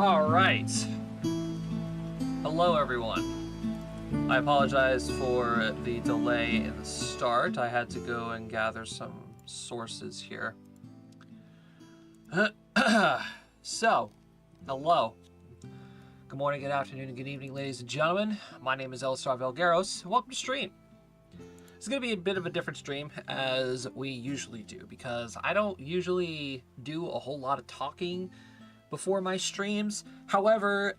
All right. Hello, everyone. I apologize for the delay in the start. I had to go and gather some sources here. So, hello. Good morning, good afternoon, and good evening, ladies and gentlemen. My name is Elistar Valgaros. Welcome to stream. It's going to be a bit of a different stream as we usually do because I don't usually do a whole lot of talking before my streams. However,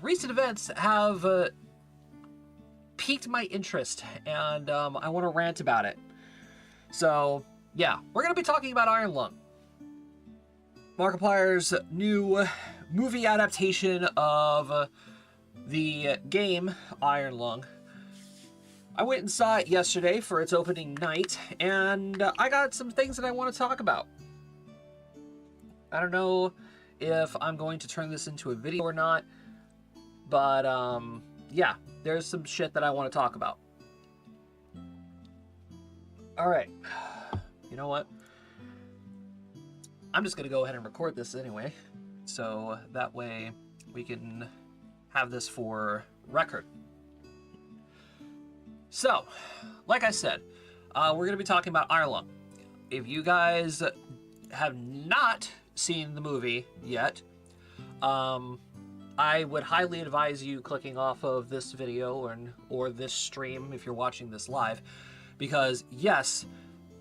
recent events have piqued my interest, and I want to rant about it. So, yeah, we're going to be talking about Iron Lung, Markiplier's new movie adaptation of the game Iron Lung. I went and saw it yesterday for its opening night, and I got some things that I want to talk about. I don't know if I'm going to turn this into a video or not, but yeah, there's some shit that I want to talk about. Alright, you know what? I'm just going to go ahead and record this anyway, so that way we can have this for record. So, like I said, we're going to be talking about Iron Lung. If you guys have not seen the movie yet, I would highly advise you clicking off of this video or this stream if you're watching this live, because yes,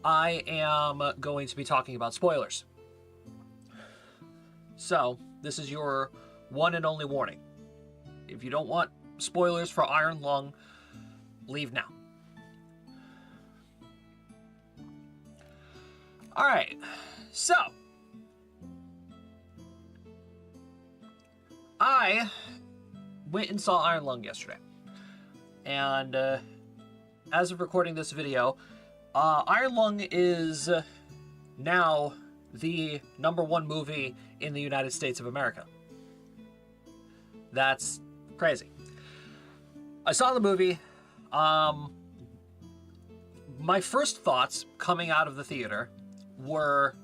I am going to be talking about spoilers. So, this is your one and only warning. If you don't want spoilers for Iron Lung, leave now. Alright, so I went and saw Iron Lung yesterday. And as of recording this video, Iron Lung is now the #1 movie in the United States of America. That's crazy. I saw the movie. My first thoughts coming out of the theater were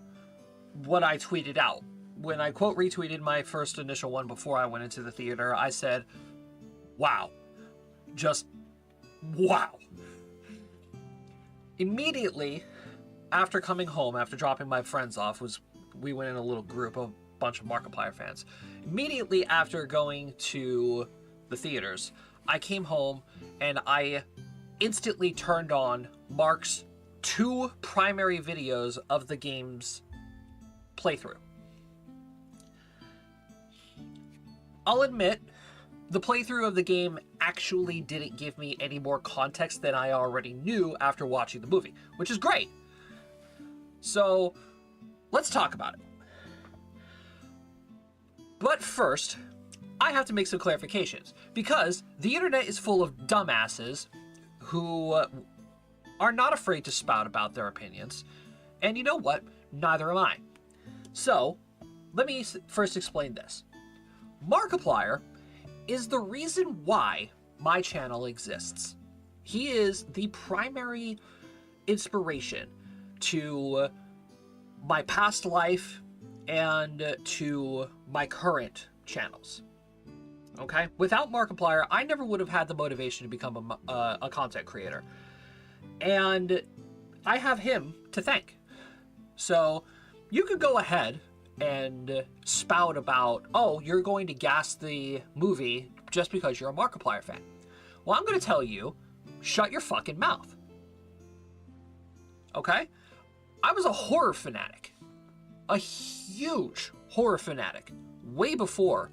what I tweeted out. When I quote retweeted my first initial one before I went into the theater, I said, wow. Just wow. Immediately after coming home, after dropping my friends off, we went in a little group of a bunch of Markiplier fans. Immediately after going to the theaters, I came home and I instantly turned on Mark's 2 primary videos of the game's playthrough. I'll admit, the playthrough of the game actually didn't give me any more context than I already knew after watching the movie, which is great. So, let's talk about it. But first, I have to make some clarifications, because the internet is full of dumbasses who are not afraid to spout about their opinions, and you know what? Neither am I. So, let me first explain this. Markiplier is the reason why my channel exists. He is the primary inspiration to my past life and to my current channels. Okay? Without Markiplier, I never would have had the motivation to become a content creator. And I have him to thank. So, you could go ahead and spout about, oh, you're going to gas the movie just because you're a Markiplier fan. Well, I'm going to tell you, shut your fucking mouth. Okay? I was a horror fanatic. A huge horror fanatic. Way before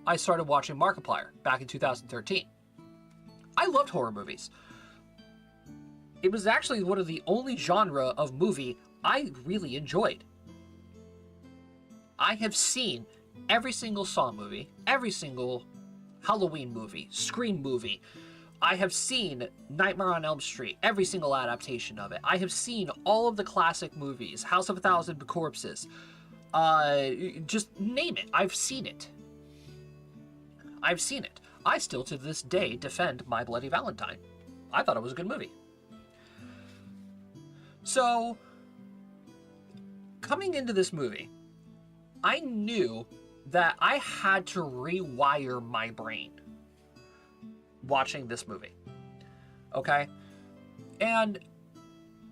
I started watching Markiplier back in 2013. I loved horror movies. It was actually one of the only genre of movie I really enjoyed. I have seen every single Saw movie, every single Halloween movie, Scream movie. I have seen Nightmare on Elm Street, every single adaptation of it. I have seen all of the classic movies, House of a Thousand Corpses. Just name it. I've seen it. I've seen it. I still, to this day, defend My Bloody Valentine. I thought it was a good movie. So, coming into this movie, I knew that I had to rewire my brain watching this movie. Okay? And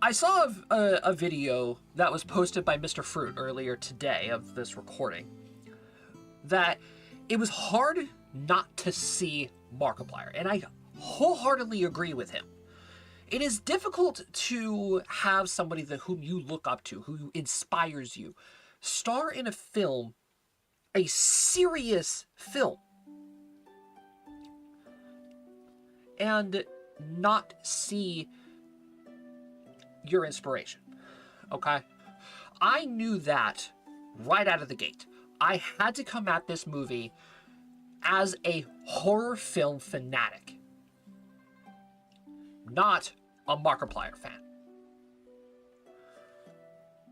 I saw a video that was posted by Mr. Fruit earlier today of this recording that it was hard not to see Markiplier, and I wholeheartedly agree with him. It is difficult to have somebody whom you look up to, who inspires you, star in a film, a serious film, and not see your inspiration, okay? I knew that right out of the gate. I had to come at this movie as a horror film fanatic, not a Markiplier fan.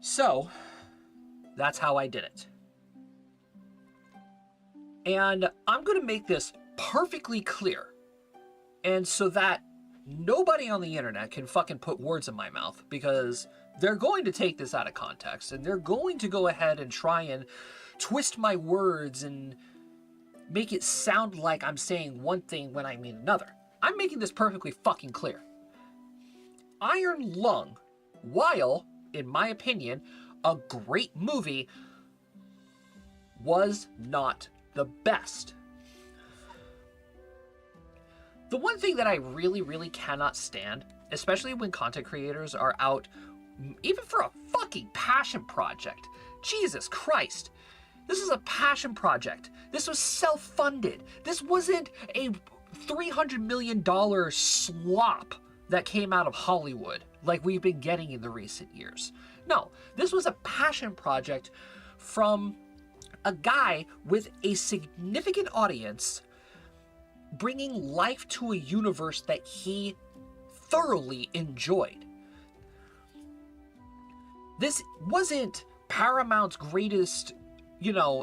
So, that's how I did it. And I'm going to make this perfectly clear, and so that nobody on the internet can fucking put words in my mouth, because they're going to take this out of context, and they're going to go ahead and try and twist my words and make it sound like I'm saying one thing when I mean another. I'm making this perfectly fucking clear. Iron Lung, while, in my opinion, a great movie, was not the best. The one thing that I really, really cannot stand, especially when content creators are out, even for a fucking passion project, Jesus Christ, this is a passion project. This was self-funded. This wasn't a $300 million slop that came out of Hollywood like we've been getting in the recent years. No, this was a passion project from a guy with a significant audience, bringing life to a universe that he thoroughly enjoyed. This wasn't Paramount's greatest,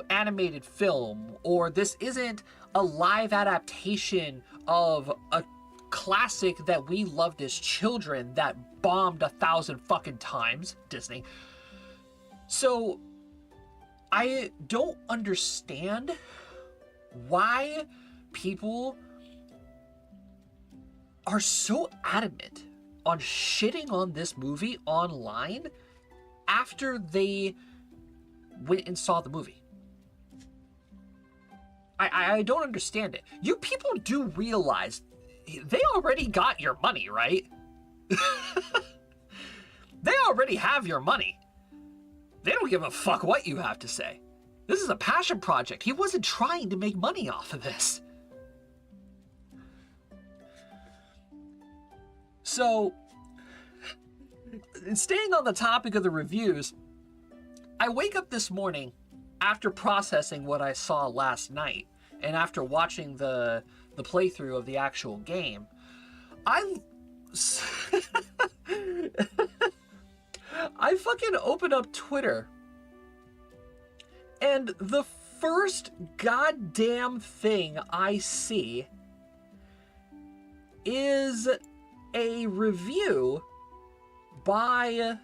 animated film, or this isn't a live adaptation of a classic that we loved as children that bombed 1,000 fucking times, Disney. So, I don't understand why people are so adamant on shitting on this movie online after they went and saw the movie. I don't understand it. You people do realize they already got your money, right? They already have your money. They don't give a fuck what you have to say. This is a passion project. He wasn't trying to make money off of this. So, staying on the topic of the reviews, I wake up this morning after processing what I saw last night and after watching the playthrough of the actual game. I fucking open up Twitter, and the first goddamn thing I see is a review by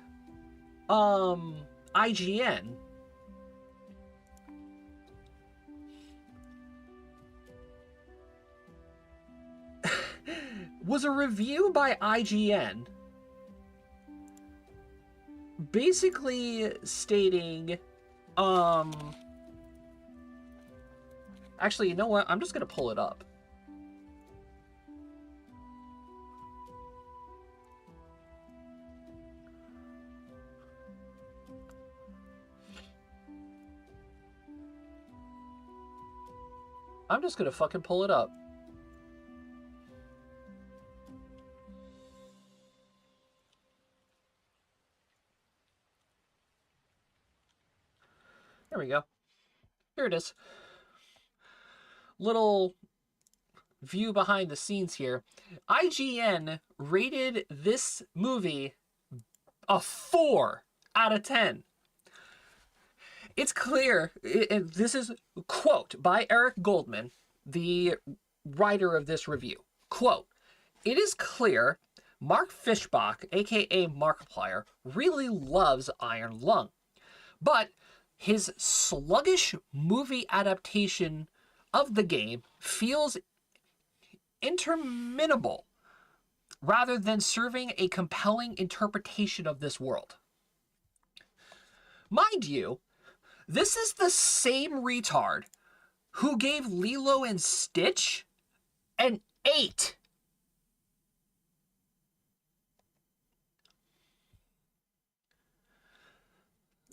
IGN was a review by IGN basically stating, actually, you know what? I'm just gonna pull it up. I'm just gonna fucking pull it up. There we go. Here it is. Little view behind the scenes here. IGN rated this movie a 4 out of 10. It's clear, and this is a quote by Eric Goldman, the writer of this review. Quote, "It is clear Mark Fischbach, aka Markiplier, really loves Iron Lung. But his sluggish movie adaptation of the game feels interminable rather than serving a compelling interpretation of this world. Mind you, this is the same retard who gave Lilo and Stitch an 8.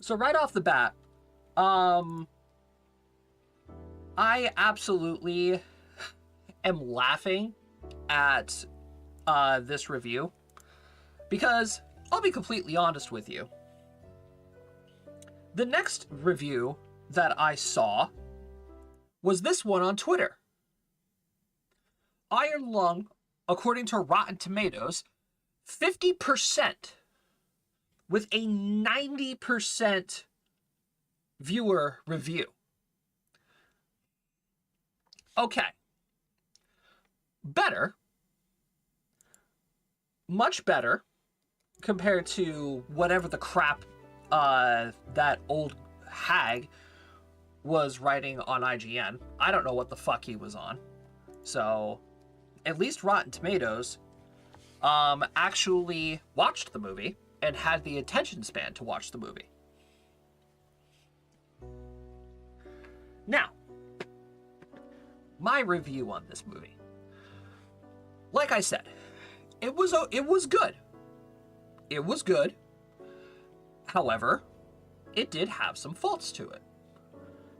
So right off the bat, I absolutely am laughing at this review because I'll be completely honest with you. The next review that I saw was this one on Twitter. Iron Lung, according to Rotten Tomatoes, 50% with a 90% viewer review. Okay. Better. Much better compared to whatever the crap that old hag was writing on IGN. I don't know what the fuck he was on. So, at least Rotten Tomatoes actually watched the movie and had the attention span to watch the movie. Now, my review on this movie. Like I said, it was good. It was good. However, it did have some faults to it.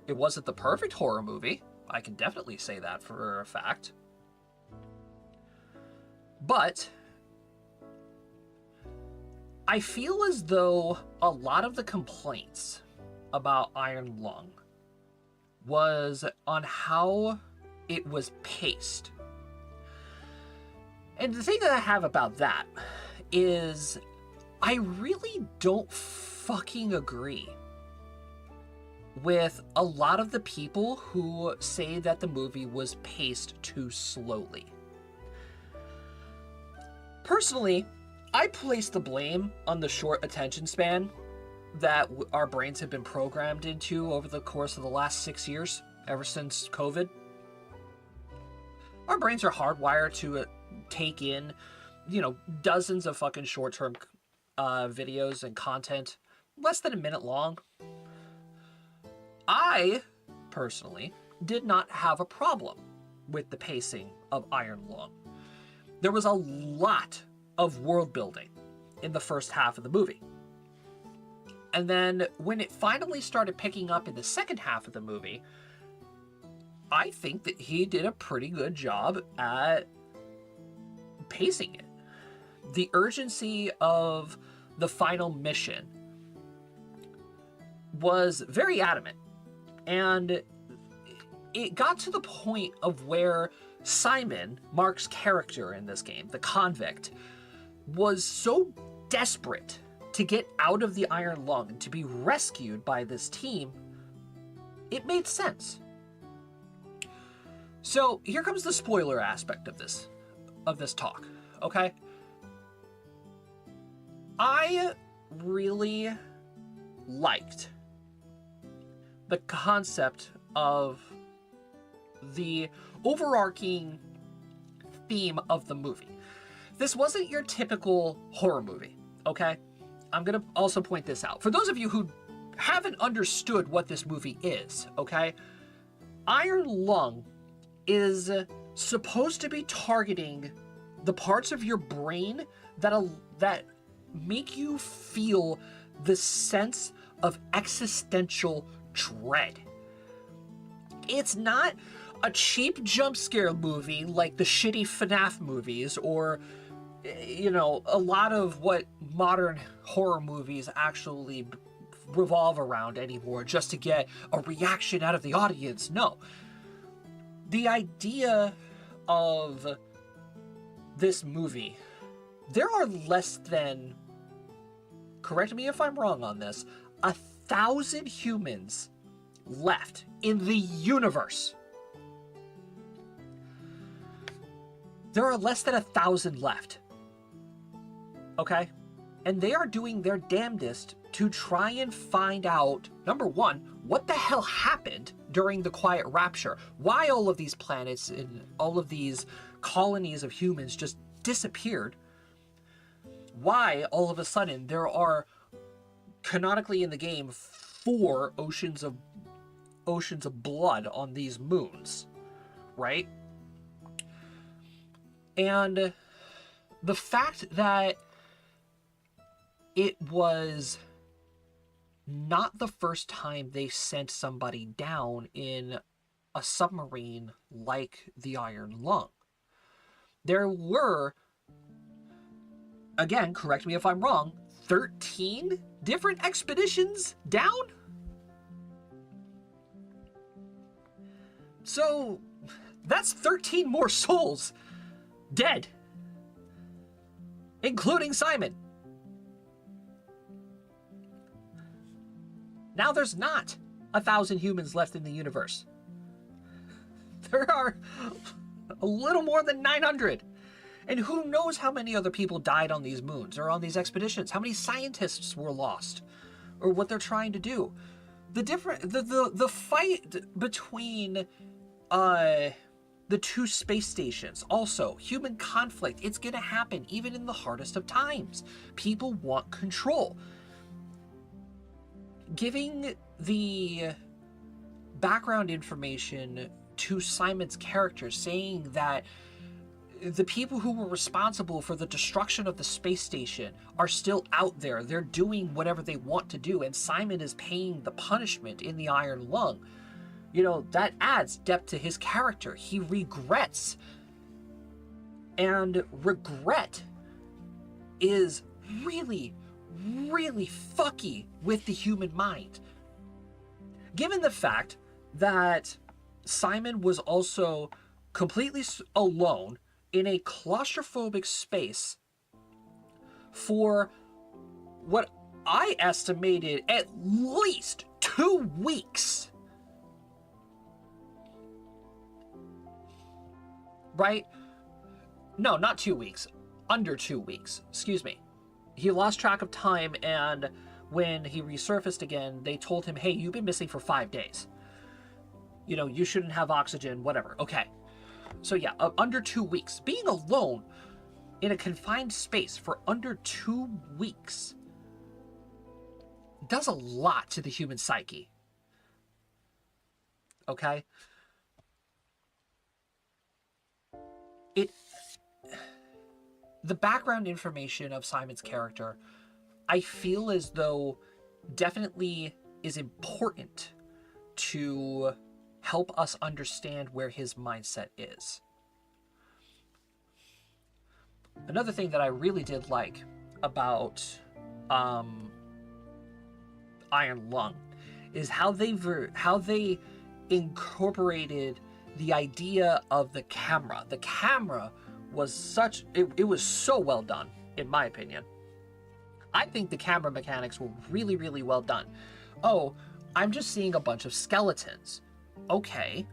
It wasn't the perfect horror movie. I can definitely say that for a fact. But I feel as though a lot of the complaints about Iron Lung was on how it was paced. And the thing that I have about that is I really don't fucking agree with a lot of the people who say that the movie was paced too slowly. Personally, I place the blame on the short attention span that our brains have been programmed into over the course of the last 6 years, ever since COVID. Our brains are hardwired to take in, dozens of fucking short-term videos and content, less than a minute long. I, personally, did not have a problem with the pacing of Iron Lung. There was a lot of world building in the first half of the movie. And then when it finally started picking up in the second half of the movie, I think that he did a pretty good job at pacing it. The urgency of the final mission was very adamant. And it got to the point of where Simon, Mark's character in this game, the convict, was so desperate to get out of the Iron Lung and to be rescued by this team, it made sense. So here comes the spoiler aspect of this talk, okay? I really liked the concept of the overarching theme of the movie. This wasn't your typical horror movie, okay? I'm gonna also point this out. For those of you who haven't understood what this movie is, okay? Iron Lung is supposed to be targeting the parts of your brain that make you feel the sense of existential dread. It's not a cheap jump scare movie like the shitty FNAF movies or, a lot of what modern horror movies actually revolve around anymore just to get a reaction out of the audience. No. The idea of this movie, there are less than, correct me if I'm wrong on this, 1,000 humans left in the universe. There are less than 1,000 left. Okay? And they are doing their damnedest to try and find out, number one, what the hell happened during the Quiet Rapture? Why all of these planets and all of these colonies of humans just disappeared? Why all of a sudden there are, canonically in the game, 4 oceans of blood on these moons, right? And the fact that it was not the first time they sent somebody down in a submarine like the Iron Lung. There were, again, correct me if I'm wrong, 13 different expeditions down? So, that's 13 more souls dead, including Simon. Now there's not 1,000 humans left in the universe. There are a little more than 900. And who knows how many other people died on these moons or on these expeditions? How many scientists were lost? Or what they're trying to do? The fight between the 2 space stations, also human conflict, it's gonna happen even in the hardest of times. People want control. Giving the background information to Simon's character, saying that the people who were responsible for the destruction of the space station are still out there. They're doing whatever they want to do, and Simon is paying the punishment in the Iron Lung. You know, that adds depth to his character. He regrets. And regret is really, really fucky with the human mind. Given the fact that Simon was also completely alone in a claustrophobic space for what I estimated at least 2 weeks. Right? No, not 2 weeks. Under 2 weeks. Excuse me. He lost track of time, and when he resurfaced again, they told him, hey, you've been missing for 5 days. You know, you shouldn't have oxygen, whatever. Okay. So yeah, under 2 weeks. Being alone in a confined space for under 2 weeks does a lot to the human psyche. Okay? The background information of Simon's character, I feel as though definitely is important to help us understand where his mindset is. Another thing that I really did like about Iron Lung is how they incorporated the idea of the camera. The camera was it was so well done, in my opinion. I think the camera mechanics were really, really well done. Oh, I'm just seeing a bunch of skeletons. Okay,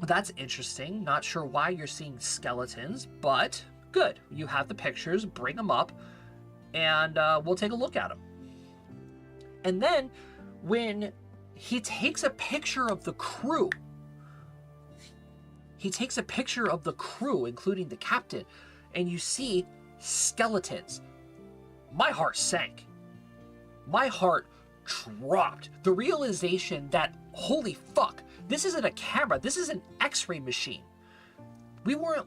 that's interesting. Not sure why you're seeing skeletons, but good. You have the pictures, bring them up, and we'll take a look at them. And then when he takes a picture of the crew, including the captain, and you see skeletons. My heart sank. My heart dropped. The realization that, holy fuck, this isn't a camera, this is an X-ray machine. We were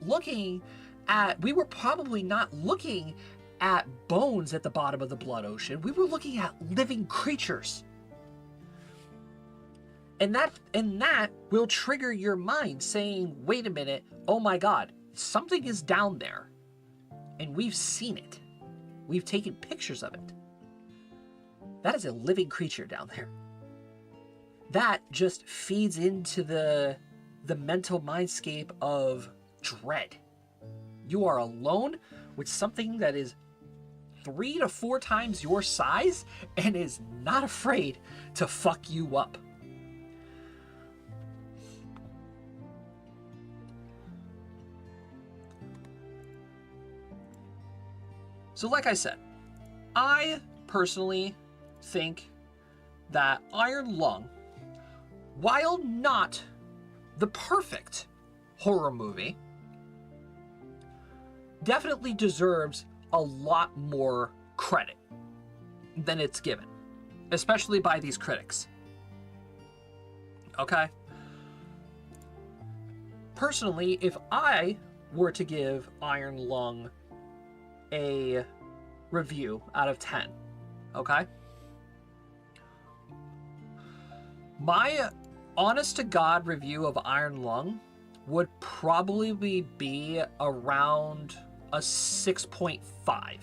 probably not looking at bones at the bottom of the blood ocean. We were looking at living creatures. And that will trigger your mind saying, wait a minute, oh my God, something is down there. And we've seen it. We've taken pictures of it. That is a living creature down there. That just feeds into the mental mindscape of dread. You are alone with something that is 3 to 4 times your size and is not afraid to fuck you up. So like I said, I personally think that Iron Lung, while not the perfect horror movie, definitely deserves a lot more credit than it's given, especially by these critics. Okay? Personally, if I were to give Iron Lung a review out of 10, okay? My honest to God review of Iron Lung would probably be around a 6.5.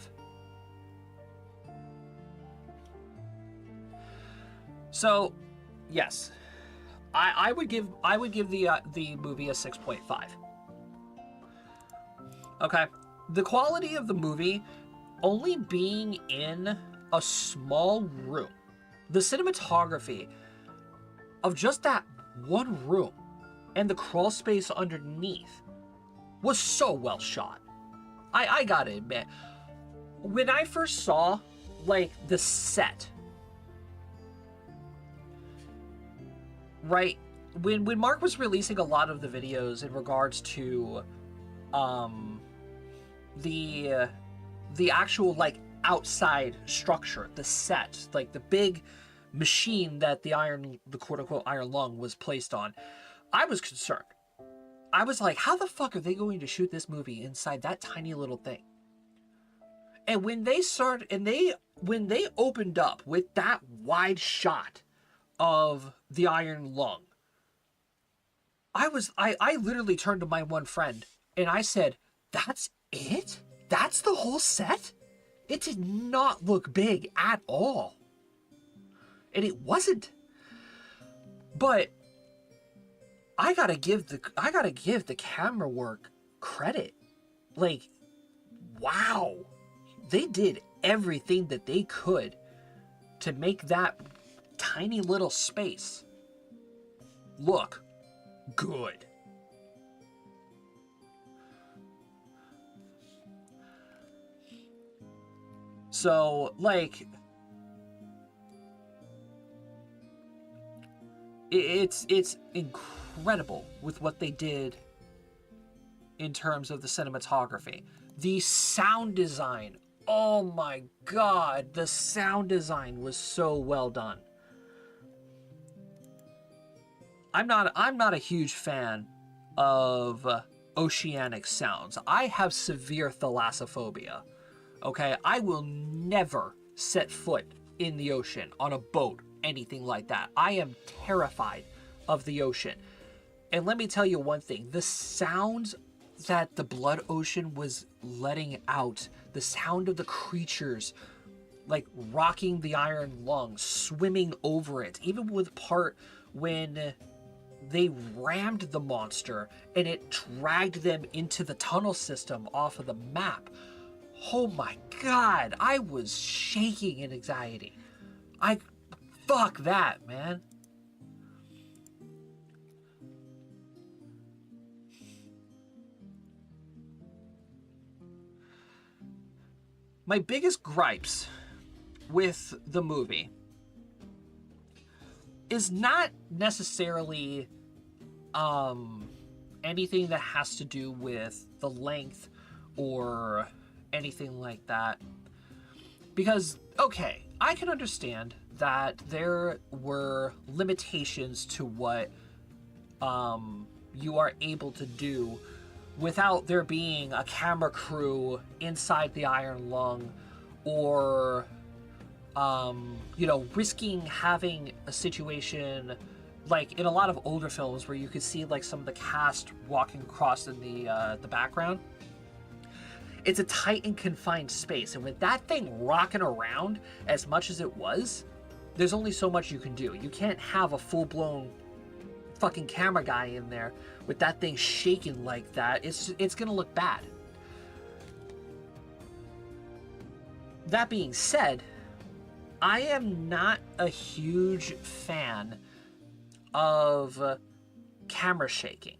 So, yes, I would give the movie a 6.5. Okay, the quality of the movie only being in a small room, the cinematography of just that one room and the crawl space underneath was so well shot. I gotta admit, when I first saw like the set, right, when Mark was releasing a lot of the videos in regards to the actual like outside structure, the set, like the big machine that the quote unquote Iron Lung was placed on, I was concerned. I was like, how the fuck are they going to shoot this movie inside that tiny little thing? And when they opened up with that wide shot of the Iron Lung, I literally turned to my one friend and I said, that's it? That's the whole set? It did not look big at all. And it wasn't. But I gotta give the camera work credit. Like, wow. They did everything that they could to make that tiny little space look good. So, like, it's incredible with what they did in terms of the cinematography. The sound design, oh my god, the sound design was so well done. I'm not a huge fan of oceanic sounds. I have severe thalassophobia. Okay, I will never set foot in the ocean, on a boat, anything like that. I am terrified of the ocean. And let me tell you one thing, the sounds that the Blood Ocean was letting out, the sound of the creatures like rocking the Iron Lung, swimming over it, even with part when they rammed the monster and it dragged them into the tunnel system off of the map. Oh my god, I was shaking in anxiety. Fuck that, man. My biggest gripes with the movie is not necessarily anything that has to do with the length or anything like that. Because, okay, I can understand that there were limitations to what you are able to do without there being a camera crew inside the Iron Lung, or risking having a situation like in a lot of older films where you could see like some of the cast walking across in the background. It's a tight and confined space, and with that thing rocking around as much as it was, there's only so much you can do. You can't have a full-blown fucking camera guy in there with that thing shaking like that. It's gonna look bad. That being said, I am not a huge fan of camera shaking.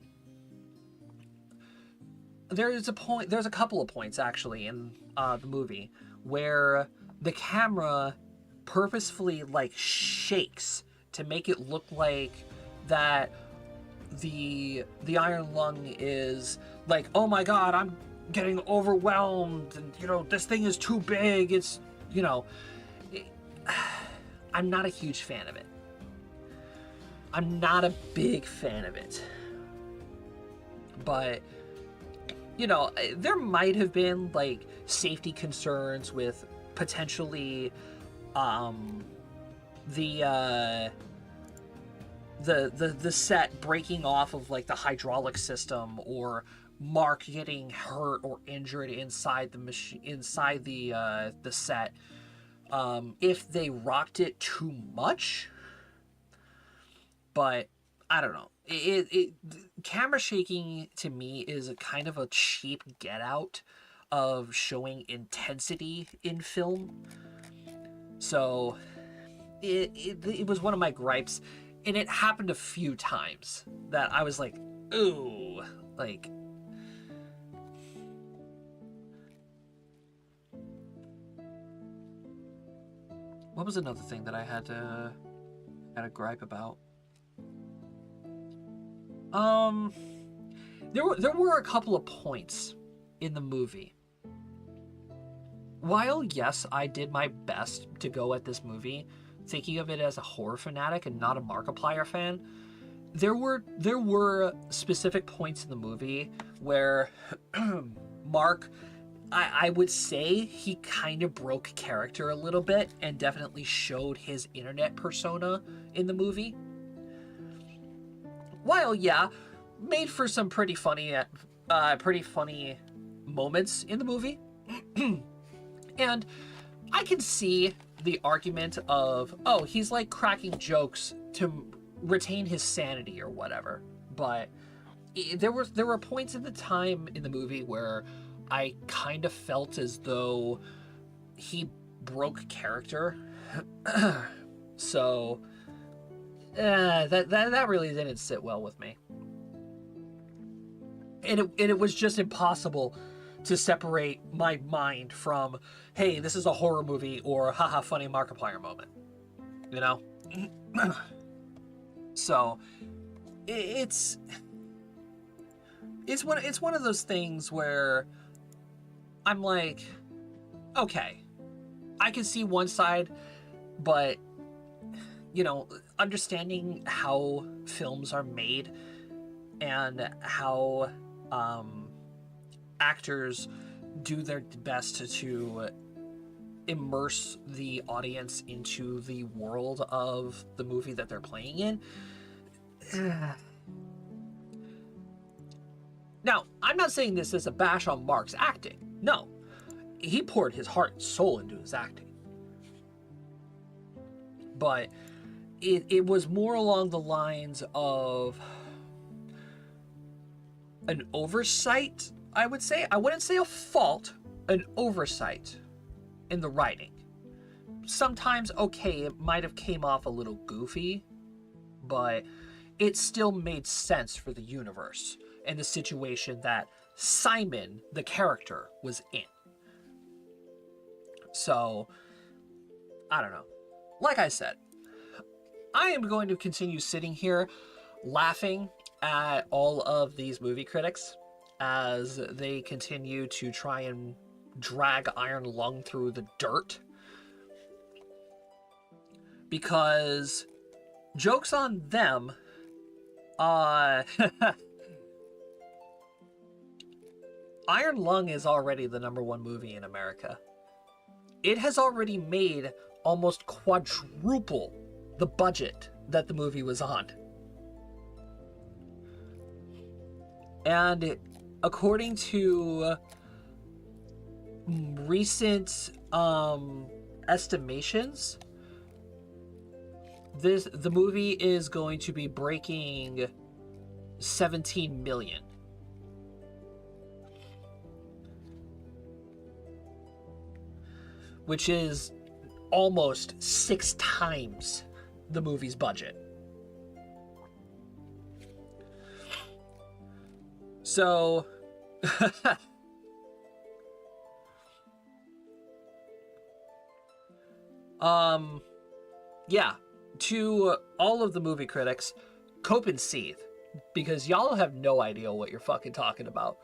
There's a couple of points actually in the movie where the camera purposefully like shakes to make it look like that the Iron Lung is like, oh my god, I'm getting overwhelmed, and this thing is too big. It's I'm not a huge fan of it. I'm not a big fan of it. But there might have been like safety concerns with potentially the set breaking off of like the hydraulic system, or Mark getting hurt or injured inside the machine, inside the set, if they rocked it too much. But I don't know. Camera shaking to me is a kind of a cheap get out of showing intensity in film. So it was one of my gripes, and it happened a few times that I was like, ooh, like. What was another thing that I had a gripe about? There were a couple of points in the movie. While yes, I did my best to go at this movie thinking of it as a horror fanatic and not a Markiplier fan, there were specific points in the movie where Mark, I would say he kind of broke character a little bit and definitely showed his internet persona in the movie. While yeah, made for some pretty funny moments in the movie. And I can see the argument of, oh, he's like cracking jokes to retain his sanity or whatever. But there were points in the time in the movie where I kind of felt as though he broke character. So that really didn't sit well with me. And it was just impossible to separate my mind from, hey, this is a horror movie, or haha, funny Markiplier moment. So it's one of those things where I'm like, okay, I can see one side, but understanding how films are made and how actors do their best to immerse the audience into the world of the movie that they're playing in. Now, I'm not saying this as a bash on Mark's acting. No, he poured his heart and soul into his acting. But it was more along the lines of an oversight, I would say. I wouldn't say a fault, an oversight in the writing. Sometimes, okay, it might have came off a little goofy, but it still made sense for the universe and the situation that Simon, the character, was in. So, I don't know. Like I said, I am going to continue sitting here laughing at all of these movie critics as they continue to try and drag Iron Lung through the dirt. Because joke's on them, Iron Lung is already the #1 movie in America. It has already made almost quadruple the budget that the movie was on. And according to recent estimations, the movie is going to be breaking 17 million. Which is almost 6 times the movie's budget. So, Yeah, to all of the movie critics, cope and seethe, because y'all have no idea what you're fucking talking about.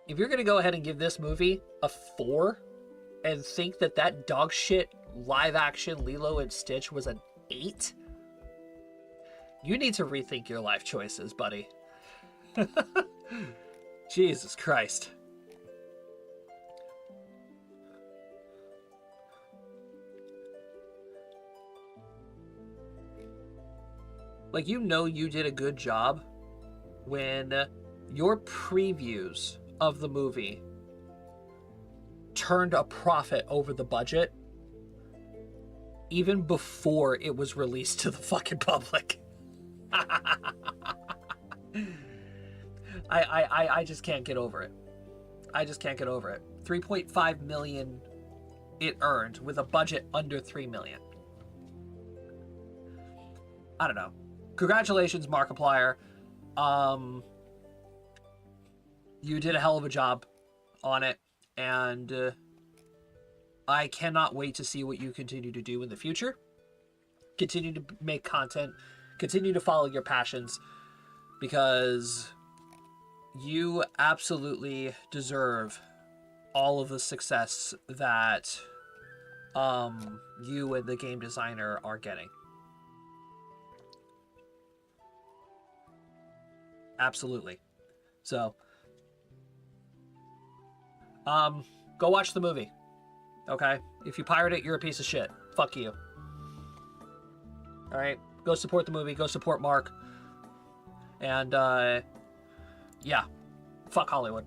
If you're gonna go ahead and give this movie a 4 and think that that dog shit live action Lilo and Stitch was an 8, you need to rethink your life choices, buddy. Jesus Christ. Like, you know you did a good job when your previews of the movie turned a profit over the budget even before it was released to the fucking public. I just can't get over it. I just can't get over it. 3.5 million it earned with a budget under 3 million. I don't know. Congratulations, Markiplier. You did a hell of a job on it, and I cannot wait to see what you continue to do in the future. Continue to make content, continue to follow your passions, because you absolutely deserve all of the success that you and the game designer are getting. Absolutely. So, go watch the movie. Okay? If you pirate it, you're a piece of shit. Fuck you. Alright? Go support the movie. Go support Mark. And, yeah. Fuck Hollywood.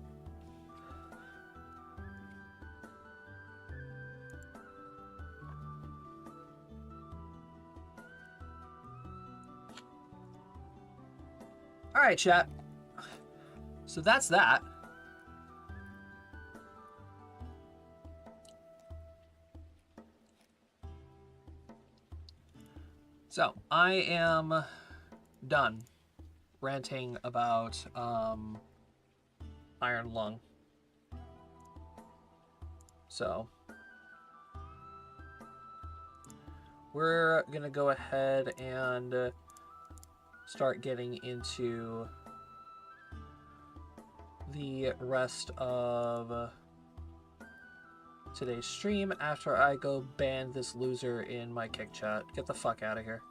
Alright, chat. So that's that. So, I am done ranting about Iron Lung. So, we're gonna go ahead and start getting into the rest of today's stream after I go ban this loser in my kick chat. Get the fuck out of here.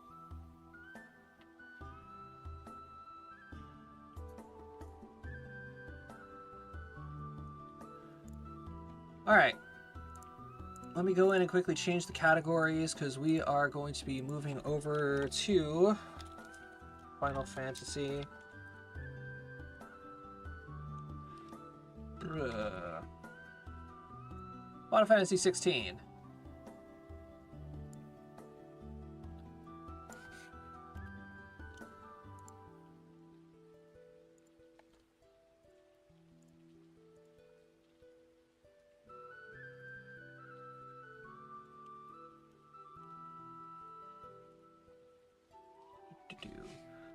Alright. Let me go in and quickly change the categories because we are going to be moving over to Final Fantasy. Final Fantasy 16.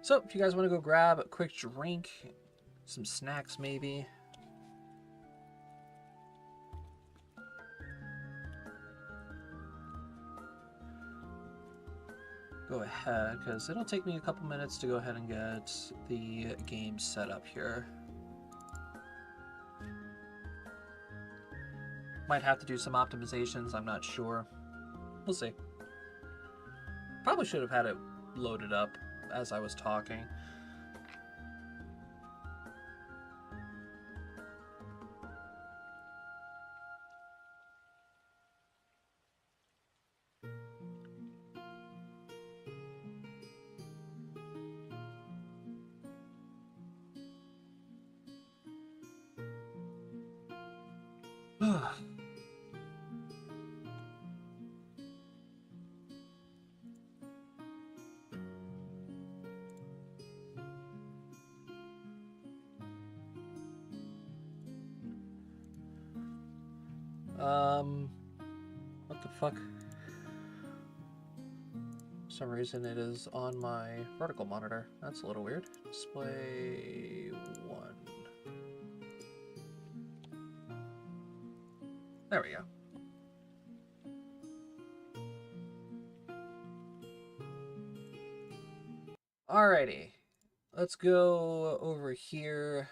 So, if you guys want to go grab a quick drink, some snacks maybe. Go ahead, because it'll take me a couple minutes to go ahead and get the game set up here. Might have to do some optimizations, I'm not sure. We'll see. Probably should have had it loaded up as I was talking. What the fuck? For some reason it is on my vertical monitor. That's a little weird. Display 1. There we go. Alrighty. Let's go over here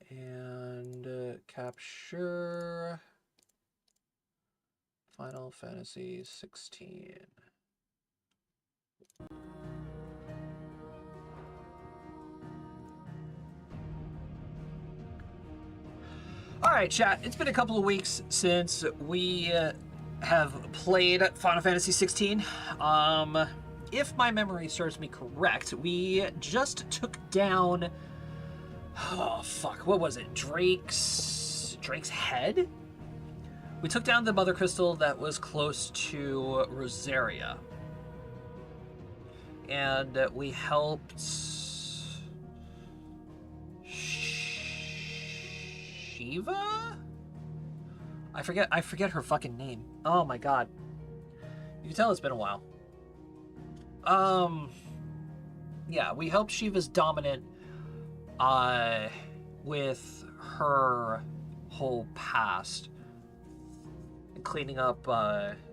and capture Final Fantasy 16. Alright, chat. It's been a couple of weeks since we have played Final Fantasy 16. If my memory serves me correct, we just took down... Oh, fuck. What was it? Drake's head? We took down the Mother Crystal that was close to Rosaria. And we helped... Shiva? I forget her fucking name. Oh my god. You can tell it's been a while. Yeah, we helped Shiva's dominant with her whole past and cleaning up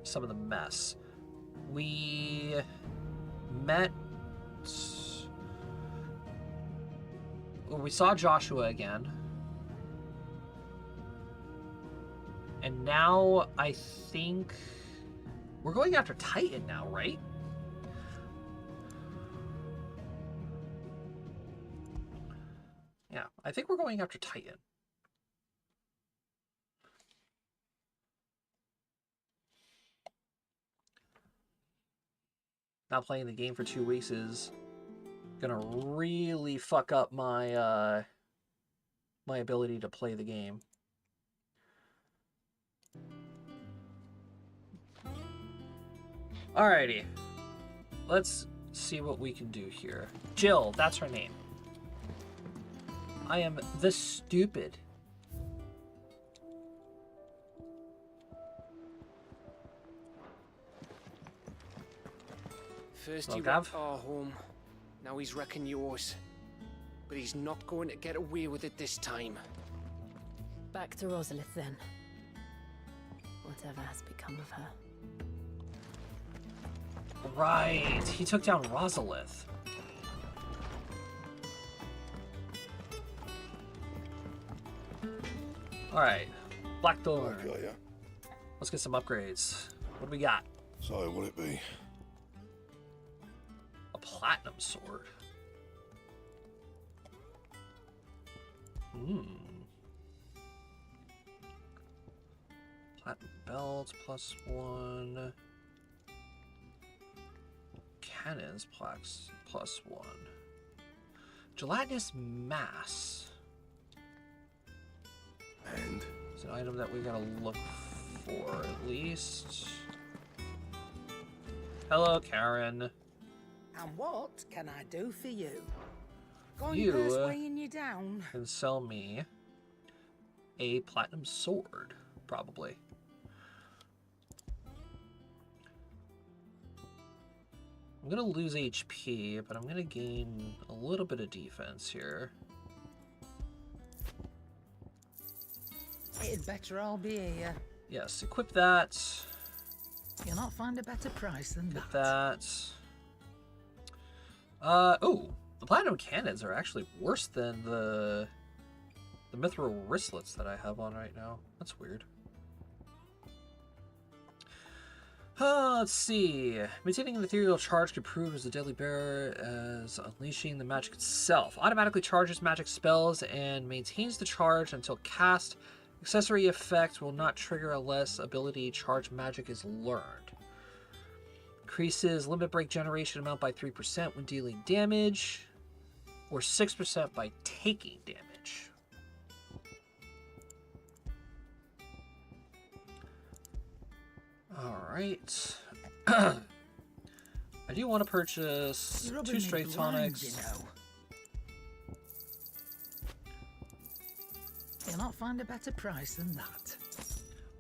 some of the mess. We met... We saw Joshua again. And now I think we're going after Titan now, right? Yeah, I think we're going after Titan. Not playing the game for 2 weeks is gonna really fuck up my my ability to play the game. Alrighty. Let's see what we can do here. Jill, that's her name. I am the stupid. First he wrecked our home, now he's wrecking yours. But he's not going to get away with it this time. Back to Rosalith then. Whatever has become of her. Right, he took down Rosalith. Alright, Blackthorn. I got ya. Let's get some upgrades. What do we got? So, what'll it be? A platinum sword. Platinum belt +1. Cannons +1. Gelatinous mass. And? It's an item that we gotta look for at least. Hello, Karen. And what can I do for you? You, Going purse weighing you down. Can sell me a platinum sword, probably. I'm gonna lose HP, but I'm gonna gain a little bit of defense here. It'd better all be here. Yes, equip that. You'll not find a better price than Get that. Oh, the platinum cannons are actually worse than the mithril wristlets that I have on right now. That's weird. Let's see. Maintaining an ethereal charge can prove as a deadly bearer as unleashing the magic itself. Automatically charges magic spells and maintains the charge until cast. Accessory effect will not trigger unless ability charge magic is learned. Increases limit break generation amount by 3% when dealing damage, or 6% by taking damage. Alright. I do want to purchase 2 strength tonics. You know. You'll not find a better price than that.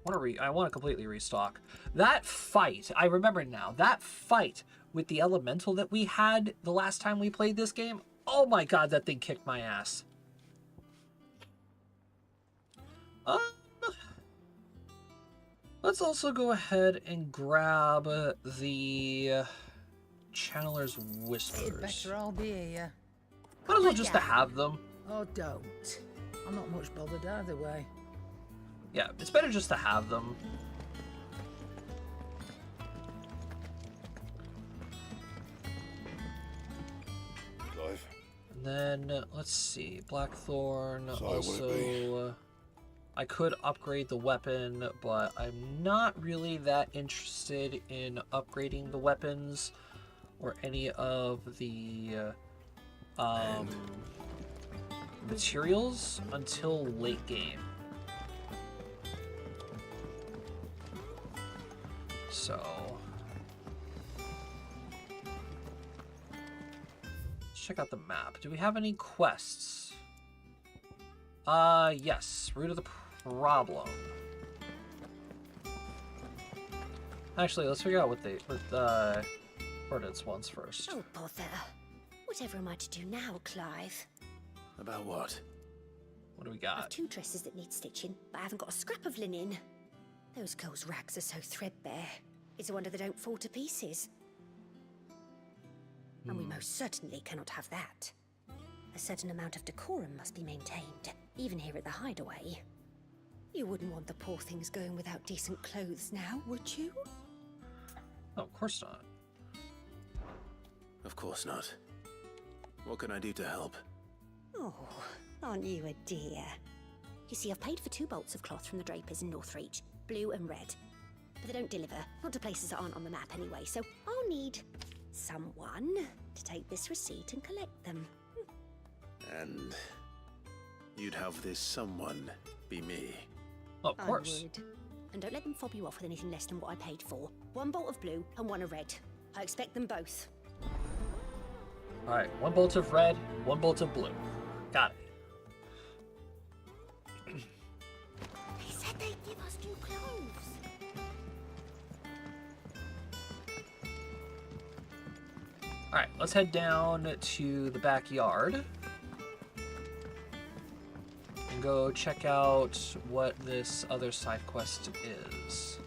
I want to completely restock. That fight, I remember now, that fight with the elemental that we had the last time we played this game, oh my god, that thing kicked my ass. Let's also go ahead and grab the Channeler's It Whispers. better all be here. Might as well just to have them. Oh, don't. I'm not much bothered either way. Yeah, it's better just to have them. Clive. And then, let's see, Blackthorn. So would it be? Also, I could upgrade the weapon, but I'm not really that interested in upgrading the weapons or any of the materials until late game. So let's check out the map. Do we have any quests? Yes. Root of the problem. Actually, let's figure out what ordnance ones first. Oh, bother. Whatever am I to do now, Clive? About what? What do we I've got? 2 dresses that need stitching, but I haven't got a scrap of linen. Those girls' rags are so threadbare. It's a wonder they don't fall to pieces. And we most certainly cannot have that. A certain amount of decorum must be maintained, even here at the Hideaway. You wouldn't want the poor things going without decent clothes now, would you? Oh, of course not. Of course not. What can I do to help? Oh, aren't you a dear? You see, I've paid for 2 bolts of cloth from the drapers in Northreach, blue and red. But they don't deliver, not to places that aren't on the map anyway, so I'll need someone to take this receipt and collect them. And you'd have this someone be me. Oh, of course. I would. And don't let them fob you off with anything less than what I paid for. 1 bolt of blue and 1 of red. I expect them both. All right, 1 bolt of red, 1 bolt of blue. Got it. They said they'd give us new clothes. All right, let's head down to the backyard and go check out what this other side quest is.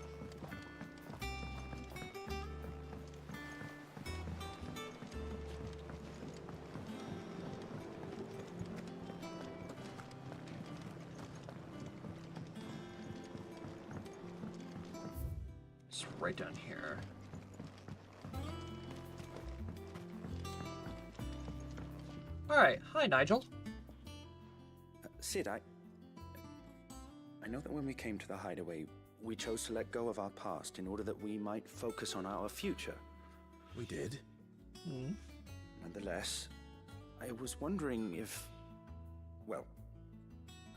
It's right down here. All right, hi Nigel. Sid, I know that when we came to the Hideaway, we chose to let go of our past in order that we might focus on our future. We did? Nonetheless, I was wondering if... Well,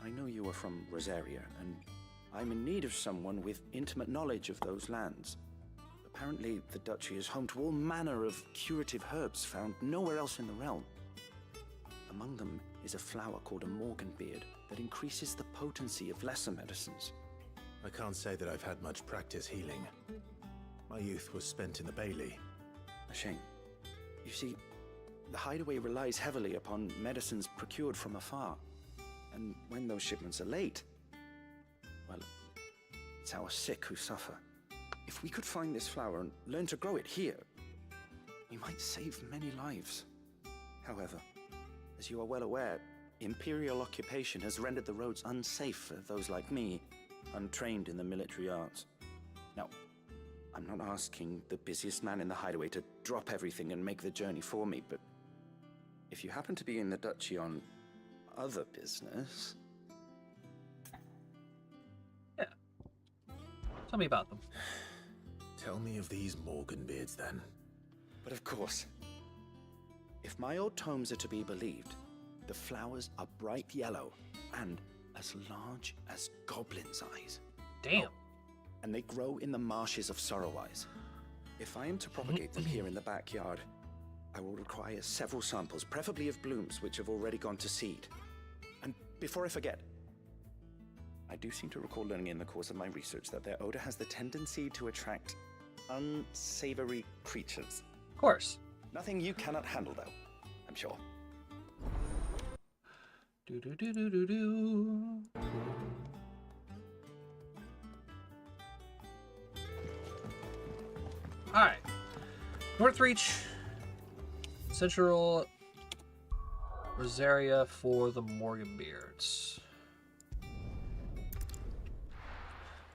I know you are from Rosaria, and I'm in need of someone with intimate knowledge of those lands. Apparently, the Duchy is home to all manner of curative herbs found nowhere else in the realm. Among them is a flower called a Morganbeard that increases the potency of lesser medicines. I can't say that I've had much practice healing. My youth was spent in the Bailey. A shame. You see, the Hideaway relies heavily upon medicines procured from afar. And when those shipments are late, well, it's our sick who suffer. If we could find this flower and learn to grow it here, we might save many lives. However, as you are well aware, Imperial occupation has rendered the roads unsafe for those like me, untrained in the military arts. Now, I'm not asking the busiest man in the Hideaway to drop everything and make the journey for me, but if you happen to be in the Duchy on other business... Yeah. Tell me about them. Tell me of these Morganbeards, then. But of course, if my old tomes are to be believed, the flowers are bright yellow and as large as goblins' eyes. Damn. And they grow in the marshes of Sorrowise. If I am to propagate them here in the backyard, I will require several samples, preferably of blooms which have already gone to seed. And before I forget, I do seem to recall learning in the course of my research that their odor has the tendency to attract unsavory creatures. Of course. Nothing you cannot handle, though, I'm sure. Do do do do do do. All right, Northreach Central Rosaria for the Morganbeards.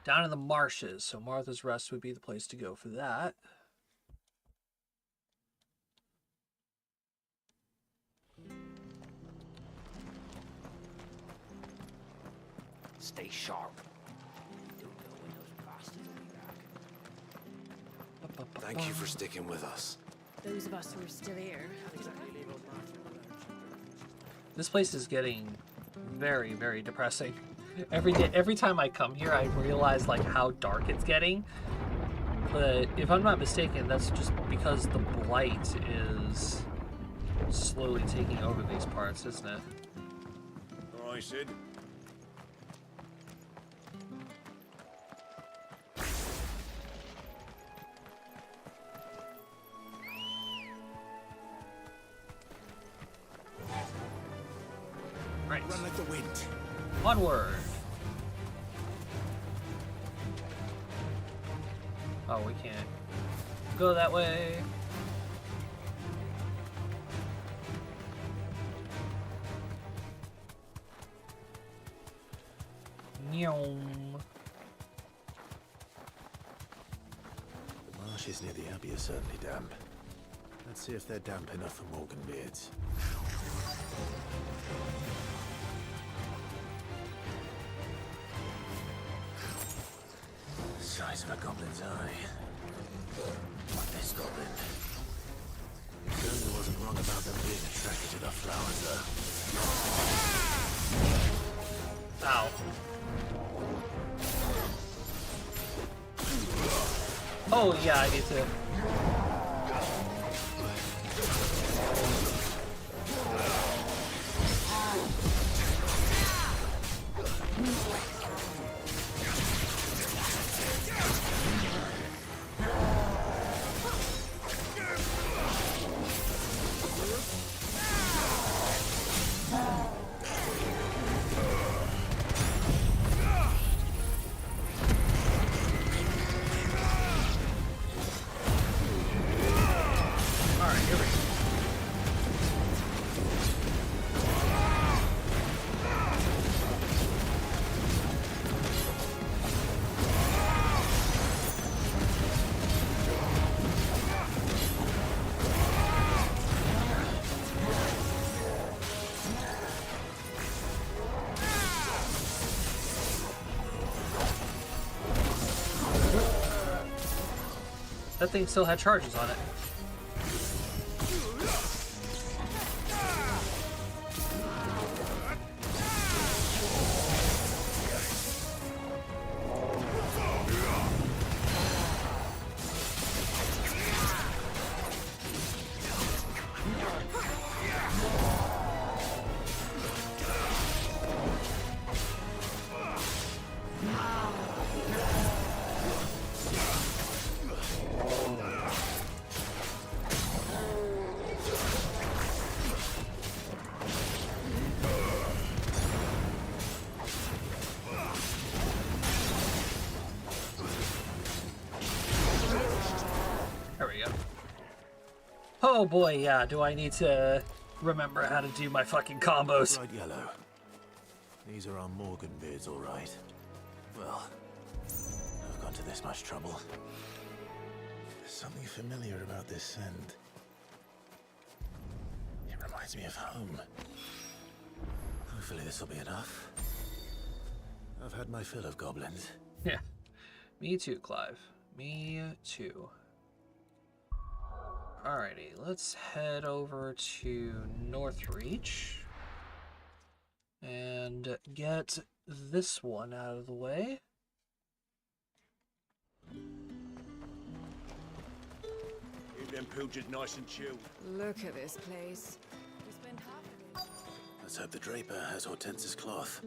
Down in the marshes, so Martha's Rest would be the place to go for that. Stay sharp. Don't know when those bastards will be back. Thank you for sticking with us. Those of us who are still here. This place is getting very, very depressing. Every time I come here, I realize like how dark it's getting. But if I'm not mistaken, that's just because the blight is slowly taking over these parts, isn't it? All right, Sid. Right. Run like the wind. Onward. Oh, we can't go that way. Nyom. The marshes near the Abbey are certainly damp. Let's see if they're damp enough for Morganbeards. Size of a goblin's eye. What this goblin? Certainly wasn't wrong about them being attracted to the flowers, though. Ow. Oh yeah, I need to. That thing still had charges on it. Oh boy, yeah, do I need to remember how to do my fucking combos. Bright yellow. These are our Morganbeards, all right. Well, I've gone to this much trouble. There's something familiar about this scent. It reminds me of home. Hopefully this will be enough. I've had my fill of goblins. Yeah, me too, Clive. Me too. Alrighty, let's head over to Northreach and get this one out of the way. Keep them pilchards nice and chilled. Look at this place. We spend half of it. Let's hope the Draper has Hortense's cloth.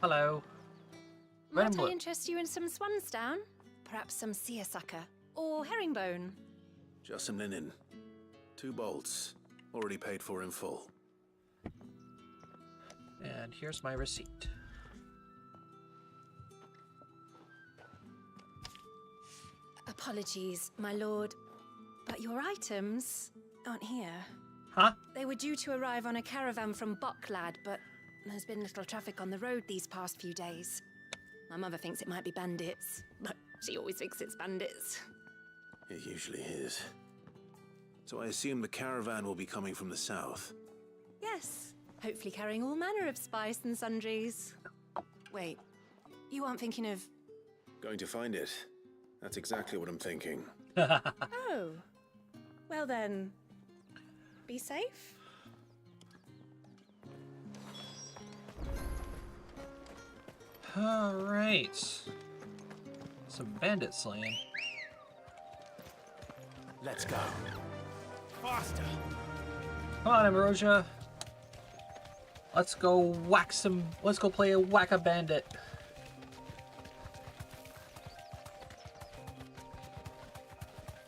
Hello. Red and Might I blue. interest you in some swansdown? Perhaps some seersucker or herringbone? Just some linen. 2 bolts. Already paid for in full. And here's my receipt. Apologies, my lord, But your items aren't here. Huh? They were due to arrive on a caravan from Bucklad, but there's been little traffic on the road these past few days. My mother thinks it might be bandits, but she always thinks it's bandits. It usually is. So I assume the caravan will be coming from the south. Yes, hopefully carrying all manner of spice and sundries. Wait, you aren't thinking of... Going to find it. That's exactly what I'm thinking. Oh. Well then, be safe. All right. Some bandit slaying. Let's go. Faster! Come on, Ambrosia. Let's go whack some. Let's go play a whack-a-bandit.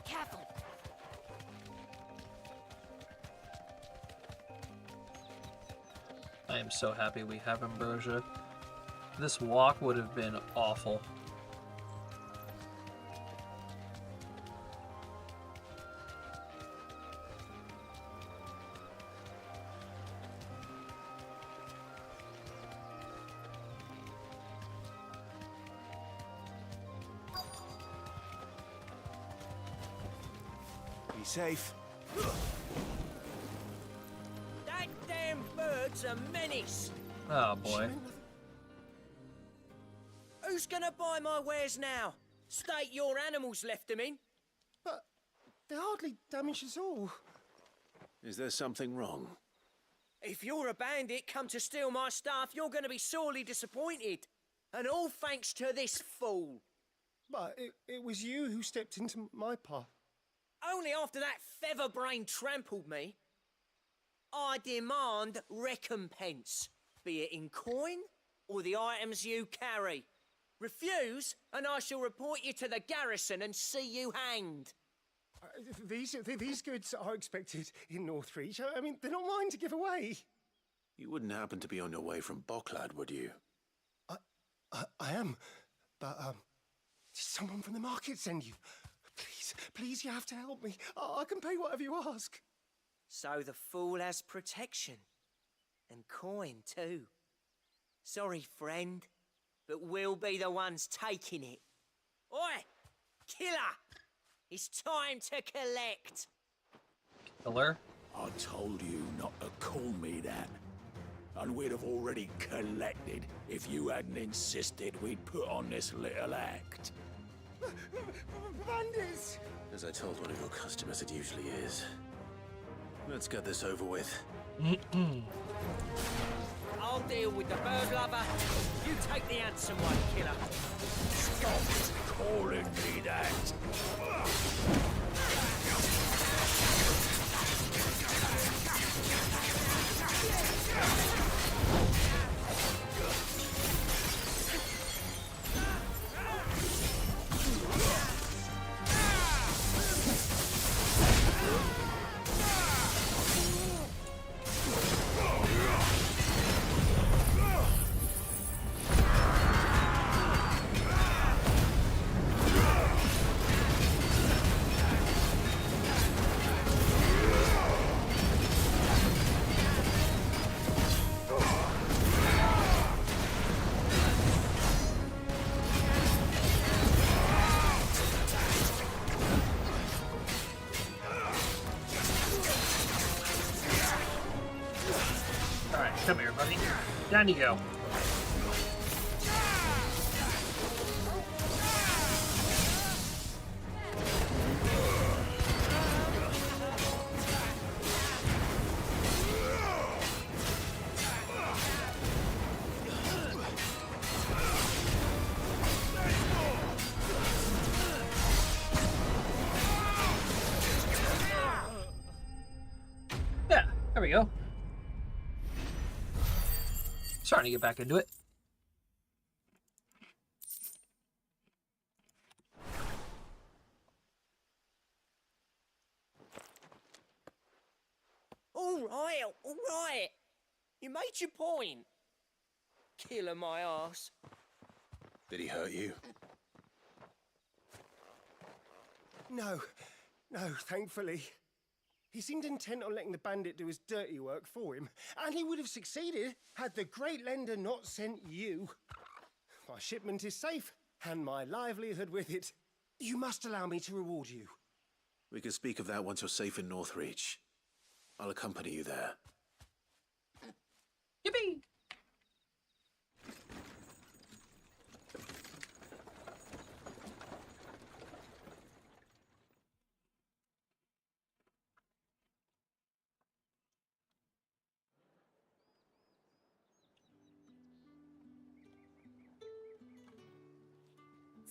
Careful. I am so happy we have Ambrosia. This walk would have been awful. Be safe. That damn bird's a menace. Oh boy. Who's gonna buy my wares now? State your animals left them in. But they hardly damage us all. Is there something wrong? If you're a bandit come to steal my stuff, you're gonna be sorely disappointed. And all thanks to this fool. But it was you who stepped into my path. Only after that featherbrain trampled me. I demand recompense, be it in coin or the items you carry. Refuse, and I shall report you to the garrison and see you hanged. These goods are expected in Northreach. I mean, they're not mine to give away. You wouldn't happen to be on your way from Bucklad, would you? I am, but did someone from the market send you? Please, you have to help me. I can pay whatever you ask. So the fool has protection. And coin, too. Sorry, friend, but we'll be the ones taking it. Oi! Killer! It's time to collect! Killer? I told you not to call me that. And we'd have already collected if you hadn't insisted we'd put on this little act. Bandits! As I told one of your customers, it usually is. Let's get this over with. I'll deal with the bird lover. You take the handsome one, killer. Stop calling me that. Come here, buddy. Down you go. Yeah, there we go. Starting to get back into it. All right. You made your point. Killer my ass. Did he hurt you? No, No, thankfully. He seemed intent on letting the bandit do his dirty work for him, and he would have succeeded had the Great Lender not sent you. My shipment is safe, and my livelihood with it. You must allow me to reward you. We can speak of that once you're safe in Northreach. I'll accompany you there. Yippee!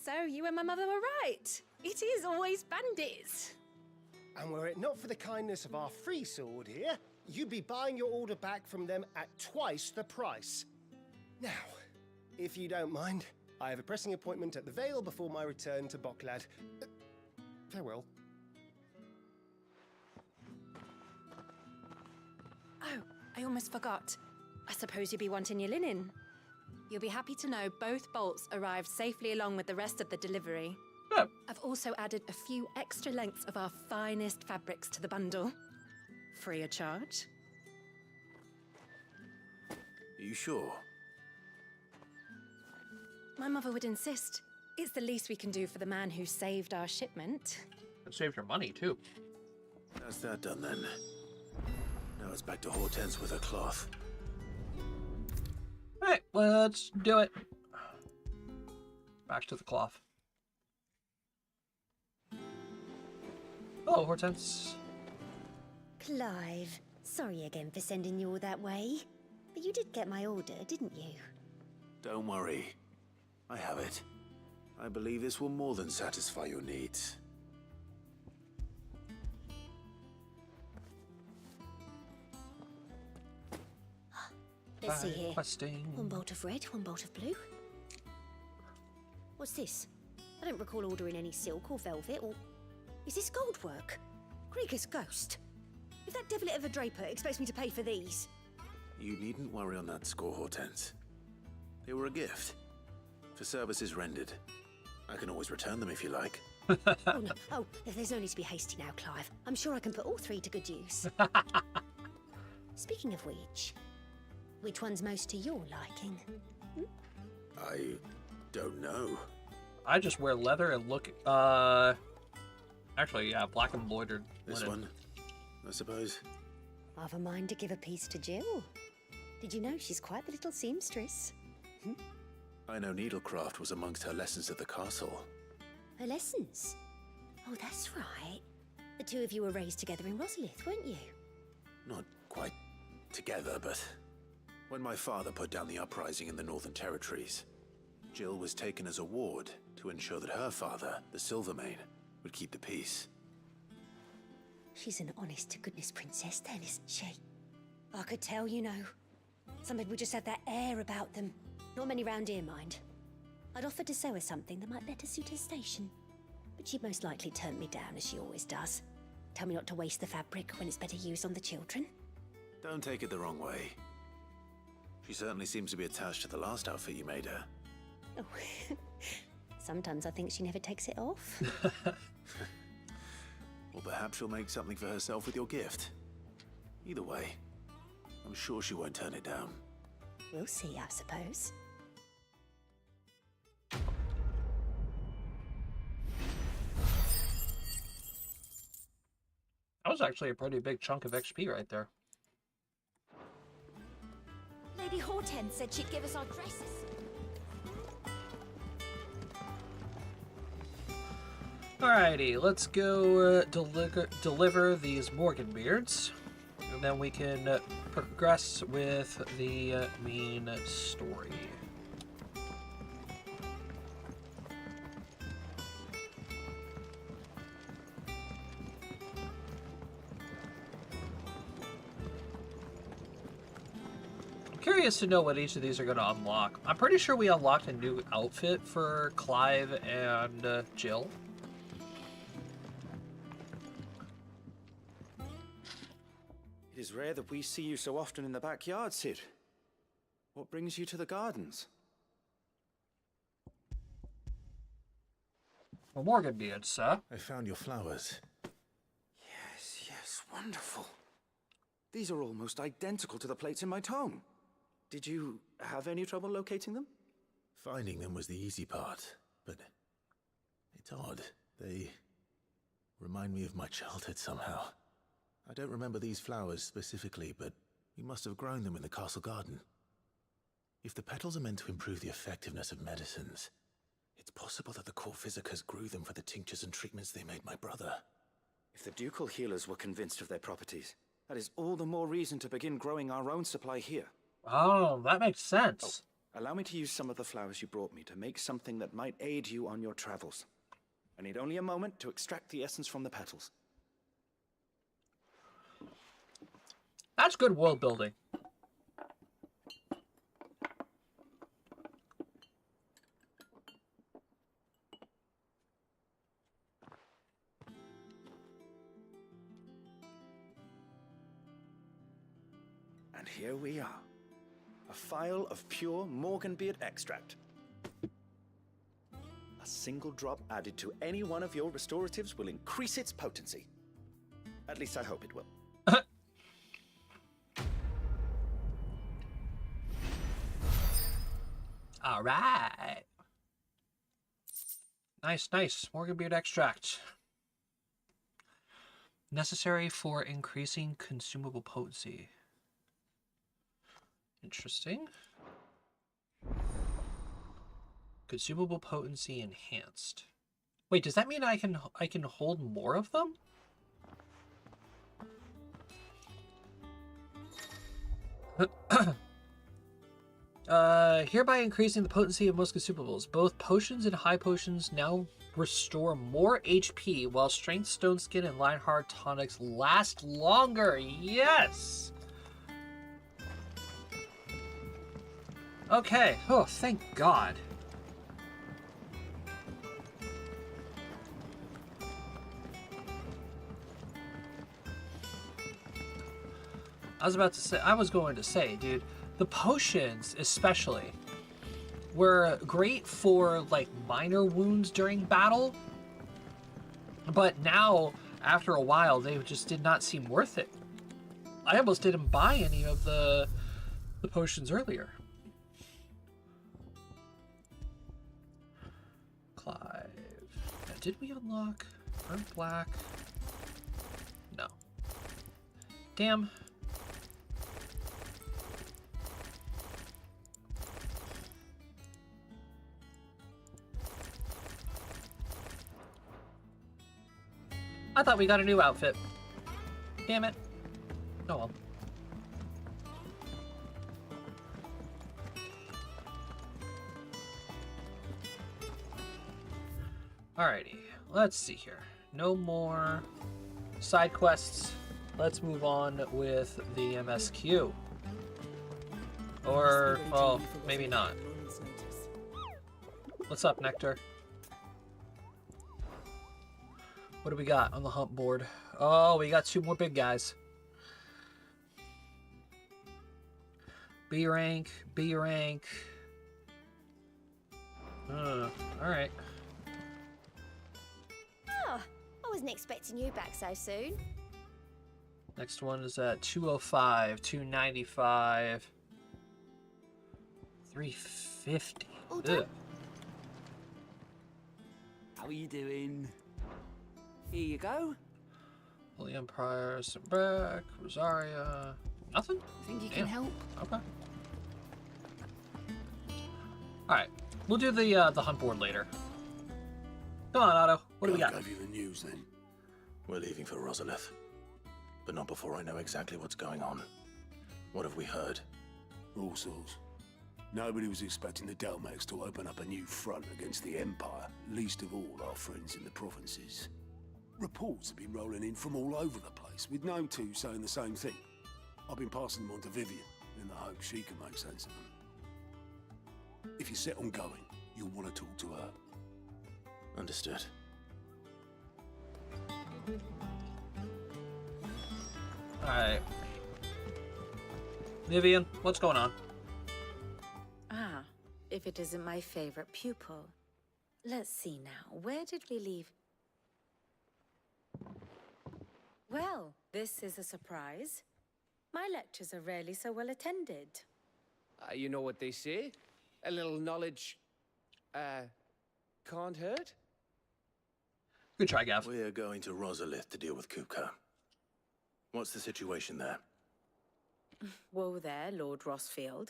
So, you and my mother were right. It is always bandits. And were it not for the kindness of our free sword here, you'd be buying your order back from them at twice the price. Now, if you don't mind, I have a pressing appointment at the Vale before my return to Boklad. Farewell. Oh, I almost forgot. I suppose you'll be wanting your linen. You'll be happy to know both bolts arrived safely along with the rest of the delivery. Yeah. I've also added a few extra lengths of our finest fabrics to the bundle. Free of charge. Are you sure? My mother would insist. It's the least we can do for the man who saved our shipment. It saved your money, too. That's that done then. Now it's back to Hortense with her cloth. Alright, let's do it. Back to the cloth. Oh, Hortense. Clive, sorry again for sending you all that way. But you did get my order, didn't you? Don't worry. I have it. I believe this will more than satisfy your needs. Let's see here. Questing. One bolt of red, one bolt of blue. What's this? I don't recall ordering any silk or velvet or... Is this gold work? Krieger's ghost. If that devilit of a draper expects me to pay for these... You needn't worry on that score, Hortense. They were a gift. For services rendered. I can always return them if you like. Oh, no. Oh, there's no need to be hasty now, Clive. I'm sure I can put all three to good use. Speaking of which one's most to your liking? I don't know. I just wear leather and look, actually, yeah, black embroidered This linen. one, I suppose. I've a mind to give a piece to Jill. Did you know she's quite the little seamstress? I know needlecraft was amongst her lessons at the castle. Her lessons? Oh, that's right. The two of you were raised together in Rosalith, weren't you? Not quite together, but when my father put down the uprising in the Northern Territories, Jill was taken as a ward to ensure that her father, the Silvermane, would keep the peace. She's an honest-to-goodness princess then, isn't she? I could tell, you know. Some people just have that air about them. Not many round here, mind. I'd offered to sew her something that might better suit her station. But she'd most likely turn me down, as she always does. Tell me not to waste the fabric when it's better used on the children. Don't take it the wrong way. She certainly seems to be attached to the last outfit you made her. Oh, sometimes I think she never takes it off. Or perhaps she'll make something for herself with your gift. Either way, I'm sure she won't turn it down. We'll see, I suppose. That was actually a pretty big chunk of XP right there. Lady Hortense said she'd give us our dresses. Alrighty, let's go deliver these Morganbeards, and then we can progress with the main story. I'm curious to know what each of these are going to unlock. I'm pretty sure we unlocked a new outfit for Clive and Jill. It is rare that we see you so often in the backyard, Cid. What brings you to the gardens? Well, Morganbeard, sir. I found your flowers. Wonderful. These are almost identical to the plates in my tome. Did you have any trouble locating them? Finding them was the easy part, but it's odd. They remind me of my childhood somehow. I don't remember these flowers specifically, but we must have grown them in the castle garden. If the petals are meant to improve the effectiveness of medicines, it's possible that the court physicers grew them for the tinctures and treatments they made my brother. If the ducal healers were convinced of their properties, that is all the more reason to begin growing our own supply here. Oh, that makes sense. Allow me to use some of the flowers you brought me to make something that might aid you on your travels. I need only a moment to extract the essence from the petals. That's good world building. And here we are. A phial of pure Morganbeard extract. A single drop added to any one of your restoratives will increase its potency. At least I hope it will. All right. Nice, nice. Morganbeard extract. Necessary for increasing consumable potency. Interesting. Consumable potency enhanced. Wait, does that mean I can hold more of them? Hereby increasing the potency of most consumables. Both potions and high potions now restore more HP, while strength, stone skin, and Lionheart tonics last longer. Yes! Okay. Oh, thank God. I was going to say, dude, the potions especially were great for like minor wounds during battle, but now after a while they just did not seem worth it. I almost didn't buy any of the potions earlier. Clive. Now, did we unlock Burnt Black? No. Damn. I thought we got a new outfit. Damn it. Oh well. Alrighty, let's see here. No more side quests. Let's move on with the MSQ. Or, well, maybe not. What's up, Nectar? What do we got on the hump board? Oh, we got two more big guys. B rank, B rank. Alright. Oh, I wasn't expecting you back so soon. Next one is at 205, 295, 350. All done? Ugh. How are you doing? Here you go. Holy Empire, Simbrack, Rosaria. Nothing? Think you Damn. can help? Okay. Alright. We'll do the hunt board later. Come on, Otto. What do we got? I gave you the news then. We're leaving for Rosalith, but not before I know exactly what's going on. What have we heard? All sorts. Nobody was expecting the Delmax to open up a new front against the Empire, least of all our friends in the provinces. Reports have been rolling in from all over the place, with no two saying the same thing. I've been passing them on to Vivian, in the hope she can make sense of them. If you're set on going, you'll want to talk to her. Understood. Alright. Vivian, what's going on? Ah, if it isn't my favorite pupil. Let's see now, where did we leave Well, this is a surprise. My lectures are rarely so well attended. You know what they say? A little knowledge, can't hurt? Good try, Gav. We're going to Rosalith to deal with Kupka. What's the situation there? Whoa there, Lord Rossfield.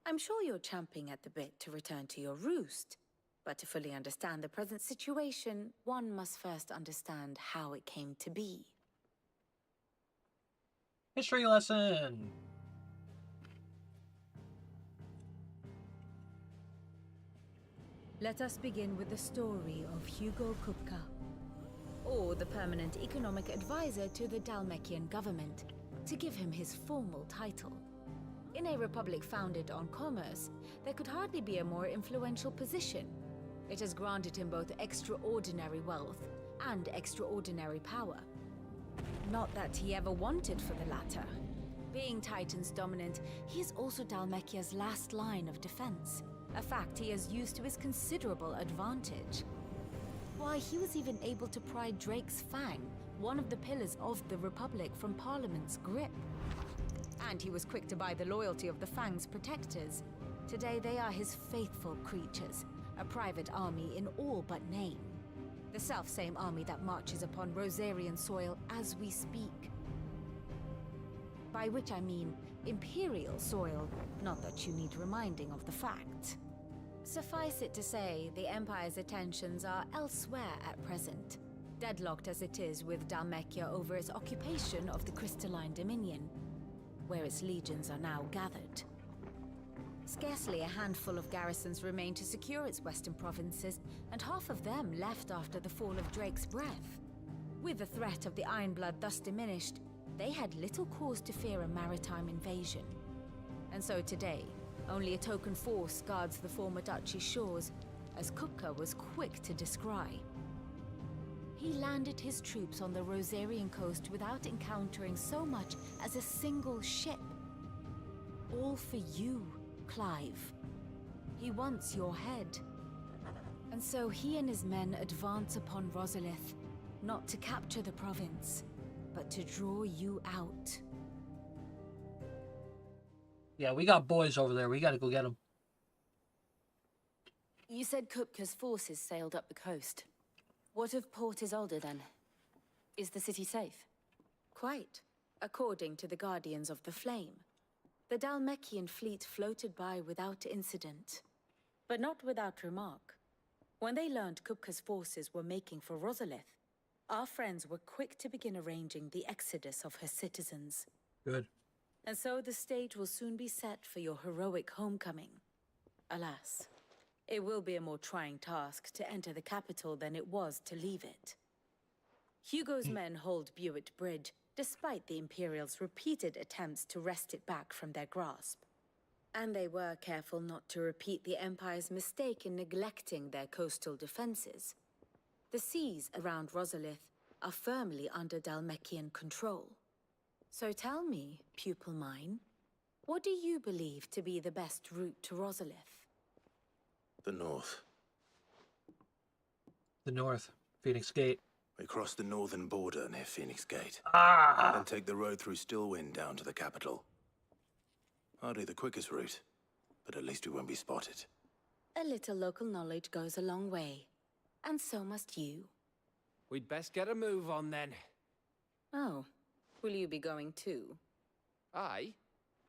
I'm sure you're champing at the bit to return to your roost. But to fully understand the present situation, one must first understand how it came to be. History lesson. Let us begin with the story of Hugo Kupka, or the permanent economic advisor to the Dhalmekian government, to give him his formal title. In a republic founded on commerce, there could hardly be a more influential position. It has granted him both extraordinary wealth and extraordinary power. Not that he ever wanted for the latter. Being Titan's dominant, he is also Dhalmekia's last line of defense, a fact he has used to his considerable advantage. Why, he was even able to pry Drake's Fang, one of the pillars of the Republic, from Parliament's grip. And he was quick to buy the loyalty of the Fang's protectors. Today they are his faithful creatures, a private army in all but name. The self-same army that marches upon Rosarian soil as we speak. By which I mean Imperial soil, not that you need reminding of the fact. Suffice it to say, the Empire's attentions are elsewhere at present, deadlocked as it is with Dhalmekia over its occupation of the Crystalline Dominion, where its legions are now gathered. Scarcely a handful of garrisons remain to secure its western provinces, and half of them left after the fall of Drake's Breath. With the threat of the Ironblood thus diminished, they had little cause to fear a maritime invasion. And so today, only a token force guards the former duchy's shores, as Kupka was quick to descry. He landed his troops on the Rosarian coast without encountering so much as a single ship. All for you, Clive. He wants your head. And so he and his men advance upon Rosalith, not to capture the province, but to draw you out. Yeah, we got boys over there. We gotta go get them. You said Kupka's forces sailed up the coast. What of Port Isolde then? Is the city safe? Quite, according to the Guardians of the Flame. The Dhalmekian fleet floated by without incident, but not without remark. When they learned Kupka's forces were making for Rosalith, our friends were quick to begin arranging the exodus of her citizens. Good. And so the stage will soon be set for your heroic homecoming. Alas, it will be a more trying task to enter the capital than it was to leave it. Hugo's men hold Buet Bridge, despite the Imperials' repeated attempts to wrest it back from their grasp. And they were careful not to repeat the Empire's mistake in neglecting their coastal defenses. The seas around Rosalith are firmly under Dhalmekian control. So tell me, pupil mine, what do you believe to be the best route to Rosalith? The north. The north. Phoenix Gate. We cross the northern border near Phoenix Gate. Ah! Then take the road through Stillwind down to the capital. Hardly the quickest route, but at least we won't be spotted. A little local knowledge goes a long way. And so must you. We'd best get a move on then. Oh, will you be going too? Aye.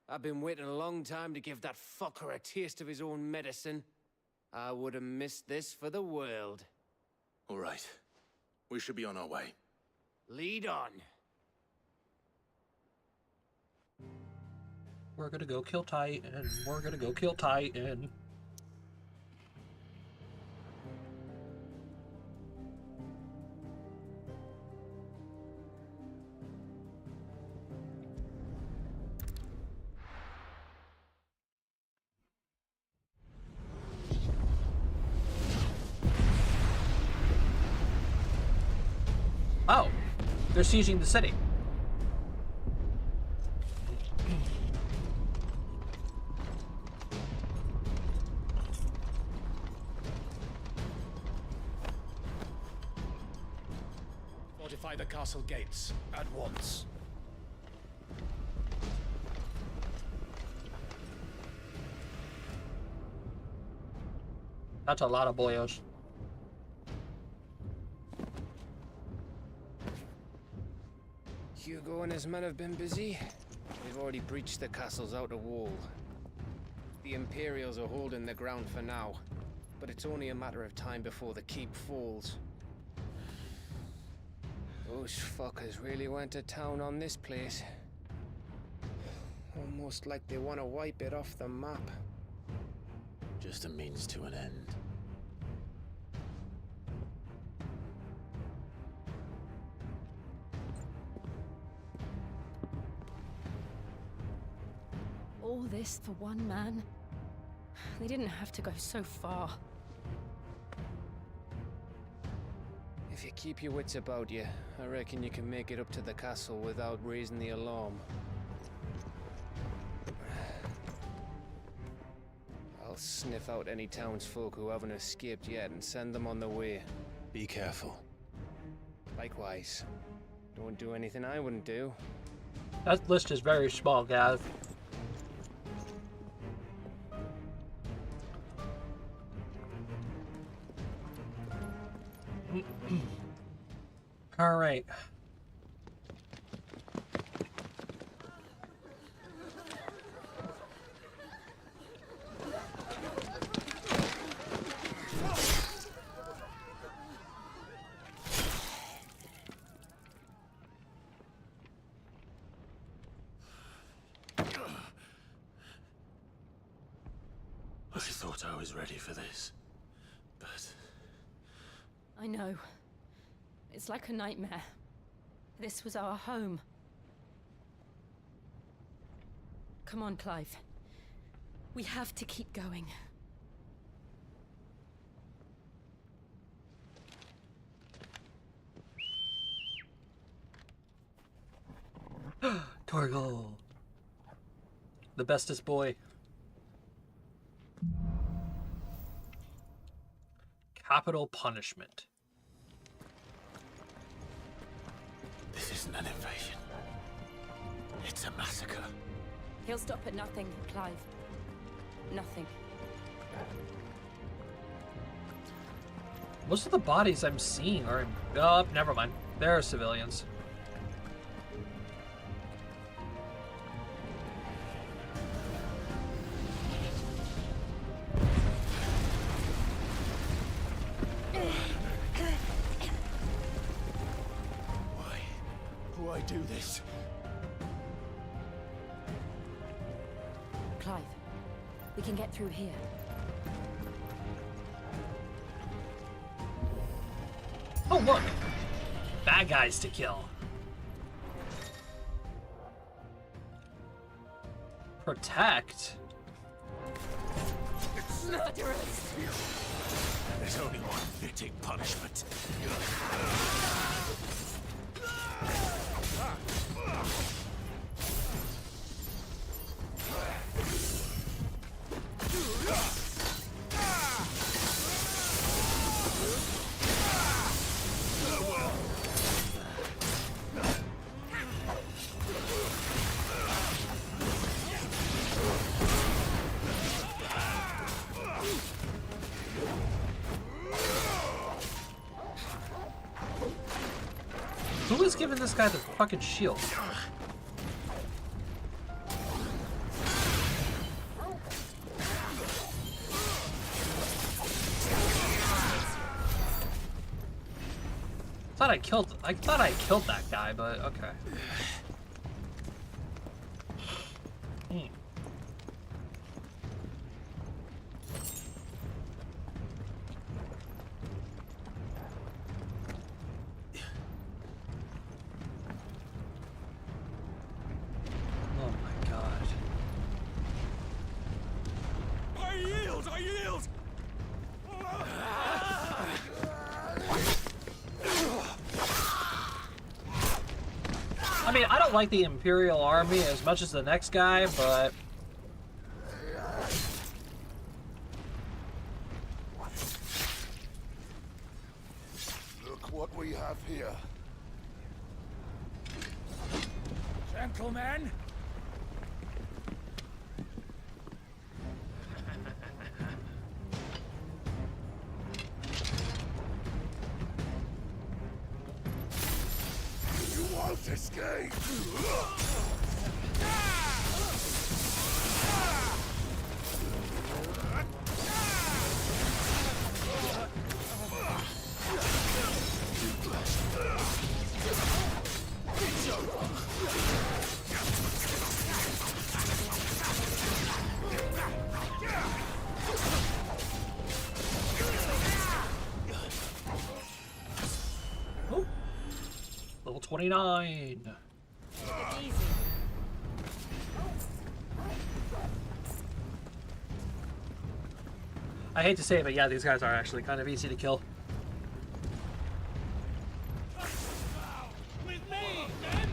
I've been waiting a long time to give that fucker a taste of his own medicine. I would have missed this for the world. All right. We should be on our way. Lead on. We're gonna go kill Titan. We're gonna go kill Titan. Oh, they're sieging the city. Fortify the castle gates at once. That's a lot of boyos. Hugo and his men have been busy. They've already breached the castle's outer wall. The Imperials are holding the ground for now, but it's only a matter of time before the keep falls. Those fuckers really went to town on this place. Almost like they want to wipe it off the map. Just a means to an end. All this for one man? They didn't have to go so far. If you keep your wits about you, I reckon you can make it up to the castle without raising the alarm. I'll sniff out any townsfolk who haven't escaped yet and send them on their way. Be careful. Likewise. Don't do anything I wouldn't do. That list is very small, Gav. All right. I thought I was ready for this, but... I know. It's like a nightmare. This was our home. Come on, Clive. We have to keep going. Torgal. The bestest boy. Capital punishment. This isn't an invasion. It's a massacre. He'll stop at nothing, Clive. Nothing. Most of the bodies I'm seeing are in... Oh, never mind. They're civilians. Why do this? Clive, we can get through here. Oh, look! Bad guys to kill. Protect? Murderers! There's only one fitting punishment. Who is giving this guy the fucking shield? I thought I killed that guy, but okay. Oh my god. I yield! I yield! I mean, I don't like the Imperial Army as much as the next guy, but... Look what we have here. gentlemen. You won't escape! Oh. Level 29. I hate to say it, but yeah, these guys are actually kind of easy to kill. With me, then!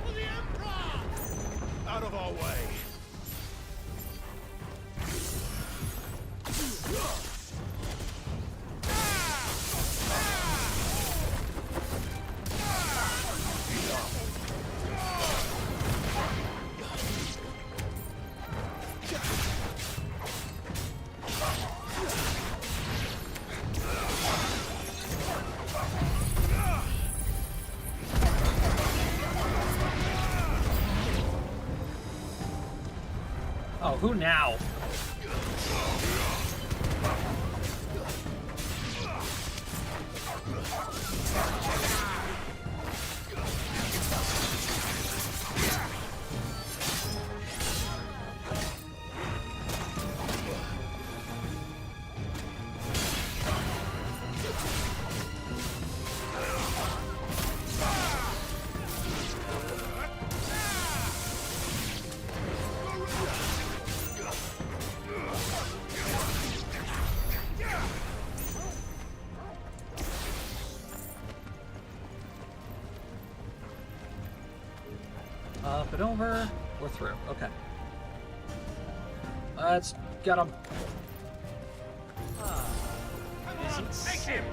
For the Emperor! Out of our way! Oh, who now? Up and over. We're through. Okay. Let's get him. Take him!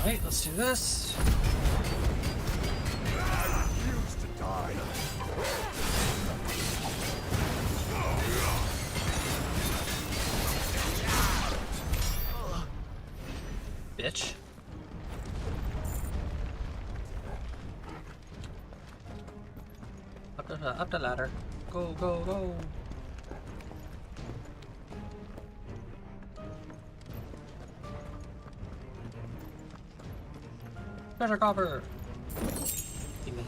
Alright, let's do this. I refuse to die. Bitch. Up the ladder. Go, go, go. Treasure copper. Gimme.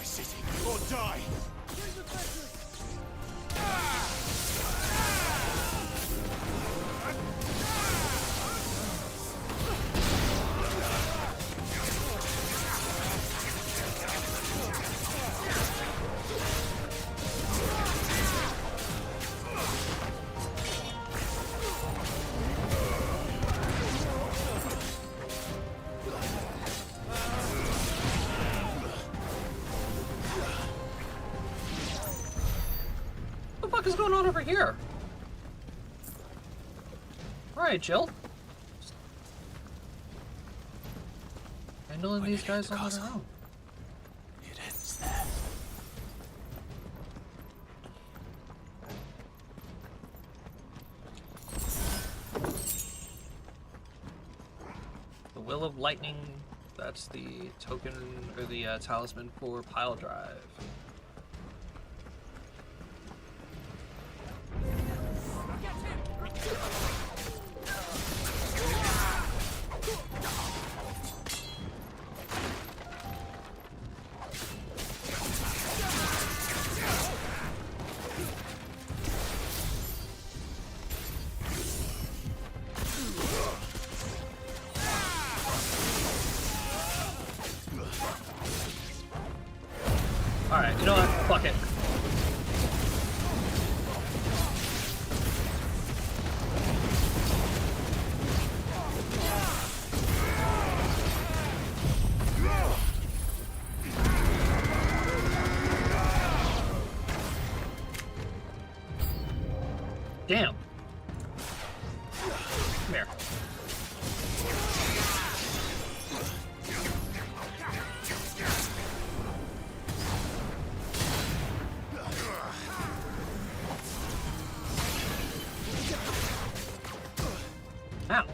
my city or die! What the fuck is going on over here? Alright, Jill. Handling these guys on their own. It ends there. The Will of Lightning, that's the token, or the talisman for Pile Drive. Alright, you know what? Fuck it. Damn. Come here. Ow.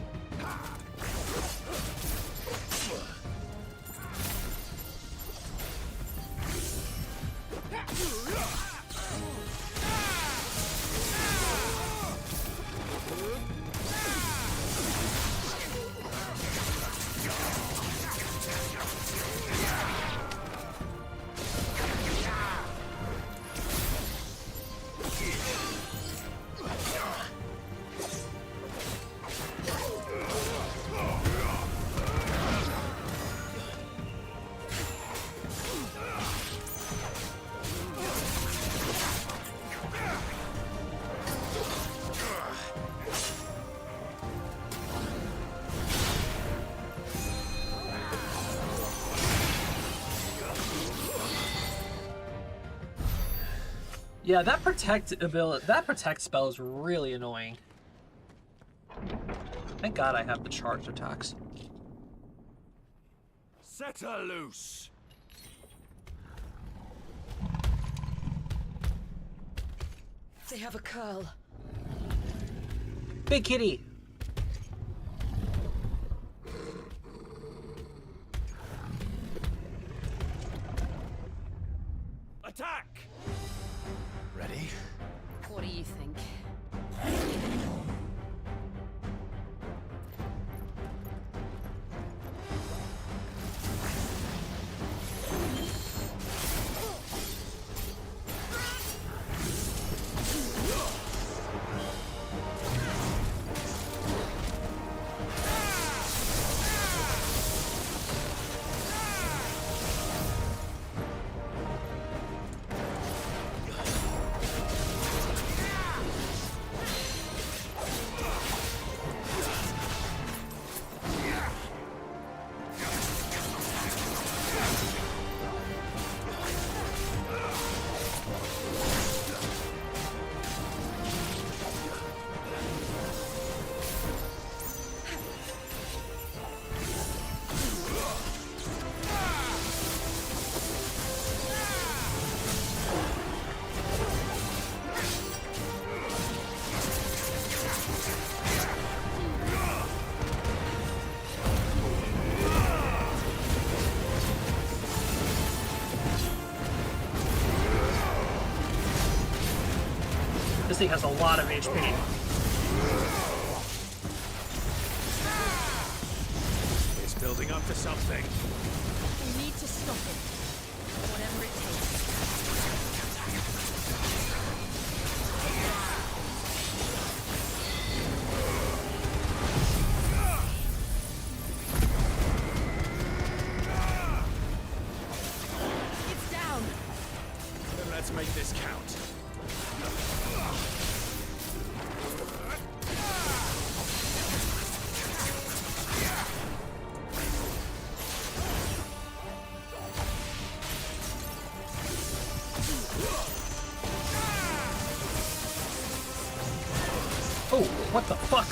Yeah, that protect spell is really annoying. Thank God I have the charged attacks. Set her loose! They have a curl. Big kitty. Attack! Ready? What do you think? This thing has a lot of HP. It's building up to something. We need to stop it. Whatever it takes. It's down. Then let's make this count. Oh, what the fuck?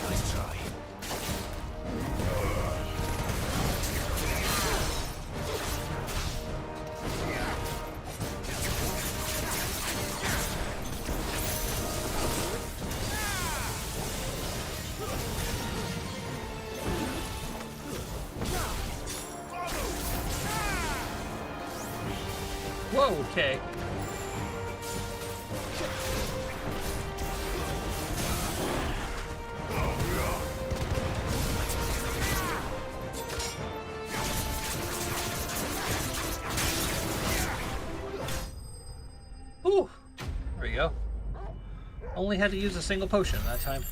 Nice try. Whoa, okay. Ooh, there we go. Only had to use a single potion that time.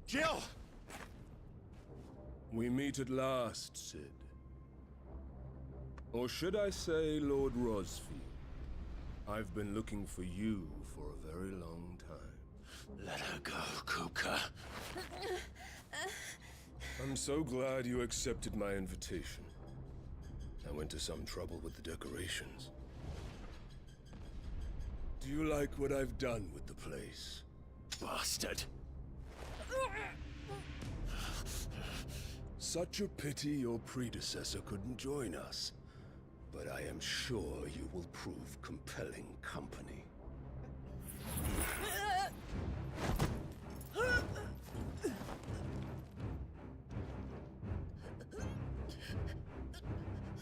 Jill! We meet at last, Cid. Or should I say, Lord Rosfield? I've been looking for you for a very long time. Let her go, Kupka. I'm so glad you accepted my invitation. I went to some trouble with the decorations. Do you like what I've done with the place? Bastard. Such a pity your predecessor couldn't join us. But I am sure you will prove compelling company.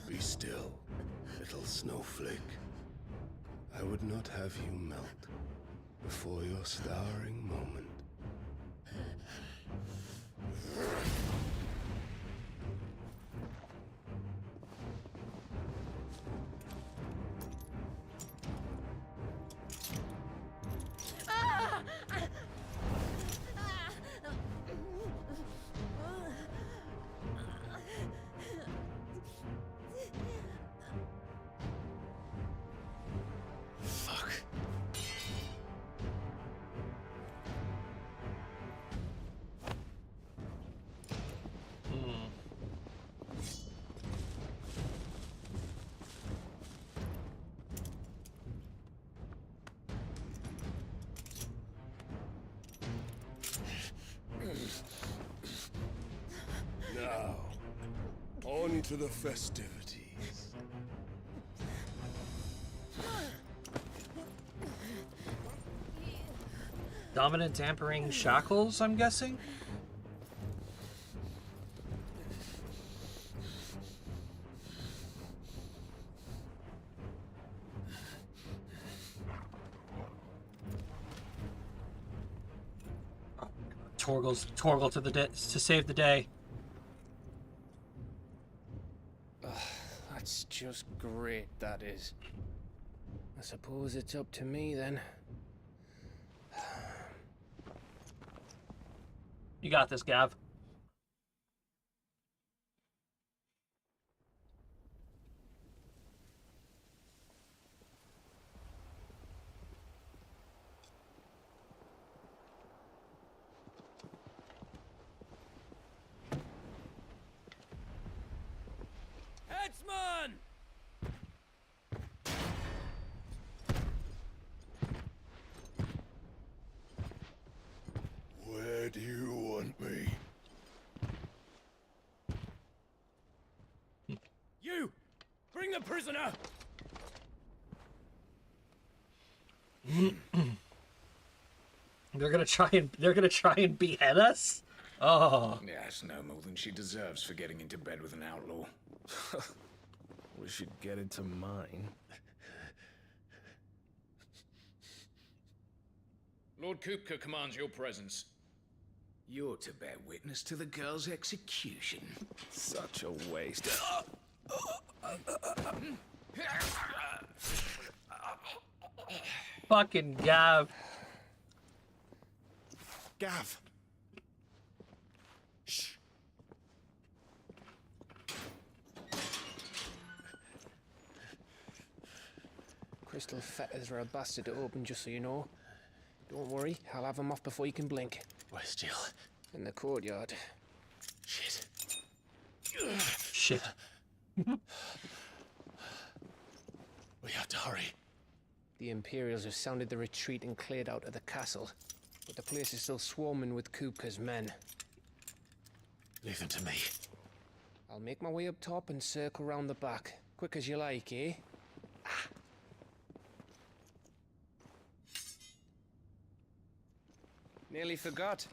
Be still, little snowflake. I would not have you melt before your starring moment. Fuck. Now, on to the festivities. Dominant dampering shackles, I'm guessing? Torgal to save the day. That's just great, that is. I suppose it's up to me then. You got this, Gav. a prisoner! They're gonna try and behead us? Oh. Yes, no more than she deserves for getting into bed with an outlaw. We should get into mine. Lord Kupka commands your presence. You're to bear witness to the girl's execution. Such a waste. Fucking Gav. Gav! Shh. Crystal fetters are a bastard to open, just so you know. Don't worry, I'll have them off before you can blink. Where's Jill? In the courtyard. Shit. Shit. We have to hurry. The Imperials have sounded the retreat and cleared out of the castle. But the place is still swarming with Kupka's men. Leave them to me. I'll make my way up top and circle round the back. Quick as you like, eh? Nearly forgot.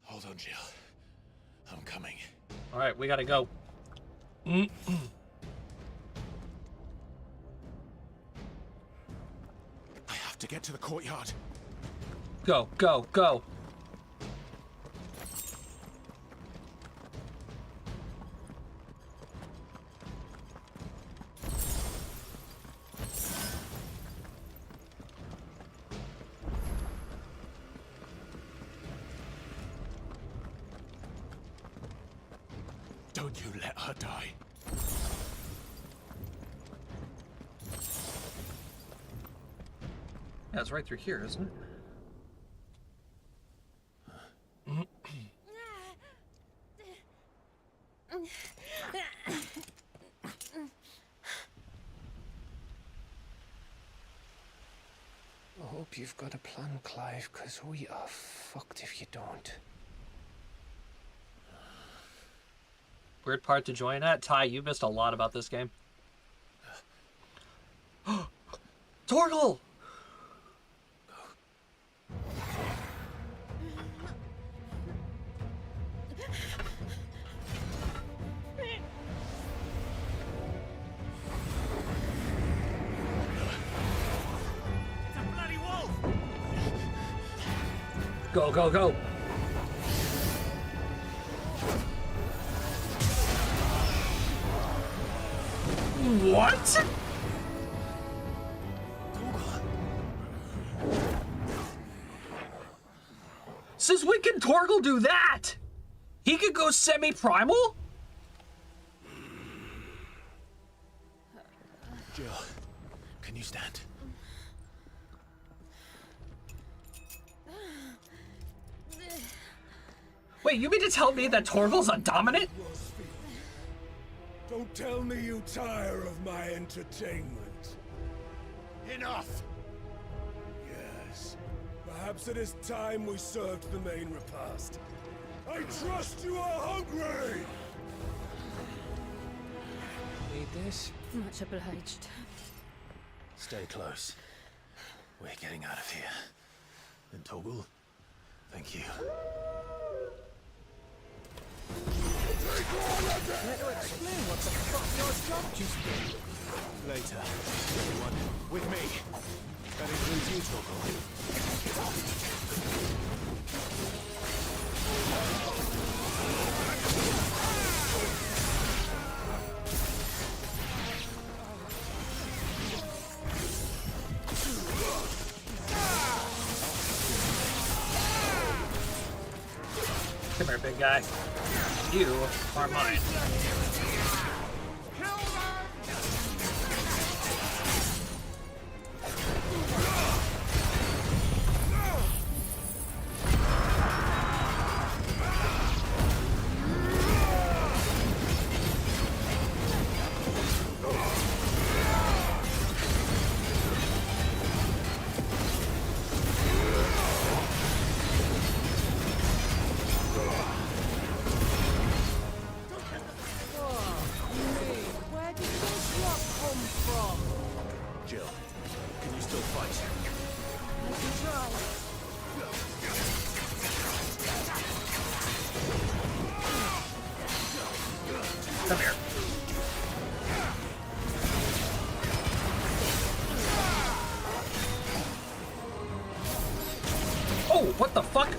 Hold on, Jill. I'm coming. All right, we gotta go. I have to get to the courtyard. Go, go, go. Don't you let her die. Yeah, it's right through here, isn't it? I hope you've got a plan, Clive, because we are fucked if you don't. Weird part to join at. Ty, you missed a lot about this game. Torgal! Go, go, go! What? Since when can Torgal do that? He could go semi-primal? Jill, can you stand? Wait, you mean to tell me that Torgal's a dominant? Don't tell me you tire of my entertainment. Enough! Yes. Perhaps it is time we served the main repast. I trust you are hungry! Need this? Much obliged. Stay close. We're getting out of here. And Torgal, thank you. Let her explain what the fuck your job just did. Later, everyone, with me. That includes you, Torgal. Come here, big guy. You are mine. Jill, can you still fight? I can try. Come here. Oh, what the fuck?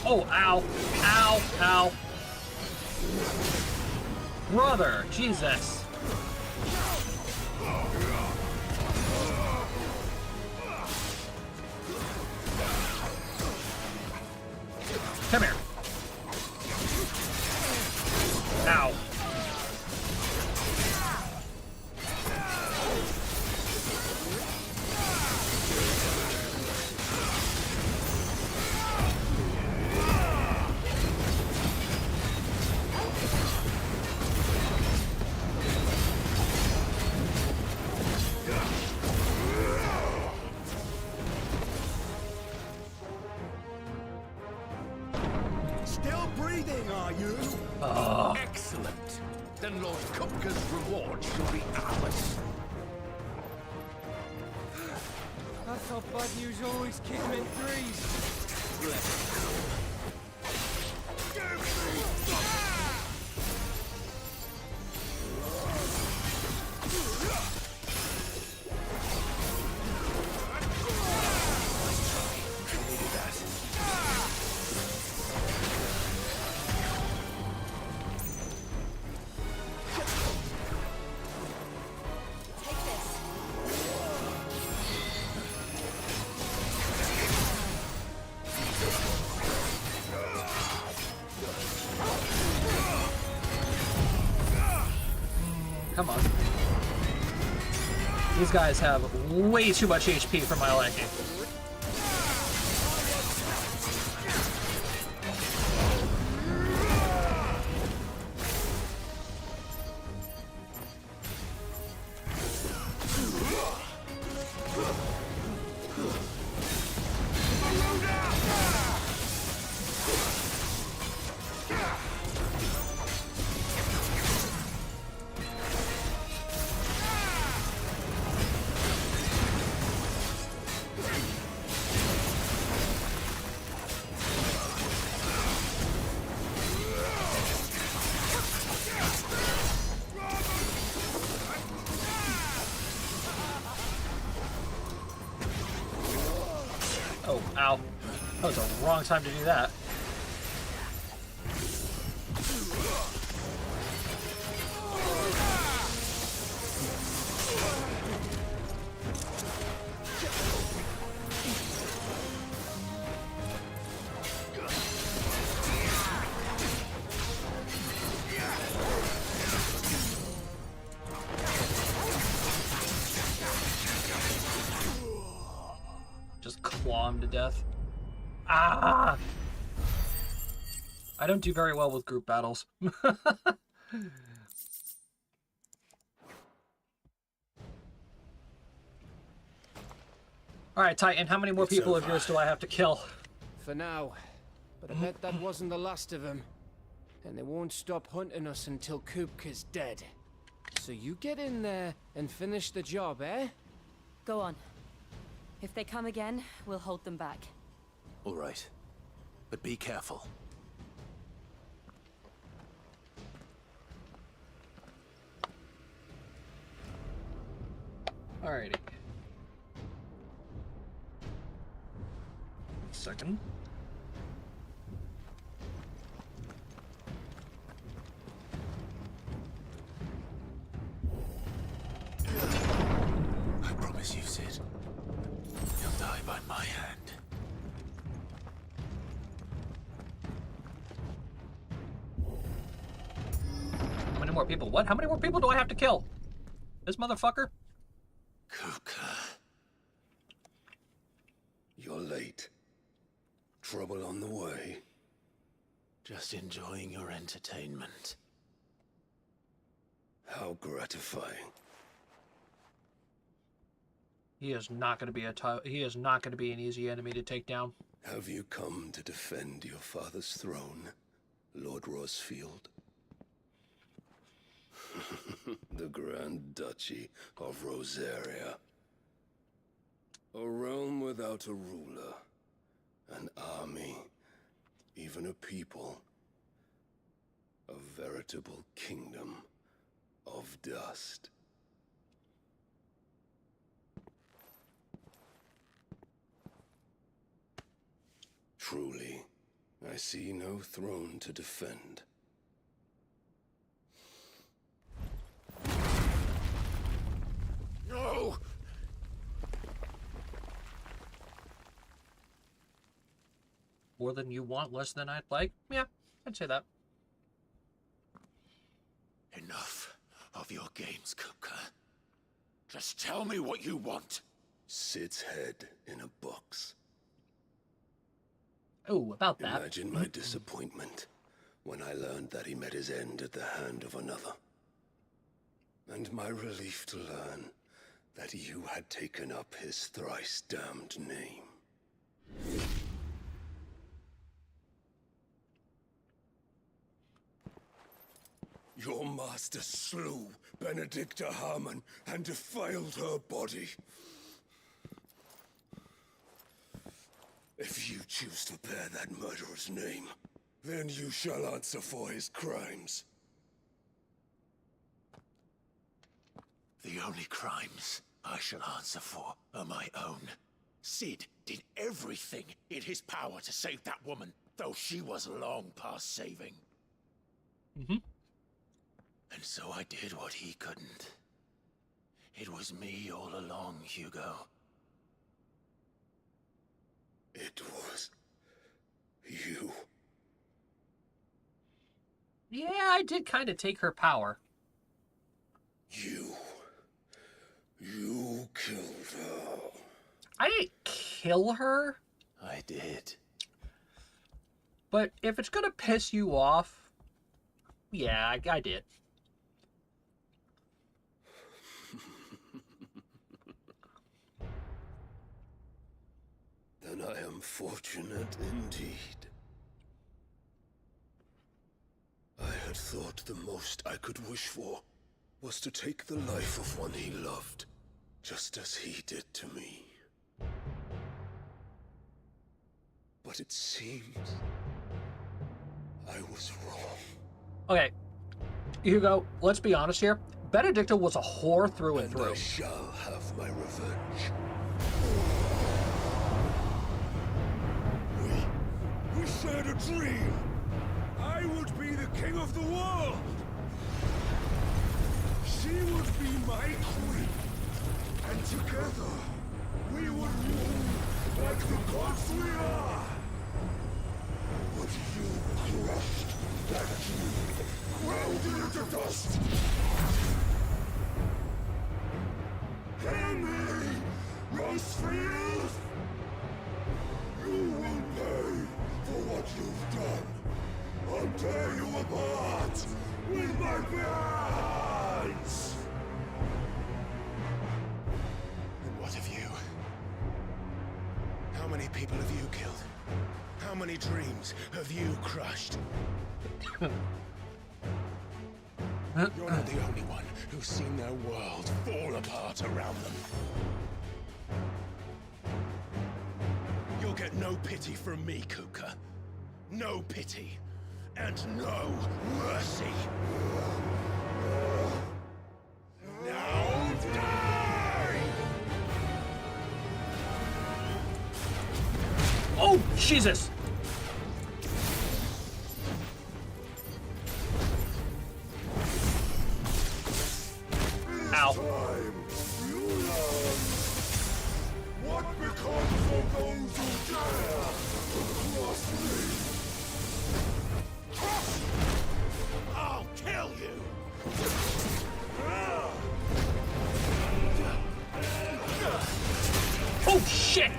Oh, ow. Ow, ow. Brother, Jesus. Come here. Ow. Still breathing, are you? Excellent. Then Lord Kupka's reward shall be ours. I thought bad news always came in threes. Come on. These guys have way too much HP for my liking. Oh, ow. That was the wrong time to do that. Just claw him to death. Ah! I don't do very well with group battles. Alright, Titan, how many more people of yours do I have to kill? For now. But I bet that wasn't the last of them. And they won't stop hunting us until Kupka's dead. So you get in there and finish the job, eh? Go on. If they come again, we'll hold them back. All right. But be careful. Alrighty. Second. I promise you, Sid. You'll die by my hand. How many more people? What? How many more people do I have to kill? This motherfucker? Kupka. You're late. Trouble on the way. Just enjoying your entertainment. How gratifying. He is not going to be he is not going to be an easy enemy to take down. Have you come to defend your father's throne, Lord Rosfield? The Grand Duchy of Rosaria. A realm without a ruler, an army, even a people. A veritable kingdom of dust. Truly, I see no throne to defend. No! More than you want, less than I'd like? Yeah, I'd say that. Enough of your games, Kupka. Just tell me what you want. Sid's head in a box. Oh, about that. Imagine my disappointment when I learned that he met his end at the hand of another. And my relief to learn that you had taken up his thrice damned name. Your master slew Benedicta Harmon and defiled her body. If you choose to bear that murderer's name, then you shall answer for his crimes. The only crimes I shall answer for are my own. Sid did everything in his power to save that woman, though she was long past saving. Mm-hmm. And so I did what he couldn't. It was me all along, Hugo. It was you. Yeah, I did kind of take her power. You killed her. I didn't kill her. I did. But if it's gonna piss you off, yeah, I did. Then I am fortunate indeed. I had thought the most I could wish for was to take the life of one he loved, just as he did to me. But it seems I was wrong. Okay, Hugo, let's be honest here. Benedicta was a whore through and through. I shall have my revenge. We shared a dream. I would be the king of the world. She would be my queen. And together, we would rule like the gods we are. But you crushed that dream, ground it into dust. Hear me, Rosefield! You will pay for what you've done. I'll tear you apart with my hands! And what of you? How many people have you killed? How many dreams have you crushed? You're not the only one who's seen their world fall apart around them. You'll get no pity from me, Kupka. No pity. And no mercy. Now die! Oh, Jesus! Ow. You learn what becomes of those who dare cross me. I'll kill you! Oh, shit!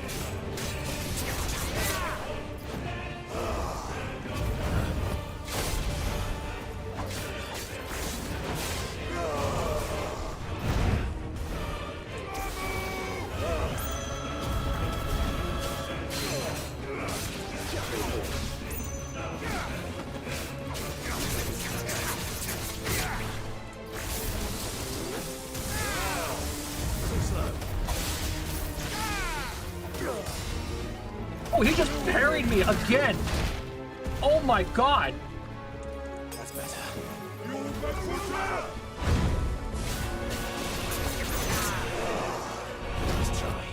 he just parried me again. Oh my god. That's better. Let's try.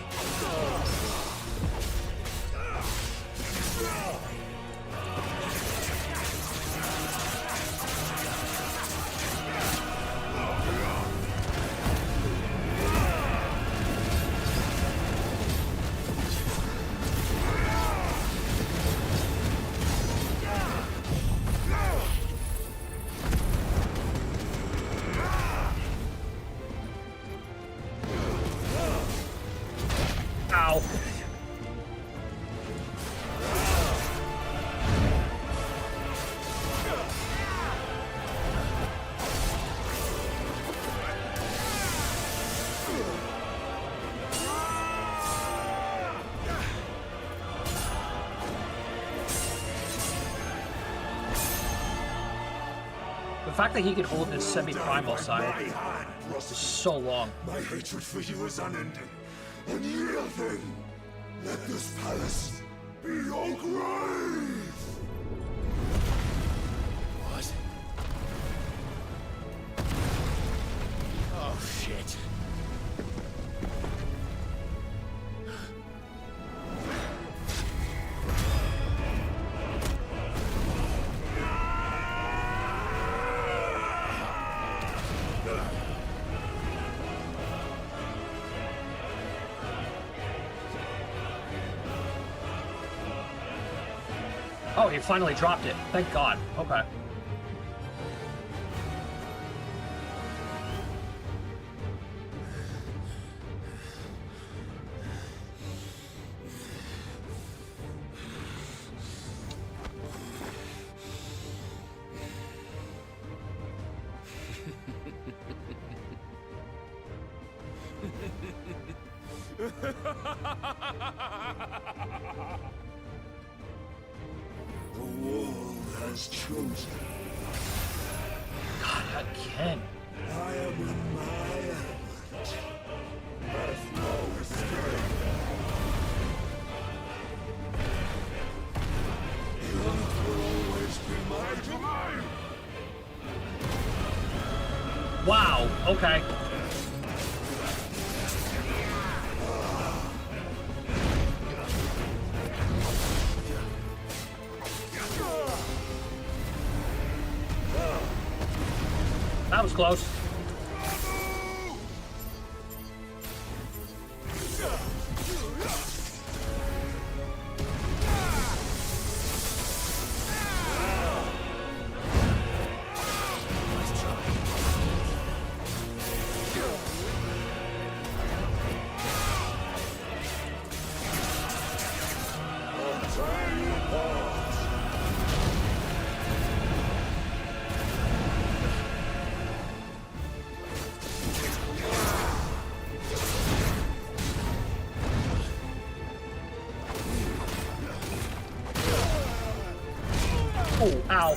Ow. The fact that he could hold his semi-primal side is so long. My hatred for you is unending. Unyielding. Let this palace be your grave. What? Oh, shit. Oh, he finally dropped it. Thank God. Okay. The world has chosen. God, again. I am in my element. There's no escape. It will always be my domain. Wow. Okay. That was close. Oh, ow.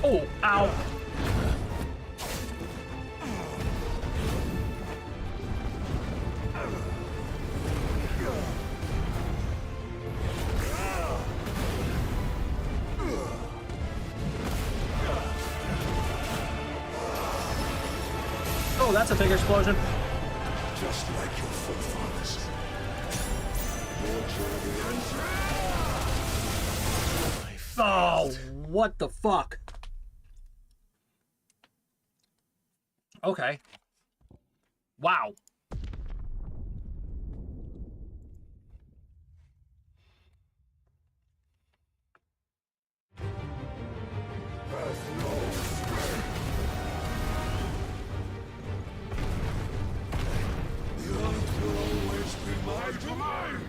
Oh, ow. Oh, that's a big explosion. Just like your forefathers. Oh, what the fuck? Okay. Wow. The earth will always be my domain!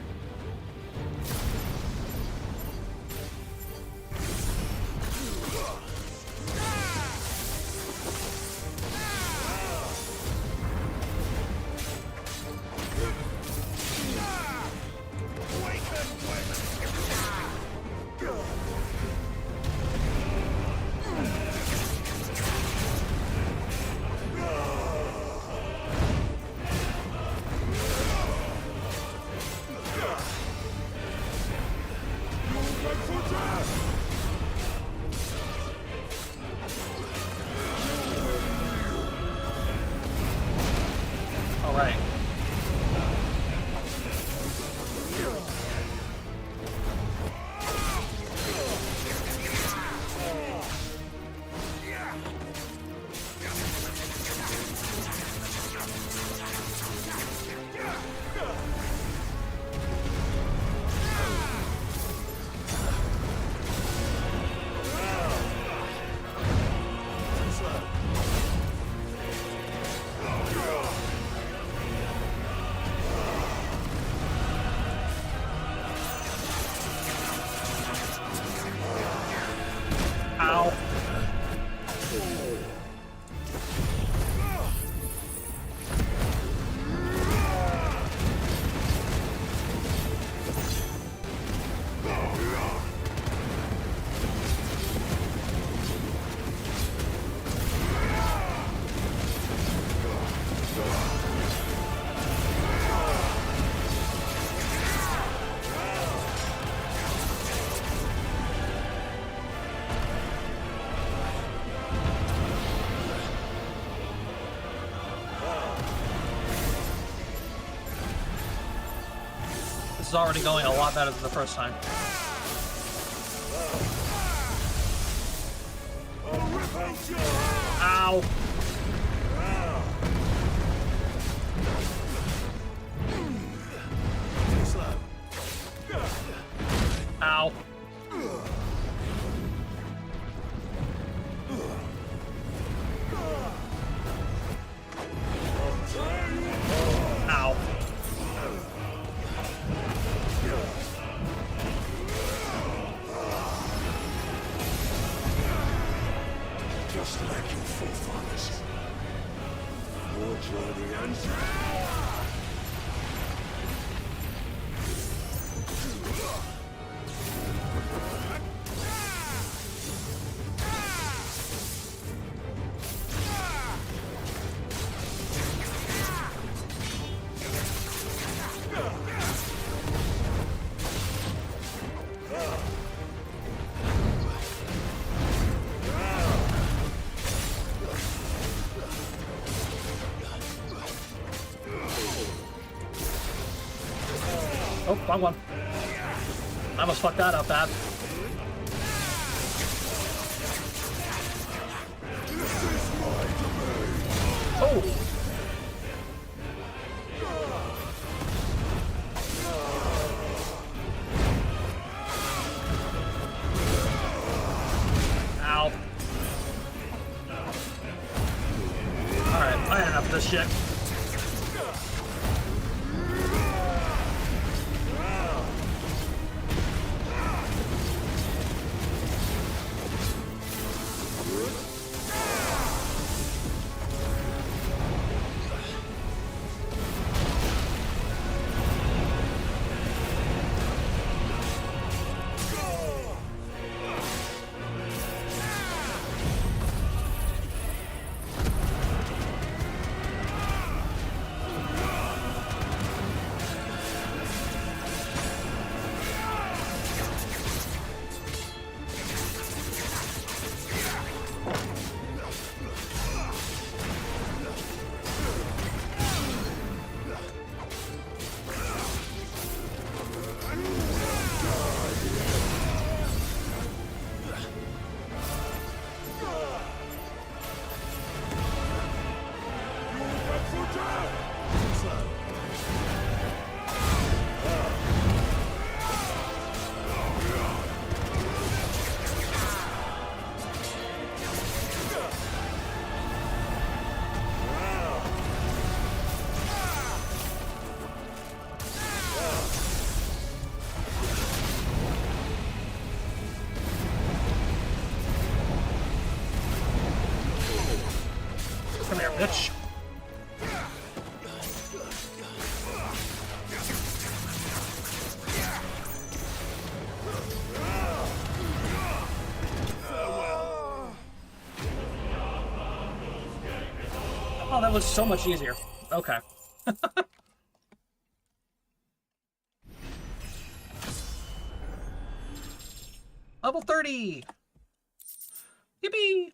All right. Ow. This is already going a lot better than the first time. Ow. Ow. Ow. Just like your forefathers. Your journey ends. Oh, wrong one. I almost fucked that up bad. Oh! Ow. Alright, I had enough of this shit. Come here, bitch. Oh, that was so much easier. Okay. Level 30! Yippee!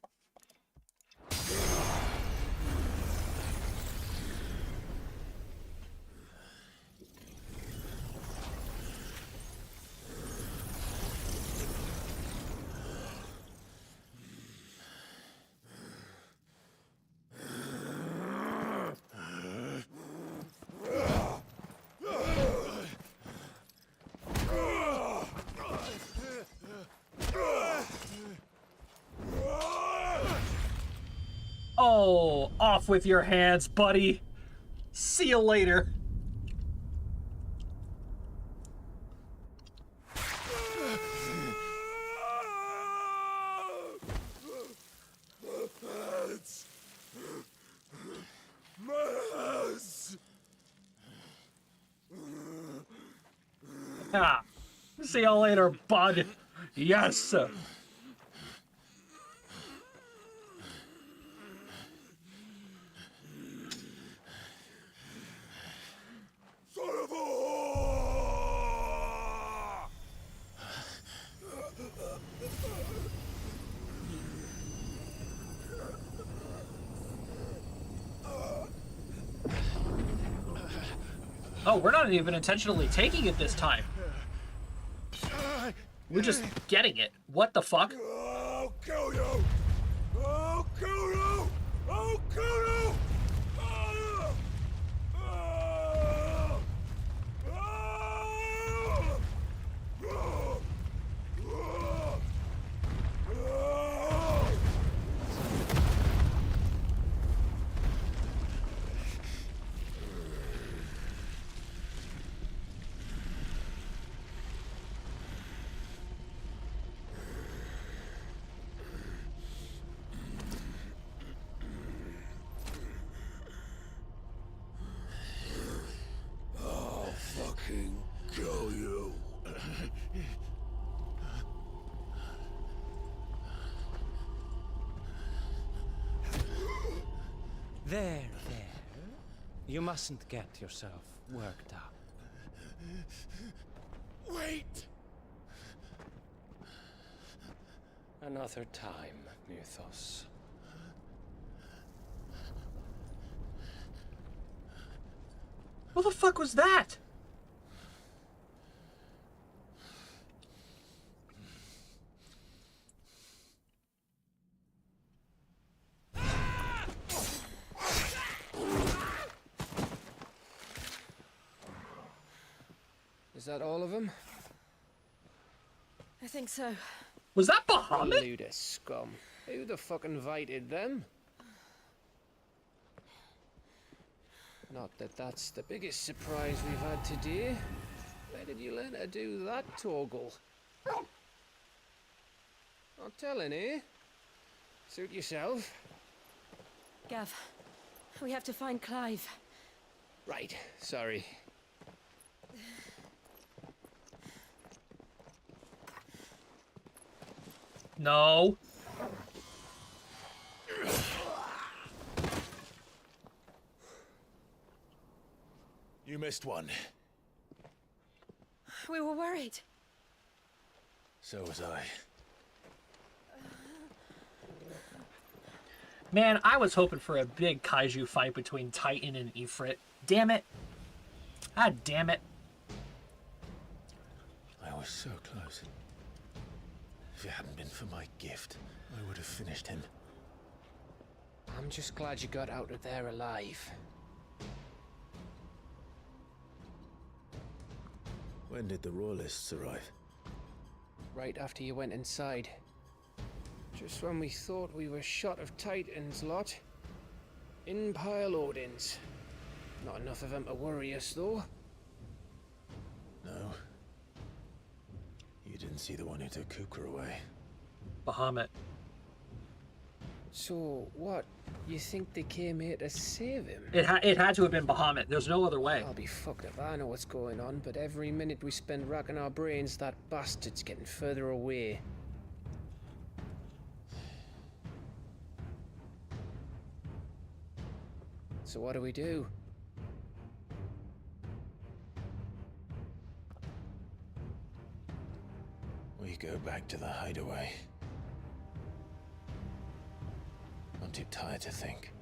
Oh, off with your hands, buddy. See you later. Ah, see you later, bud. Yes. Oh, we're not even intentionally taking it this time. We're just getting it. What the fuck? I'll kill you! I'll kill you! I'll kill you! Kill you. There. You mustn't get yourself worked up. Wait! Another time, Mythos. What the fuck was that? Is that all of them? I think so. Was that Bahamut? Load of scum. Who the fuck invited them? Not that that's the biggest surprise we've had today. Where did you learn to do that, Torgal? Not telling, eh? Suit yourself. Gav, we have to find Clive. Right, sorry. No. You missed one. We were worried. So was I. Man, I was hoping for a big kaiju fight between Titan and Ifrit. Damn it. Ah, damn it. I was so close. If it hadn't been for my gift, I would have finished him. I'm just glad you got out of there alive. When did the Royalists arrive? Right after you went inside. Just when we thought we were shot of Titans lot. In pile Odins. Not enough of them to worry us, though. No. You didn't see the one who took Kupka away. Bahamut. So, what? You think they came here to save him? It had to have been Bahamut. There's no other way. I'll be fucked if I know what's going on, but every minute we spend racking our brains, that bastard's getting further away. So what do we do? We go back to the hideaway. I'm too tired to think.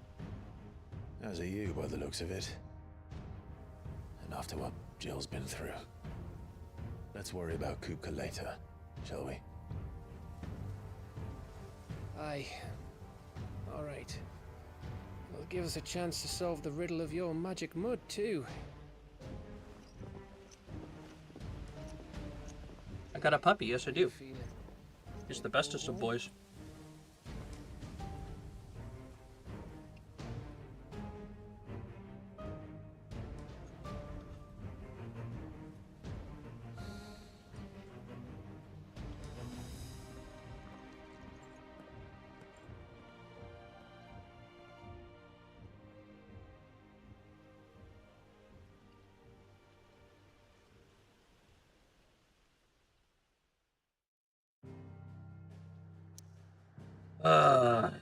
As are you, by the looks of it. And after what Jill's been through. Let's worry about Kupka later, shall we? Aye. All right. It'll give us a chance to solve the riddle of your magic mud, too. I got a puppy, yes I do. He's the bestest of boys.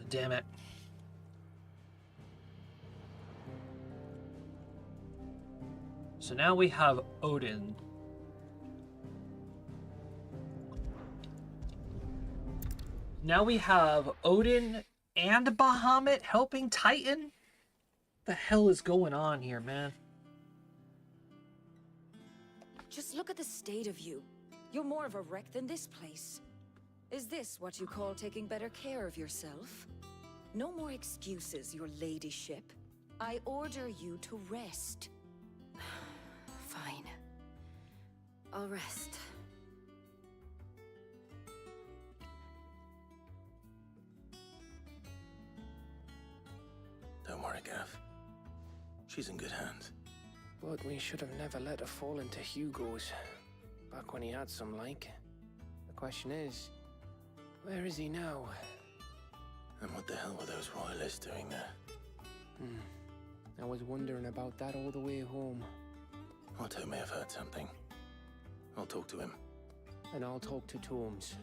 Damn it. So now we have Odin. Now we have Odin and Bahamut helping Titan? The hell is going on here, man? Just look at the state of you. You're more of a wreck than this place. Is this what you call taking better care of yourself? No more excuses, your ladyship. I order you to rest. Fine. I'll rest. Don't worry, Gav. She's in good hands. But we should have never let her fall into Hugo's. Back when he had some like. The question is, where is he now? And what the hell were those royalists doing there? I was wondering about that all the way home. Otto may have heard something. I'll talk to him. And I'll talk to Torms.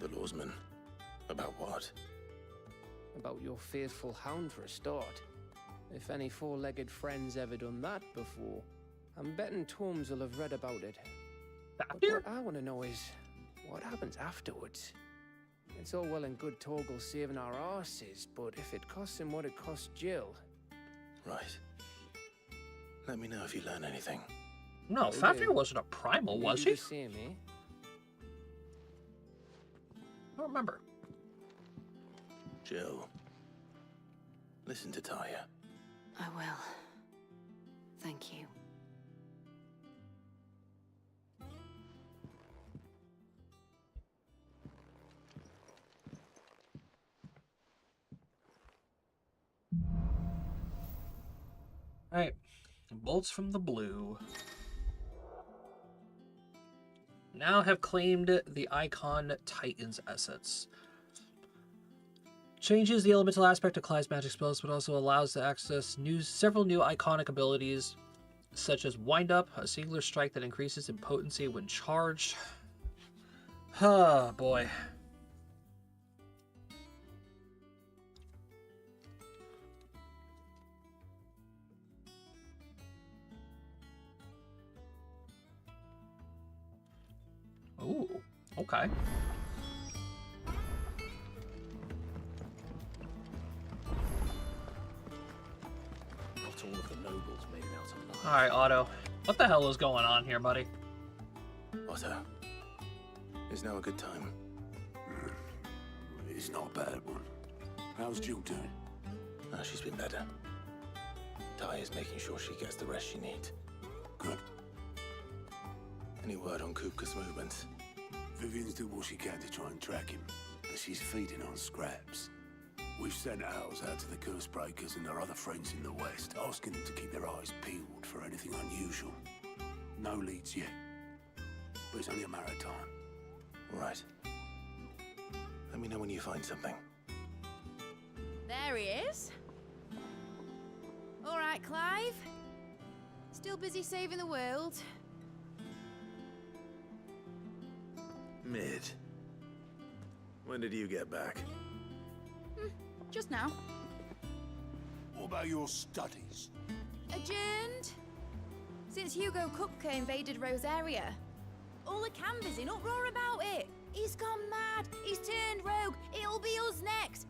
The lawsman. About what? About your faithful hound for a start. If any four-legged friend's ever done that before, I'm betting Torms will have read about it. But what I want to know is, what happens afterwards? It's all well and good Torgal saving our arses, but if it costs him what it cost Jill... Right. Let me know if you learn anything. No, Fafnir wasn't a primal, was he? The same, eh? I don't remember. Jill. Listen to Taya. I will. Thank you. Alright. Bolts from the blue. Now have claimed the Icon Titan's essence. Changes the elemental aspect of Clive's magic spells, but also allows to access several new iconic abilities, such as Wind Up, a singular strike that increases in potency when charged. Oh, boy. Ooh, okay. Not all of the nobles made it out alive. Alright, Otto. What the hell is going on here, buddy? Otto, is now a good time? It's not a bad one. How's Jill doing? Oh, she's been better. Ty is making sure she gets the rest she needs. Good. Any word on Kupka's movements? Vivian's doing what she can to try and track him, but she's feeding on scraps. We've sent ours out to the Cursebreakers and their other friends in the West, asking them to keep their eyes peeled for anything unusual. No leads yet, but it's only a matter of time. All right. Let me know when you find something. There he is. All right, Clive. Still busy saving the world. Mid. When did you get back? Just now. What about your studies? Adjourned. Since Hugo Kupka invaded Rosaria. All the canvas in uproar about it. He's gone mad. He's turned rogue. It'll be us next.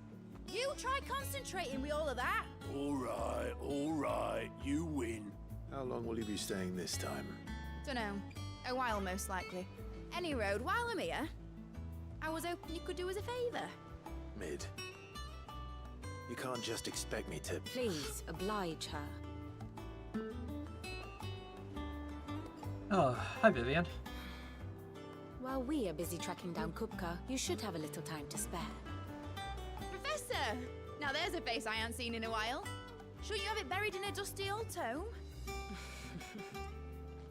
You try concentrating with all of that. All right. You win. How long will you be staying this time? Dunno. A while, most likely. Any road, while I'm here, I was hoping you could do us a favour. Mid. You can't just expect me to... Please, oblige her. Oh, hi, Vivian. While we are busy tracking down Kupka, you should have a little time to spare. Professor! Now there's a face I haven't seen in a while. Shouldn't you have it buried in a dusty old tome?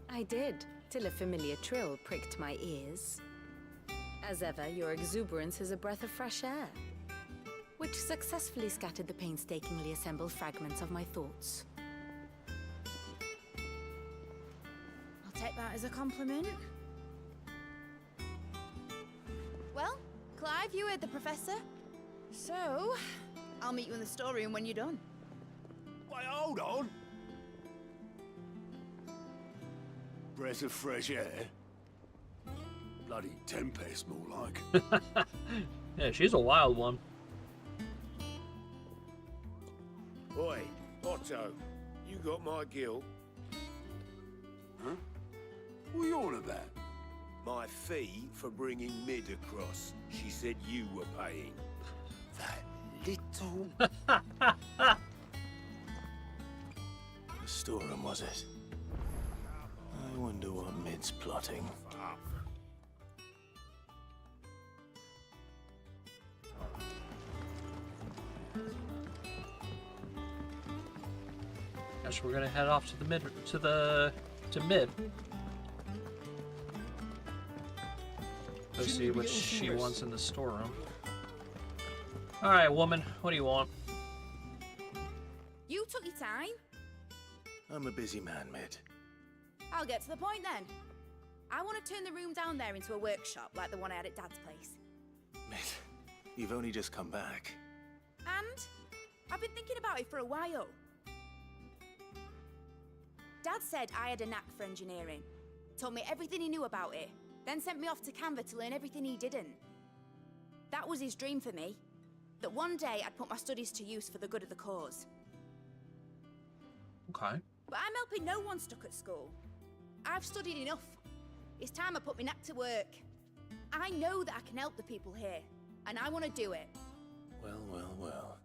I did, till a familiar trill pricked my ears. As ever, your exuberance is a breath of fresh air, which successfully scattered the painstakingly assembled fragments of my thoughts. I'll take that as a compliment. Well, Clive, you heard the professor. So, I'll meet you in the storeroom when you're done. Wait, hold on. Breath of fresh air? Bloody tempest, more like. Yeah, she's a wild one. Oi, Otto, you got my guilt? Huh? What are you on about? My fee for bringing Mid across. She said you were paying. That little... The storeroom, was it? I wonder what Mid's plotting. Guess we're gonna head off to the mid. To mid. Go see what she wants in the storeroom. All right, woman. What do you want? You took your time. I'm a busy man, Mid. I'll get to the point then. I want to turn the room down there into a workshop like the one I had at Dad's place. Mid, you've only just come back. And I've been thinking about it for a while. Dad said I had a knack for engineering. Told me everything he knew about it. Then sent me off to Canva to learn everything he didn't. That was his dream for me. That one day I'd put my studies to use for the good of the cause. Okay. But I'm helping no one stuck at school. I've studied enough. It's time I put my knack to work. I know that I can help the people here, and I want to do it. Well.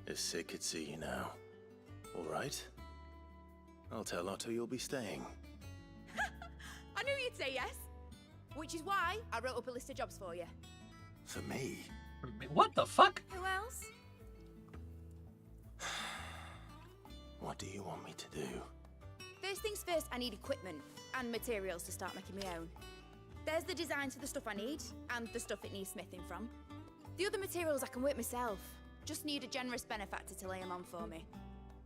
If Sid could see you now. All right. I'll tell Otto you'll be staying. I knew you'd say yes. Which is why I wrote up a list of jobs for you. For me? What the fuck? Who else? What do you want me to do? First things first, I need equipment and materials to start making my own. There's the designs for the stuff I need, and the stuff it needs smithing from. The other materials I can work myself. Just need a generous benefactor to lay them on for me.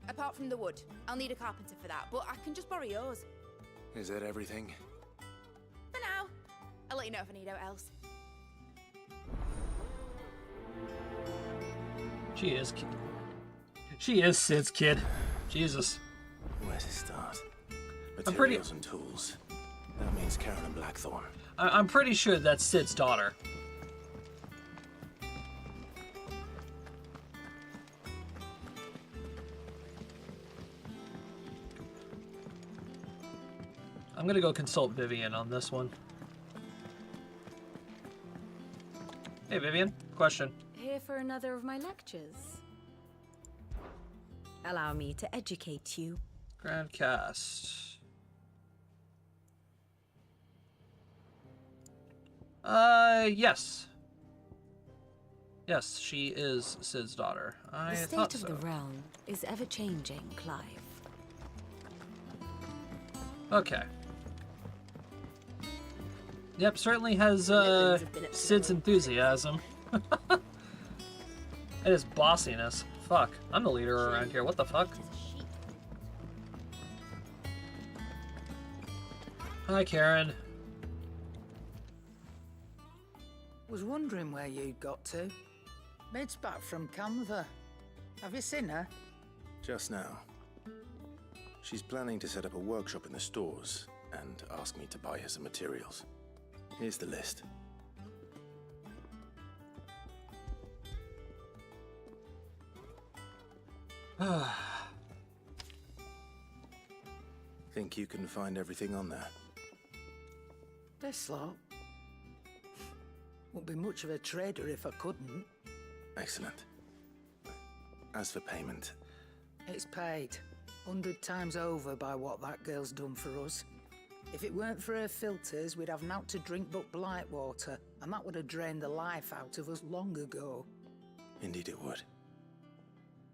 Apart from the wood, I'll need a carpenter for that, but I can just borrow yours. Is that everything? For now. I'll let you know if I need out else. She is Sid's kid. Jesus. Where to start? I'm pretty. Materials and tools. That means Karen and Blackthorn. I'm pretty sure that's Sid's daughter. I'm gonna go consult Vivian on this one. Hey Vivian, question. Here for another of my lectures. Allow me to educate you. Grand cast. Yes. Yes, she is Sid's daughter. I The thought state so. of the realm is ever-changing, Clive. Okay. Yep, certainly has Sid's enthusiasm. And his bossiness. Fuck, I'm the leader around here. What the fuck? Hi, Karen. Was wondering where you'd got to. Mid's back from Canva. Have you seen her? Just now. She's planning to set up a workshop in the stores and ask me to buy her some materials. Here's the list. Think you can find everything on there? This lot. Wouldn't be much of a trader if I couldn't. Excellent. As for payment, It's paid 100 times over by what that girl's done for us. If it weren't for her filters, we'd have naught to drink but blight water, and that would have drained the life out of us long ago. indeed it would.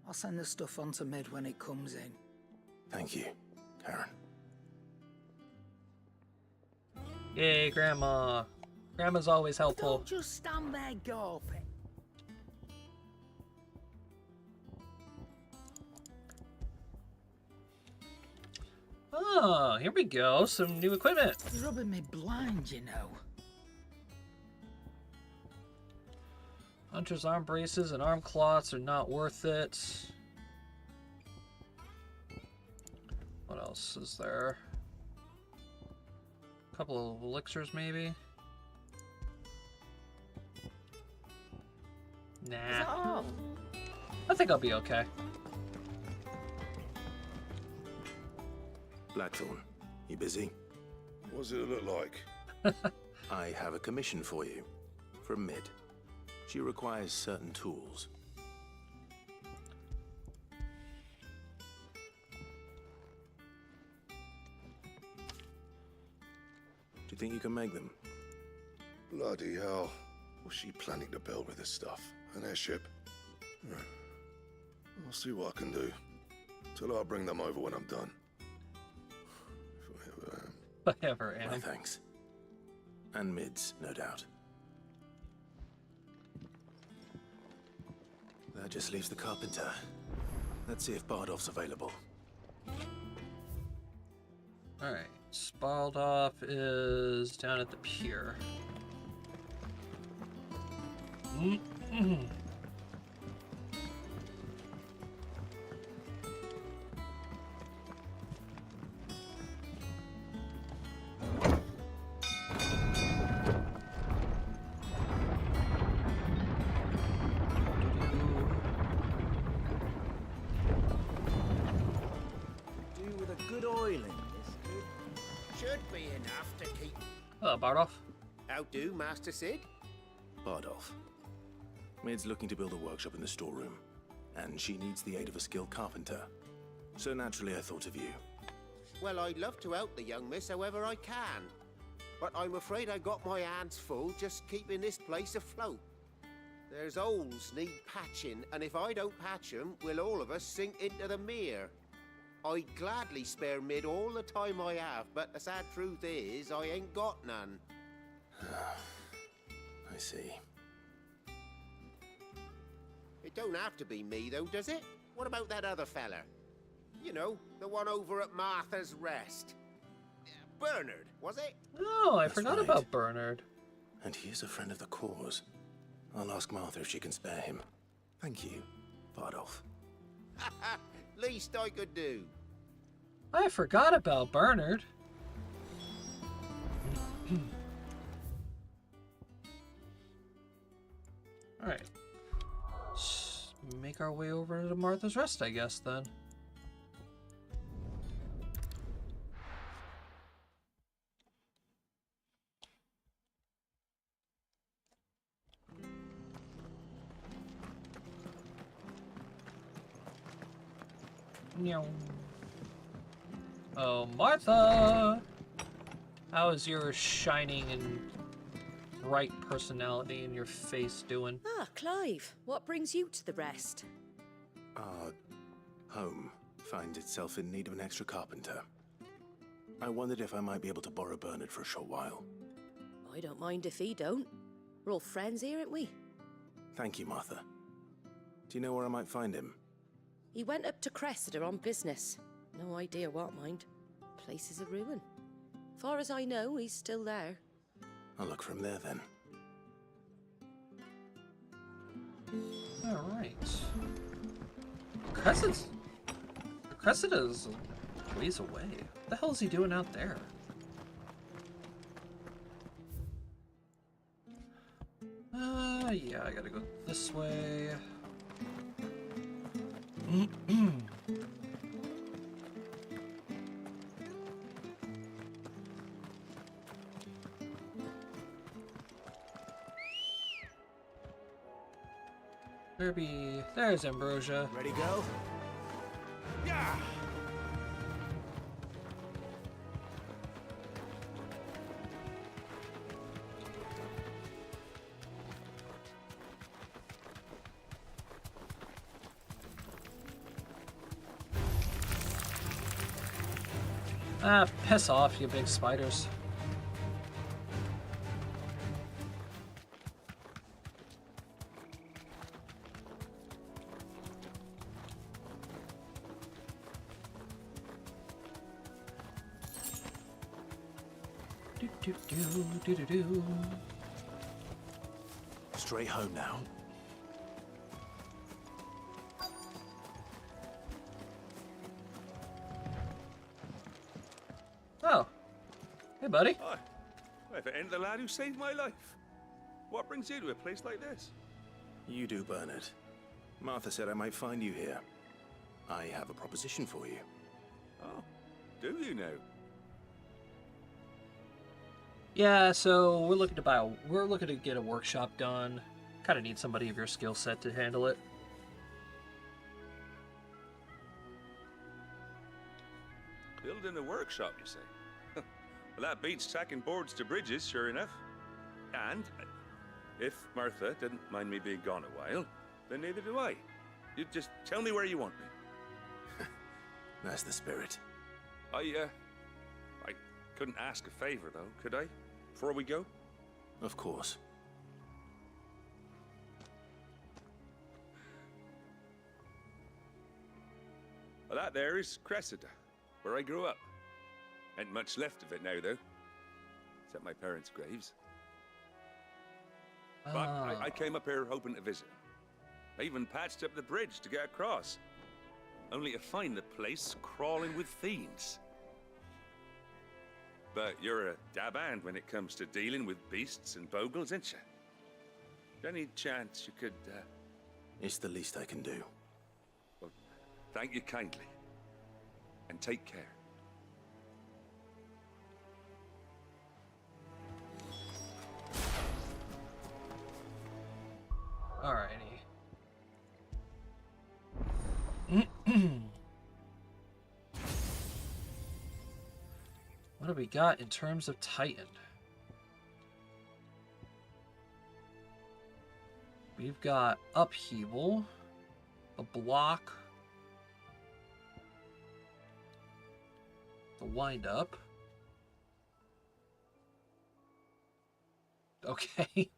I'll send the stuff on to Mid when it comes in. Thank you, Karen. Yay, Grandma. Grandma's always helpful. Don't just stand there gawping. Oh, here we go. Some new equipment. You're rubbing me blind, you know. Hunter's arm braces and arm cloths are not worth it. What else is there? A couple of elixirs, maybe? Nah. Is that all? I think I'll be okay. Blackthorn, you busy? What's it look like? I have a commission for you. From Mid. She requires certain tools. Do you think you can make them? Bloody hell. What's she planning to build with this stuff? An airship? I'll see what I can do. Till I'll bring them over when I'm done. If I ever am. My thanks. And Mid's, no doubt. That just leaves the carpenter. Let's see if Bardolph's available. Alright. Spaldorf is down at the pier. Do with a good oiling, this kid. Should be enough to keep. Hello, Bardolph. How do, Master Sid? Bardolph. Mid's looking to build a workshop in the storeroom, and she needs the aid of a skilled carpenter. So naturally I thought of you. Well, I'd love to help the young miss however I can. But I'm afraid I got my hands full just keeping this place afloat. There's holes need patching, and if I don't patch 'em, we'll all of us sink into the mere. I'd gladly spare Mid all the time I have, but the sad truth is, I ain't got none. I see. It don't have to be me, though, does it? What about that other fella? You know, the one over at Martha's Rest. Bernard, was it? Oh, I forgot about Bernard. And he is a friend of the cause. I'll ask Martha if she can spare him. Thank you, Bardolph. Least I could do. I forgot about Bernard. Alright. Let's make our way over to Martha's Rest, I guess, then. Oh, Martha! How is your shining and bright personality in your face doing? Ah, Clive, what brings you to the Rest? Our home finds itself in need of an extra carpenter. I wondered if I might be able to borrow Bernard for a short while. I don't mind if he don't. We're all friends here, aren't we? Thank you, Martha. Do you know where I might find him? He went up to Cressida on business. No idea what, mind. Place is a ruin. Far as I know, he's still there. I'll look for him there, then. Alright. Cressida's a ways away. What the hell is he doing out there? Yeah, I gotta go this way. There's Ambrosia. Ready, go? Yeah! Ah, piss off, you big spiders. Straight home now. Oh. Hey, buddy. Hi. If it ain't the lad who saved my life. What brings you to a place like this? You do, Bernard. Martha said I might find you here. I have a proposition for you. Oh, do you now? Yeah, so we're looking to get a workshop done. Kind of need somebody of your skill set to handle it. Building a workshop, you say? Well, that beats tacking boards to bridges, sure enough. And if Martha didn't mind me being gone a while, then neither do I. You just tell me where you want me. That's the spirit. I couldn't ask a favor, though, could I? Before we go? Of course. Well, that there is Cressida, where I grew up. Ain't much left of it now, though. Except my parents' graves. But I came up here hoping to visit. I even patched up the bridge to get across. Only to find the place crawling with fiends. But you're a dab hand when it comes to dealing with beasts and bogles, ain't you? Any chance you could, It's the least I can do. Well, thank you kindly. And take care. Alrighty. What do we got in terms of Titan? We've got Upheaval, a block, the wind up. Okay.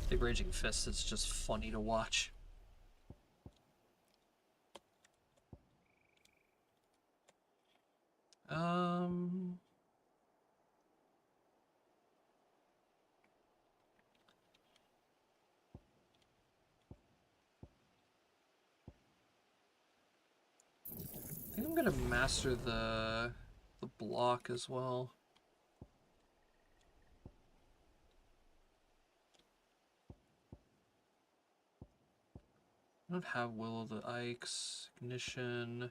The Raging Fist is just funny to watch. I think I'm gonna master the block as well. I don't have Will of the Ikes, Ignition.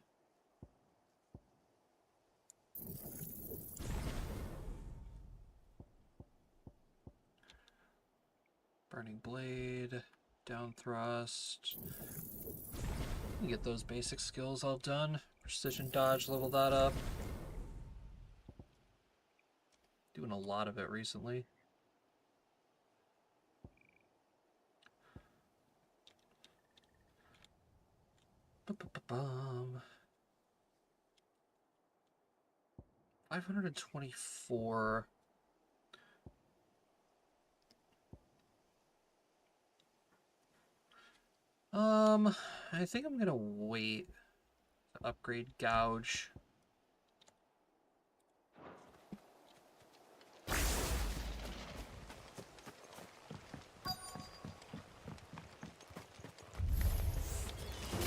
Burning Blade, Down Thrust. Get those basic skills all done. Precision Dodge, level that up. Doing a lot of it recently. Ba-ba-ba-bum. 524. I think I'm gonna wait to upgrade Gouge.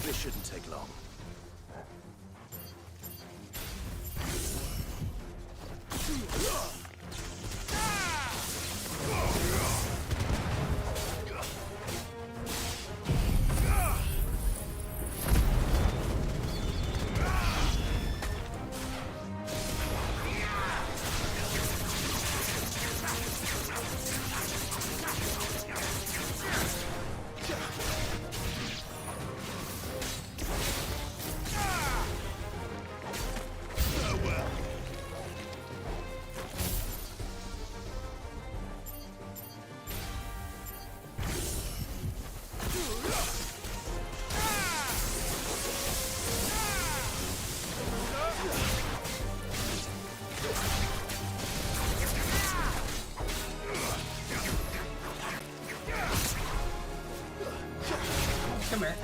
This shouldn't take long. Come here.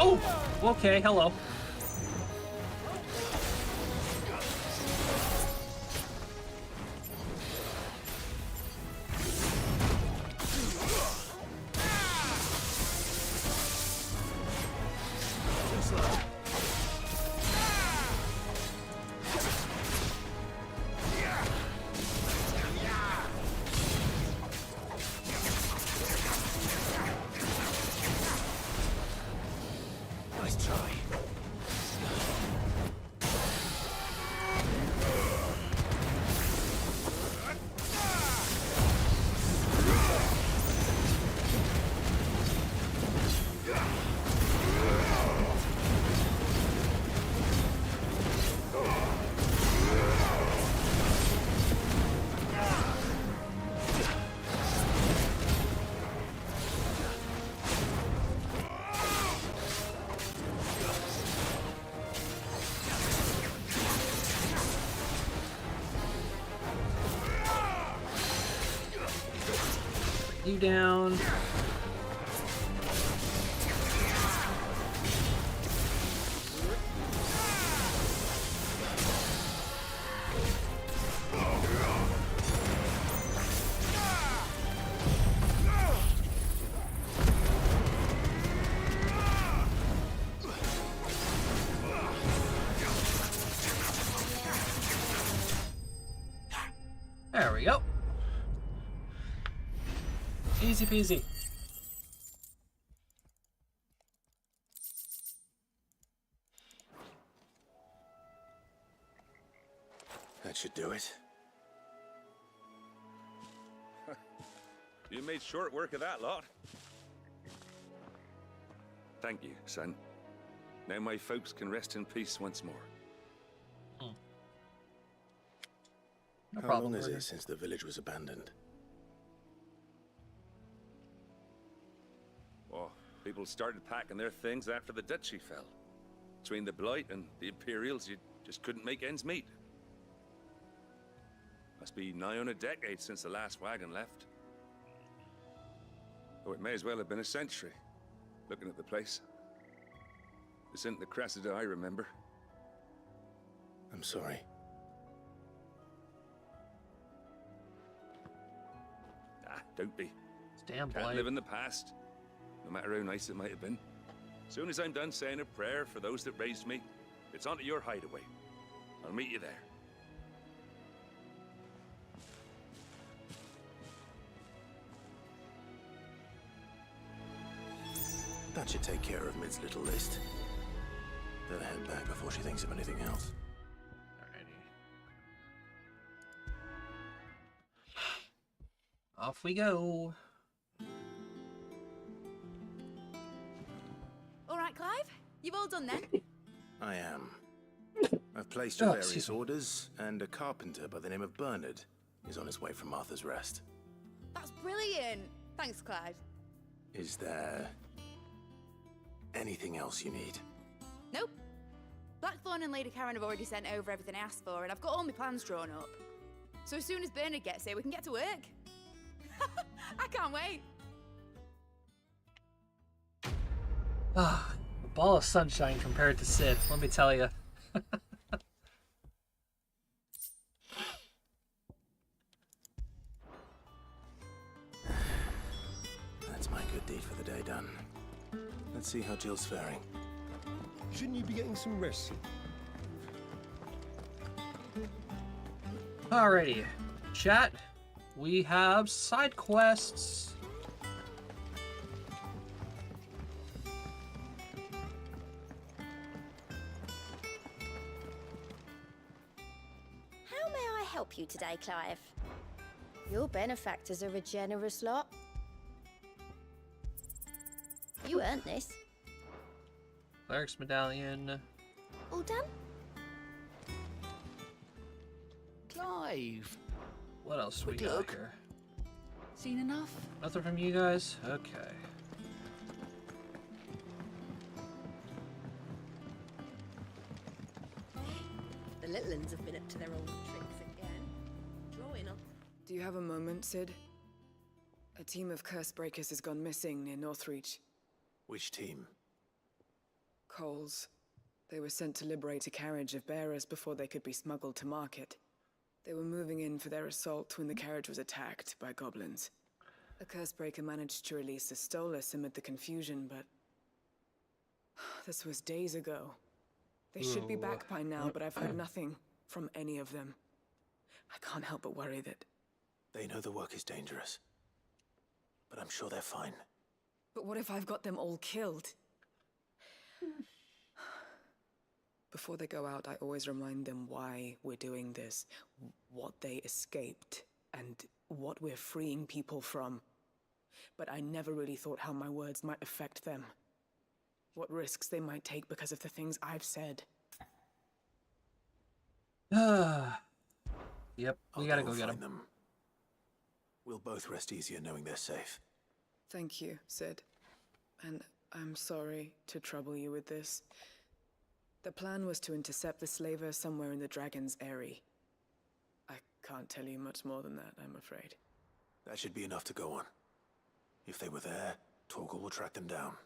Oh, okay, hello. Nice try. You down. There we go. Easy peasy. should do it. You made short work of that lot. Thank you, son. Now my folks can rest in peace once more. No How problem, long is Burger. it since the village was abandoned? Oh, people started packing their things after the duchy fell. Between the Blight and the Imperials, you just couldn't make ends meet. Must be nigh on a decade since the last wagon left. Oh, it may as well have been a century, looking at the place. This isn't the Cressida I remember. I'm sorry. Ah, don't be. Damn Can't Blight. live in the past, no matter how nice it might have been. Soon as I'm done saying a prayer for those that raised me, it's on to your hideaway. I'll meet you there. That should take care of Mid's little list. Better head back before she thinks of anything else. Off we go. All right, Clive? You've all done then? I am. I've placed your Oh, various excuse me. orders, and a carpenter by the name of Bernard is on his way from Arthur's Rest. That's brilliant. Thanks, Clive. Is there anything else you need? Nope. Blackthorn and Lady Karen have already sent over everything I asked for, and I've got all my plans drawn up. So as soon as Bernard gets here, we can get to work. I can't wait. Ah, a ball of sunshine compared to Sid, let me tell you. That's my good deed for the day done. Let's see how Jill's faring. Shouldn't you be getting some rest? Alrighty, chat. We have side quests. How may I help you today, Clive? Your benefactors are a generous lot. You earned this. Cleric's medallion. All done? Clive! What else we Quick got look. here? Seen enough? Nothing from you guys? Okay. The little uns have been up to their old tricks again. Drawing up. Do you have a moment, Sid? A team of curse breakers has gone missing near Northreach. Which team? Coles. They were sent to liberate a carriage of bearers before they could be smuggled to market. They were moving in for their assault when the carriage was attacked by goblins. A cursebreaker managed to release a Stolas amid the confusion, but... this was days ago. They should be back by now, but I've heard nothing from any of them. I can't help but worry that... They know the work is dangerous. But I'm sure they're fine. But what if I've got them all killed? Before they go out, I always remind them why we're doing this, what they escaped, and what we're freeing people from. But I never really thought how my words might affect them. What risks they might take because of the things I've said. Yep, we I'll gotta go get find them. We'll both rest easier knowing they're safe. Thank you, Sid. And I'm sorry to trouble you with this. The plan was to intercept the slaver somewhere in the Dragon's Eyrie. I can't tell you much more than that, I'm afraid. That should be enough to go on. If they were there, Torgal will track them down.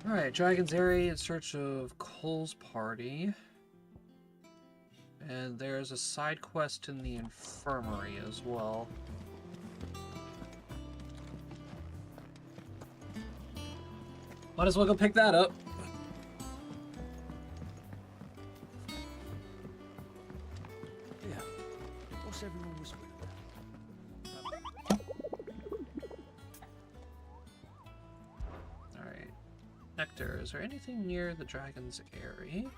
Alright, Dragon's Eyrie in search of Cole's party. And there's a side quest in the infirmary as well. Might as well go pick that up. Yeah. What's everyone whispering about? is there anything near the Dragon's Eyrie?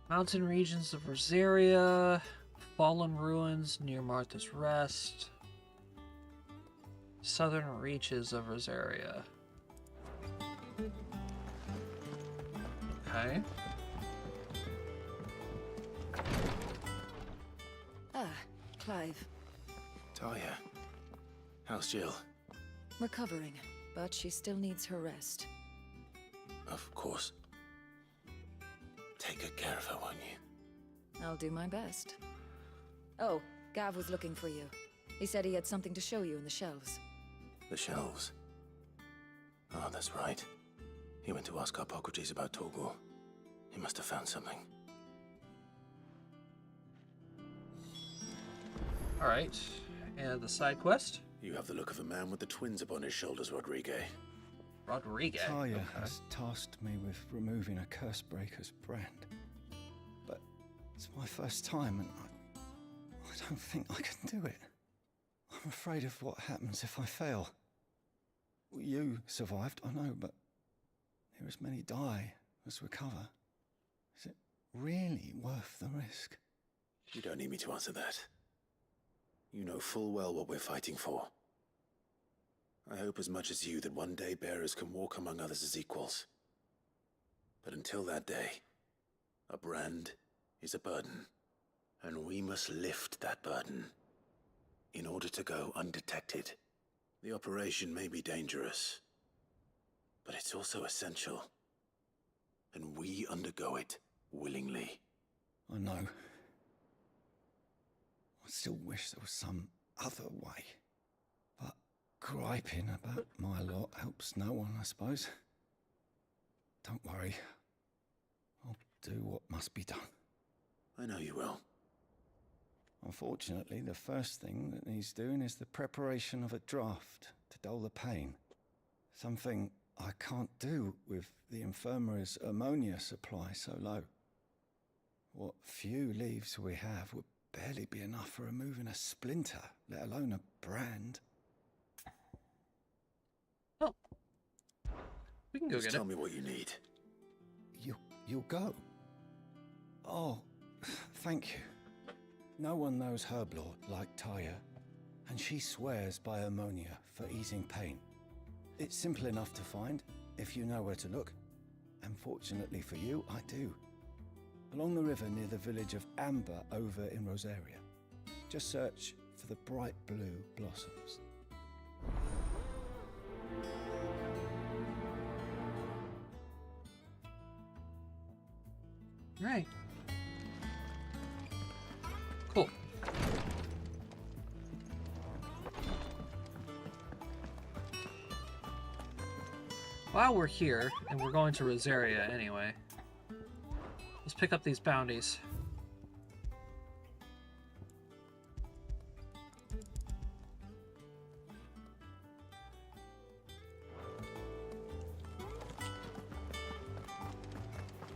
Mountain regions of Rosaria, fallen ruins near Martha's Rest, southern reaches of Rosaria. Okay. Ah, Clive. Talia, how's Jill? Recovering, but she still needs her rest. Of course. Take good care of her, won't you? I'll do my best. Oh, Gav was looking for you. He said he had something to show you in the shelves. The shelves? Oh, that's right. He went to ask Harpocrates about Torgor. He must have found something. Alright, and the side quest? You have the look of a man with the twins upon his shoulders, Rodrigue. Rodrigue? Talia okay. has tasked me with removing a Cursebreaker's brand. But it's my first time, and I don't think I can do it. I'm afraid of what happens if I fail. You survived, I know, but near as many die as recover. Is it really worth the risk? You don't need me to answer that. You know full well what we're fighting for. I hope as much as you that one day bearers can walk among others as equals. But until that day, a brand is a burden, and we must lift that burden in order to go undetected. The operation may be dangerous, but it's also essential, and we undergo it willingly. I know. I still wish there was some other way. But griping about my lot helps no one, I suppose. Don't worry. I'll do what must be done. I know you will. Unfortunately, the first thing that needs doing is the preparation of a draft to dull the pain. Something I can't do with the infirmary's ammonia supply so low. What few leaves we have would barely be enough for removing a splinter, let alone a brand. Oh. We can go Just get it. tell me what you need. You'll go? Oh, thank you. No one knows Herblore like Talia, and she swears by ammonia for easing pain. It's simple enough to find, if you know where to look. And fortunately for you, I do. Along the river near the village of Amber over in Rosaria. Just search for the bright blue blossoms. Right. Cool. While we're here, and we're going to Rosaria anyway, let's pick up these bounties.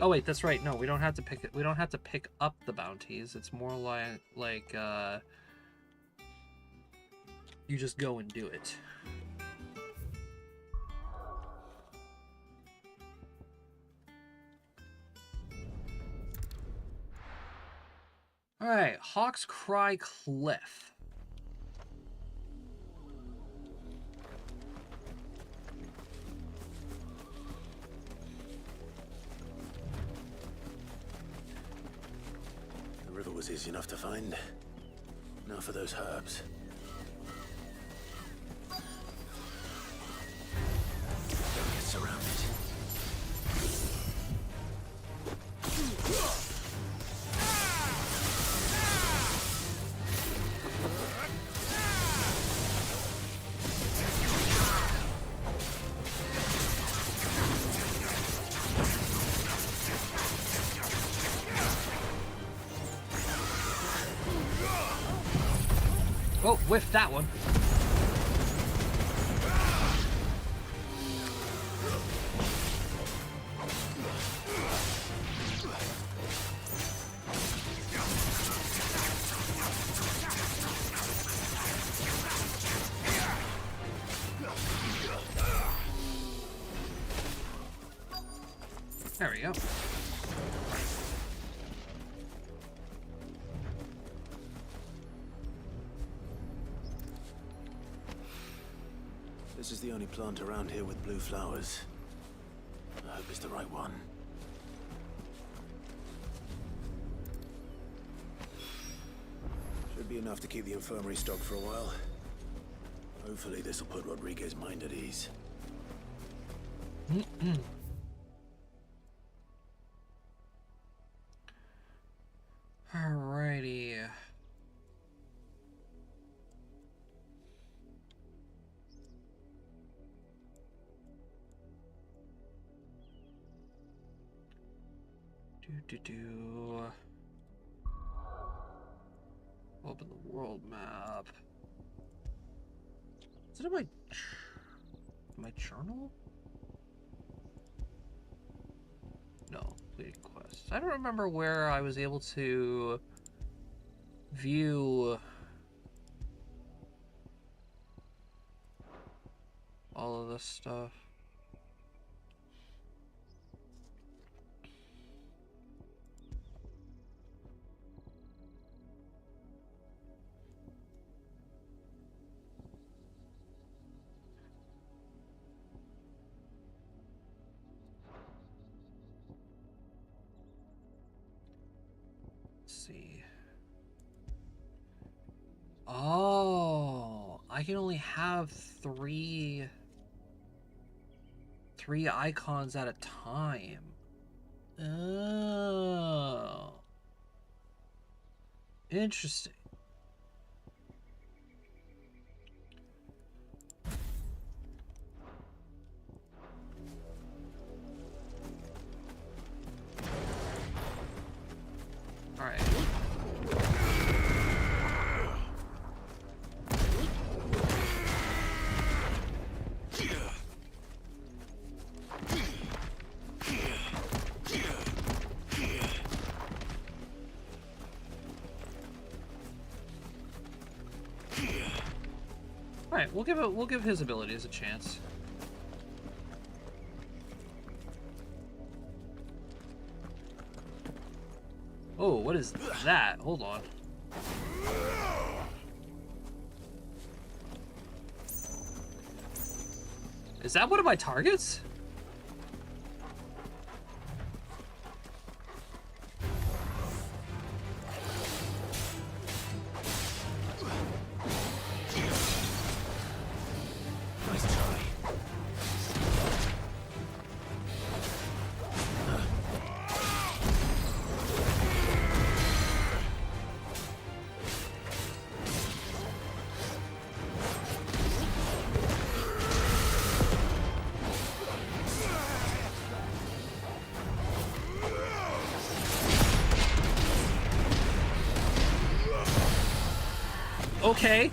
Oh wait, that's right. No, we don't have to pick it. We don't have to pick up the bounties. It's more like you just go and do it. All right, Hawk's Cry Cliff. The river was easy enough to find. Now for those herbs. Don't get surrounded. Oh, whiffed that one. There we go. This is the only plant around here with blue flowers. I hope it's the right one. Should be enough to keep the infirmary stocked for a while. Hopefully this will put Rodriguez's mind at ease. Alrighty. Open the world map. Is it in my journal? No, completing quests. I don't remember where I was able to view all of this stuff. See. Oh, I can only have three icons at a time. Oh. Interesting. All right. All right, we'll give his abilities a chance. Oh, what is that? Hold on. Is that one of my targets? Okay.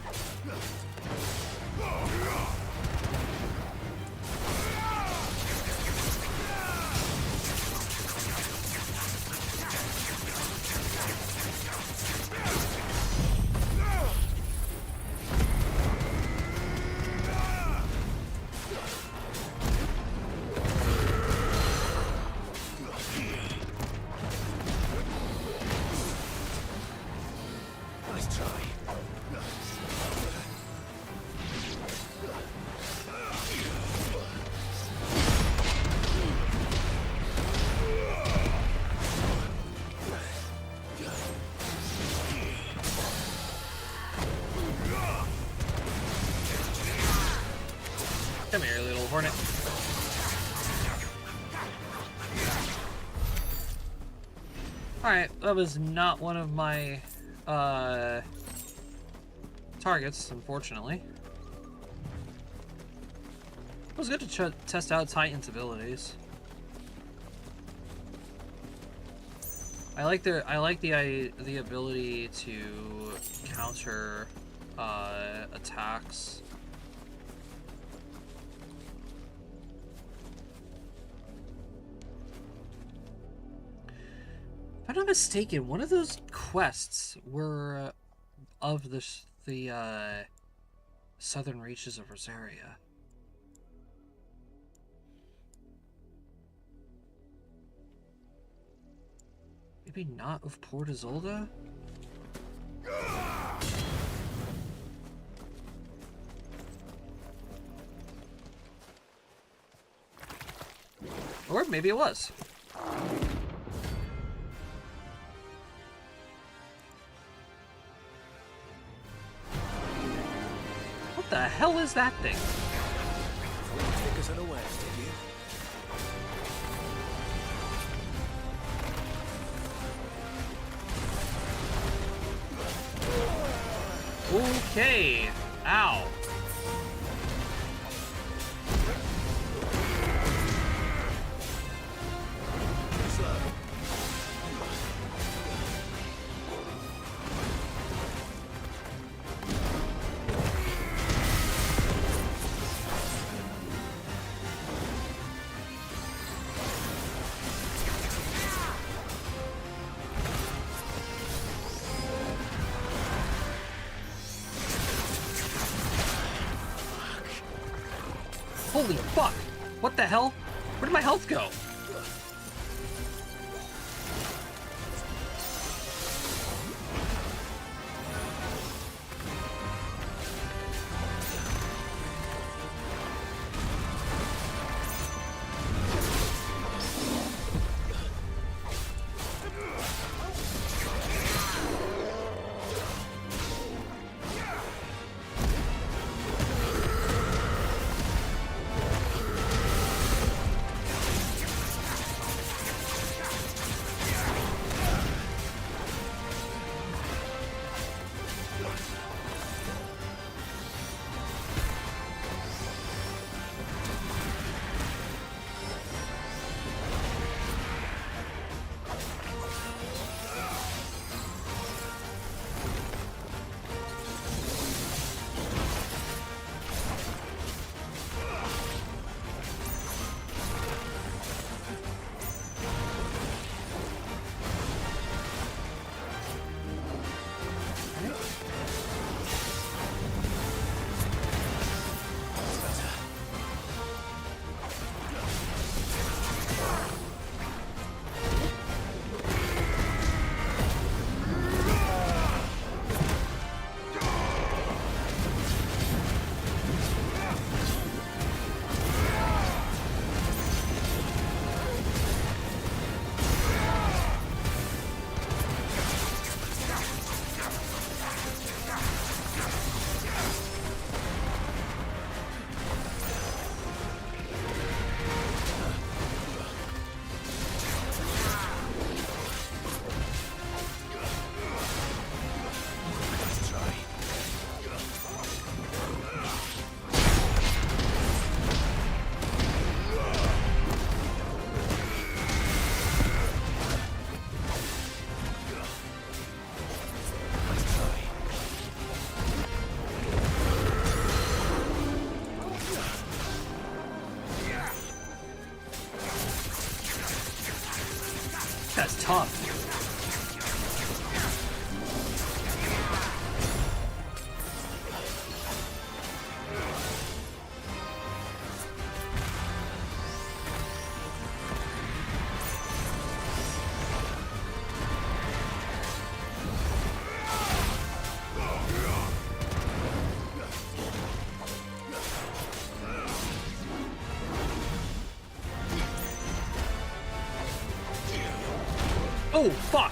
Nice try. Come here, little hornet. Alright, that was not one of my targets, unfortunately. It was good to test out Titan's abilities. I like the ability to counter attacks. If I'm not mistaken, one of those quests were of the southern reaches of Rosaria. Maybe not of Port Isolde? Or maybe it was. What the hell is that thing? Take us unawares, did you? Okay. Ow. Holy fuck! What the hell? Where did my health go? That's tough. Oh, fuck!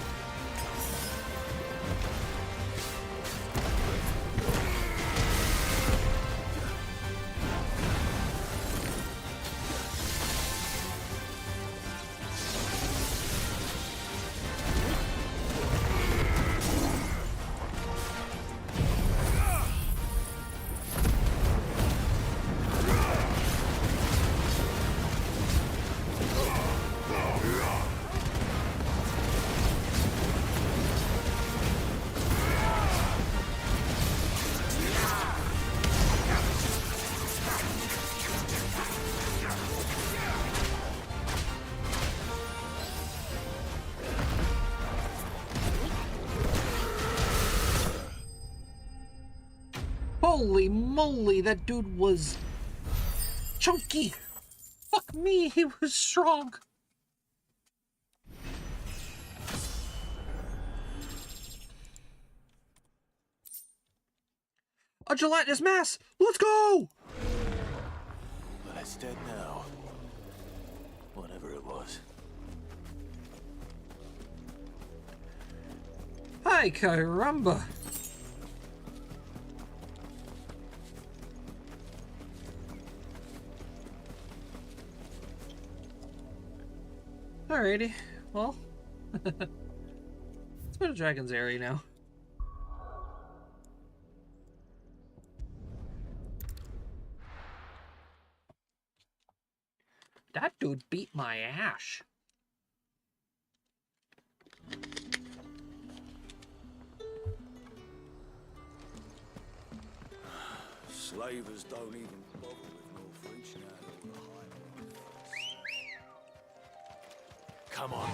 Holy moly, that dude was chunky. Fuck me, he was strong. A gelatinous mass! Let's go! Well, it's dead now. Whatever it was. Hi, caramba! Alrighty, well, it's been a Dragon's area now. That dude beat my ass. Slavers don't even bother with Northreach now that all the high. Come on.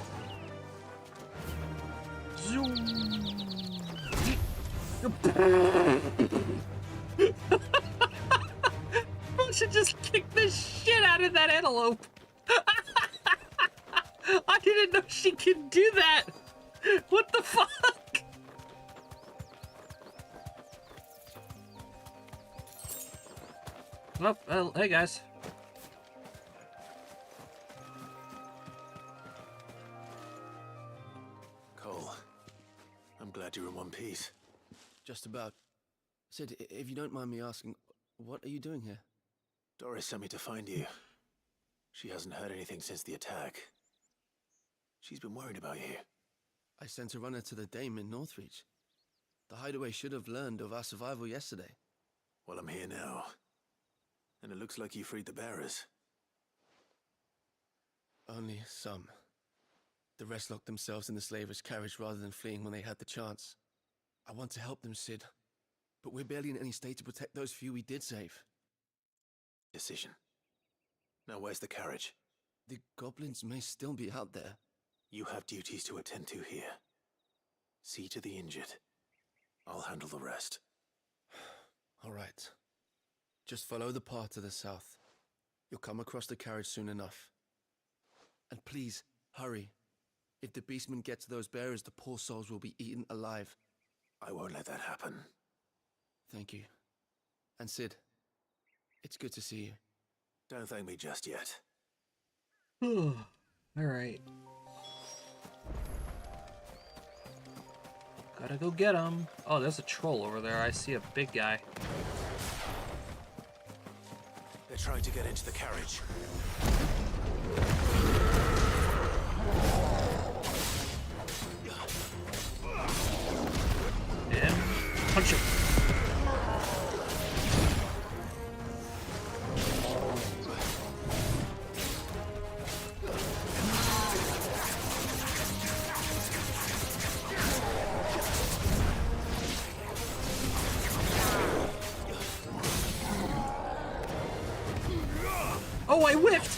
I should just kick the shit out of that antelope. I didn't know she could do that. What the fuck? Oh, well, hey guys. Cole, I'm glad you're in one piece. Just about. Sid, if you don't mind me asking, what are you doing here? Doris sent me to find you. She hasn't heard anything since the attack. She's been worried about you. I sent a runner to the Dame in Northreach. The hideaway should have learned of our survival yesterday. Well, I'm here now. And it looks like you freed the bearers. Only some. The rest locked themselves in the slavers' carriage rather than fleeing when they had the chance. I want to help them, Sid. But we're barely in any state to protect those few we did save. Decision. Now where's the carriage? The goblins may still be out there. You have duties to attend to here. See to the injured. I'll handle the rest. All right. Just follow the path to the south. You'll come across the carriage soon enough. And please, hurry. If the beastman gets those bearers, the poor souls will be eaten alive. I won't let that happen. Thank you. And Sid, it's good to see you. Don't thank me just yet. Alright. Gotta go get him. Oh, there's a troll over there. I see a big guy. They're trying to get into the carriage. Yeah. Punch him. Oh, I whiffed!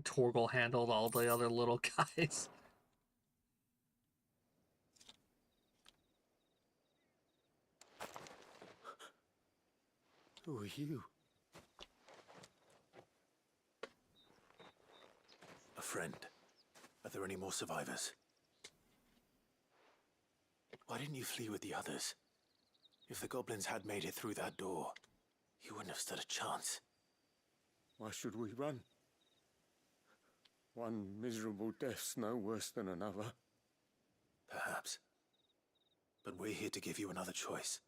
Torgal handled all the other little guys. Who are you? A friend. Are there any more survivors? Why didn't you flee with the others? If the goblins had made it through that door, you wouldn't have stood a chance. Why should we run? One miserable death's no worse than another. Perhaps. But we're here to give you another choice.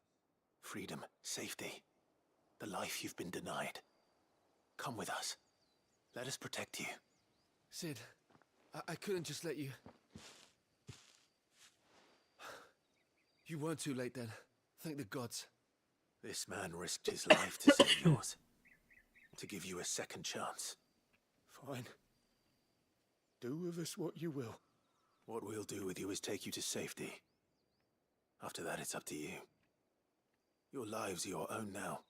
Freedom, safety, the life you've been denied. Come with us. Let us protect you. Sid, I couldn't just let you... You weren't too late then. Thank the gods. This man risked his life to save yours. To give you a second chance. Fine. Do with us what you will. What we'll do with you is take you to safety. After that, it's up to you. Your lives are your own now.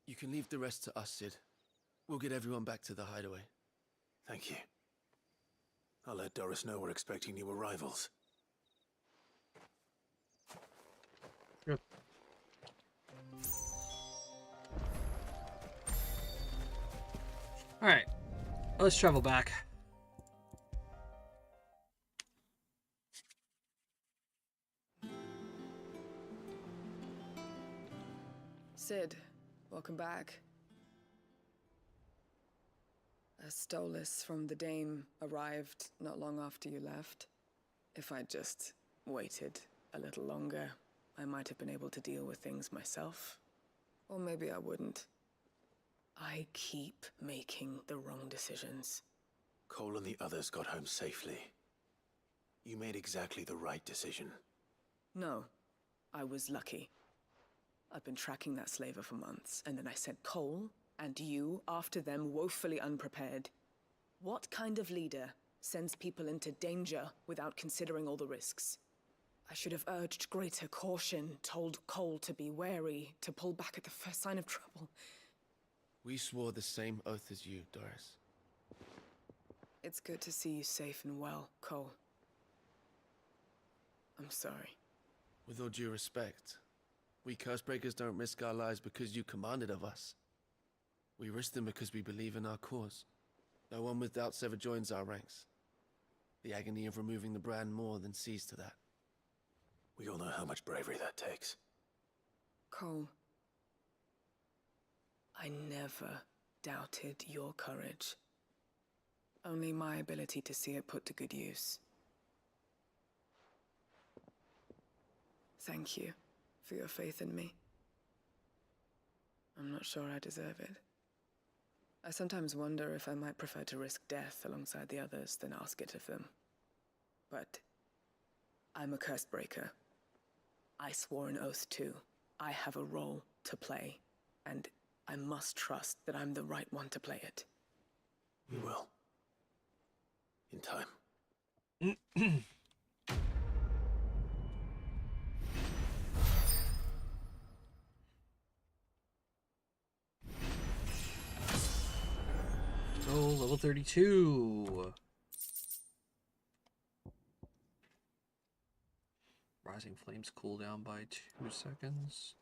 You can leave the rest to us, Sid. We'll get everyone back to the hideaway. Thank you. I'll let Doris know we're expecting new arrivals. Yep. Alright. Let's travel back. Sid, welcome back. A Stolas from the Dame arrived not long after you left. If I'd just waited a little longer, I might have been able to deal with things myself. Or maybe I wouldn't. I keep making the wrong decisions. Cole and the others got home safely. You made exactly the right decision. No, I was lucky. I've been tracking that slaver for months, and then I sent Cole and you after them woefully unprepared. What kind of leader sends people into danger without considering all the risks? I should have urged greater caution, told Cole to be wary, to pull back at the first sign of trouble. We swore the same oath as you, Doris. It's good to see you safe and well, Cole. I'm sorry. With all due respect, we Cursebreakers don't risk our lives because you commanded of us. We risk them because we believe in our cause. No one with doubts ever joins our ranks. The agony of removing the brand more than sees to that. We all know how much bravery that takes. Cole, I never doubted your courage. Only my ability to see it put to good use. Thank you for your faith in me. I'm not sure I deserve it. I sometimes wonder if I might prefer to risk death alongside the others than ask it of them. But I'm a Cursebreaker. I swore an oath too. I have a role to play, and I must trust that I'm the right one to play it. You will. In time. So, level 32. Rising flames cool down by 2 seconds.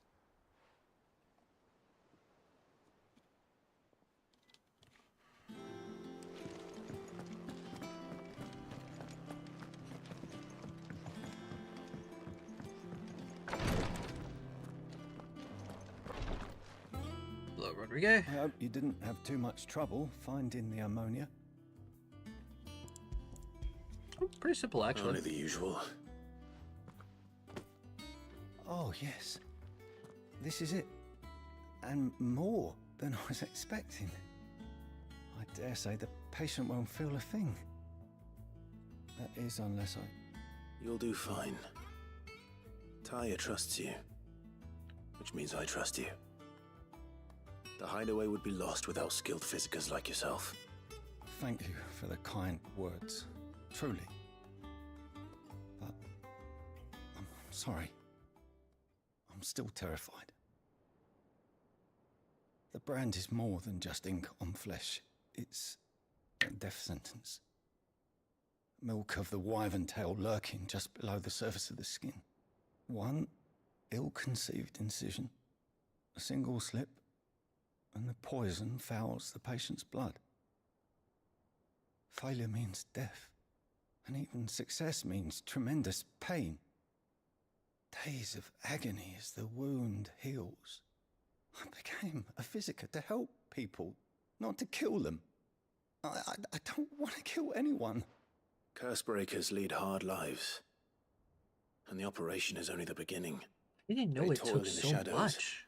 Hello, Rodriguez. I hope you didn't have too much trouble finding the ammonia. Oh, pretty simple, actually. Only the usual. Oh, yes. This is it. And more than I was expecting. I dare say the patient won't feel a thing. That is, unless I... You'll do fine. Taya trusts you. Which means I trust you. The hideaway would be lost without skilled physicers like yourself. Thank you for the kind words. Truly. But... I'm sorry. I'm still terrified. The brand is more than just ink on flesh. It's a death sentence. Milk of the wyvern tail lurking just below the surface of the skin. One ill-conceived incision, a single slip, and the poison fouls the patient's blood. Failure means death, and even success means tremendous pain. Days of agony as the wound heals. I became a Visitor to help people, not to kill them. I don't want to kill anyone. Cursebreakers lead hard lives. And the operation is only the beginning. I didn't know They it toil took in the so shadows, much.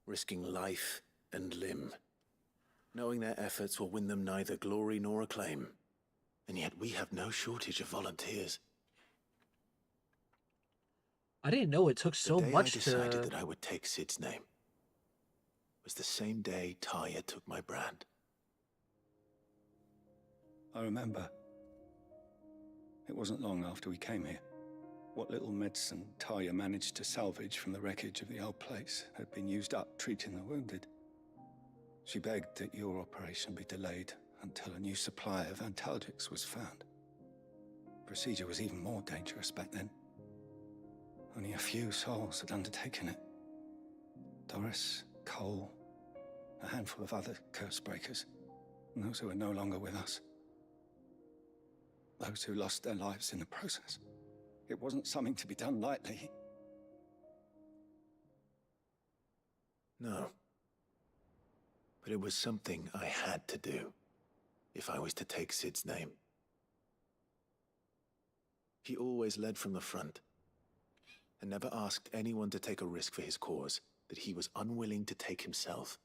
risking life and limb, knowing their efforts will win them neither glory nor acclaim. And yet we have no shortage of volunteers. I didn't know it took so the day much I decided to... that I would take Sid's name was the same day Taya took my brand. I remember. It wasn't long after we came here. What little medicine Taya managed to salvage from the wreckage of the old place had been used up treating the wounded. She begged that your operation be delayed until a new supply of antalgics was found. Procedure was even more dangerous back then. Only a few souls had undertaken it. Doris, Cole, a handful of other Cursebreakers, and those who are no longer with us. Those who lost their lives in the process. It wasn't something to be done lightly. No. But it was something I had to do, if I was to take Sid's name. He always led from the front, and never asked anyone to take a risk for his cause that he was unwilling to take himself,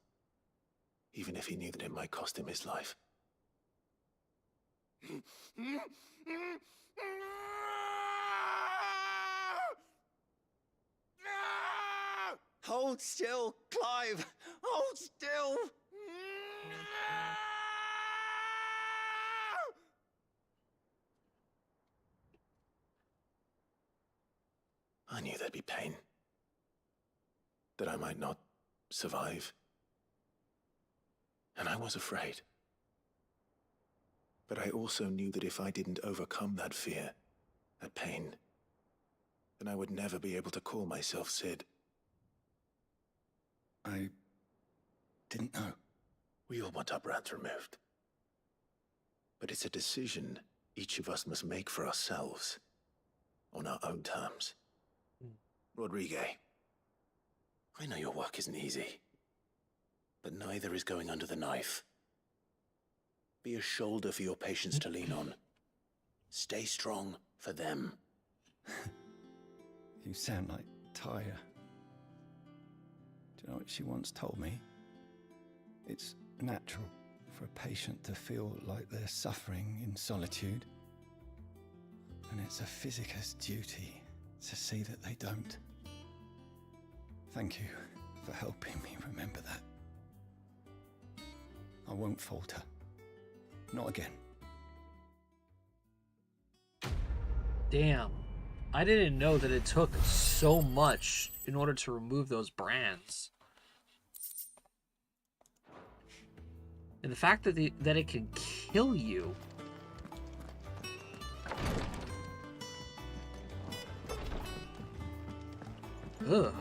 even if he knew that it might cost him his life. Hold still, Clive! Hold still! I knew there'd be pain. That I might not survive. And I was afraid. But I also knew that if I didn't overcome that fear, that pain, then I would never be able to call myself Sid. I didn't know. We all want our brands removed. But it's a decision each of us must make for ourselves, on our own terms. Rodrigue, I know your work isn't easy, but neither is going under the knife. Be a shoulder for your patients to lean on. Stay strong for them. You sound like Taya. Do you know what she once told me? It's natural for a patient to feel like they're suffering in solitude. And it's a physicist's duty to see that they don't. Thank you for helping me remember that. I won't falter. Not again. Damn. I didn't know that it took so much in order to remove those brands. And the fact that that it can kill you. Ugh.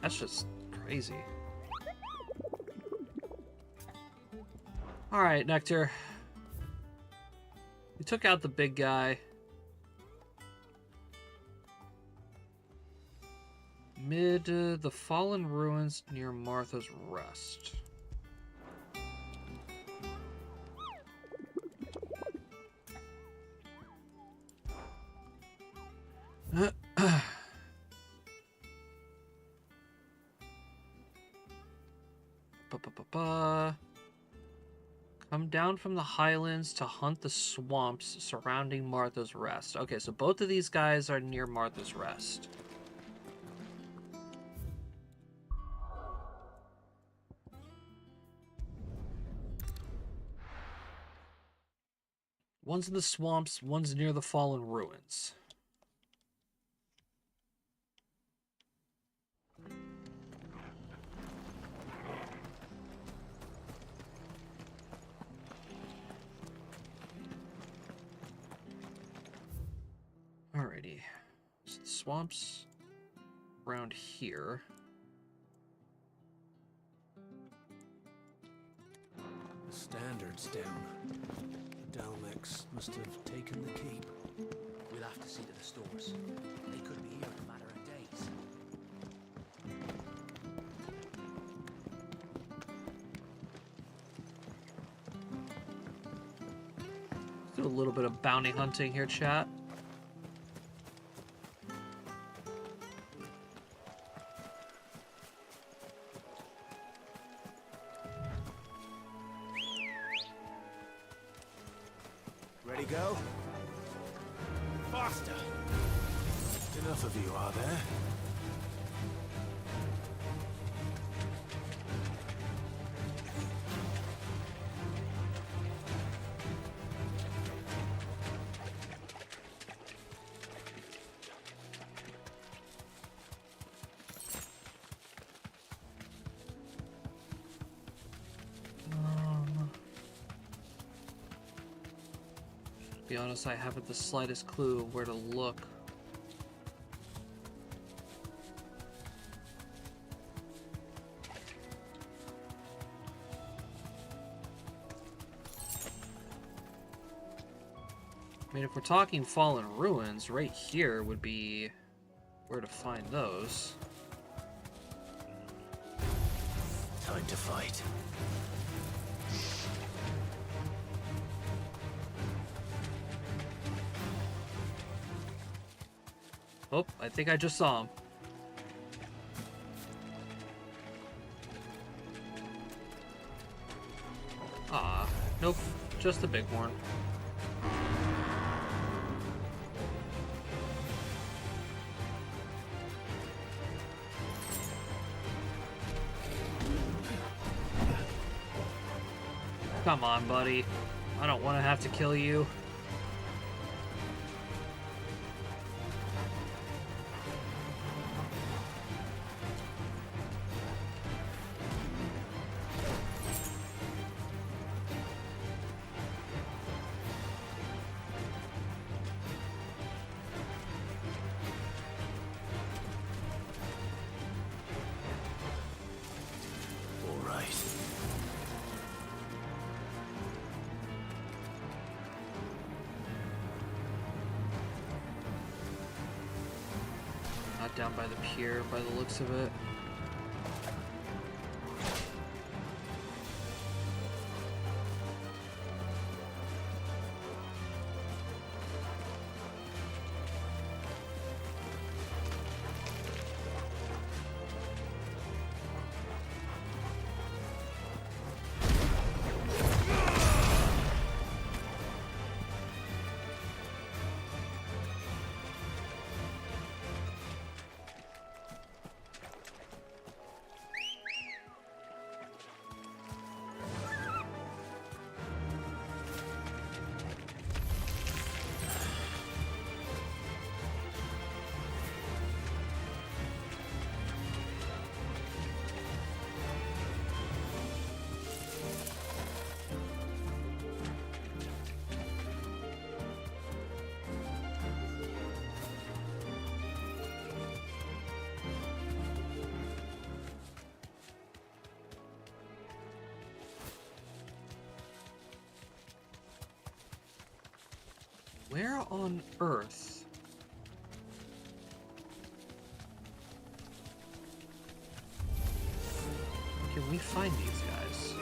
That's just crazy. Alright, Nectar. We took out the big guy. Mid the fallen ruins near Martha's Rest. Come down from the highlands to hunt the swamps surrounding Martha's Rest. Okay, so both of these guys are near Martha's Rest. One's in the swamps, one's near the fallen ruins. Alrighty, so the swamps around here. The standard's down. The Dalmex must have taken the keep. We'll have to see to the stores. They could be here in a matter of days. Let's do a little bit of bounty hunting here, chat. Ready, go? Faster! Enough of you, are there? To be honest, I haven't the slightest clue of where to look. I mean, if we're talking fallen ruins, right here would be where to find those. Time to fight. Oh, I think I just saw him. Ah, nope, just a bighorn. Come on, buddy. I don't want to have to kill you. All right. Not down by the pier, by the looks of it. Where on earth? Can we find these guys?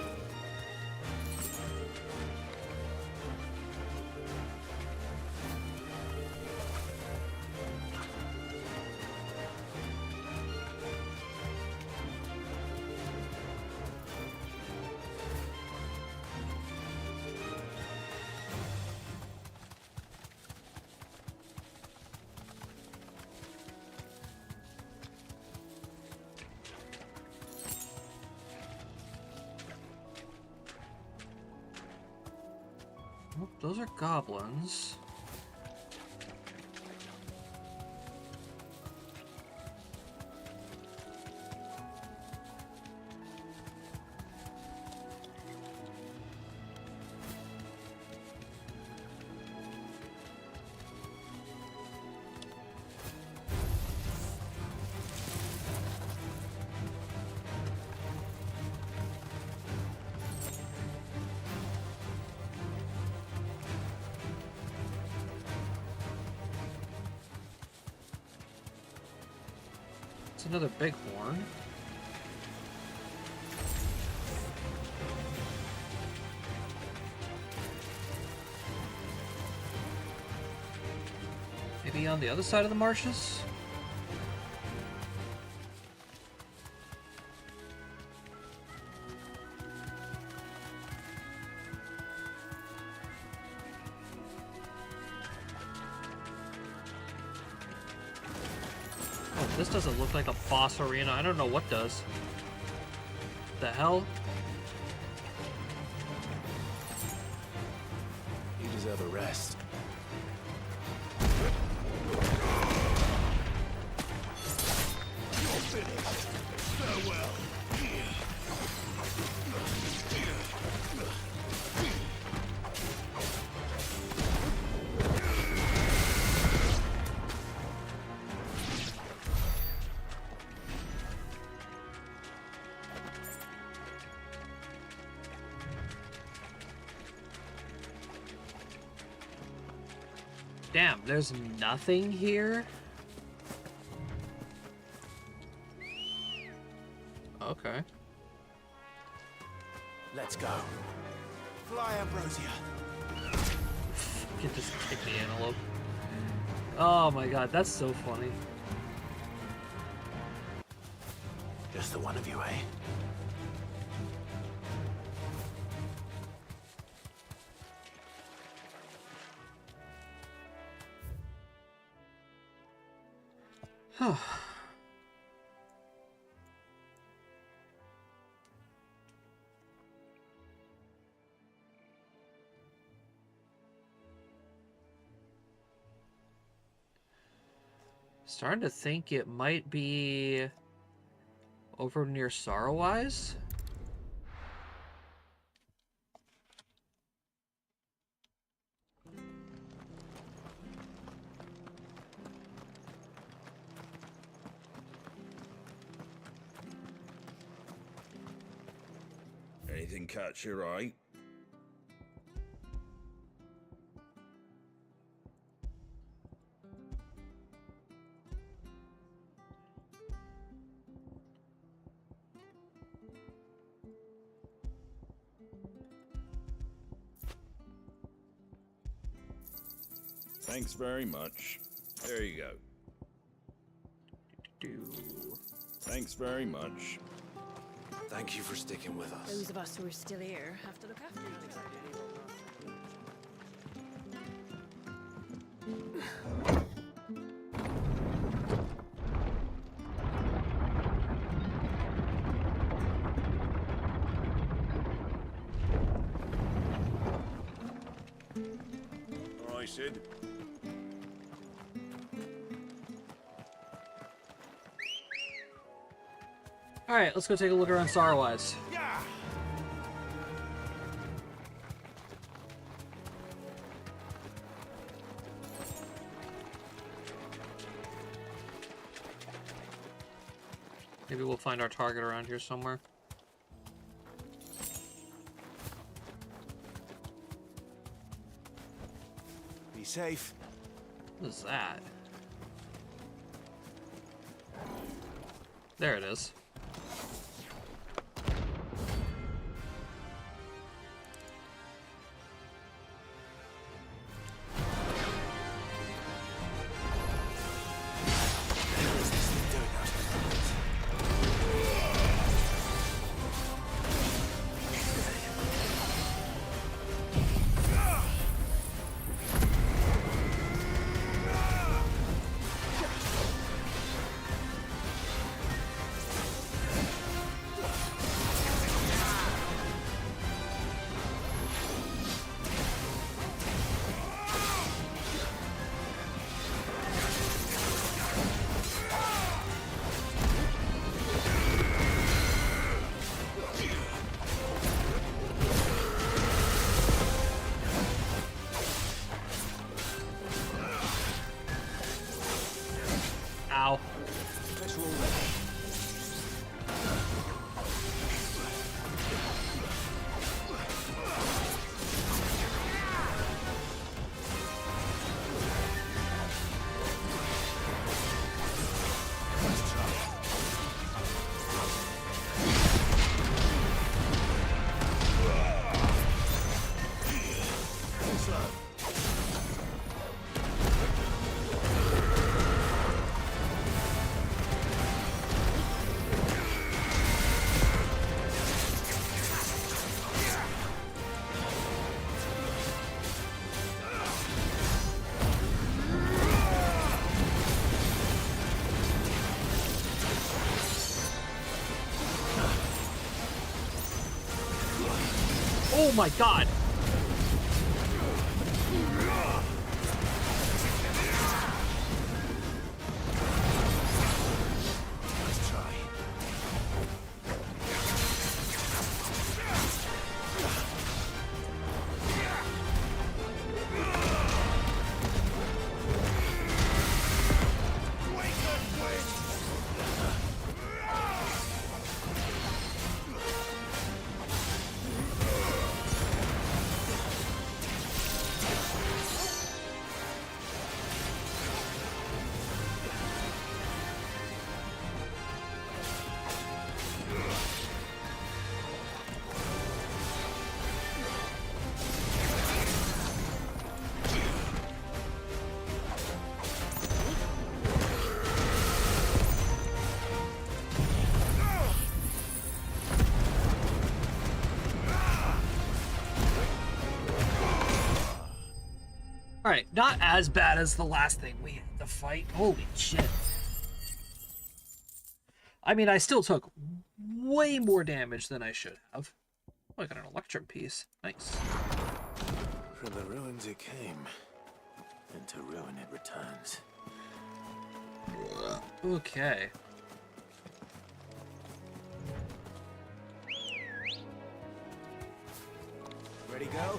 Oh, those are goblins. It's another bighorn. Maybe on the other side of the marshes? Oh, this doesn't look like a boss arena. I don't know what does. The hell? You deserve a rest. You're finished. Farewell. Damn, there's nothing here? Okay. Let's go. Fly, Ambrosia. Get this kick the antelope. Oh my god, that's so funny. Just the one of you, eh? Huh. Starting to think it might be over near Sorrowwise. Anything catch your eye? Thanks very much. There you go. Thanks very much. Thank you for sticking with us. Those of us who are still here have to look after each other. All right, Sid. Alright, let's go take a look around Sorrowwise. Yeah. Maybe we'll find our target around here somewhere. Be safe. What is that? There it is. Oh my god! Let's try. Alright, not as bad as the last thing we had to fight. Holy shit. I mean, I still took way more damage than I should have. Oh, I got an electrum piece. Nice. From the ruins it came, and to ruin it returns. Okay. Ready, go?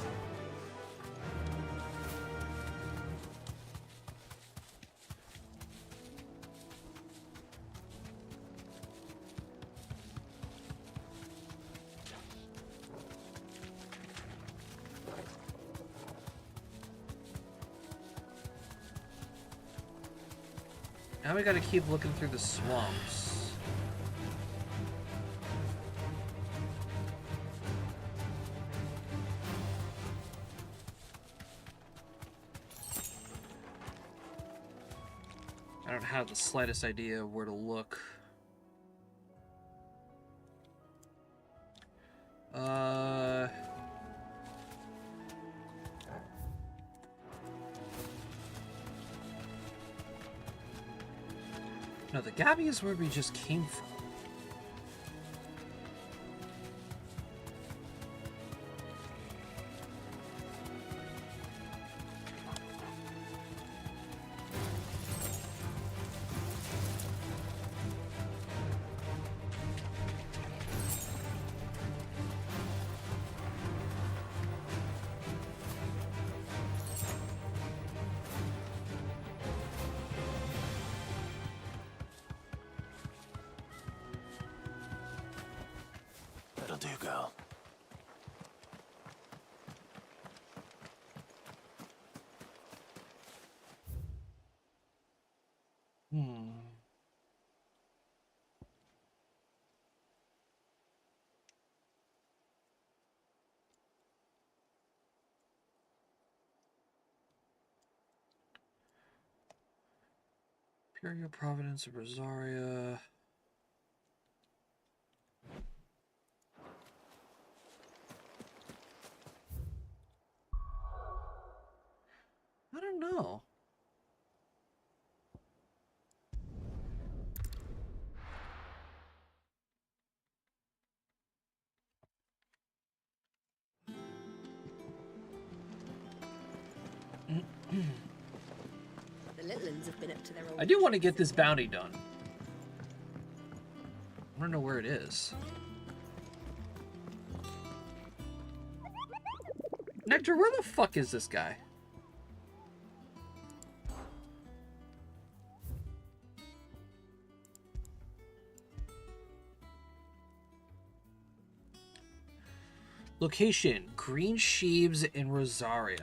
Now we gotta keep looking through the swamps. I don't have the slightest idea of where to look. No, the Gabby is where we just came from. That'll do, girl. Imperial Providence of Rosaria. I don't know. The little ones have been up to their old... I do want to get this bounty done. I don't know where it is. Nectar, where the fuck is this guy? Location, Green Sheaves in Rosaria.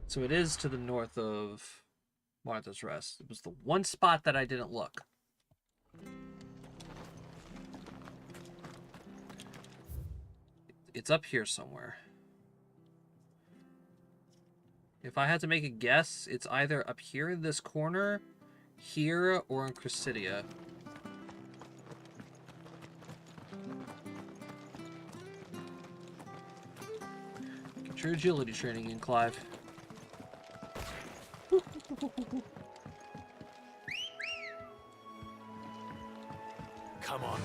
So it is to the north of Martha's Rest. It was the one spot that I didn't look. It's up here somewhere. If I had to make a guess, it's either up here in this corner, here, or in Chrysidia. Get your agility training in, Clive. Come on.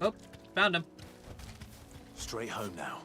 Oh, found him. Straight home now.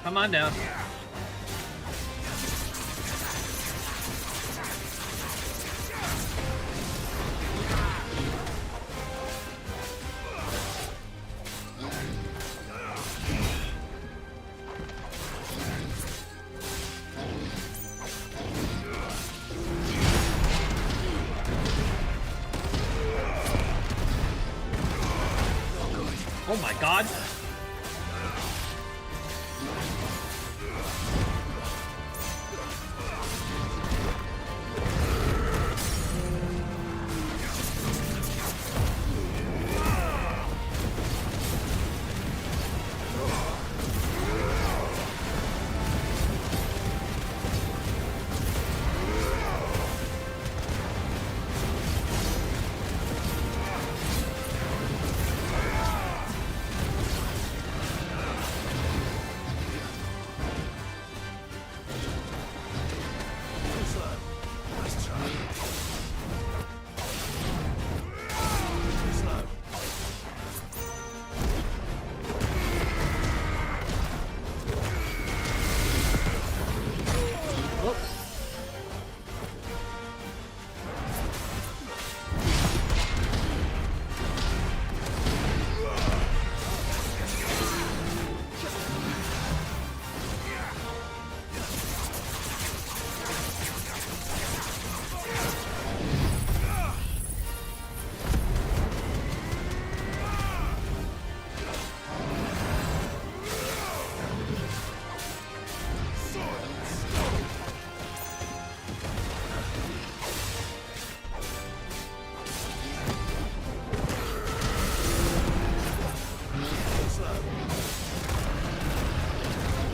Come on down. Oh my God.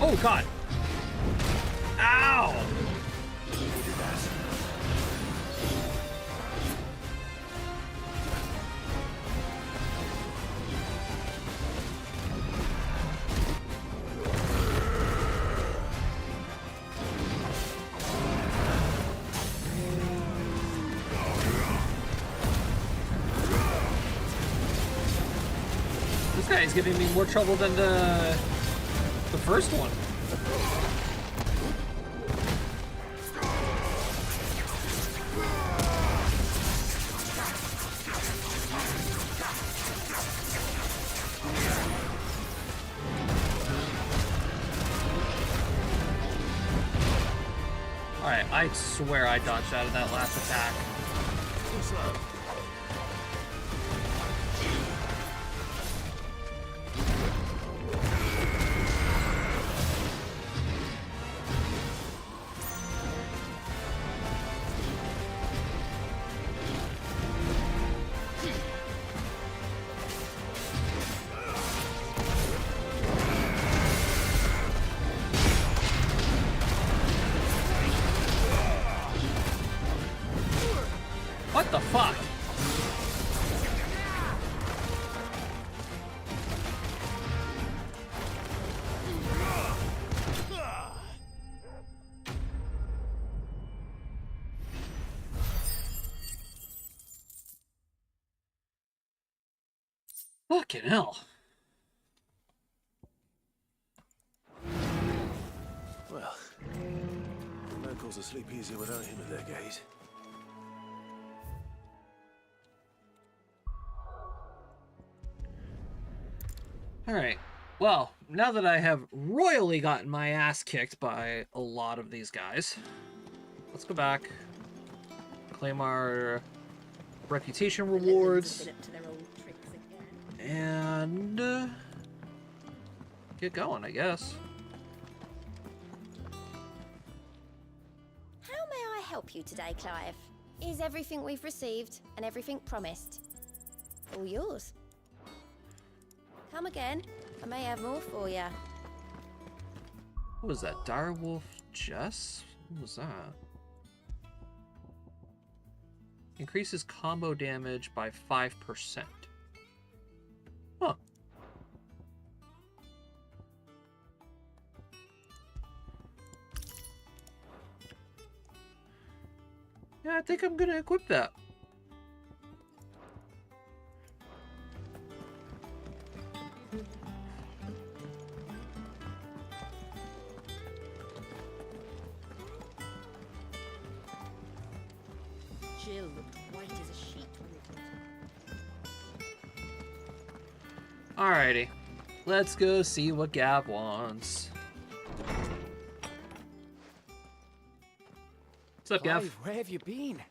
Oh God! Ow! This guy is giving me more trouble than the first one. Alright, I swear I dodged out of that last attack. What the fuck? Fucking hell. Well, the locals will sleep easier without him at their gate. Alright. Well, now that I have royally gotten my ass kicked by a lot of these guys, let's go back, claim our reputation rewards, and get going, I guess. How may I help you today, Clive? Is everything we've received and everything promised all yours? Come again. I may have more for you. What was that? Direwolf Jess? What was that? Increases combo damage by 5%. Huh. Yeah, I think I'm gonna equip that. Jill looked white as a sheet when it was. Alrighty. Let's go see what Gav wants. What's up, Gav? Clive, where have you been?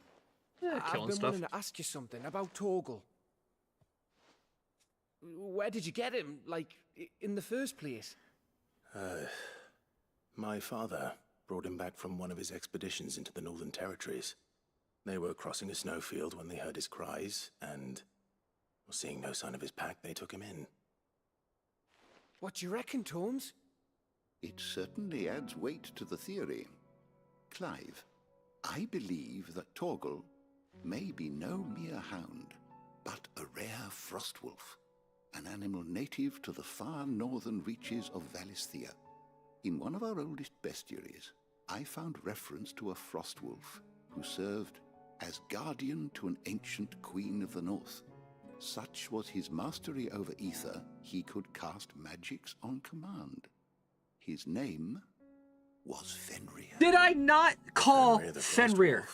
Yeah, I've killing been stuff. wanting to ask you something about Torgal. Where did you get him, like, in the first place? My father brought him back from one of his expeditions into the Northern Territories. They were crossing a snowfield when they heard his cries, and seeing no sign of his pack, they took him in. What do you reckon, Tomes? It certainly adds weight to the theory. Clive, I believe that Torgal may be no mere hound, but a rare frostwolf, an animal native to the far northern reaches of Valisthea. In one of our oldest bestiaries, I found reference to a frostwolf who served as guardian to an ancient queen of the north. Such was his mastery over ether, he could cast magics on command. His name was Fenrir. Did I call Fenrir?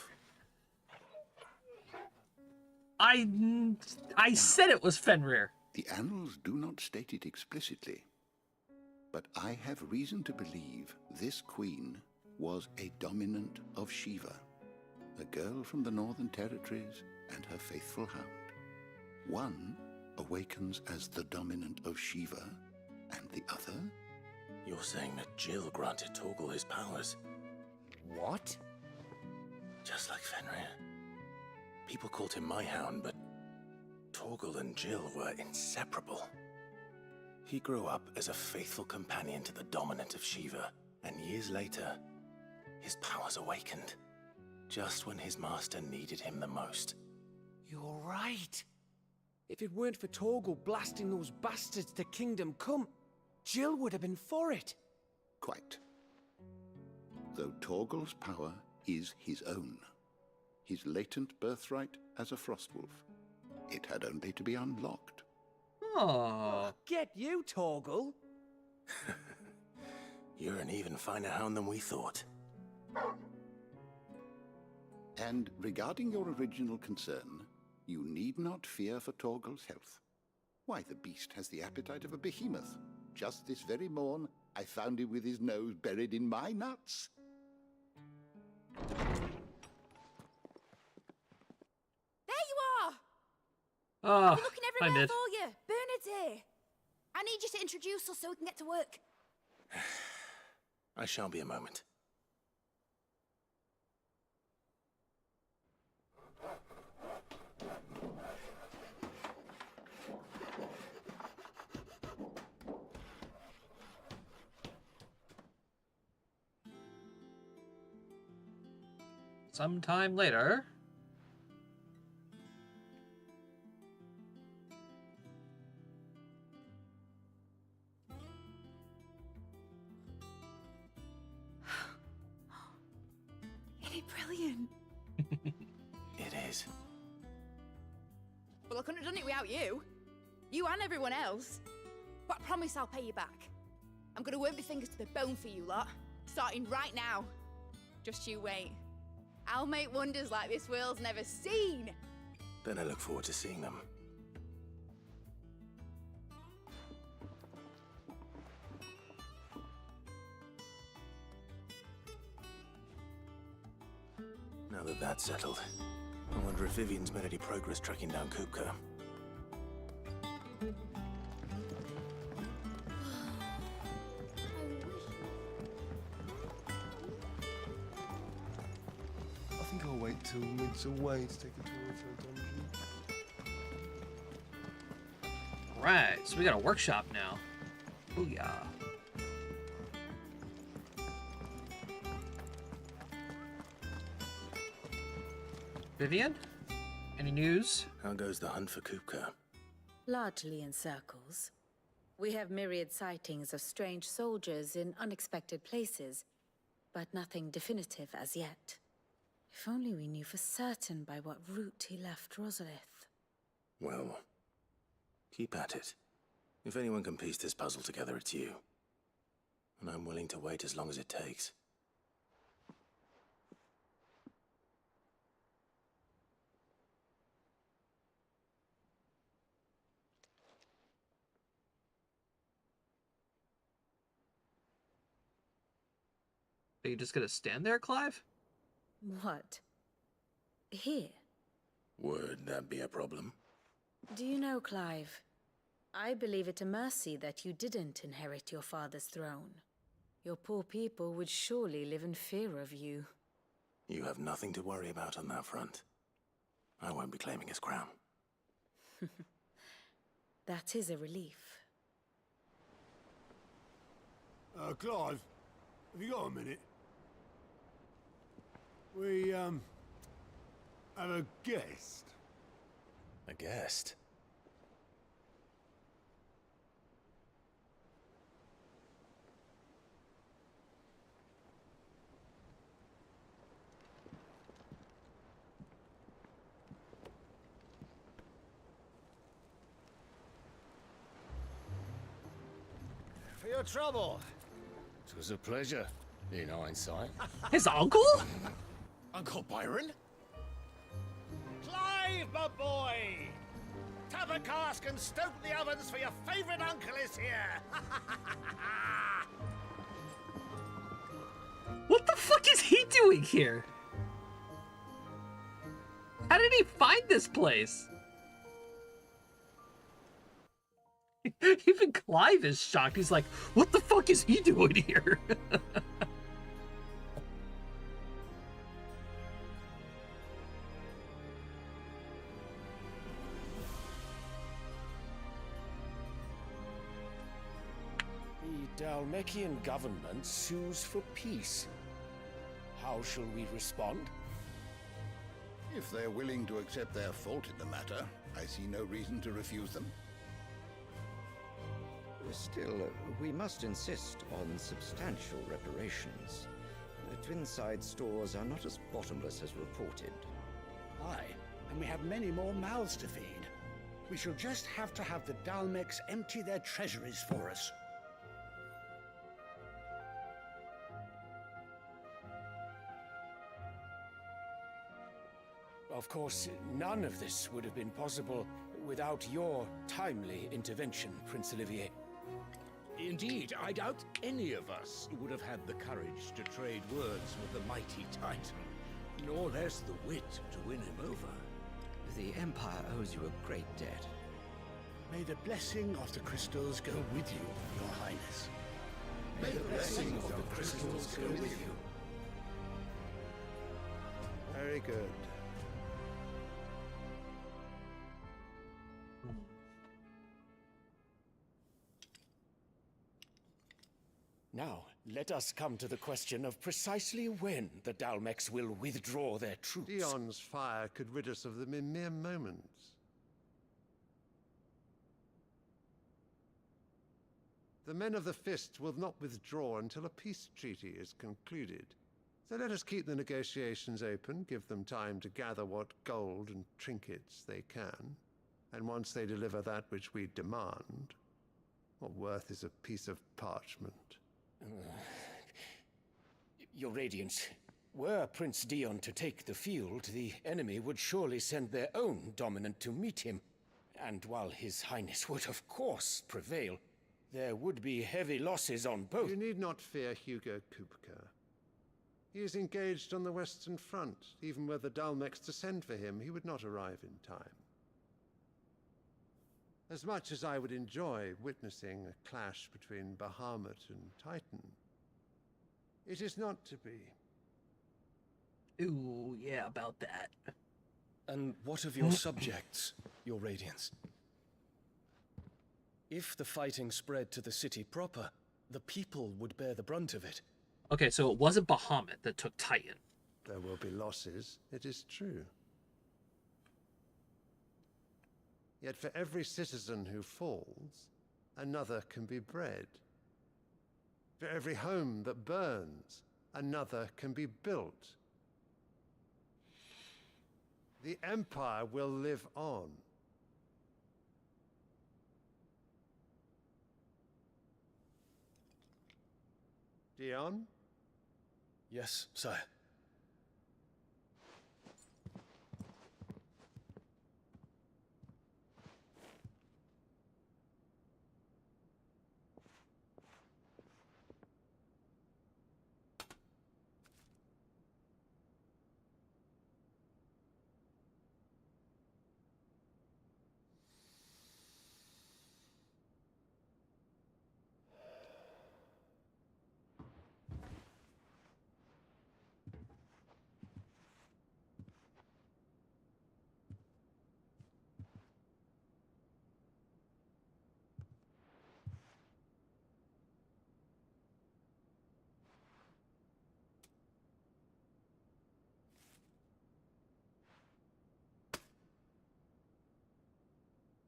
I said it was Fenrir. The annals do not state it explicitly, but I have reason to believe this queen was a dominant of Shiva, a girl from the Northern Territories and her faithful hound. One awakens as the dominant of Shiva, and the other? You're saying that Jill granted Torgal his powers? What? Just like Fenrir. People called him my hound, but Torgal and Jill were inseparable. He grew up as a faithful companion to the dominant of Shiva, and years later, his powers awakened, just when his master needed him the most. You're right. If it weren't for Torgal blasting those bastards to Kingdom Come, Jill would have been for it. Quite. Though Torgal's power is his own, his latent birthright as a frostwolf, it had only to be unlocked. Oh. Get you, Torgal. You're an even finer hound than we thought. And regarding your original concern, you need not fear for Torgal's health. Why, the beast has the appetite of a behemoth. Just this very morn, I found him with his nose buried in my nuts. There you are! Oh, We're looking everywhere for you. Bernard's here. I need you to introduce us so we can get to work. I shall be a moment. Sometime later. Isn't it brilliant? It is. Well, I couldn't have done it without you. You and everyone else. But I promise I'll pay you back. I'm gonna work my fingers to the bone for you lot, starting right now. Just you wait. I'll make wonders like this world's never seen. Then I look forward to seeing them. Now that that's settled, I wonder if Vivian's made any progress tracking down Kupka. I think I'll wait till Mid's away to take a tour of her dungeon. Right, so we got a workshop now. Booyah. Vivian? Any news? How goes the hunt for Kupka? Largely in circles. We have myriad sightings of strange soldiers in unexpected places, but nothing definitive as yet. If only we knew for certain by what route he left Rosalith. Well, keep at it. If anyone can piece this puzzle together, it's you. And I'm willing to wait as long as it takes. Are you just gonna stand there, Clive? What? Here? Would that be a problem? Do you know, Clive? I believe it a mercy that you didn't inherit your father's throne. Your poor people would surely live in fear of you. You have nothing to worry about on that front. I won't be claiming his crown. That is a relief. Clive, have you got a minute? We, have a guest. A guest? For your trouble. It was a pleasure, in hindsight. His uncle? Uncle Byron? Clive, my boy! Tap a cask and stoke the ovens for your favorite uncle is here! What the fuck is he doing here? How did he find this place? Even Clive is shocked. He's like, what the fuck is he doing here? The Dhalmekian government sues for peace. How shall we respond? If they're willing to accept their fault in the matter, I see no reason to refuse them. Still, we must insist on substantial reparations. The Twinside stores are not as bottomless as reported. Aye, and we have many more mouths to feed. We shall just have to have the Dhalmex empty their treasuries for us. Of course, none of this would have been possible without your timely intervention, Prince Olivier. Indeed, I doubt any of us would have had the courage to trade words with the mighty Titan, nor less the wit to win him over. The Empire owes you a great debt. May the blessing of the crystals go with you, Your Highness. May the blessing of the crystals go with you. Very good. Now, let us come to the question of precisely when the Dhalmex will withdraw their troops. Dion's fire could rid us of them in mere moments. The men of the Fist will not withdraw until a peace treaty is concluded. So let us keep the negotiations open, give them time to gather what gold and trinkets they can. And once they deliver that which we demand, what worth is a piece of parchment? Your Radiance, were Prince Dion to take the field, the enemy would surely send their own dominant to meet him. And while His Highness would of course prevail, there would be heavy losses on both. You need not fear Hugo Kupka. He is engaged on the Western Front. Even were the Dalmex to send for him, he would not arrive in time. As much as I would enjoy witnessing a clash between Bahamut and Titan, it is not to be. Ooh, yeah, about that. And what of your subjects, Your Radiance? If the fighting spread to the city proper, the people would bear the brunt of it. Okay, so it wasn't Bahamut that took Titan. There will be losses, it is true. Yet for every citizen who falls, another can be bred. For every home that burns, another can be built. The Empire will live on. Dion? Yes, sire.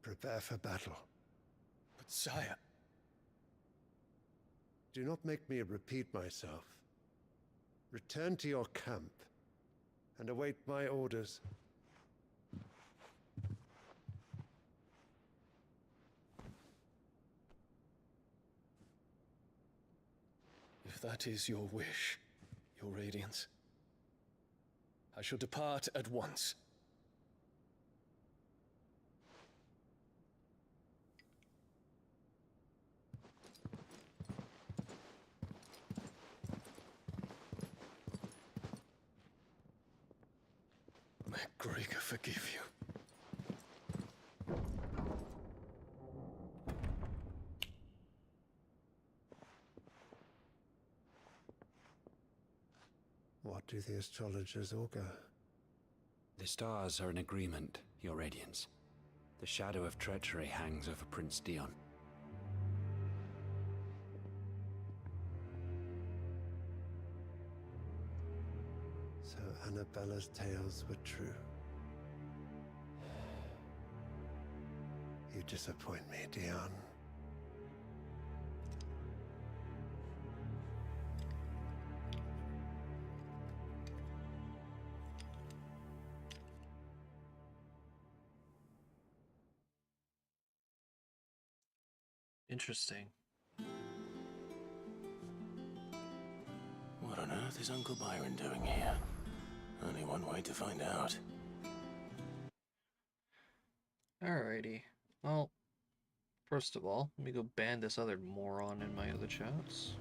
Prepare for battle. But sire... Do not make me repeat myself. Return to your camp and await my orders. If that is your wish, Your Radiance, I shall depart at once. May Gregor forgive you. What do the astrologers augur? The stars are in agreement, Your Radiance. The shadow of treachery hangs over Prince Dion. So Annabella's tales were true. You disappoint me, Dion. Interesting. What on earth is Uncle Byron doing here? Only one way to find out. Alrighty. Well, first of all, let me go ban this other moron in my other chats.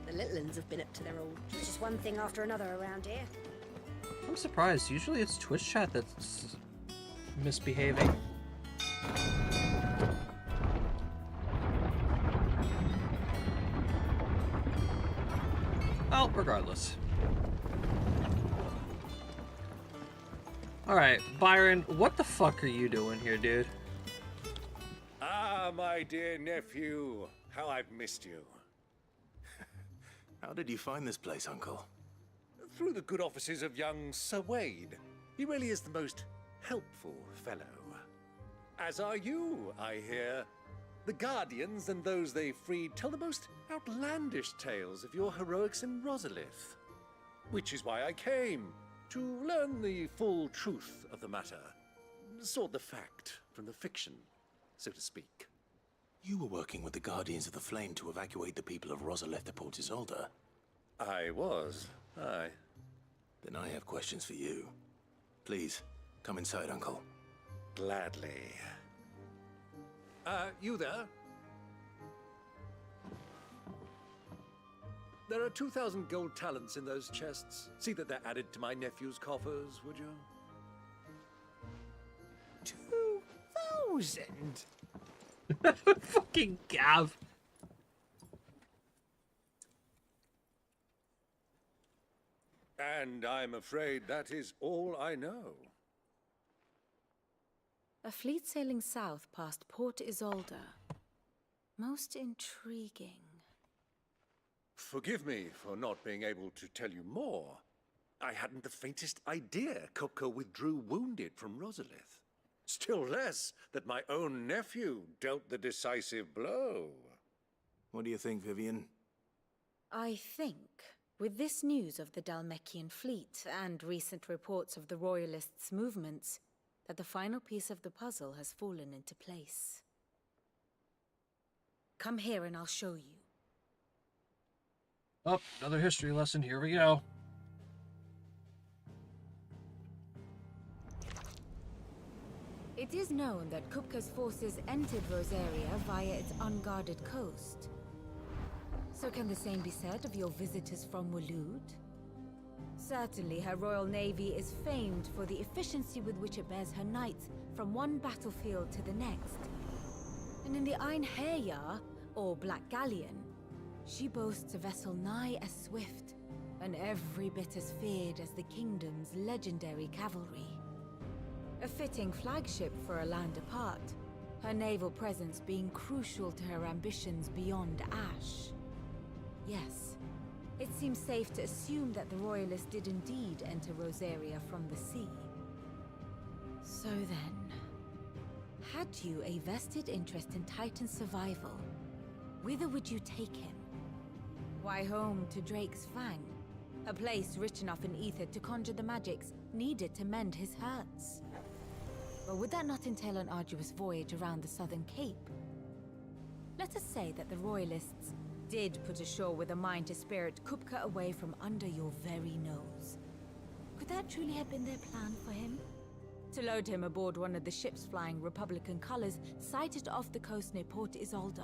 The little uns have been up to their old... It's just one thing after another around here. I'm surprised. Usually it's Twitch chat that's misbehaving. Well, regardless. Alright, Byron, what the fuck are you doing here, dude? Ah, my dear nephew. How I've missed you. How did you find this place, Uncle? Through the good offices of young Sir Wade. He really is the most helpful fellow. As are you, I hear. The Guardians and those they freed tell the most outlandish tales of your heroics in Rosalith. Which is why I came, to learn the full truth of the matter. Sort the fact from the fiction, so to speak. You were working with the Guardians of the Flame to evacuate the people of Rosalith de Port Isolde. I was, aye. Then I have questions for you. Please, come inside, Uncle. Gladly. You there? There are 2,000 gold talents in those chests. See that they're added to my nephew's coffers, would you? 2,000? Fucking Gav. And I'm afraid that is all I know. A fleet sailing south past Port Isolde. Most intriguing. Forgive me for not being able to tell you more. I hadn't the faintest idea Kupka withdrew wounded from Rosalith. Still less that my own nephew dealt the decisive blow. What do you think, Vivian? I think, with this news of the Dhalmekian fleet and recent reports of the Royalists' movements, that the final piece of the puzzle has fallen into place. Come here and I'll show you. Oh, another history lesson. Here we go. It is known that Kupka's forces entered Rosaria via its unguarded coast. So can the same be said of your visitors from Waloed? Certainly, her Royal Navy is famed for the efficiency with which it bears her knights from one battlefield to the next. And in the Einherjar, or Black Galleon, she boasts a vessel nigh as swift and every bit as feared as the kingdom's legendary cavalry. A fitting flagship for a land apart, her naval presence being crucial to her ambitions beyond Ash. Yes, it seems safe to assume that the Royalists did indeed enter Rosaria from the sea. So then, had you a vested interest in Titan's survival, whither would you take him? Why, home to Drake's Fang, a place rich enough in ether to conjure the magics needed to mend his hurts. But would that not entail an arduous voyage around the southern cape? Let us say that the Royalists did put ashore with a mind to spirit Kupka away from under your very nose. Could that truly have been their plan for him? To load him aboard one of the ships flying Republican colors sighted off the coast near Port Isolde.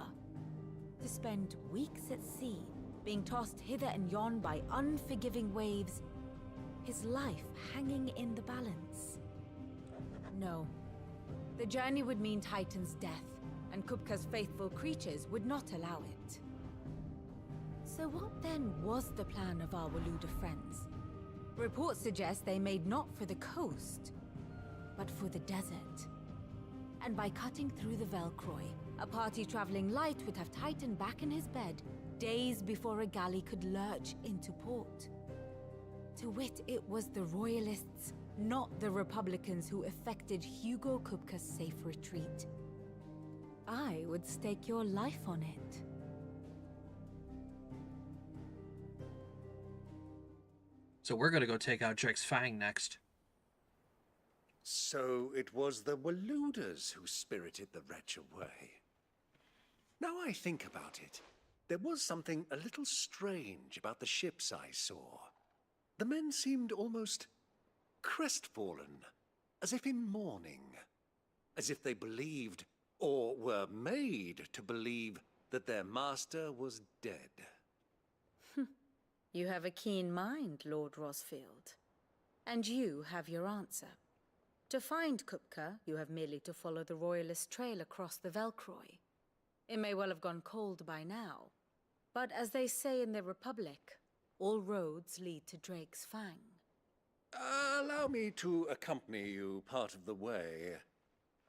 To spend weeks at sea, being tossed hither and yon by unforgiving waves, his life hanging in the balance. No. The journey would mean Titan's death, and Kupka's faithful creatures would not allow it. So what then was the plan of our Waloed friends? Reports suggest they made not for the coast, but for the desert. And by cutting through the Velcroy, a party traveling light would have Titan back in his bed days before a galley could lurch into port. To wit, it was the Royalists, not the Republicans, who effected Hugo Kupka's safe retreat. I would stake your life on it. So we're gonna go take out Drake's Fang next. So it was the Waloeders who spirited the wretch away. Now I think about it, there was something a little strange about the ships I saw. The men seemed almost crestfallen, as if in mourning, as if they believed, or were made to believe, that their master was dead. You have a keen mind, Lord Rosfield. And you have your answer. To find Kupka, you have merely to follow the Royalist trail across the Velcroy. It may well have gone cold by now, but as they say in the Republic, all roads lead to Drake's Fang. Allow me to accompany you part of the way.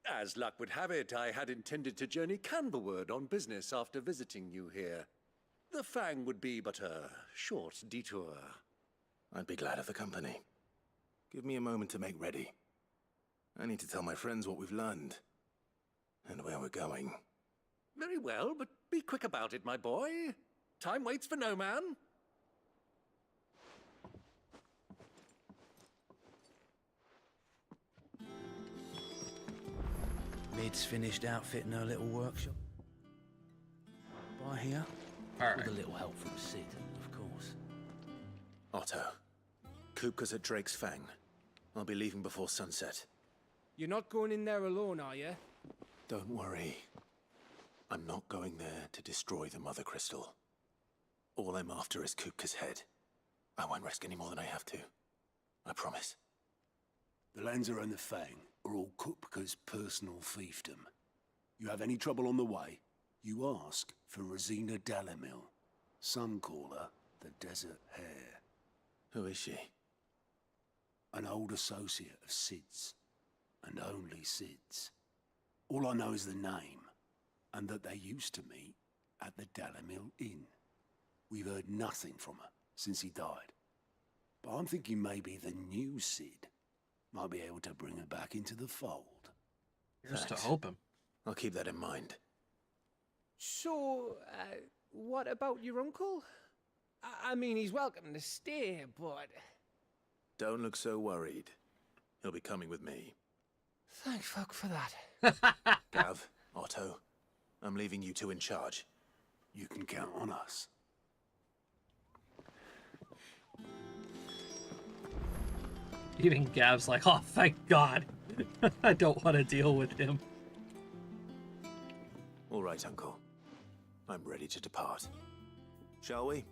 As luck would have it, I had intended to journey Canberward on business after visiting you here. The Fang would be but a short detour. I'd be glad of the company. Give me a moment to make ready. I need to tell my friends what we've learned, and where we're going. Very well, but be quick about it, my boy. Time waits for no man. Vid's finished outfitting her little workshop. By here. With a little help from Cid, of course. Otto, Kupka's at Drake's Fang. I'll be leaving before sunset. You're not going in there alone, are you? Don't worry. I'm not going there to destroy the Mother Crystal. All I'm after is Kupka's head. I won't risk any more than I have to. I promise. The Lanza and the Fang are all Kupka's personal fiefdom. You have any trouble on the way, you ask for Rosina Dalimil. Some call her the Desert Hare. Who is she? An old associate of Cid's, and only Cid's. All I know is the name, and that they used to meet at the Dalimil Inn. We've heard nothing from her since he died. But I'm thinking maybe the new Cid might be able to bring her back into the fold. Here's to hoping. I'll keep that in mind. So, what about your uncle? I mean, he's welcome to stay, but... Don't look so worried. He'll be coming with me. Thank fuck for that. Gav, Otto, I'm leaving you two in charge. You can count on us. Even Gav's like, oh, thank God. I don't want to deal with him. All right, Uncle. I'm ready to depart. Shall we?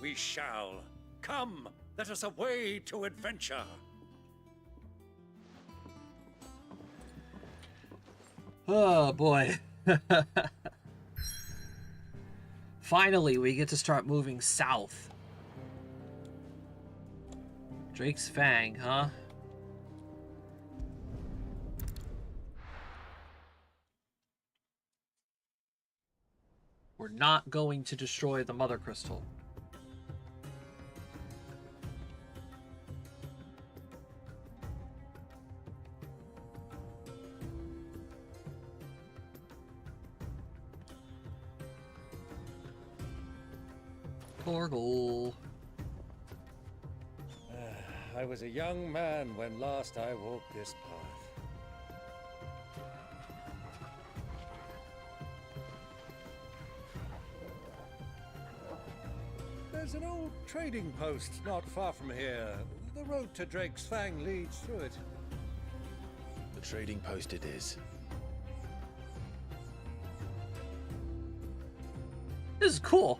We shall. Come, let us away to adventure. Oh, boy. Finally, we get to start moving south. Drake's Fang, huh? We're not going to destroy the Mother Crystal. Torgal. I was a young man when last I walked this path. There's an old trading post not far from here. The road to Drake's Fang leads through it. The trading post it is. This is cool.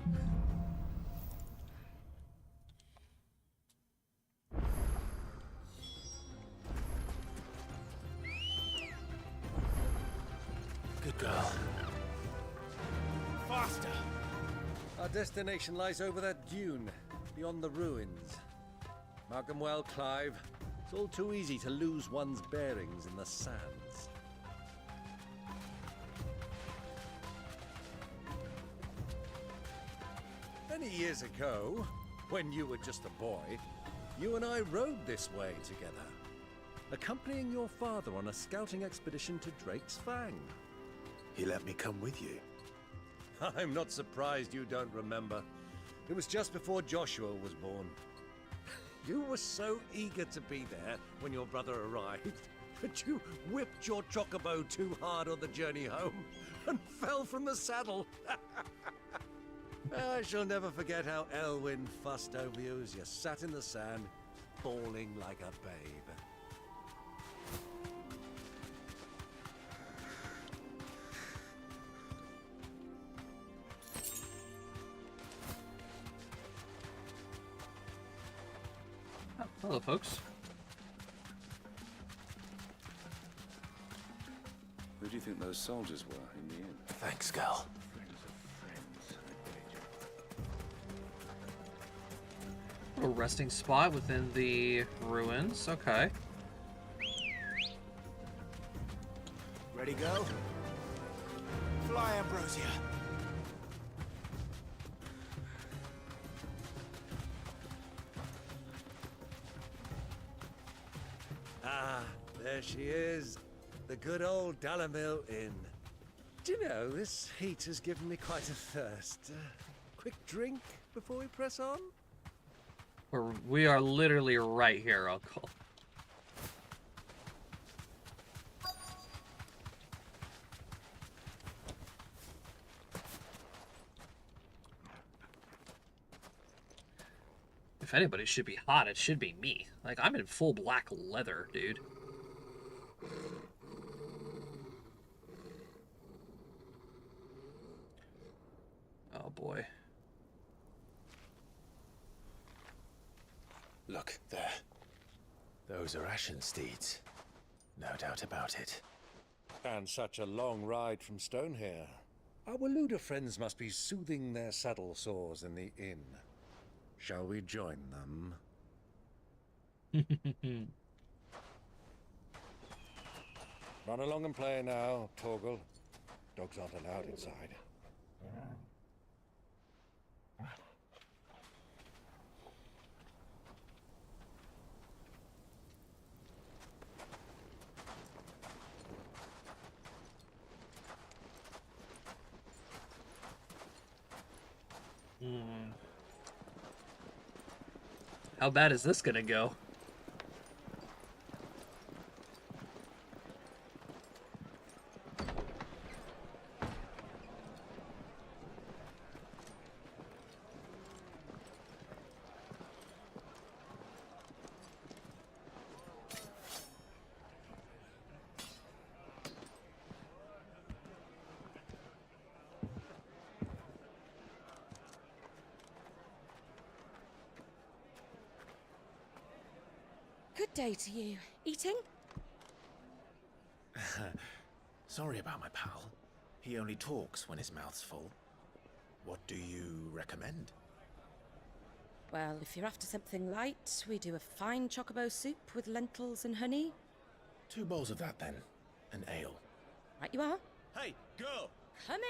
Good girl. Faster! Our destination lies over that dune, beyond the ruins. Mark 'em well, Clive. It's all too easy to lose one's bearings in the sands. Many years ago, when you were just a boy, you and I rode this way together, accompanying your father on a scouting expedition to Drake's Fang. He let me come with you. I'm not surprised you don't remember. It was just before Joshua was born. You were so eager to be there when your brother arrived that you whipped your chocobo too hard on the journey home and fell from the saddle. I shall never forget how Elwyn fussed over you as you sat in the sand, bawling like a babe. Hello, folks. Who do you think those soldiers were in the inn? Thanks, girl. A resting spot within the ruins. Okay. Ready, go? Fly, Ambrosia. Ah, there she is. The good old Dalimil Inn. Do you know, this heat has given me quite a thirst. Quick drink before we press on? We are literally right here, Uncle. If anybody should be hot, it should be me. Like, I'm in full black leather, dude. Oh, boy. Look, there. Those are Ashen steeds. No doubt about it. And such a long ride from Stonehair. Our Waluda friends must be soothing their saddle sores in the inn. Shall we join them? Run along and play now, Torgal. Dogs aren't allowed inside. How bad is this gonna go? Good day to you. Eating? Sorry about my pal. He only talks when his mouth's full. What do you recommend? Well, if you're after something light, we do a fine chocobo soup with lentils and honey. 2 bowls of that, then. An ale. Right you are. Hey, girl! Coming!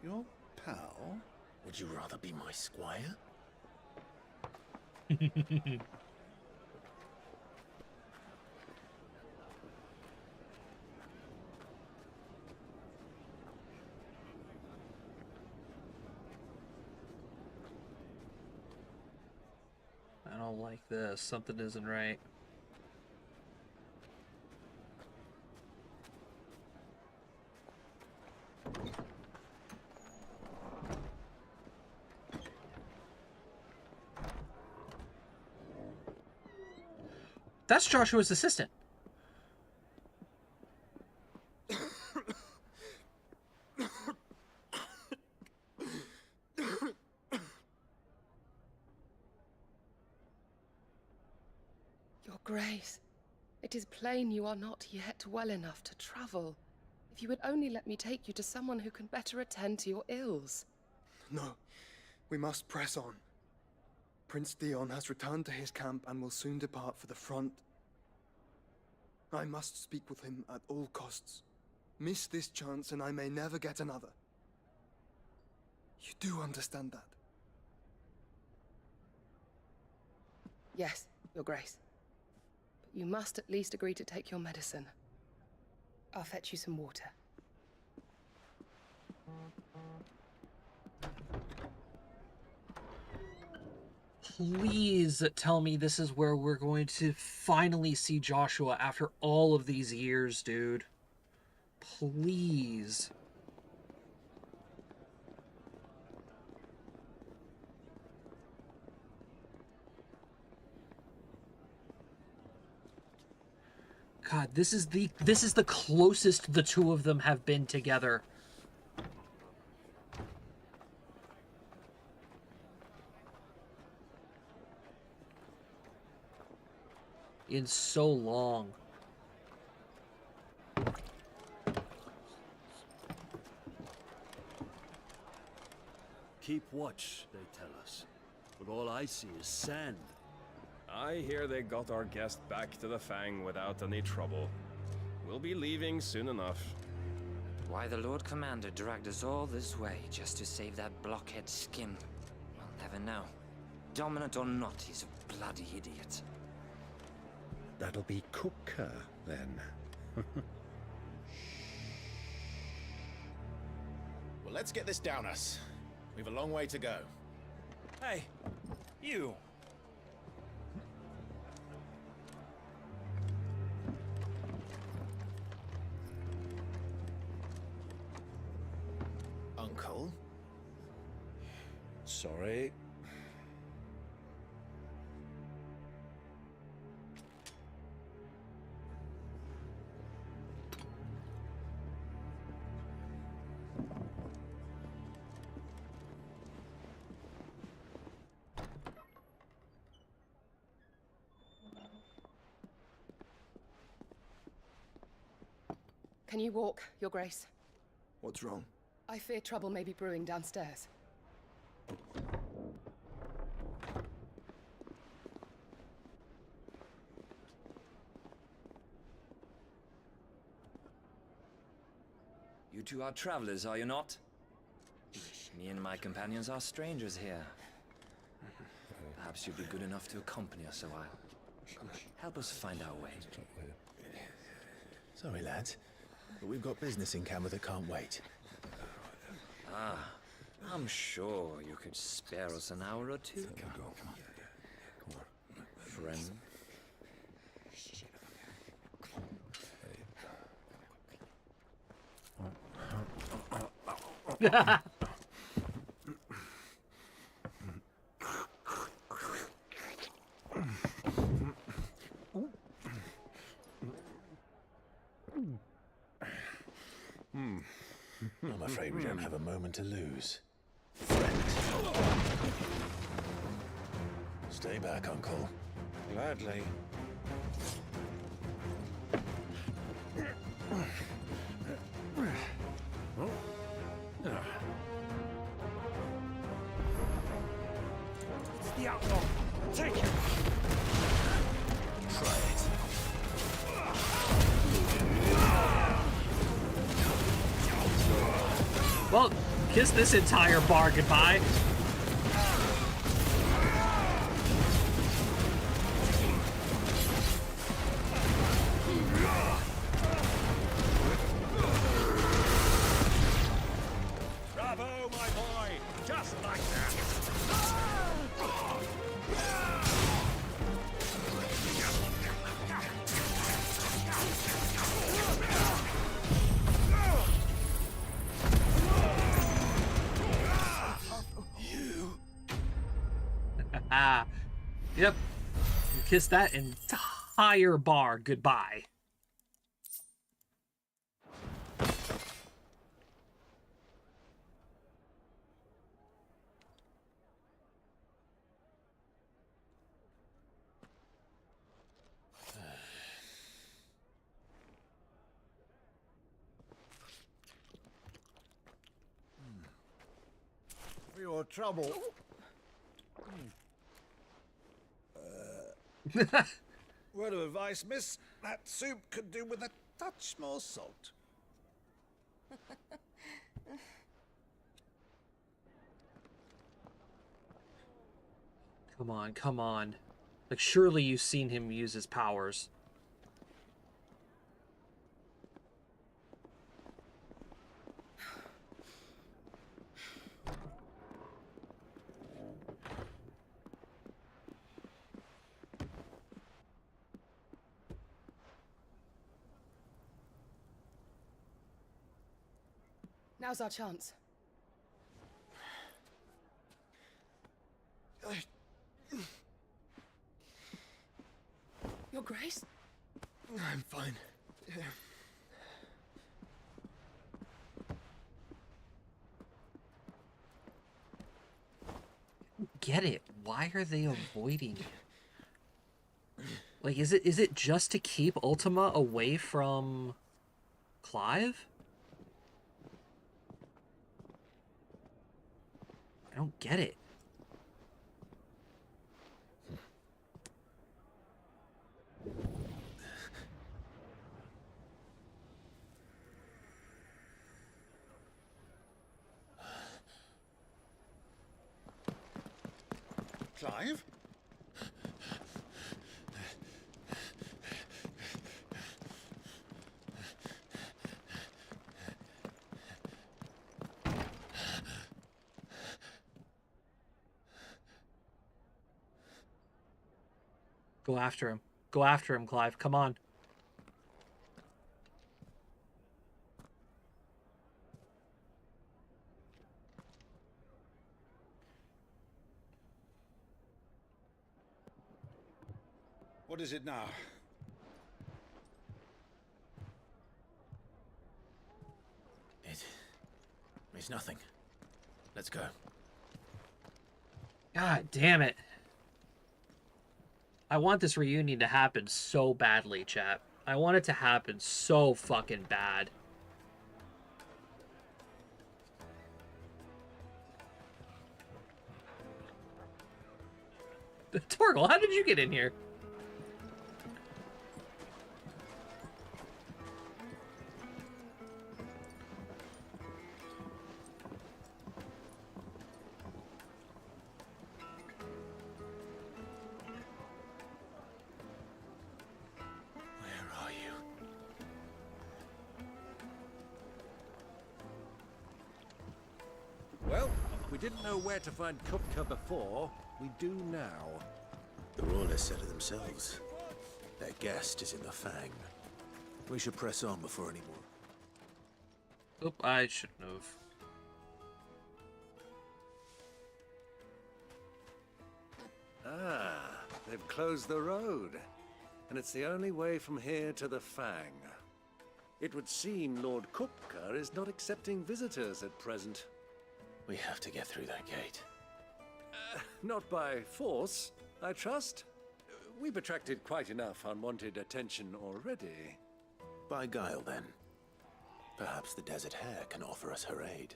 Your pal? Would you rather be my squire? I don't like this. Something isn't right. That's Joshua's assistant. Your Grace, it is plain you are not yet well enough to travel. If you would only let me take you to someone who can better attend to your ills. No, we must press on. Prince Dion has returned to his camp and will soon depart for the front. I must speak with him at all costs. Miss this chance and I may never get another. You do understand that? Yes, Your Grace. But you must at least agree to take your medicine. I'll fetch you some water. Please tell me this is where we're going to finally see Joshua after all of these years, dude. Please. God, this is the closest the two of them have been together. In so long. Keep watch, they tell us. But all I see is sand. I hear they got our guest back to the Fang without any trouble. We'll be leaving soon enough. Why the Lord Commander dragged us all this way just to save that blockhead Skim, we'll never know. Dominant or not, he's a bloody idiot. That'll be Cooker, then. Well, let's get this down us. We've a long way to go. Hey, you! Uncle? Sorry. Can you walk, Your Grace? What's wrong? I fear trouble may be brewing downstairs. You two are travelers, are you not? Me and my companions are strangers here. Perhaps you'd be good enough to accompany us a while. Help us find our way. Sorry, lads, but we've got business in camera that can't wait. Ah, I'm sure you could spare us an hour or two. Friend. I'm afraid we don't have a moment to lose. Stay back, Uncle. Gladly. It's the outlaw. Take it. Try it. Well, kiss this entire bar goodbye. Bravo, my boy! Just like that! Yep. Kiss that entire bar goodbye. For your trouble. Word of advice, miss. That soup could do with a touch more salt. Come on, come on. Like, surely you've seen him use his powers. Now's our chance. Your Grace? I'm fine. Yeah. Get it? Why are they avoiding it? Like, is it just to keep Ultima away from Clive? I don't get it. Clive? Go after him. Go after him, Clive. Come on. What is it now? It's nothing. Let's go. God damn it. I want this reunion to happen so badly, chat. I want it to happen so fucking bad. Torgal, how did you get in here? Well, we didn't know where to find Kupka before. We do now. The Royalists said it themselves. Their guest is in the Fang. We should press on before any more. Oop, I shouldn't have. Ah, they've closed the road. And it's the only way from here to the Fang. It would seem Lord Kupka is not accepting visitors at present. We have to get through that gate. Not by force, I trust. We've attracted quite enough unwanted attention already. By guile, then. Perhaps the Desert Hare can offer us her aid.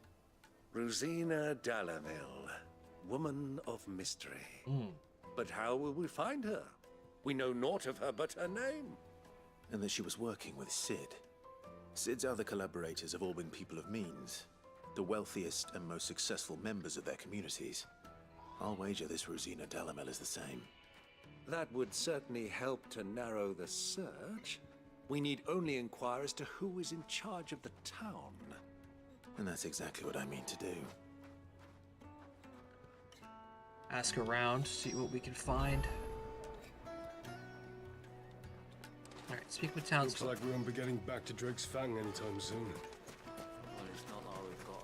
Rosina Dalamil, woman of mystery. But how will we find her? We know naught of her but her name. And that she was working with Cid. Cid's other collaborators have all been people of means. The wealthiest and most successful members of their communities. I'll wager this Rosina Dalamil is the same. That would certainly help to narrow the search. We need only inquire as to who is in charge of the town. And that's exactly what I mean to do. Ask around, see what we can find. Alright, speak with townsfolk. Looks like we won't be getting back to Drake's Fang anytime soon.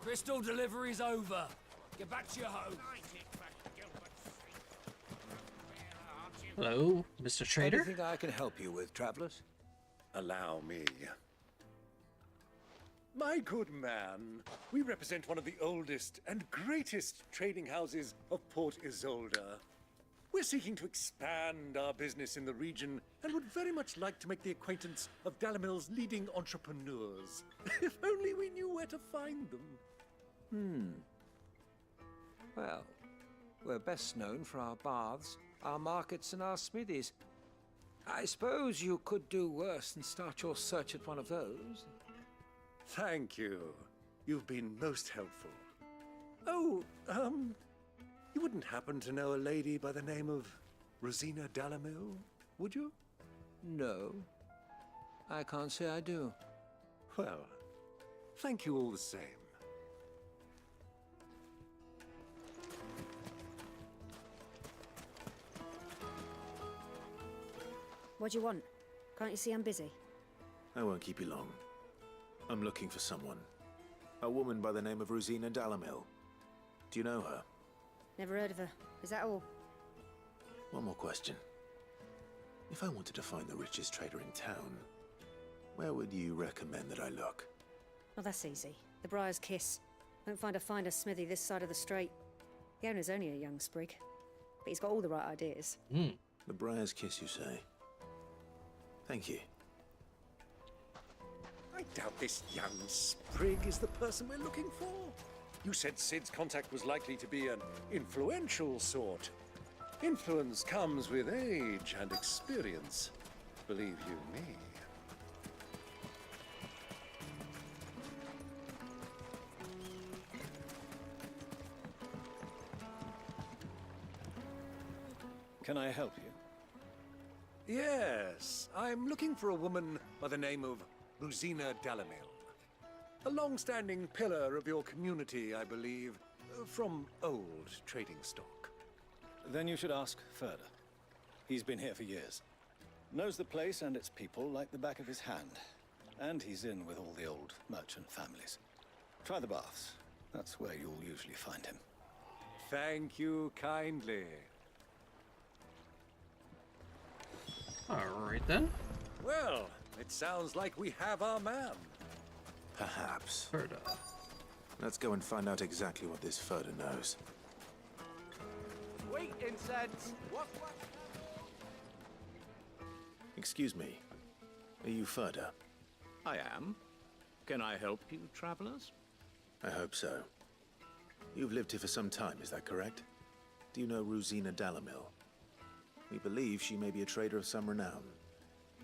Crystal delivery's over. Get back to your home. Hello, Mr. Trader? Anything I can help you with, travelers? Allow me. My good man, we represent one of the oldest and greatest trading houses of Port Isolde. We're seeking to expand our business in the region and would very much like to make the acquaintance of Dalamil's leading entrepreneurs. If only we knew where to find them. Well, we're best known for our baths, our markets, and our smithies. I suppose you could do worse than start your search at one of those. Thank you. You've been most helpful. Oh, you wouldn't happen to know a lady by the name of Rosina Dalamil, would you? No, I can't say I do. Well, thank you all the same. What do you want? Can't you see I'm busy? I won't keep you long. I'm looking for someone. A woman by the name of Rosina Dalamil. Do you know her? Never heard of her. Is that all? One more question. If I wanted to find the richest trader in town, where would you recommend that I look? Well, that's easy. The Briar's Kiss. Won't find a finer smithy this side of the strait. The owner's only a young sprig, but he's got all the right ideas. The Briar's Kiss, you say? Thank you. I doubt this young sprig is the person we're looking for. You said Cid's contact was likely to be an influential sort. Influence comes with age and experience. Believe you me. Can I help you? Yes, I'm looking for a woman by the name of Rosina Dalamil. A long-standing pillar of your community, I believe, from old trading stock. Then you should ask further. He's been here for years. Knows the place and its people like the back of his hand. And he's in with all the old merchant families. Try the baths. That's where you'll usually find him. Thank you kindly. Alright then. Well, it sounds like we have our man. Perhaps. Ferda. Let's go and find out exactly what this Ferda knows. Wait, incense! What? Excuse me. Are you Ferda? I am. Can I help you, travelers? I hope so. You've lived here for some time, is that correct? Do you know Rosina Dalamil? We believe she may be a trader of some renown.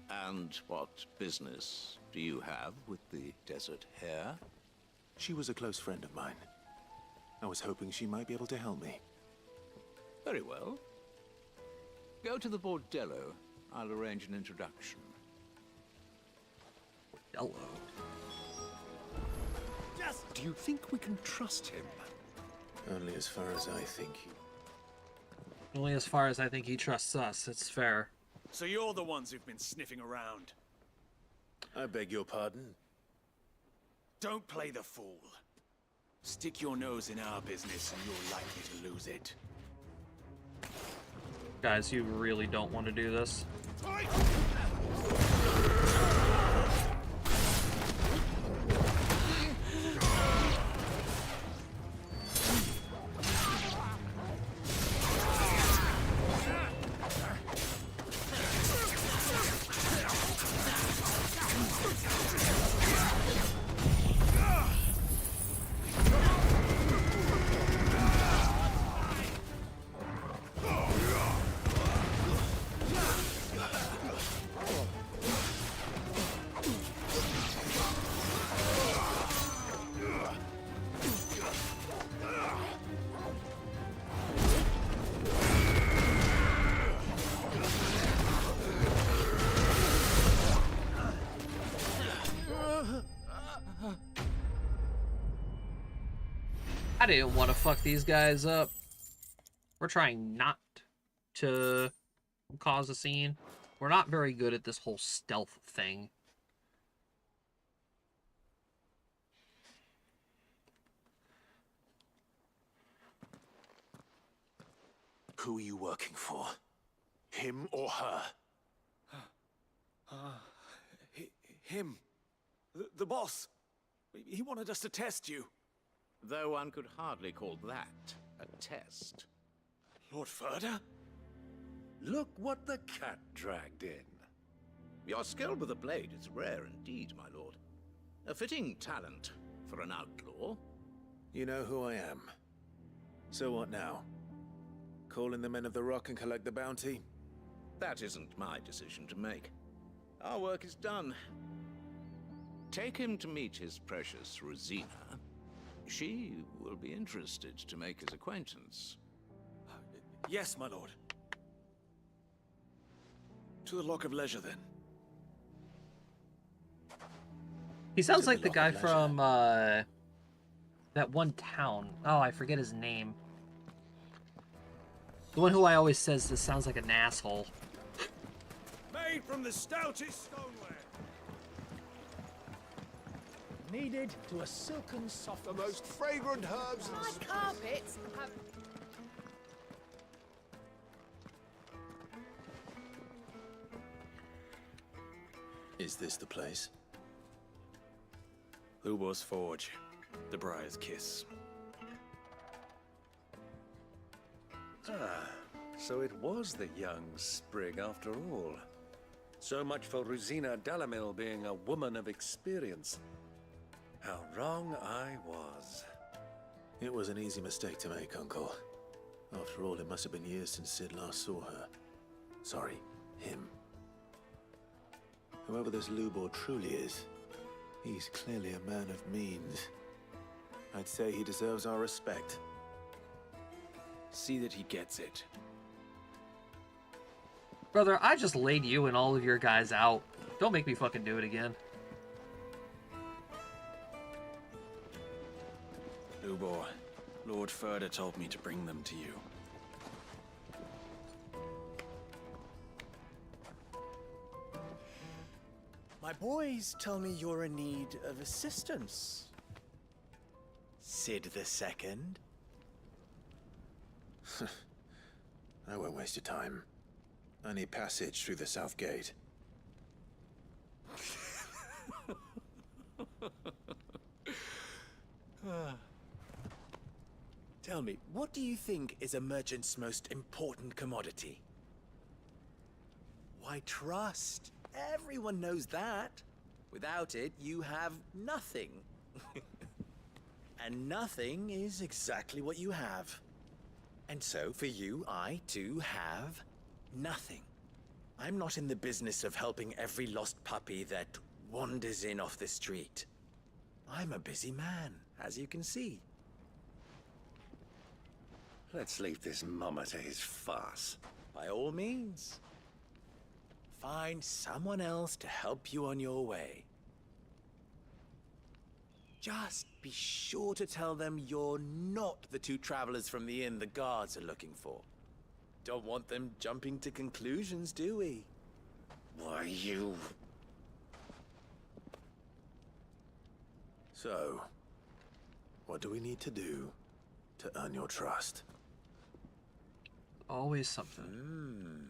And what business do you have with the Desert Hare? She was a close friend of mine. I was hoping she might be able to help me. Very well. Go to the Bordello. I'll arrange an introduction. Hello. Do you think we can trust him? Only as far as I think he... Only as far as I think he trusts us, it's fair. So you're the ones who've been sniffing around. I beg your pardon? Don't play the fool. Stick your nose in our business and you're likely to lose it. Guys, you really don't want to do this. I didn't want to fuck these guys up. We're trying not to cause a scene. We're not very good at this whole stealth thing. Who are you working for? Him or her? Him. The boss. He wanted us to test you. Though one could hardly call that a test. Lord Ferda? Look what the cat dragged in. Your skill with the blade is rare indeed, my lord. A fitting talent for an outlaw. You know who I am. So what now? Call in the Men of the Rock and collect the bounty? That isn't my decision to make. Our work is done. Take him to meet his precious Rosina. She will be interested to make his acquaintance. Yes, my lord. To the Lock of Leisure, then. He sounds like the guy from that one town. Oh, I forget his name. The one who I always says this sounds like an asshole. Made from the stoutest stoneware. Needed to a silken soft, the most fragrant herbs. My carpets have... Is this the place? Lubor's Forge. The Briar's Kiss. So it was the young sprig after all. So much for Rosina Dalamil being a woman of experience. How wrong I was. It was an easy mistake to make, Uncle. After all, it must have been years since Sid last saw her. Sorry, him. Whoever this Lubor truly is, he's clearly a man of means. I'd say he deserves our respect. See that he gets it. Brother, I just laid you and all of your guys out. Don't make me fucking do it again. Lubor, Lord Ferda told me to bring them to you. My boys tell me you're in need of assistance. Sid the Second. I won't waste your time. I need passage through the south gate. Tell me, what do you think is a merchant's most important commodity? Why, trust. Everyone knows that. Without it, you have nothing. And nothing is exactly what you have. And so, for you, I, too, have nothing. I'm not in the business of helping every lost puppy that wanders in off the street. I'm a busy man, as you can see. Let's leave this mummer to his farce. By all means. Find someone else to help you on your way. Just be sure to tell them you're not the two travelers from the inn the guards are looking for. Don't want them jumping to conclusions, do we? Why, you... So, what do we need to do to earn your trust? Always something.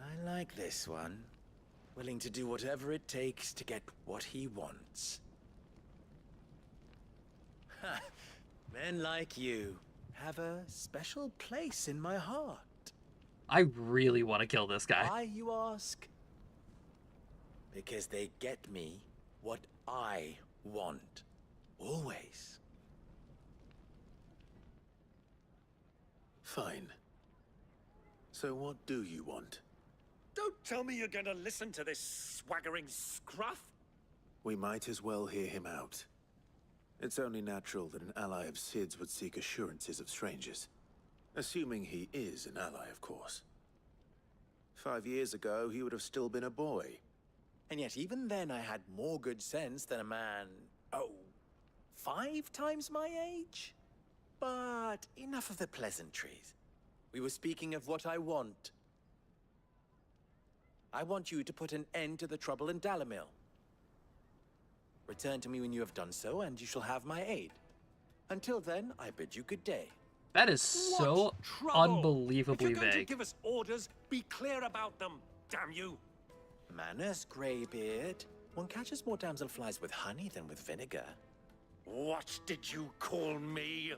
I like this one. Willing to do whatever it takes to get what he wants. Ha! Men like you have a special place in my heart. I really want to kill this guy. Why, you ask? Because they get me what I want. Always. Fine. So what do you want? Don't tell me you're going to listen to this swaggering scruff. We might as well hear him out. It's only natural that an ally of Sid's would seek assurances of strangers. Assuming he is an ally, of course. 5 years ago, he would have still been a boy. And yet even then I had more good sense than a man, 5 times my age? But enough of the pleasantries. We were speaking of what I want. I want you to put an end to the trouble in Dalimil. Return to me when you have done so, and you shall have my aid. Until then, I bid you good day. That is so unbelievably If you're going to vague. give us orders, be clear about them, damn you! Manners, Greybeard. One catches more damselflies with honey than with vinegar. What did you call me?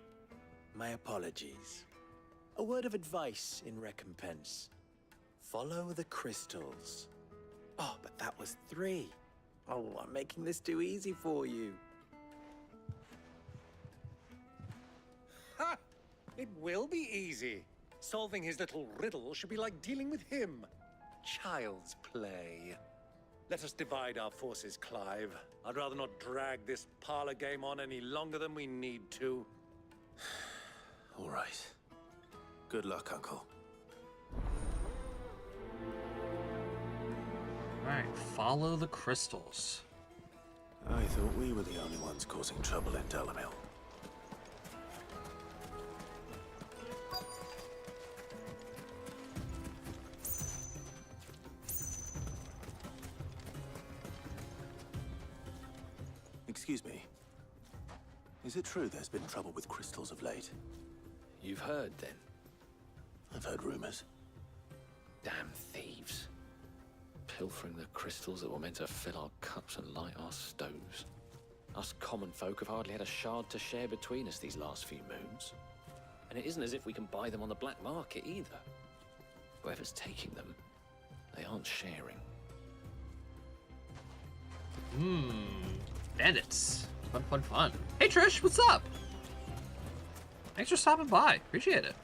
My apologies. A word of advice in recompense. Follow the crystals. Oh, but that was 3. Oh, I'm making this too easy for you. Ha! It will be easy. Solving his little riddle should be like dealing with him. Child's play. Let us divide our forces, Clive. I'd rather not drag this parlor game on any longer than we need to. All right. Good luck, Uncle. Alright, follow the crystals. I thought we were the only ones causing trouble in Dalimil. Excuse me. Is it true there's been trouble with crystals of late? You've heard, then? I've heard rumors. Damn thieves. Pilfering the crystals that were meant to fill our cups and light our stoves. Us common folk have hardly had a shard to share between us these last few moons. And it isn't as if we can buy them on the black market either. Whoever's taking them, they aren't sharing. Bandits. Fun. Hey Trish, what's up? Thanks for stopping by. Appreciate it.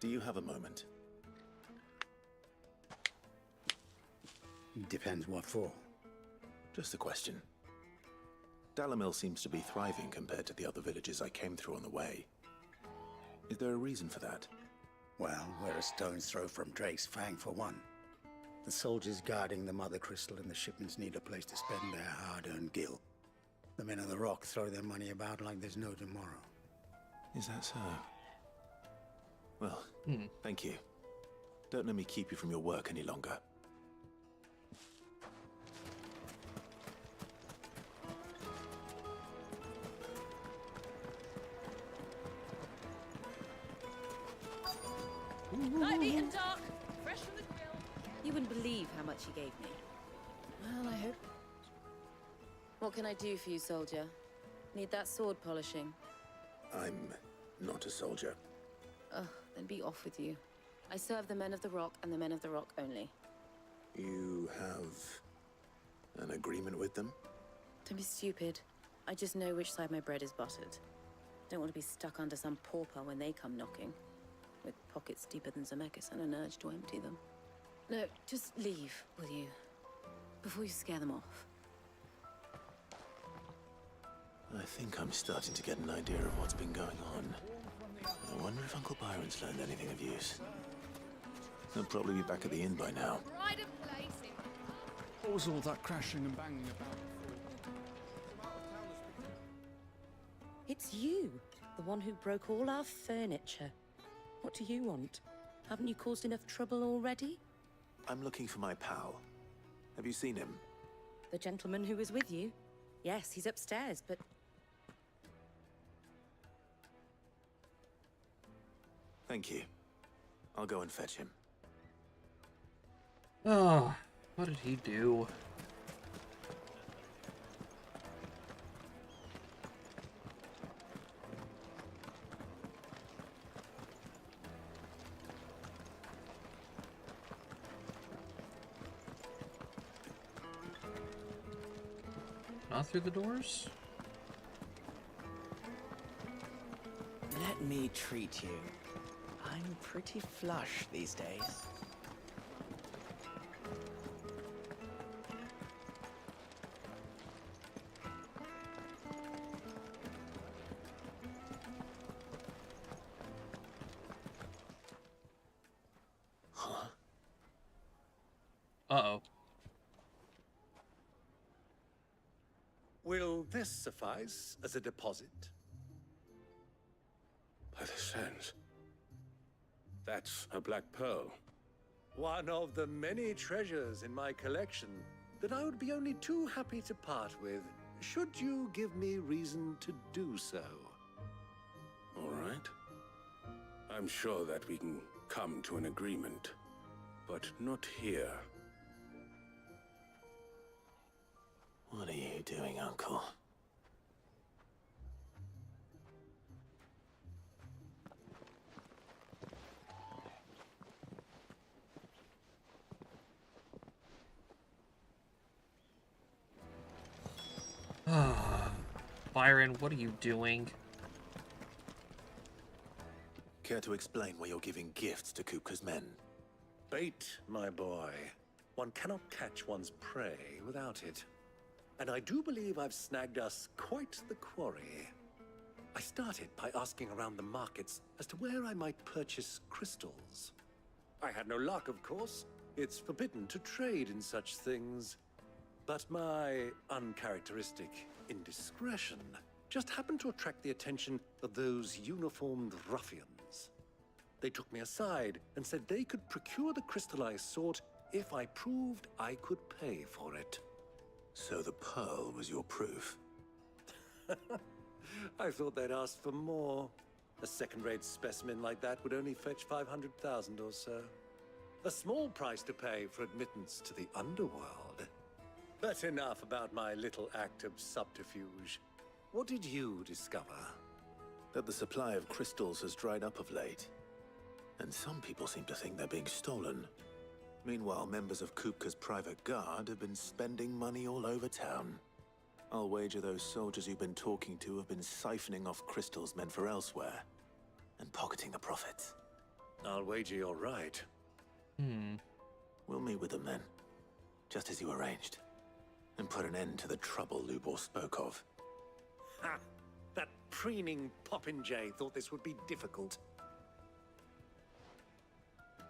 Do you have a moment? Depends what for. Just a question. Dalimil seems to be thriving compared to the other villages I came through on the way. Is there a reason for that? Well, we're a stone's throw from Drake's Fang for one. The soldiers guarding the Mother Crystal and the shipments need a place to spend their hard-earned gil. The men of the Rock throw their money about like there's no tomorrow. Is that so? Well, thank you. Don't let me keep you from your work any longer. Light meat and dark, fresh from the grill. You wouldn't believe how much he gave me. Well, I hope. What can I do for you, soldier? Need that sword polishing? I'm not a soldier. Ugh, then be off with you. I serve the men of the Rock and the men of the Rock only. You have an agreement with them? Don't be stupid. I just know which side my bread is buttered. Don't want to be stuck under some pauper when they come knocking. With pockets deeper than Zemeckis and an urge to empty them. No, just leave, will you? Before you scare them off. I think I'm starting to get an idea of what's been going on. I wonder if Uncle Byron's learned anything of use. He'll probably be back at the inn by now. What was all that crashing and banging about? It's you, the one who broke all our furniture. What do you want? Haven't you caused enough trouble already? I'm looking for my pal. Have you seen him? The gentleman who was with you? Yes, he's upstairs, but... Thank you. I'll go and fetch him. Oh, what did he do? Not through the doors? Let me treat you. I'm pretty flush these days. Huh? Uh-oh. Will this suffice as a deposit? By the sands. That's a black pearl. One of the many treasures in my collection that I would be only too happy to part with, should you give me reason to do so. All right. I'm sure that we can come to an agreement, but not here. What are you doing, Uncle? Byron, what are you doing? Care to explain why you're giving gifts to Kupka's men? Bait, my boy. One cannot catch one's prey without it. And I do believe I've snagged us quite the quarry. I started by asking around the markets as to where I might purchase crystals. I had no luck, of course. It's forbidden to trade in such things. But my uncharacteristic indiscretion just happened to attract the attention of those uniformed ruffians. They took me aside and said they could procure the crystal I sought if I proved I could pay for it. So the pearl was your proof? I thought they'd asked for more. A second-rate specimen like that would only fetch 500,000 or so. A small price to pay for admittance to the underworld. But enough about my little act of subterfuge. What did you discover? That the supply of crystals has dried up of late. And some people seem to think they're being stolen. Meanwhile, members of Kupka's private guard have been spending money all over town. I'll wager those soldiers you've been talking to have been siphoning off crystals meant for elsewhere, and pocketing the profits. I'll wager you're right. We'll meet with them then, just as you arranged, and put an end to the trouble Lubor spoke of. Ha! That preening popinjay thought this would be difficult.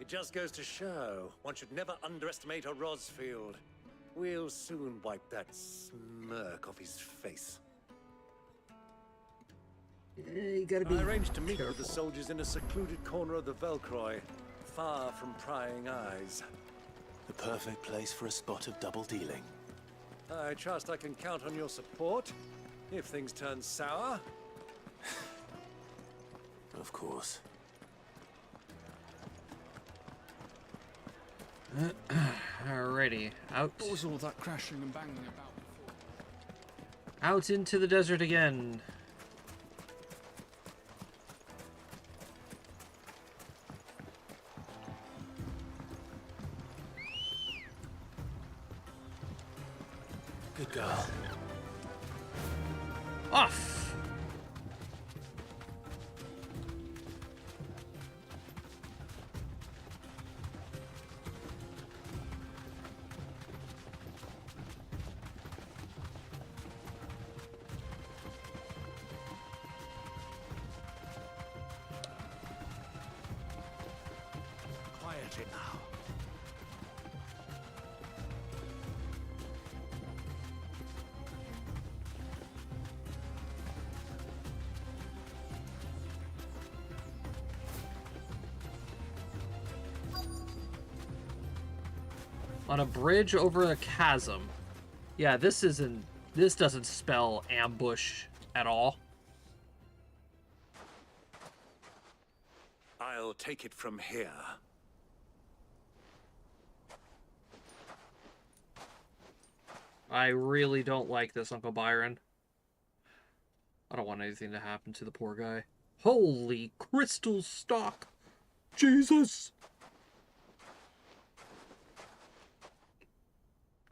It just goes to show one should never underestimate a Rosfield. We'll soon wipe that smirk off his face. You gotta be I arranged to meet with the soldiers in a secluded corner of the Velcroy, far from prying eyes. The perfect place for a spot of double dealing. I trust I can count on your support if things turn sour. Of course. Alrighty, out. What was all that crashing and banging about before? Out into the desert again. Good girl. Off! Quiet it now. On a bridge over a chasm. Yeah, this doesn't spell ambush at all. I'll take it from here. I really don't like this, Uncle Byron. I don't want anything to happen to the poor guy. Holy crystal stock! Jesus!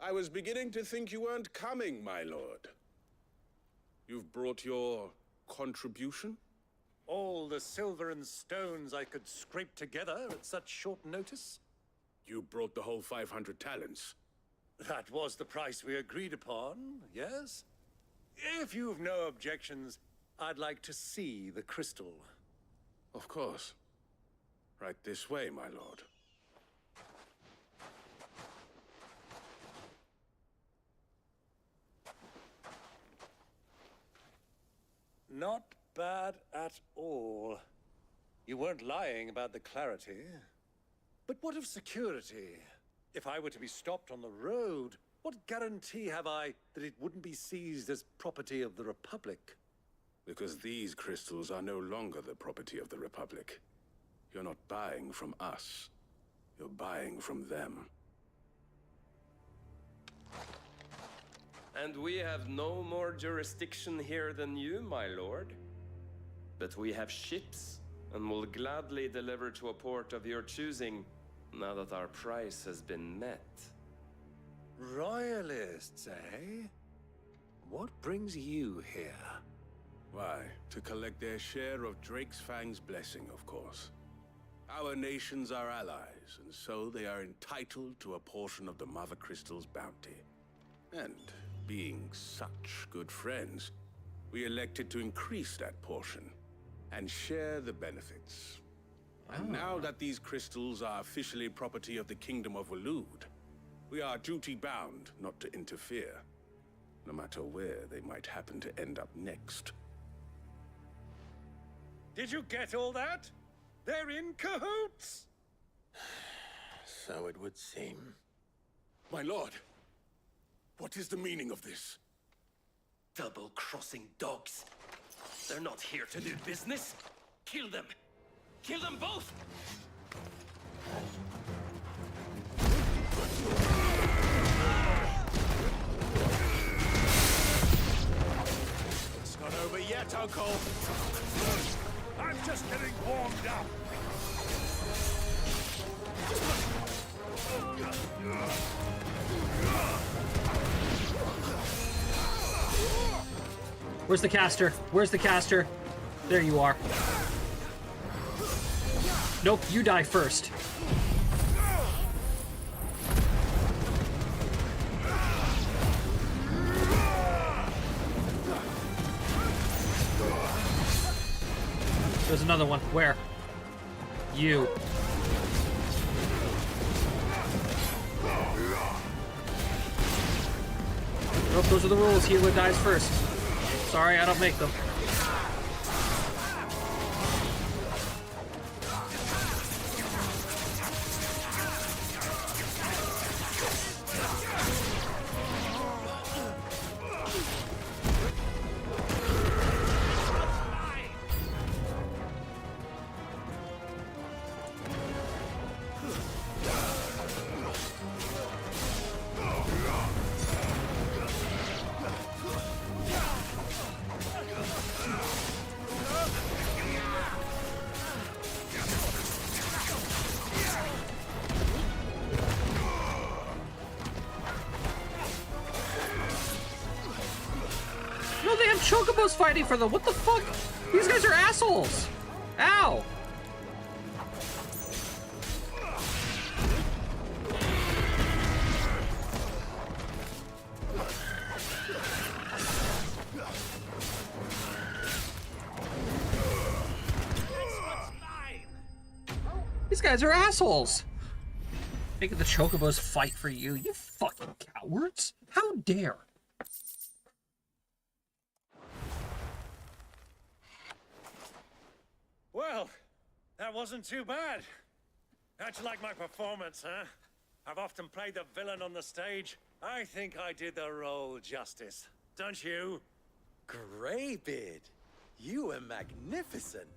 I was beginning to think you weren't coming, my lord. You've brought your contribution? All the silver and stones I could scrape together at such short notice? You brought the whole 500 talents. That was the price we agreed upon, yes? If you've no objections, I'd like to see the crystal. Of course. Right this way, my lord. Not bad at all. You weren't lying about the clarity. But what of security? If I were to be stopped on the road, what guarantee have I that it wouldn't be seized as property of the Republic? Because these crystals are no longer the property of the Republic. You're not buying from us. You're buying from them. And we have no more jurisdiction here than you, my lord. But we have ships, and will gladly deliver to a port of your choosing, now that our price has been met. Royalists, eh? What brings you here? Why, to collect their share of Drake's Fang's blessing, of course. Our nations are allies, and so they are entitled to a portion of the Mother Crystal's bounty. And being such good friends, we elected to increase that portion and share the benefits. And now that these crystals are officially property of the Kingdom of Waloed, we are duty-bound not to interfere, no matter where they might happen to end up next. Did you get all that? They're in cahoots! So it would seem. My lord, what is the meaning of this? Double-crossing dogs. They're not here to do business. Kill them! Kill them both! It's not over yet, Uncle! I'm just getting warmed up! Where's the caster? Where's the caster? There you are. Nope, you die first. There's another one. Where? You. Nope, those are the rules. Healer dies first. Sorry, I don't make them. Chocobo's fighting for them. What the fuck? These guys are assholes. Ow. These guys are assholes. Making the Chocobos fight for you. You fucking cowards. How dare. Well, that wasn't too bad. How'd you like my performance, huh? I've often played the villain on the stage. I think I did the role justice. Don't you? Greybeard, you were magnificent.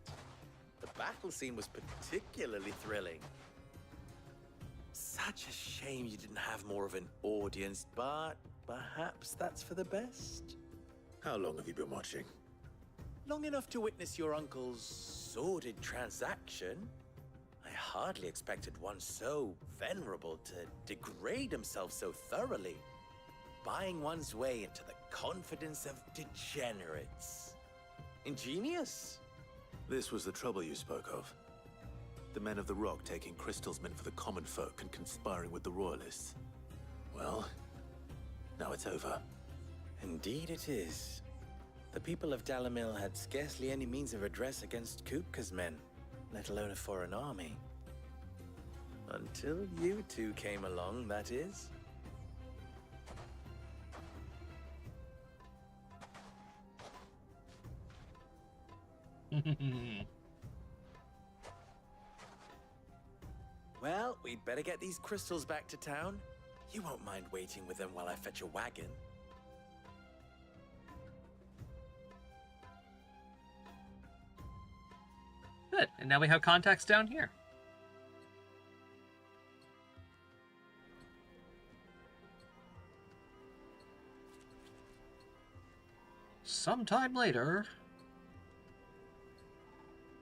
The battle scene was particularly thrilling. Such a shame you didn't have more of an audience, but perhaps that's for the best. How long have you been watching? Long enough to witness your uncle's sordid transaction. I hardly expected one so venerable to degrade himself so thoroughly, buying one's way into the confidence of degenerates. Ingenious. This was the trouble you spoke of. The men of the Rock taking Crystal's men for the common folk and conspiring with the Royalists. Well, now it's over. Indeed it is. The people of Dalimil had scarcely any means of redress against Kupka's men, let alone a foreign army. Until you two came along, that is. Well, we'd better get these crystals back to town. You won't mind waiting with them while I fetch a wagon. Good. And now we have contacts down here. Sometime later.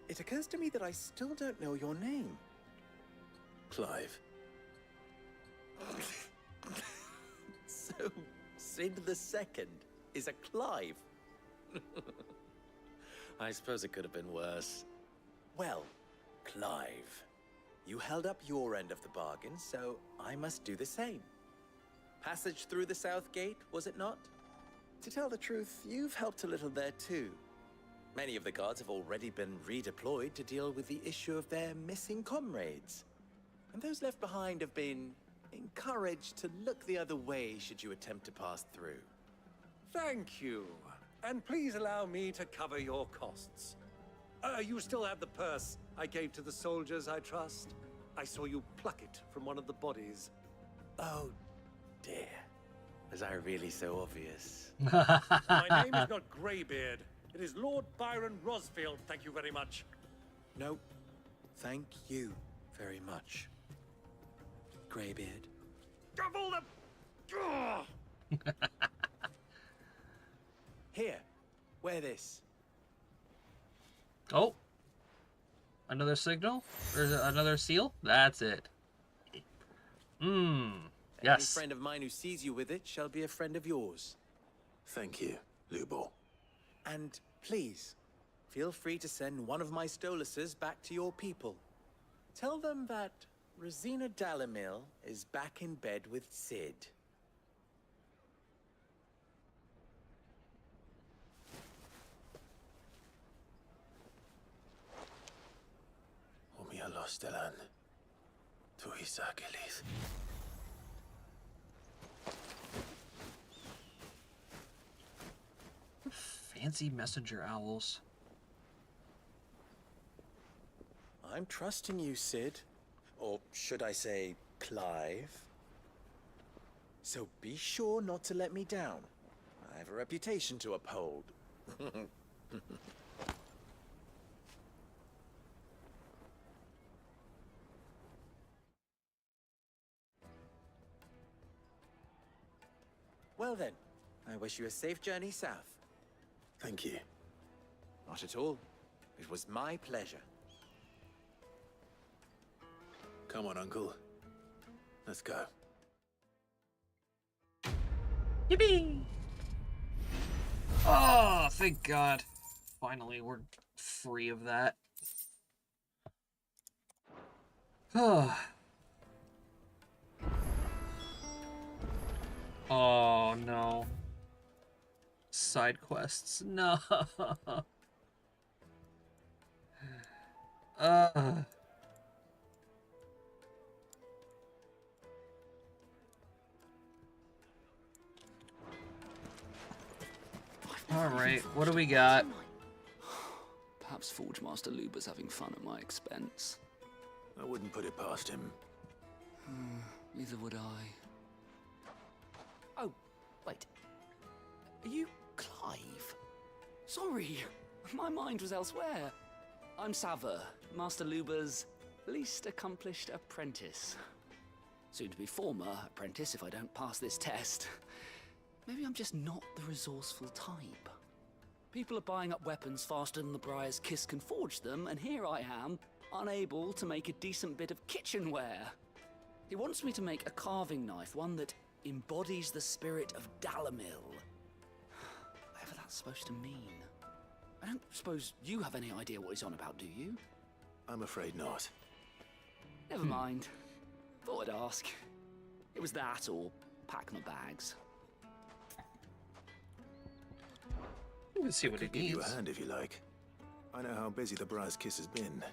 It occurs to me that I still don't know your name. Clive. So, Sid the Second is a Clive. I suppose it could have been worse. Well, Clive, you held up your end of the bargain, so I must do the same. Passage through the South Gate, was it not? To tell the truth, you've helped a little there too. Many of the guards have already been redeployed to deal with the issue of their missing comrades. And those left behind have been encouraged to look the other way should you attempt to pass through. Thank you. And please allow me to cover your costs. You still have the purse I gave to the soldiers, I trust? I saw you pluck it from one of the bodies. Oh, dear. Was I really so obvious? My name is not Greybeard. It is Lord Byron Rosfield, thank you very much. No, thank you very much, Greybeard. Double the... Here, wear this. Oh. Another signal? Or another seal? That's it. Any Yes. friend of mine who sees you with it shall be a friend of yours. Thank you, Lubor. And please, feel free to send one of my Stoluses back to your people. Tell them that Rosina Dalimil is back in bed with Sid. Omia Lostelan. Tuisa Gelith. Fancy messenger owls. I'm trusting you, Sid. Or should I say, Clive. So be sure not to let me down. I have a reputation to uphold. Well then, I wish you a safe journey south. Thank you. Not at all. It was my pleasure. Come on, Uncle. Let's go. Yippee! Oh, thank God. Finally, we're free of that. Oh, no. Side quests. No. Alright, what do we got? Perhaps Forge Master Luber's having fun at my expense. I wouldn't put it past him. Neither would I. Oh, wait. Are you Clive? Sorry, my mind was elsewhere. I'm Saver, Master Luber's least accomplished apprentice. Soon to be former apprentice if I don't pass this test. Maybe I'm just not the resourceful type. People are buying up weapons faster than the Briar's Kiss can forge them, and here I am, unable to make a decent bit of kitchenware. He wants me to make a carving knife, one that embodies the spirit of Dalamil. Whatever that's supposed to mean. I don't suppose you have any idea what he's on about, do you? I'm afraid not. Never mind. Thought I'd ask. It was that or pack my bags. Let's see what it Give needs. you a hand if you like. I know how busy the Briar's Kiss has been,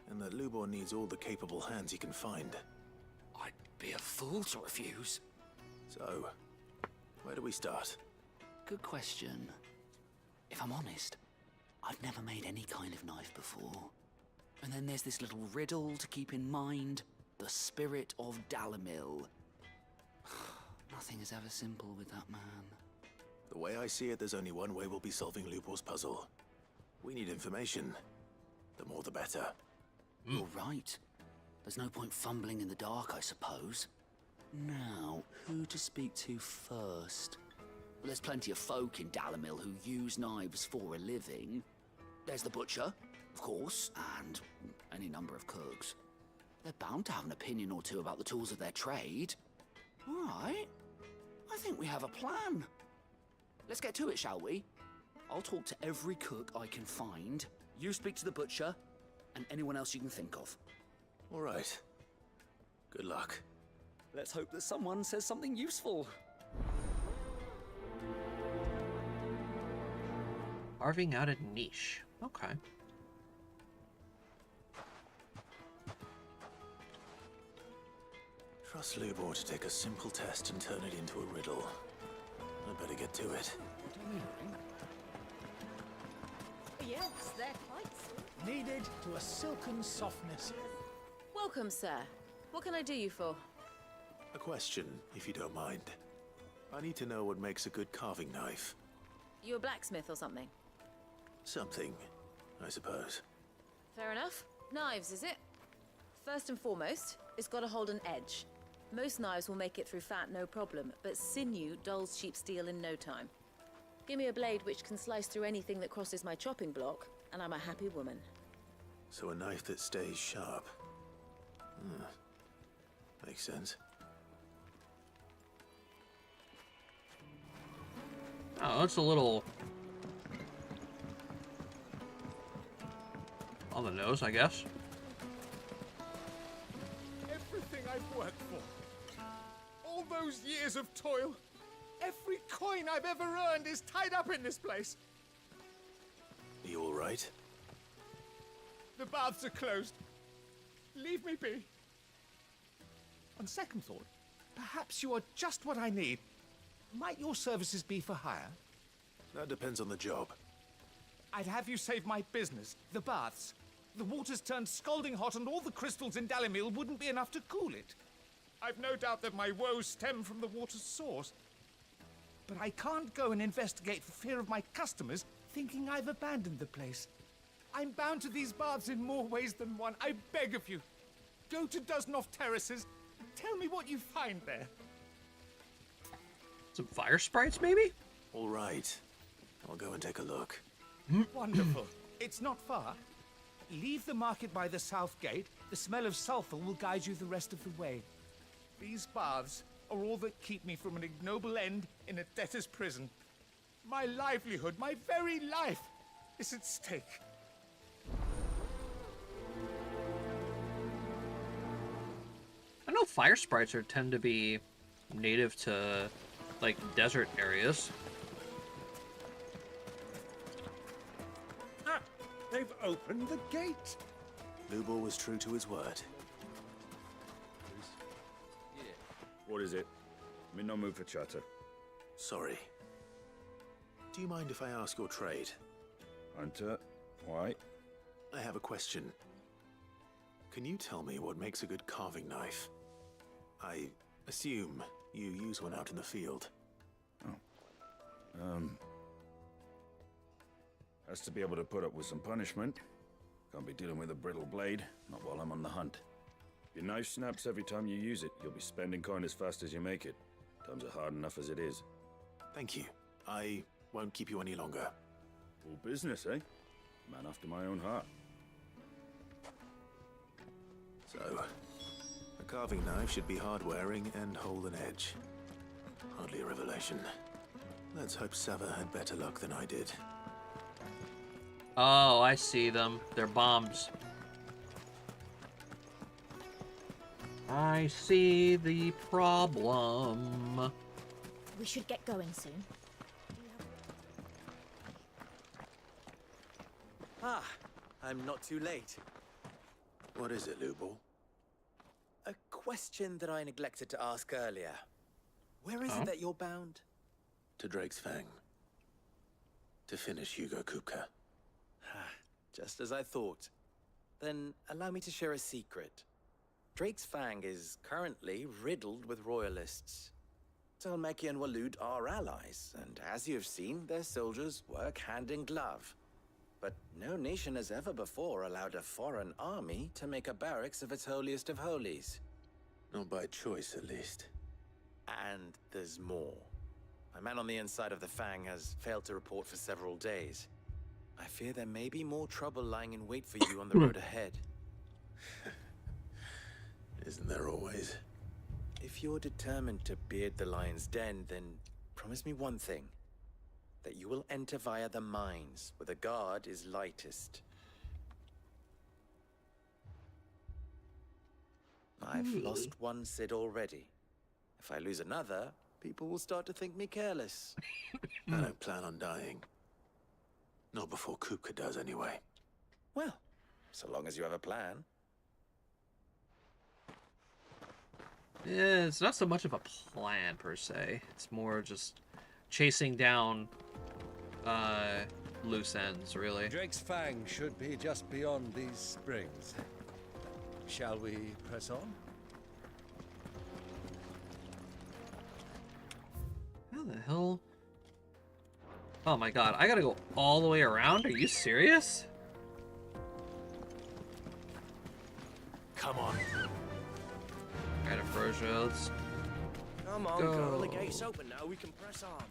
and that Lubor needs all the capable hands he can find. I'd be a fool to refuse. So, where do we start? Good question. If I'm honest, I've never made any kind of knife before. And then there's this little riddle to keep in mind. The spirit of Dalamil. Nothing is ever simple with that man. The way I see it, there's only one way we'll be solving Lubor's puzzle. We need information. The more the better. You're right. There's no point fumbling in the dark, I suppose. Now, who to speak to first? Well, there's plenty of folk in Dalamil who use knives for a living. There's the butcher, of course, and any number of cooks. They're bound to have an opinion or two about the tools of their trade. All right. I think we have a plan. Let's get to it, shall we? I'll talk to every cook I can find. You speak to the butcher, and anyone else you can think of. All right. Good luck. Let's hope that someone says something useful. Carving out a niche. Okay. Trust Lubor to take a simple test and turn it into a riddle. I better get to it. Yes, they're quite sweet. Kneaded to a silken softness. Welcome, sir. What can I do you for? A question, if you don't mind. I need to know what makes a good carving knife. You a blacksmith or something? Something, I suppose. Fair enough. Knives, is it? First and foremost, it's got to hold an edge. Most knives will make it through fat, no problem, but sinew dulls cheap steel in no time. Give me a blade which can slice through anything that crosses my chopping block, and I'm a happy woman. So a knife that stays sharp. Makes sense. Oh, it's a little on the nose, I guess. Everything I've worked for. All those years of toil. Every coin I've ever earned is tied up in this place. Are you all right? The baths are closed. Leave me be. On second thought, perhaps you are just what I need. Might your services be for hire? That depends on the job. I'd have you save my business, the baths. The water's turned scalding hot and all the crystals in Dalamil wouldn't be enough to cool it. I've no doubt that my woes stem from the water's source. But I can't go and investigate for fear of my customers thinking I've abandoned the place. I'm bound to these baths in more ways than one. I beg of you. Go to Dusnov Terraces. Tell me what you find there. Some fire sprites, maybe? All right. I'll go and take a look. Wonderful. It's not far. Leave the market by the south gate. The smell of sulfur will guide you the rest of the way. These baths are all that keep me from an ignoble end in a debtor's prison. My livelihood, my very life, is at stake. I know fire sprites tend to be native to, like, desert areas. Ah, they've opened the gate. Lubor was true to his word. What is it? I'm in no mood for chatter. Sorry. Do you mind if I ask your trade? Hunter, why? I have a question. Can you tell me what makes a good carving knife? I assume you use one out in the field. Has to be able to put up with some punishment. Can't be dealing with a brittle blade, not while I'm on the hunt. If your knife snaps every time you use it, you'll be spending coin as fast as you make it. Times are hard enough as it is. Thank you. I won't keep you any longer. All business, eh? Man after my own heart. So, a carving knife should be hard-wearing and hold an edge. Hardly a revelation. Let's hope Sava had better luck than I did. Oh, I see them. They're bombs. I see the problem. We should get going soon. Ah, I'm not too late. What is it, Lubor? A question that I neglected to ask earlier. Where is Huh? it that you're bound? To Drake's Fang. To finish Hugo Kupka. Just as I thought. Then allow me to share a secret. Drake's Fang is currently riddled with royalists. Talmeki and Walud are allies, and as you have seen, their soldiers work hand in glove. But no nation has ever before allowed a foreign army to make a barracks of its holiest of holies. Not by choice, at least. And there's more. A man on the inside of the Fang has failed to report for several days. I fear there may be more trouble lying in wait for you on the road ahead. Isn't there always? If you're determined to beard the lion's den, then promise me one thing. That you will enter via the mines, where the guard is lightest. I've lost one Cid already. If I lose another, people will start to think me careless. I don't plan on dying. Not before Kupka does, anyway. Well, so long as you have a plan. Yeah, it's not so much of a plan, per se. It's more just chasing down loose ends, really. Drake's Fang should be just beyond these springs. Shall we press on? How the hell? Oh my god, I gotta go all the way around? Are you serious? Come on. Alright, Ambrosia, let's Come on, go. girl. The gate's open now. We can press on.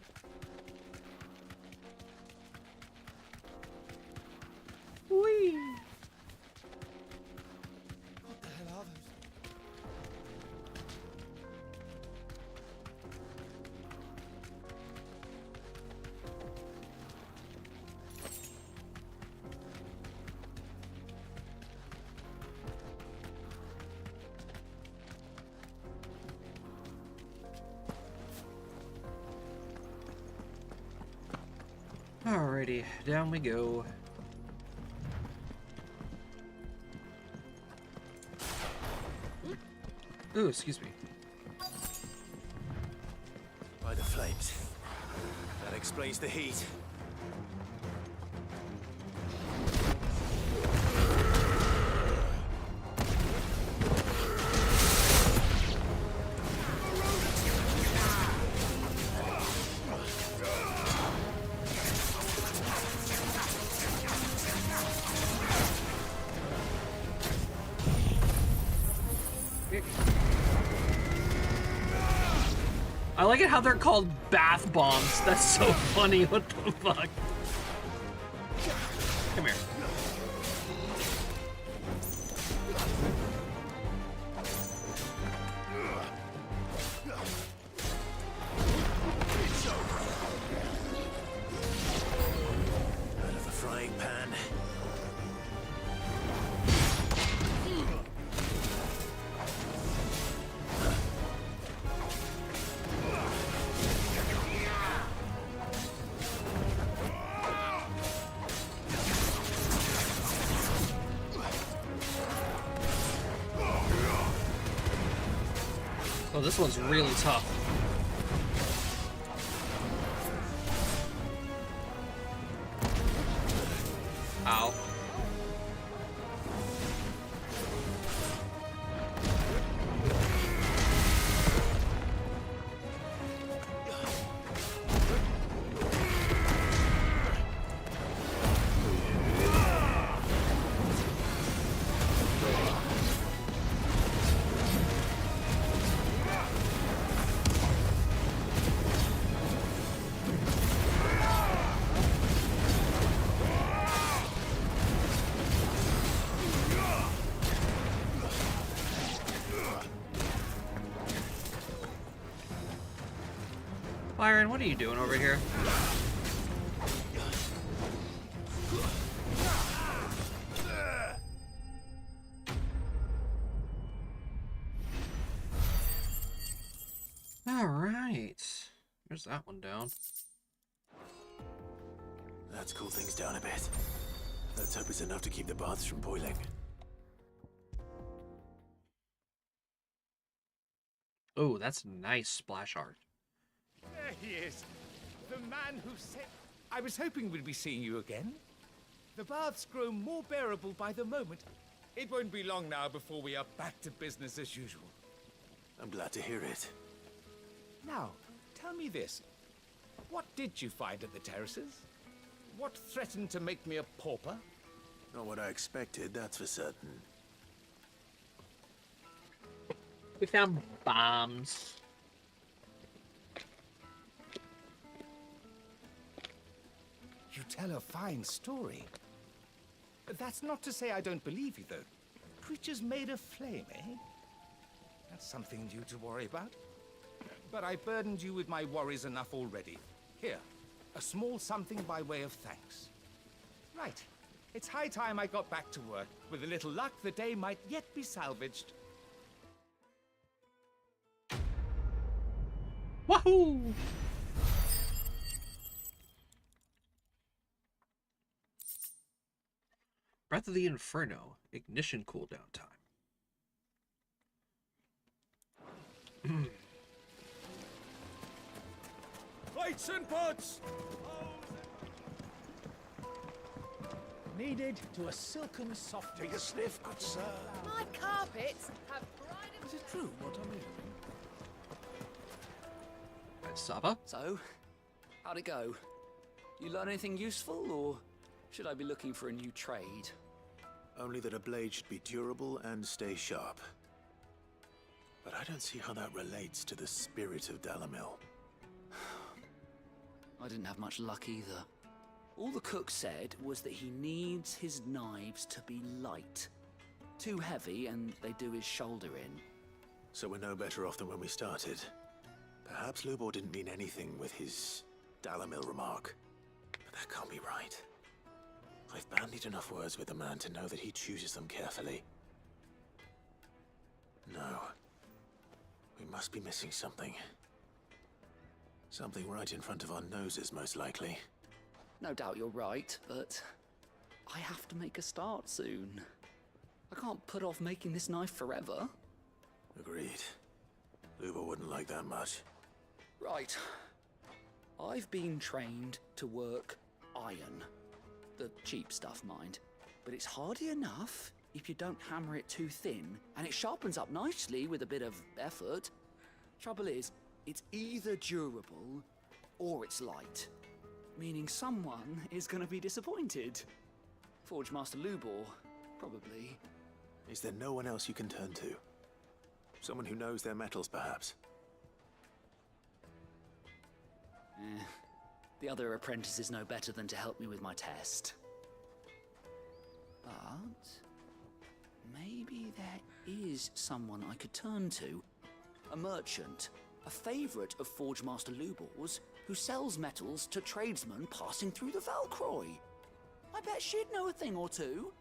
Whee! What the hell are those? Alrighty, down we go. Ooh, excuse me. By the flames. That explains the heat. I like it how they're called bath bombs. That's so funny. What the fuck? Come here. Oh, this one's really tough. Ow. Byron, what are you doing over here? Alright. There's that one down. Let's cool things down a bit. Let's hope it's enough to keep the baths from boiling. Oh, that's nice splash art. There he is. The man who said... I was hoping we'd be seeing you again. The baths grow more bearable by the moment. It won't be long now before we are back to business as usual. I'm glad to hear it. Now, tell me this. What did you find at the terraces? What threatened to make me a pauper? Not what I expected, that's for certain. We found bombs. You tell a fine story. That's not to say I don't believe you, though. Creatures made of flame, eh? That's something new to worry about. But I burdened you with my worries enough already. Here, a small something by way of thanks. Right. It's high time I got back to work. With a little luck, the day might yet be salvaged. Wahoo! Breath of the Inferno, ignition cooldown time. Lights and pots! Needed to a silken soft. Take a sniff, good sir. My carpets have pride. Is it true what I'm hearing? Saba? So, how'd it go? You learn anything useful, or should I be looking for a new trade? Only that a blade should be durable and stay sharp. But I don't see how that relates to the spirit of Dalamil. I didn't have much luck either. All the cook said was that he needs his knives to be light. Too heavy and they do his shoulder in. So we're no better off than when we started. Perhaps Lubor didn't mean anything with his Dalamil remark. But that can't be right. I've bandied enough words with the man to know that he chooses them carefully. No. We must be missing something. Something right in front of our noses, most likely. No doubt you're right, but I have to make a start soon. I can't put off making this knife forever. Agreed. Lubor wouldn't like that much. Right. I've been trained to work iron. The cheap stuff, mind. But it's hardy enough if you don't hammer it too thin, and it sharpens up nicely with a bit of effort. Trouble is, it's either durable or it's light. Meaning someone is gonna be disappointed. Forge Master Lubor, probably. Is there no one else you can turn to? Someone who knows their metals, perhaps? The other apprentices know better than to help me with my test. But maybe there is someone I could turn to. A merchant, a favorite of Forge Master Lubor's, who sells metals to tradesmen passing through the Valcroy. I bet she'd know a thing or two.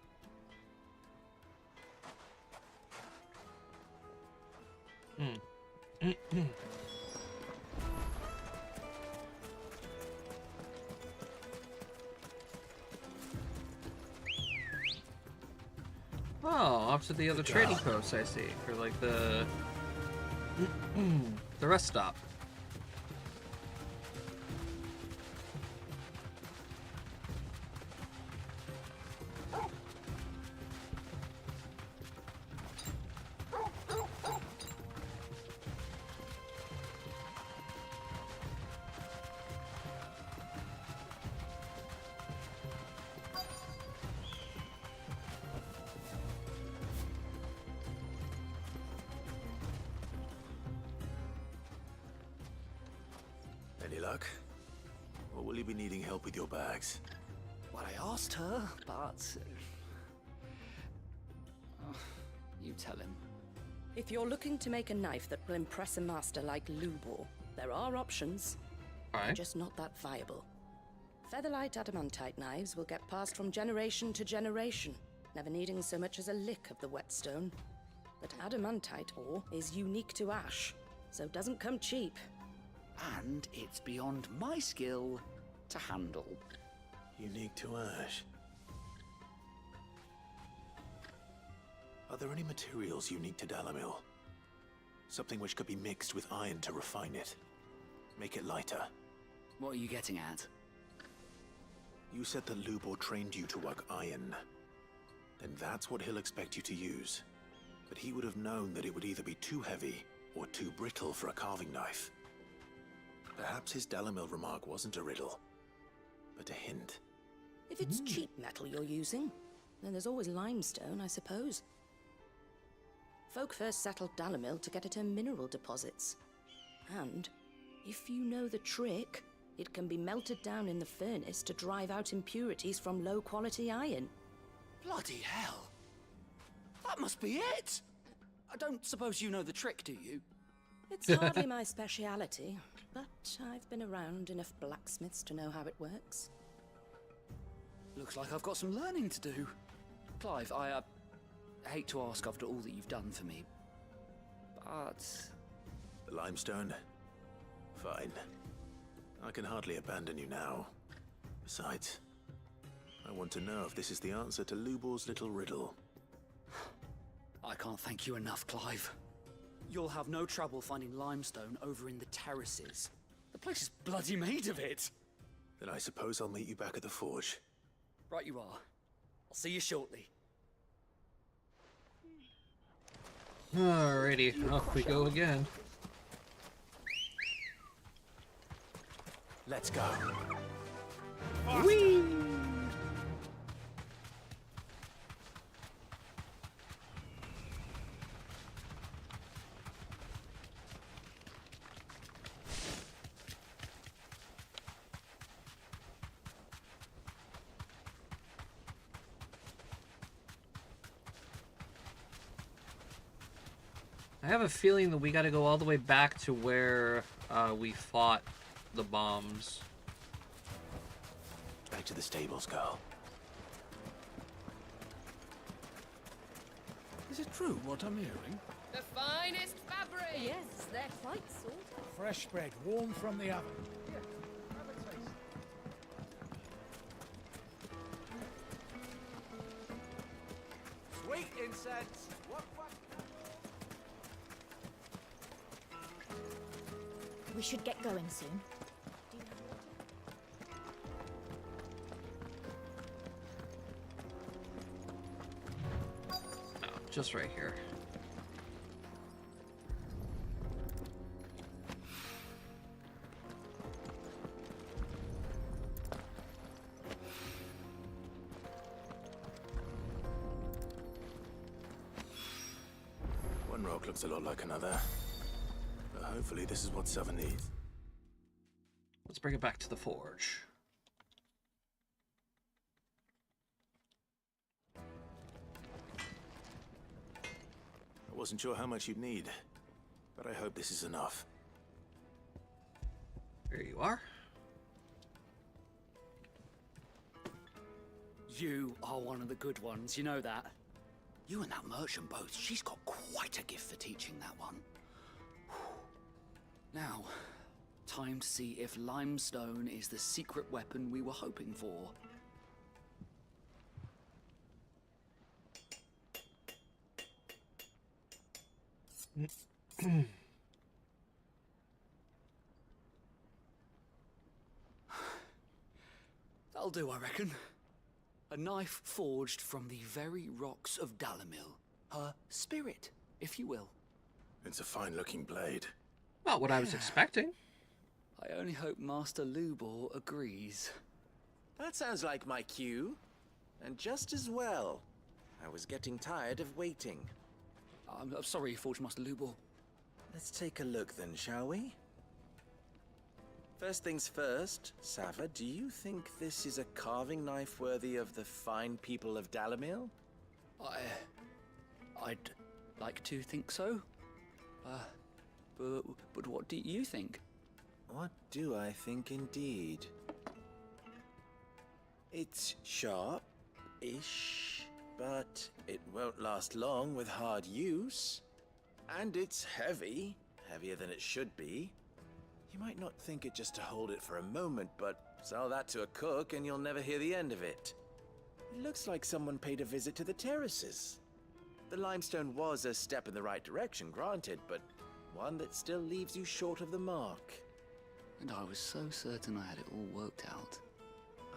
Oh, off to the other trading post, I see, for like the The rest stop. Any luck? Or will you be needing help with your bags? Well, I asked her, but... you tell him. If you're looking to make a knife that will impress a master like Lubor, there are options. Alright. They're just not that viable. Featherlight adamantite knives will get passed from generation to generation, never needing so much as a lick of the whetstone. But adamantite ore is unique to ash, so it doesn't come cheap. And it's beyond my skill to handle. Unique to ash. Are there any materials unique to Dalamil? Something which could be mixed with iron to refine it. Make it lighter. What are you getting at? You said that Lubor trained you to work iron. Then that's what he'll expect you to use. But he would have known that it would either be too heavy or too brittle for a carving knife. Perhaps his Dalamil remark wasn't a riddle, but a hint. If it's cheap metal you're using, then there's always limestone, I suppose. Folk first settled Dalamil to get at her mineral deposits. And, if you know the trick, it can be melted down in the furnace to drive out impurities from low-quality iron. Bloody hell! That must be it! I don't suppose you know the trick, do you? It's hardly my speciality, but I've been around enough blacksmiths to know how it works. Looks like I've got some learning to do. Clive, I hate to ask after all that you've done for me, but... The limestone? Fine. I can hardly abandon you now. Besides, I want to know if this is the answer to Lubor's little riddle. I can't thank you enough, Clive. You'll have no trouble finding limestone over in the terraces. The place is bloody made of it. Then I suppose I'll meet you back at the forge. Right you are. I'll see you shortly. Alrighty, off we go again. Let's go. Whee! I have a feeling that we gotta go all the way back to where we fought the bombs. Back to the stables, girl. Is it true what I'm hearing? The finest fabric! Yes, they're quite sorted. Fresh bread, warm from the oven. Sweet incense! What? We should get going soon. No, just right here. One rock looks a lot like another. But hopefully this is what Sava needs. Let's bring it back to the forge. I wasn't sure how much you'd need, but I hope this is enough. Here you are. You are one of the good ones, you know that. You and that merchant both, she's got quite a gift for teaching that one. Now, time to see if limestone is the secret weapon we were hoping for. That'll do, I reckon. A knife forged from the very rocks of Dalimil. Her spirit, if you will. It's a fine-looking blade. Not what I was expecting. I only hope Master Lubor agrees. That sounds like my cue. And just as well. I was getting tired of waiting. I'm sorry, Forge Master Lubor. Let's take a look then, shall we? First things first, Sava, do you think this is a carving knife worthy of the fine people of Dalimil? I'd like to think so. But what do you think? What do I think indeed? It's sharp-ish, but it won't last long with hard use. And it's heavy, heavier than it should be. You might not think it just to hold it for a moment, but sell that to a cook and you'll never hear the end of it. It looks like someone paid a visit to the terraces. The limestone was a step in the right direction, granted, but one that still leaves you short of the mark. And I was so certain I had it all worked out.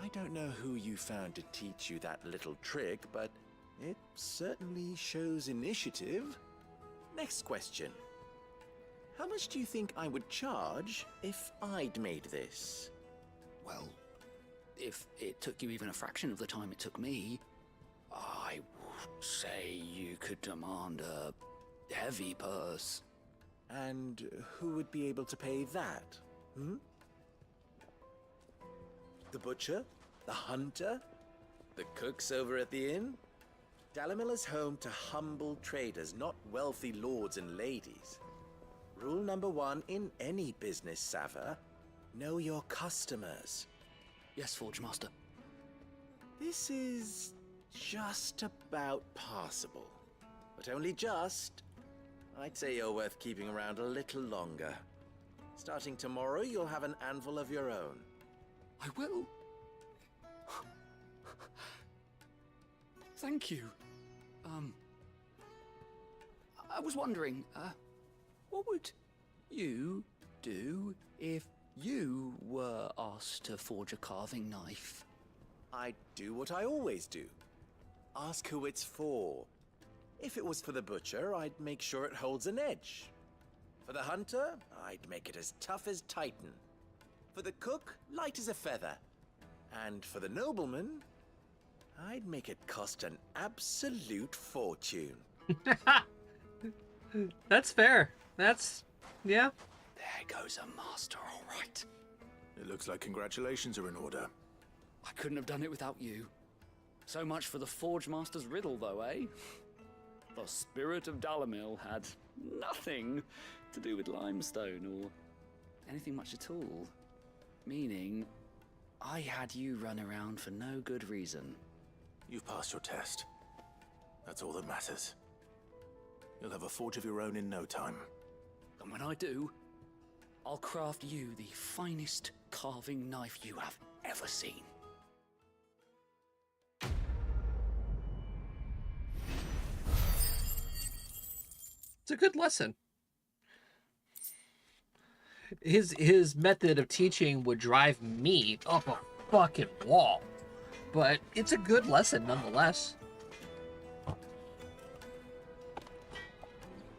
I don't know who you found to teach you that little trick, but it certainly shows initiative. Next question. How much do you think I would charge if I'd made this? Well, if it took you even a fraction of the time it took me, I would say you could demand a heavy purse. And who would be able to pay that? The butcher? The hunter? The cooks over at the inn? Dalimil is home to humble traders, not wealthy lords and ladies. Rule number 1 in any business, Sava. Know your customers. Yes, Forge Master. This is just about passable. But only just. I'd say you're worth keeping around a little longer. Starting tomorrow, you'll have an anvil of your own. I will. Thank you. I was wondering, what would you do if you were asked to forge a carving knife? I'd do what I always do. Ask who it's for. If it was for the butcher, I'd make sure it holds an edge. For the hunter, I'd make it as tough as Titan. For the cook, light as a feather. And for the nobleman, I'd make it cost an absolute fortune. That's fair. Yeah. There goes a master, all right. It looks like congratulations are in order. I couldn't have done it without you. So much for the Forge Master's riddle, though, eh? The spirit of Dalimil had nothing to do with limestone or anything much at all. Meaning, I had you run around for no good reason. You've passed your test. That's all that matters. You'll have a forge of your own in no time. And when I do, I'll craft you the finest carving knife you have ever seen. It's a good lesson. His method of teaching would drive me up a fucking wall. But it's a good lesson nonetheless.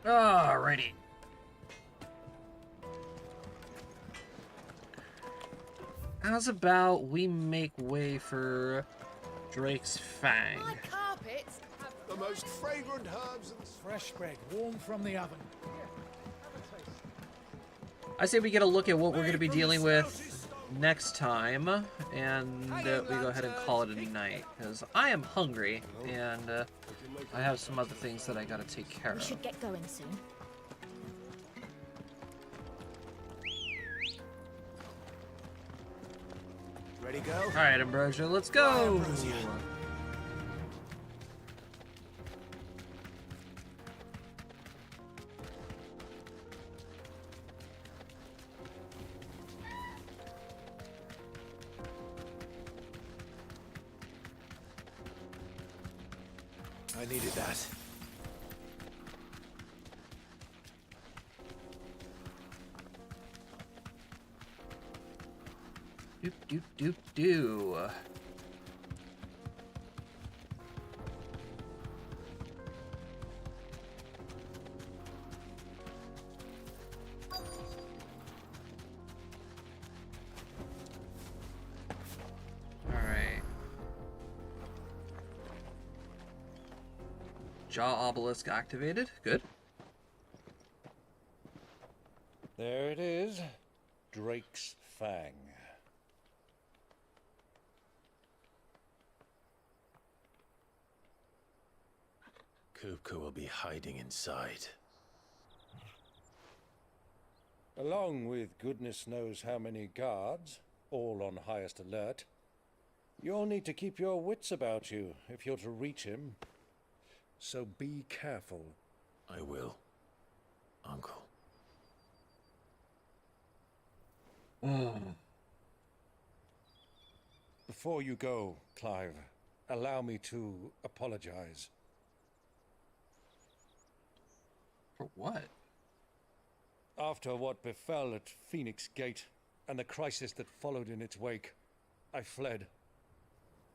Alrighty. How's about we make way for Drake's Fang? My carpets have The most fragrant herbs and fresh bread, warm from the oven. I say we get a look at what we're going to be dealing with next time, and we go ahead and call it a night, because I am hungry, and I have some other things that I got to take care We of. should get going soon. Ready, go? All right, Ambrosia, let's go. Ambrosia. I needed that. Doop, doop, doop, doo. Jaw obelisk activated. Good. There it is. Drake's Fang. Kupka will be hiding inside. Along with goodness knows how many guards, all on highest alert. You'll need to keep your wits about you if you're to reach him. So be careful. I will, Uncle. Before you go, Clive, allow me to apologize. For what? After what befell at Phoenix Gate and the crisis that followed in its wake, I fled.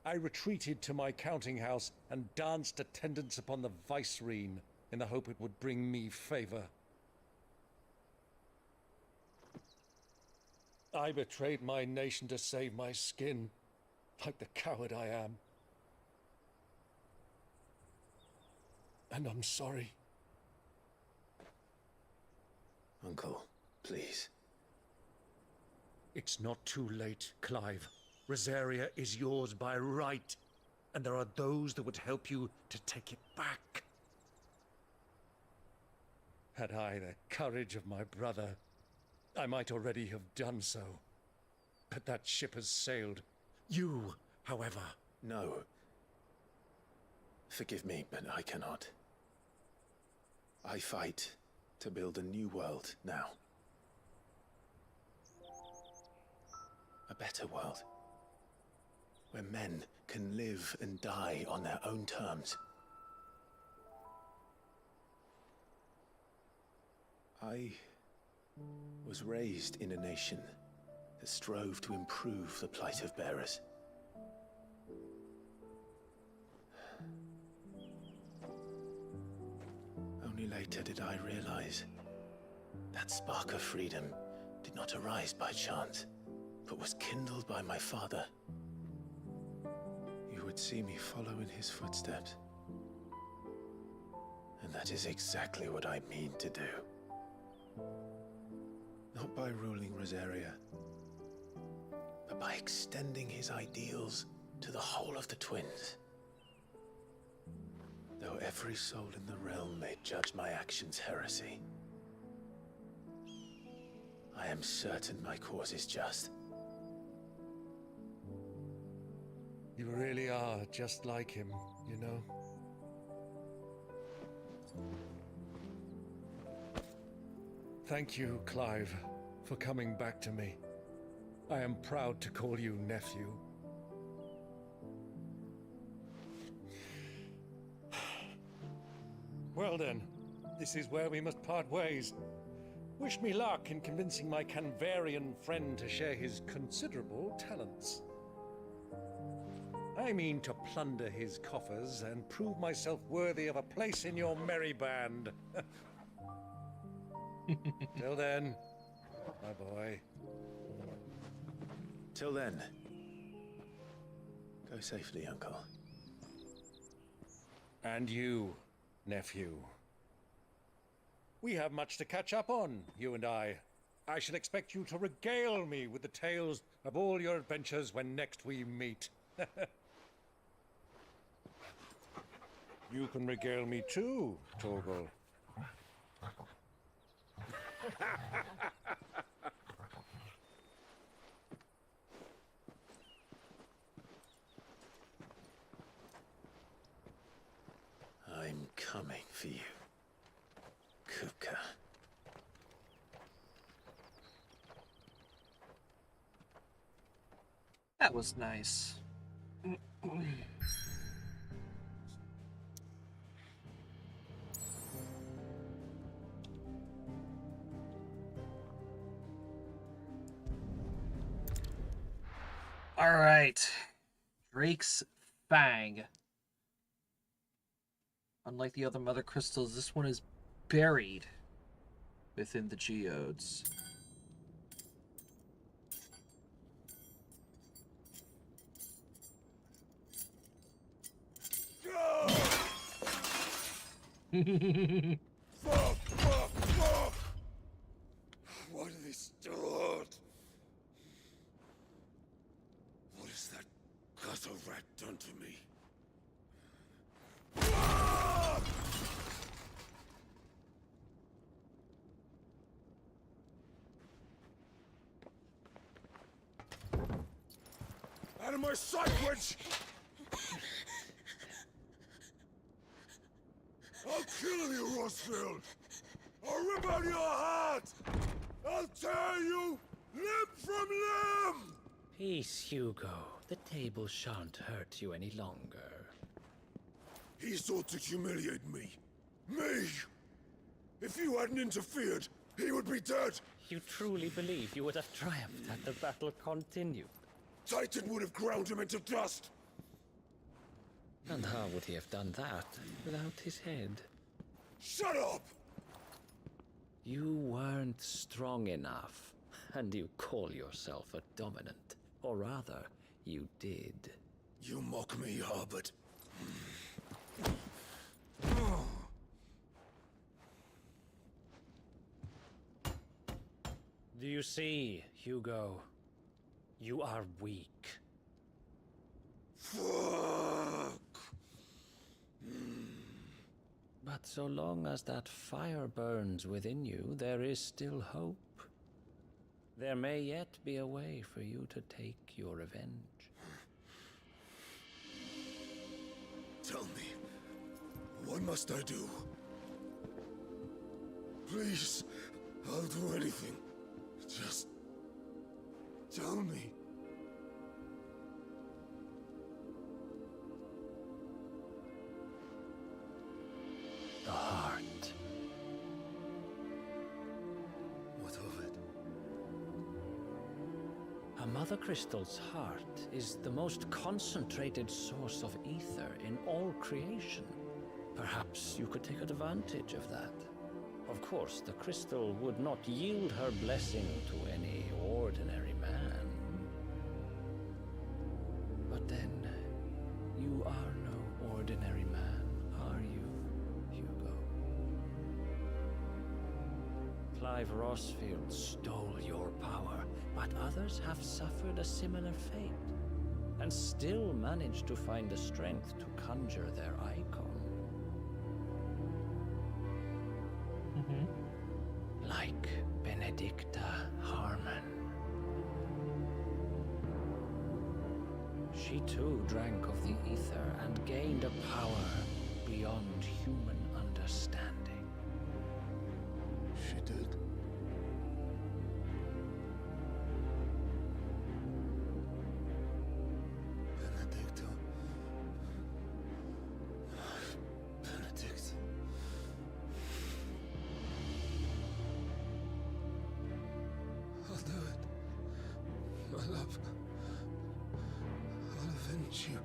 I retreated to my counting house and danced attendance upon the Vicereine in the hope it would bring me favor. I betrayed my nation to save my skin, like the coward I am. And I'm sorry. Uncle, please. It's not too late, Clive. Rosaria is yours by right, and there are those that would help you to take it back. Had I the courage of my brother, I might already have done so. But that ship has sailed. You, however... No. Forgive me, but I cannot. I fight to build a new world now. A better world. Where men can live and die on their own terms. I was raised in a nation that strove to improve the plight of bearers. Only later did I realize that spark of freedom did not arise by chance, but was kindled by my father. You would see me follow in his footsteps. And that is exactly what I mean to do. Not by ruling Rosaria, but by extending his ideals to the whole of the Twins. Though every soul in the realm may judge my actions heresy, I am certain my cause is just. You really are just like him, you know? Thank you, Clive, for coming back to me. I am proud to call you nephew. Well then, this is where we must part ways. Wish me luck in convincing my Canvarian friend to share his considerable talents. I mean to plunder his coffers and prove myself worthy of a place in your merry band. Till then, my boy. Till then, go safely, Uncle. And you, nephew. We have much to catch up on, you and I. I shall expect you to regale me with the tales of all your adventures when next we meet. You can regale me too, Torgal. I'm coming for you, Kupka. That was nice. All right, Drake's Fang. Unlike the other mother crystals, this one is buried within the geodes. Fuck! Fuck! Fuck! Why do they still hurt? What has that gutter rat done to me? Out of my sight, witch! I'll kill you, Rosfield! I'll rip out your heart! I'll tear you limb from limb! Peace, Hugo. The table shan't hurt you any longer. He sought to humiliate me. Me! If you hadn't interfered, he would be dead! You truly believe you would have triumphed had the battle continued? Titan would have ground him into dust! And how would he have done that without his head? Shut up! You weren't strong enough, and you call yourself a dominant. Or rather, you did. You mock me, Harbert. Do you see, Hugo? You are weak. Fuck! But so long as that fire burns within you, there is still hope. There may yet be a way for you to take your revenge. Tell me, what must I do? Please, I'll do anything. Just tell me. The heart. What of it? A Mother Crystal's heart is the most concentrated source of ether in all creation. Perhaps you could take advantage of that. Of course, the crystal would not yield her blessing to any ordinary man. But then, you are no ordinary man, are you, Hugo? Clive Rosfield stole your power, but others have suffered a similar fate, and still managed to find the strength to conjure their icon. Like Benedicta Harmon. She too drank of the ether and gained a power beyond human understanding. She did. Benedicta. Benedict. I'll do it. My love. I'll avenge you.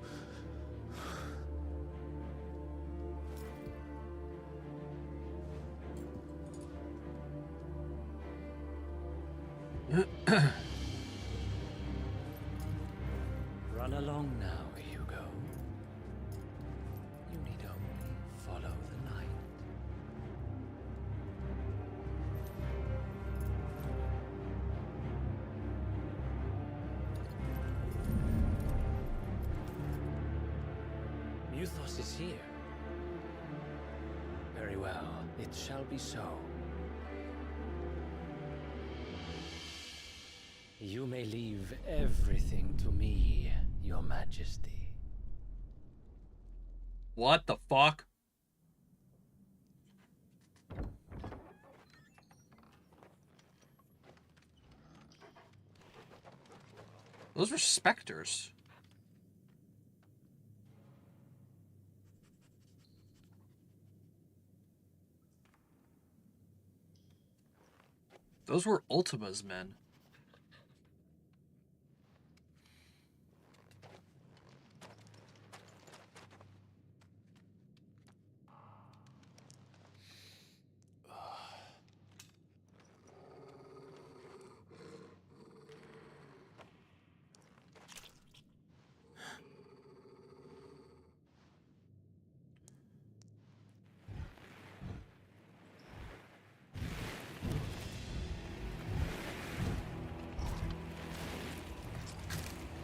Run along now, Hugo. You need only follow the light. Muthos is here. Very well, it shall be so. You may leave everything to me, Your Majesty. What the fuck? Those were specters. Those were Ultima's men.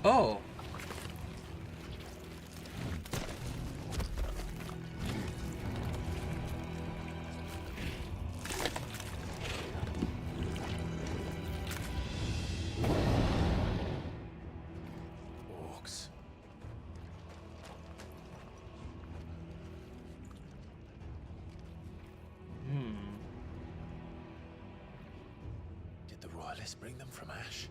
Oh. Orcs. Did the royalists bring them from Ash?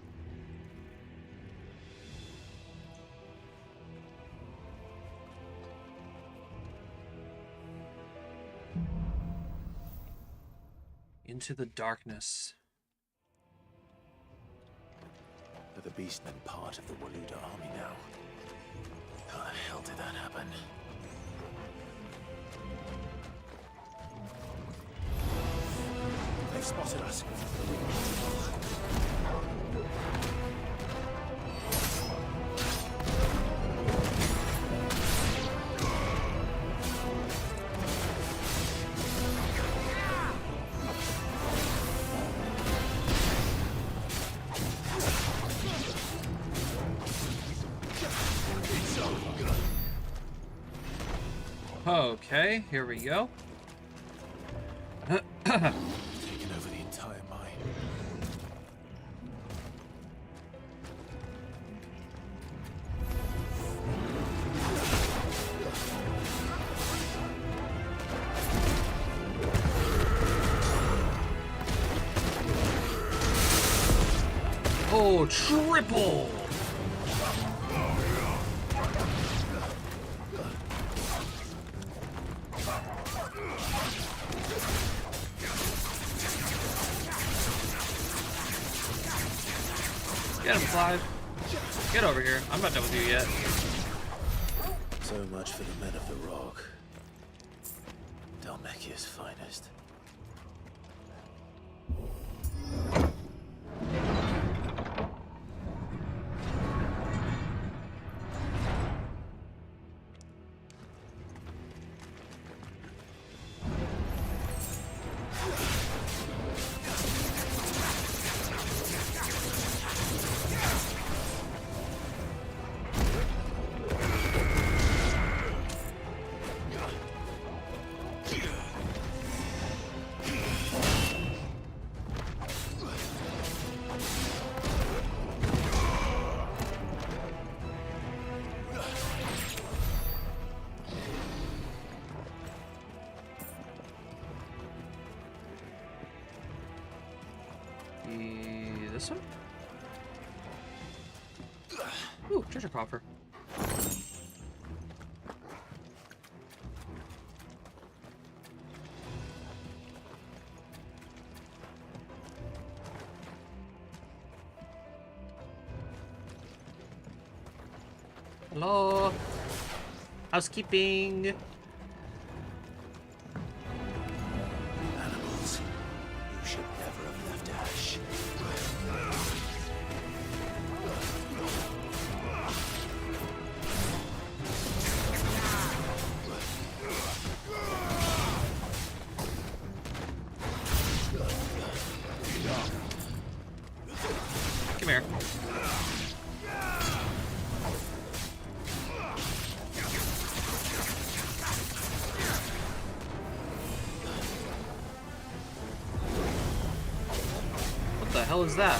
Into the darkness. Are the Beastmen part of the Waluda army now? How the hell did that happen? They've spotted us. Okay, here we go. Taken over the entire mine. Oh, triple! Get him, Clive. Get over here. I'm not done with you yet. So much for the men of the Rock. Dhalmekia's finest. This one? Ooh, treasure coffer. Hello? Housekeeping. Animals. You should never have left Ash. Come here. What the hell is that?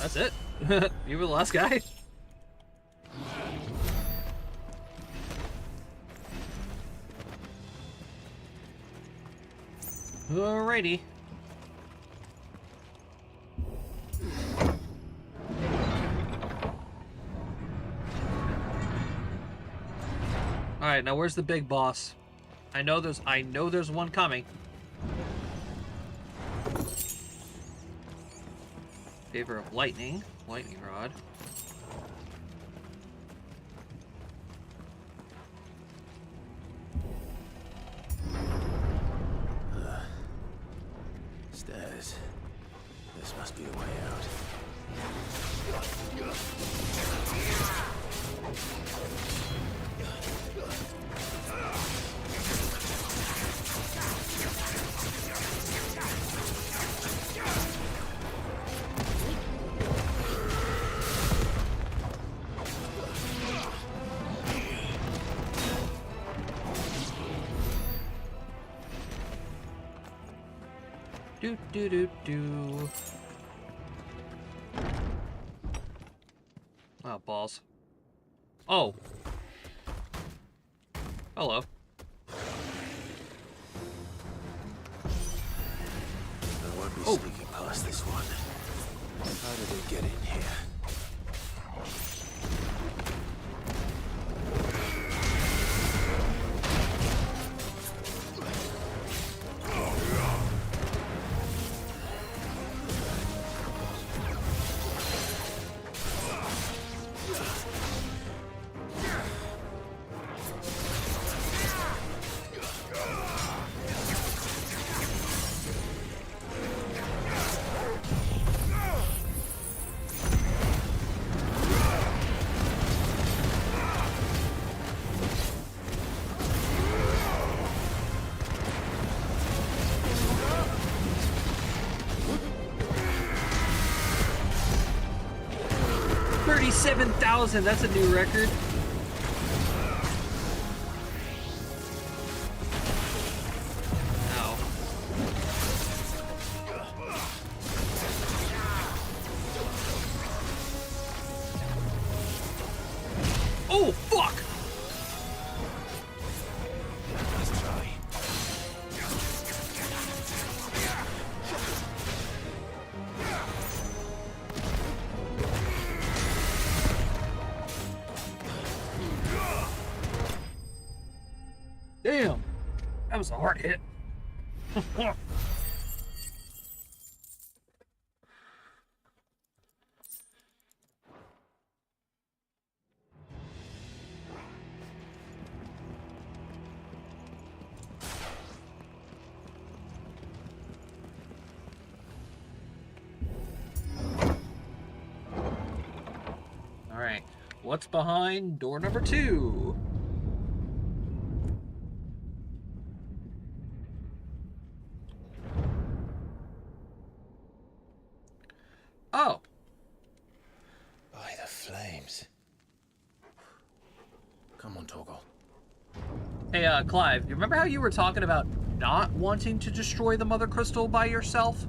That's it? You were the last guy? Alrighty. Alright, now where's the big boss? I know there's one coming. Favor of lightning rod. Stairs. This must be a way out. Do do do do. Oh, balls. Oh. Hello. I won't be sneaking past this one. How did they get in here? $37,000, that's a new record. Ow. Oh, fuck! Let's try. Damn, that was a hard hit. All right, what's behind door number 2? Oh. By the flames. Come on, Torgal. Hey, Clive, you remember how you were talking about not wanting to destroy the Mother Crystal by yourself?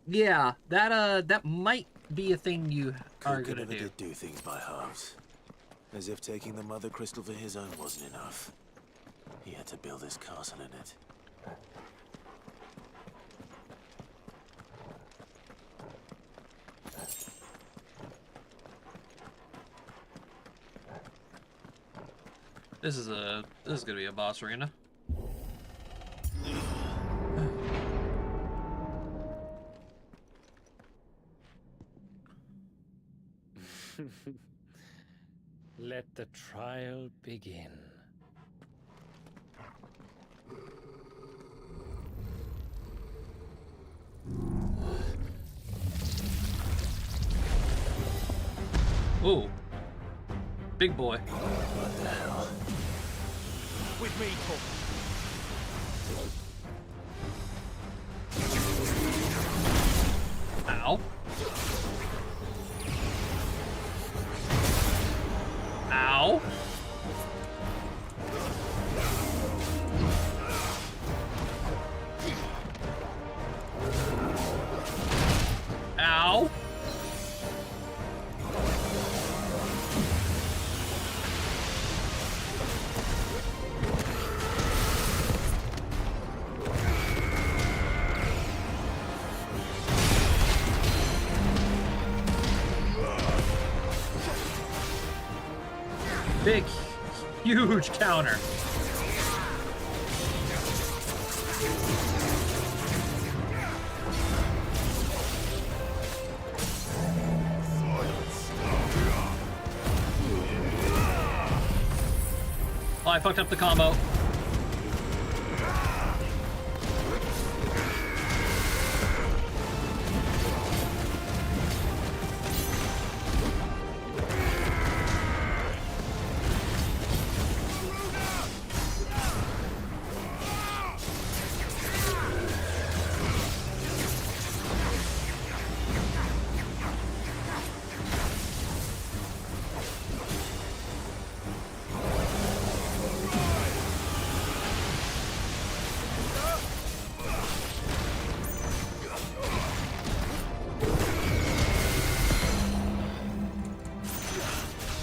Yeah, that might be a thing you are gonna do. Did do things by halves. As if taking the Mother Crystal for his own wasn't enough. He had to build his castle in it. This is gonna be a boss arena. Let the trial begin. Ooh. Big boy. What the hell? With me, Paul. Ow. Ow. big, huge counter. Oh, I fucked up the combo.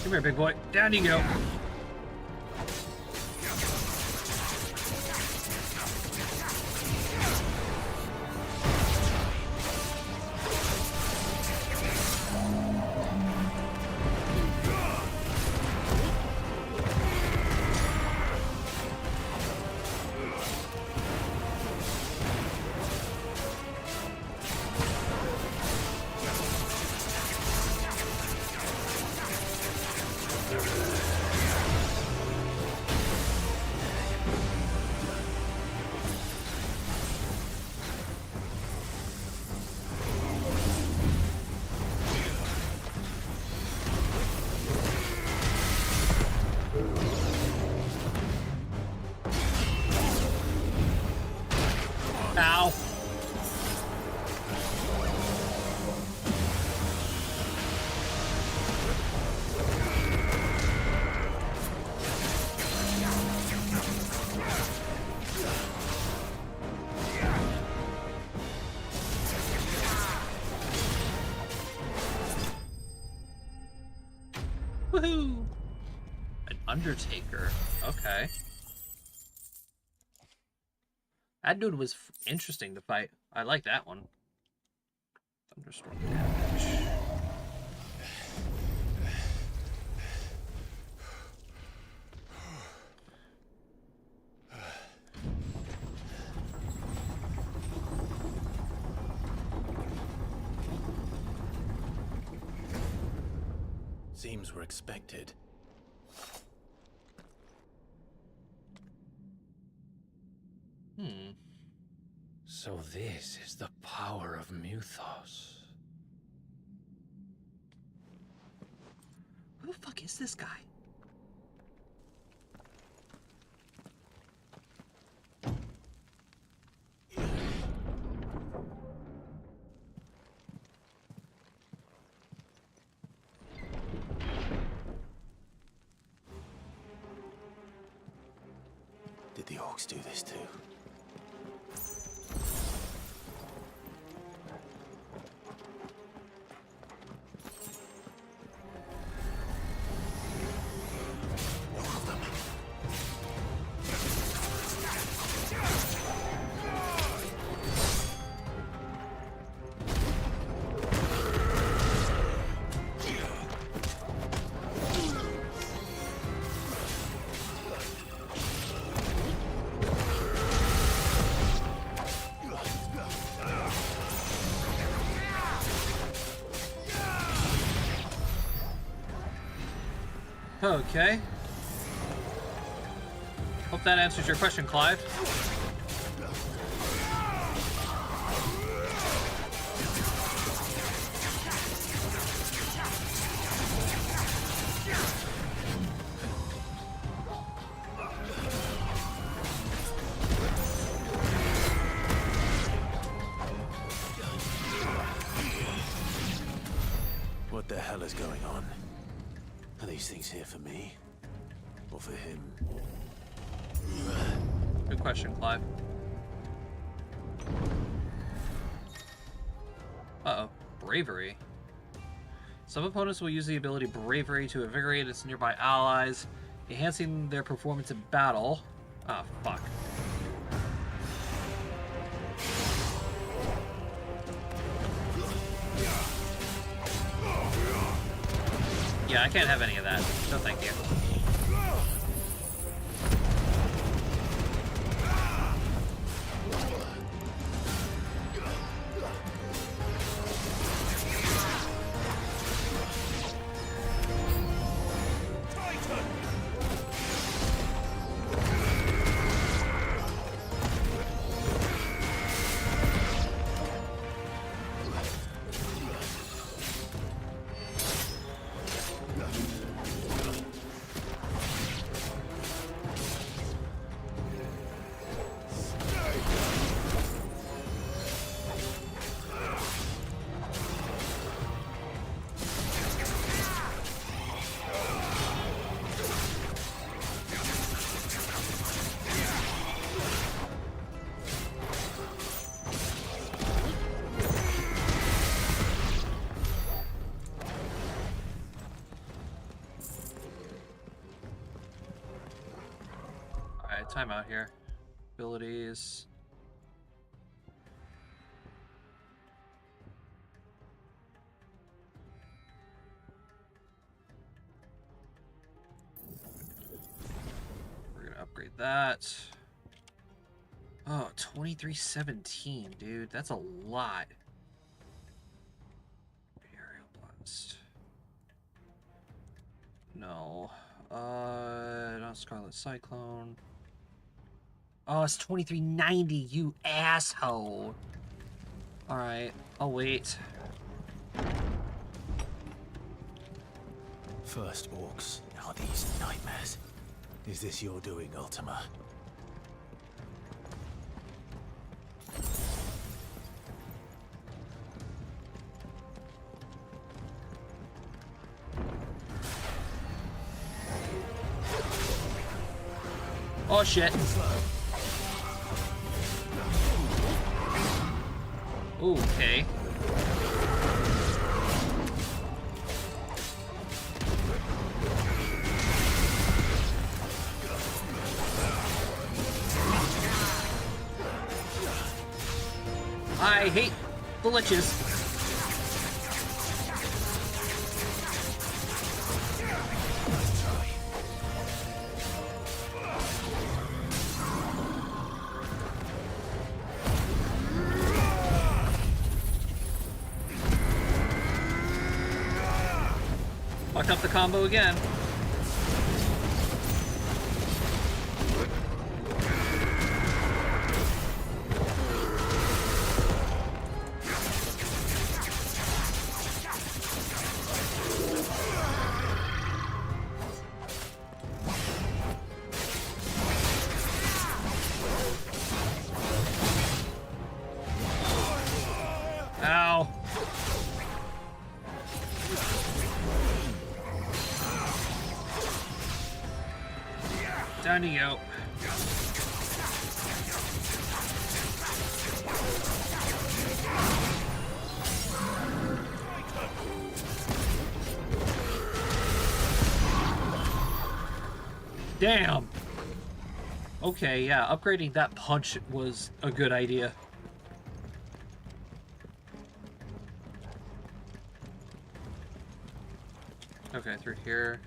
Come here, big boy. Down you go. Ow. Woohoo! An Undertaker. Okay. That dude was interesting to fight. I like that one. Thunderstorm damage. Seems we're expected. So this is the power of Muthos. Who the fuck is this guy? Did the orcs do this too? Okay. Hope that answers your question, Clive. What the hell is going on? Are these things here for me? Or for him? Good question, Clive. Uh-oh. Bravery. Some opponents will use the ability Bravery to invigorate its nearby allies, enhancing their performance in battle. Ah, fuck. Yeah, I can't have any of that. No, thank you. time out here. Abilities. We're gonna upgrade that. Oh, 2317, dude. That's a lot. Aerial Blast. No. Not Scarlet Cyclone. Oh, it's 2390, you asshole. Alright, I'll wait. First orcs, now these nightmares. Is this your doing, Ultima? Oh shit. Okay. I hate the liches. Fucked up the combo again. Ow. Down to you. Damn. Okay, yeah, upgrading that punch was a good idea. Okay, through here.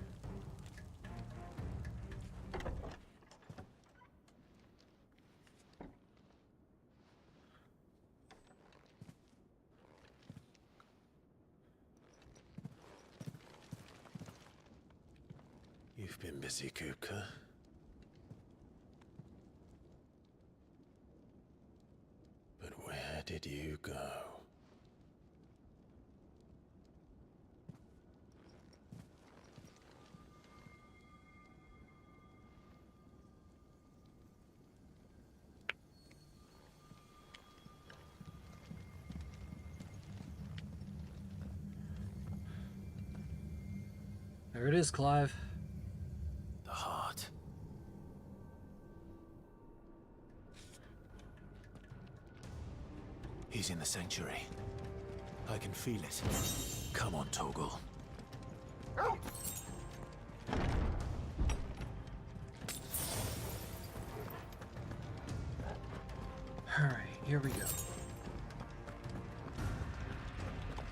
You've been busy, Kupka. But where did you go? There it is, Clive. The heart. He's in the sanctuary. I can feel it. Come on, Torgal. Alright, here we go.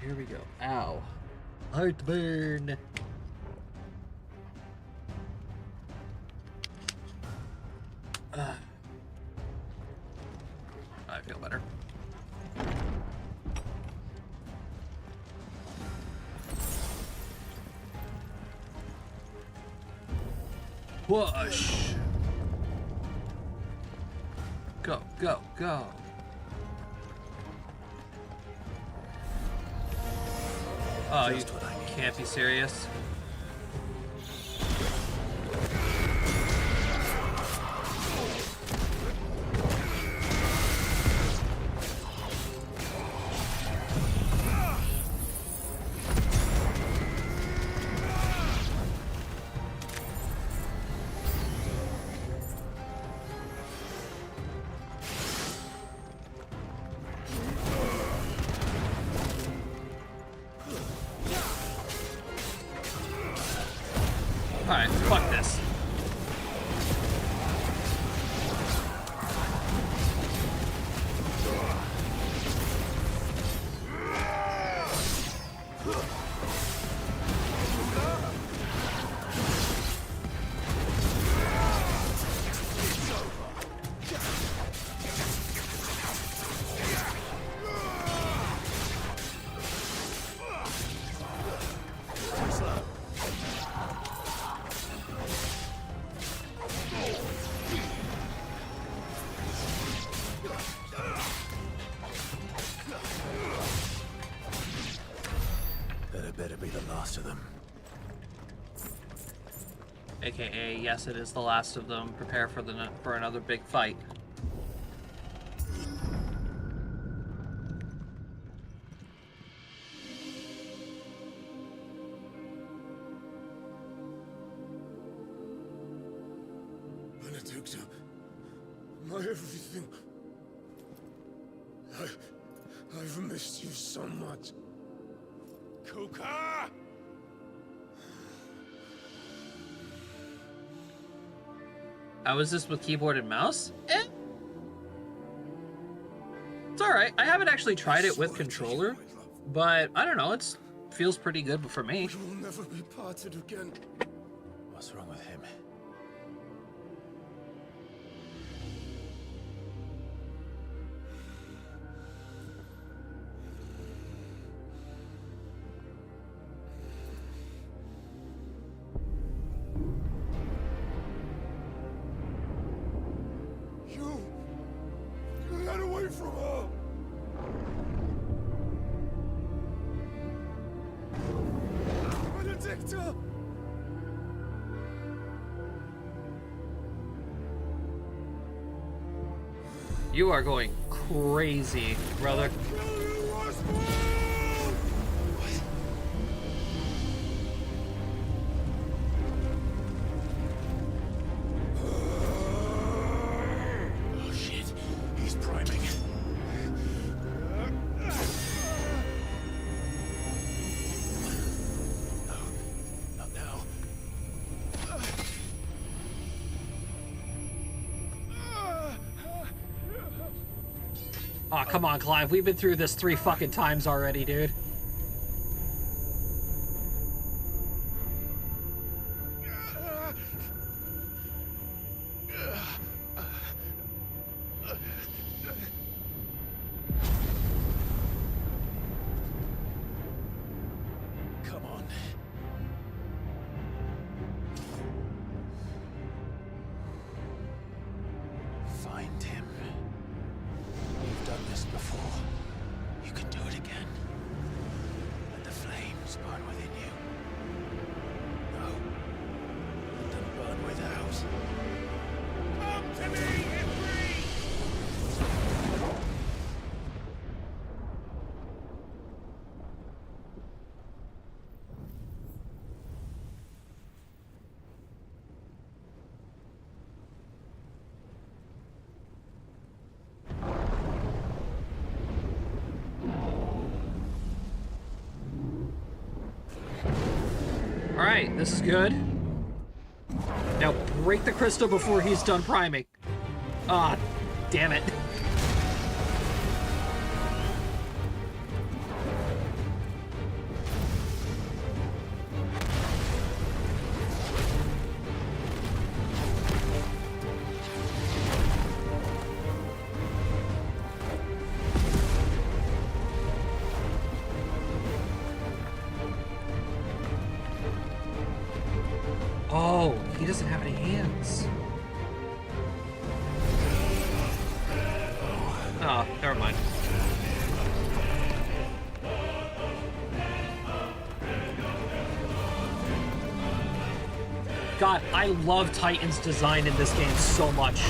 Here we go. Ow. Heartburn. I feel better. Whoosh! Go, go, go! Oh, you can't be serious. last of them. AKA, yes, it is the last of them. Prepare for another big fight. Benedicta, my everything. I've missed you so much. Kuka! How is this with keyboard and mouse? It's alright. I haven't actually tried it with controller, but I don't know, it feels pretty good for me. We will never be parted again. What's wrong with him? Get away from her! Benedicta! You are going crazy, brother. Oh shit, he's priming. Not now. Aw, come on, Clive. We've been through this 3 fucking times already, dude. Come on. Find him. You've done this before. You can do it again. Let the flames burn within you. No. Let them burn without. Come to me, Ifrit! Alright, this is good. Now break the crystal before he's done priming. Ah, damn it. Oh, he doesn't have any hands. Oh, never mind. God, I love Titan's design in this game so much.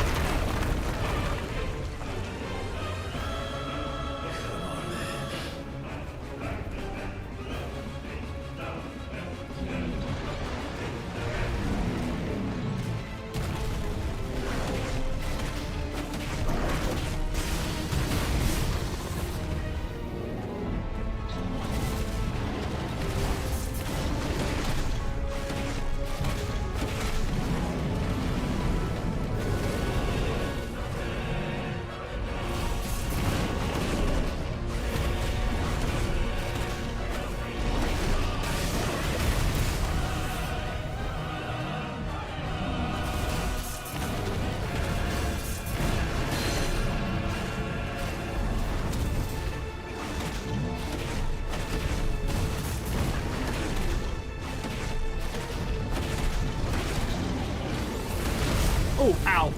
Oh, ow.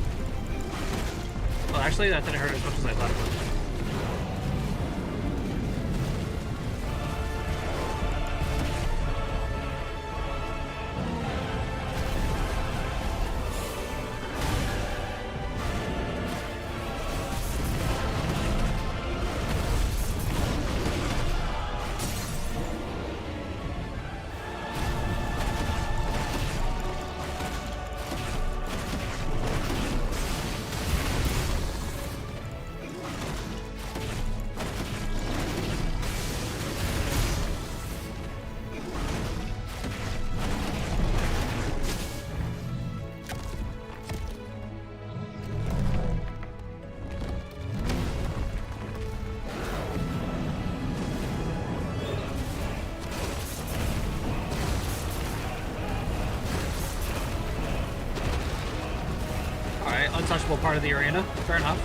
Well, actually, that didn't hurt as much as I thought it would. untouchable part of the arena. Fair enough.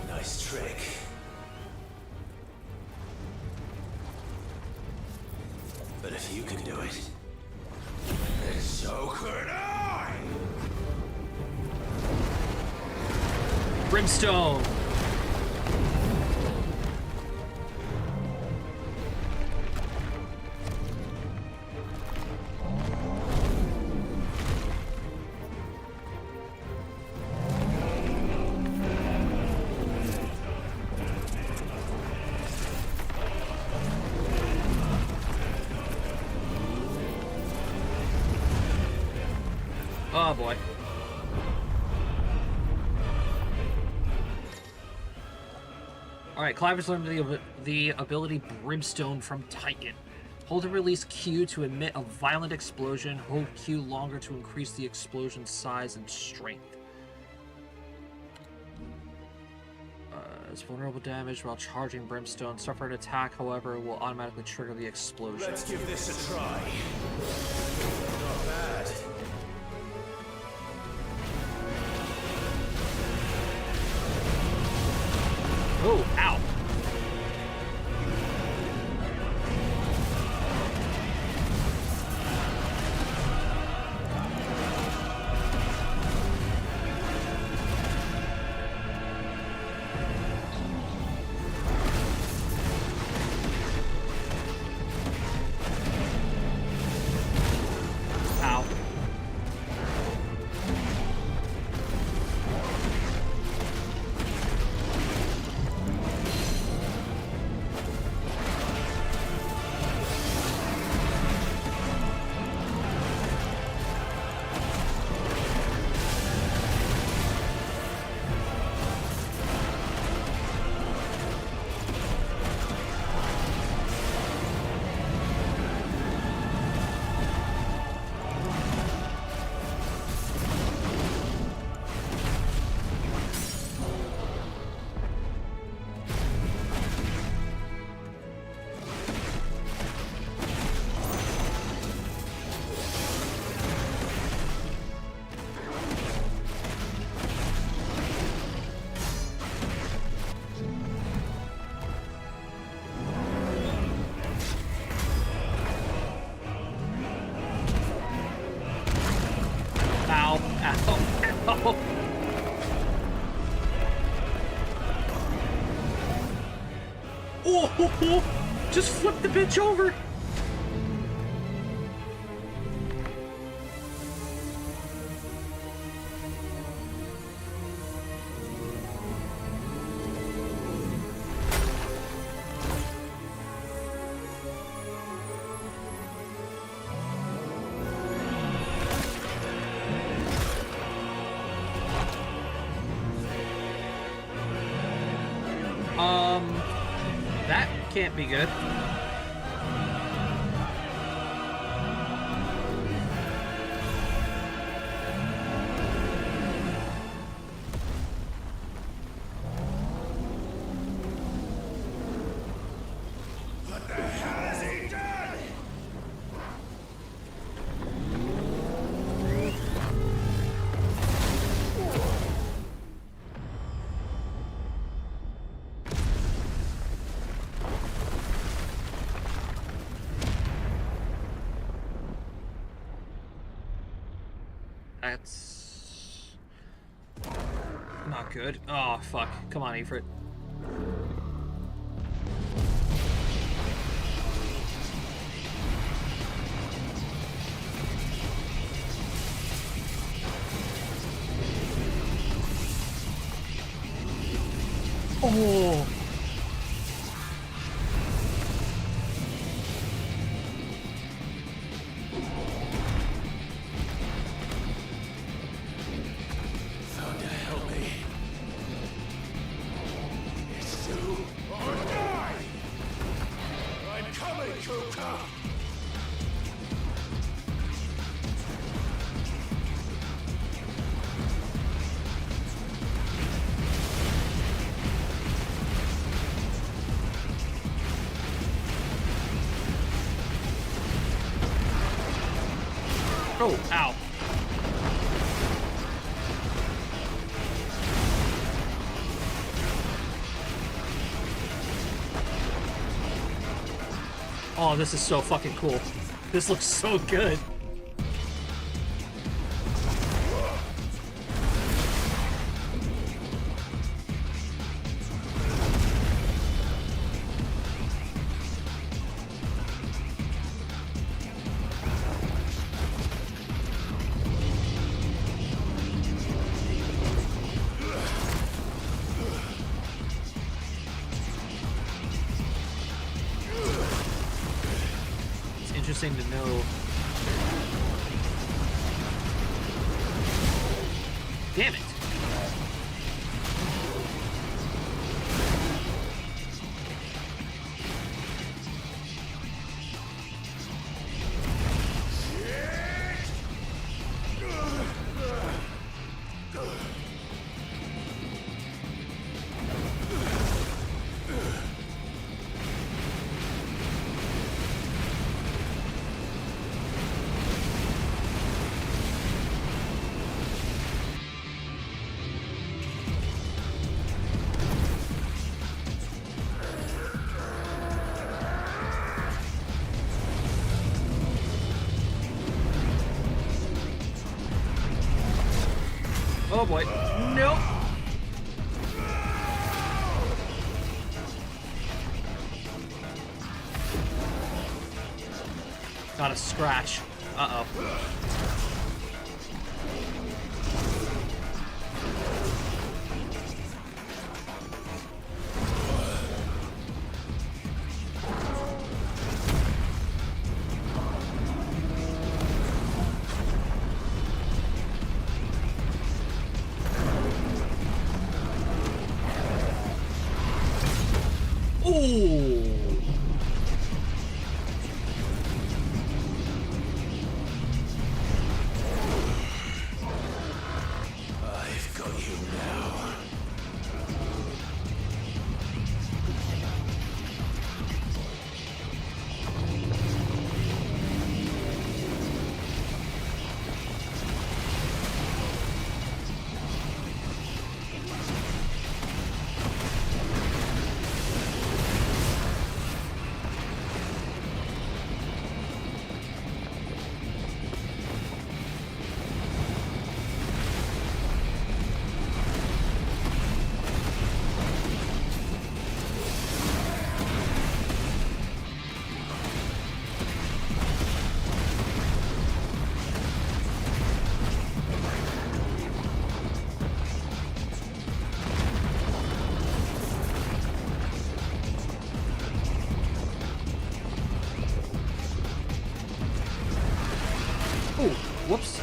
Nice trick. But if you can do it, then so could I! Brimstone! Oh boy. Alright, Clive has learned the ability Brimstone from Titan. Hold and release Q to emit a violent explosion. Hold Q longer to increase the explosion's size and strength. It's vulnerable damage while charging Brimstone. Suffer an attack, however, will automatically trigger the explosion. Let's give this a try. Not bad. Oh, ow. Ow. Ow. Ow. Oh, just flip the bitch over. That can't be good. What the hell has he done? That's not good. Oh, fuck. Come on, Ifrit. Oh. Thunder, help me. It's do or die. I'm coming, Kuka. Oh, ow. Oh, this is so fucking cool. This looks so good. Interesting to know. Damn it. Oh boy. Nope. Got a scratch. Uh-oh. Ooh. I've got you now. Ooh, whoops.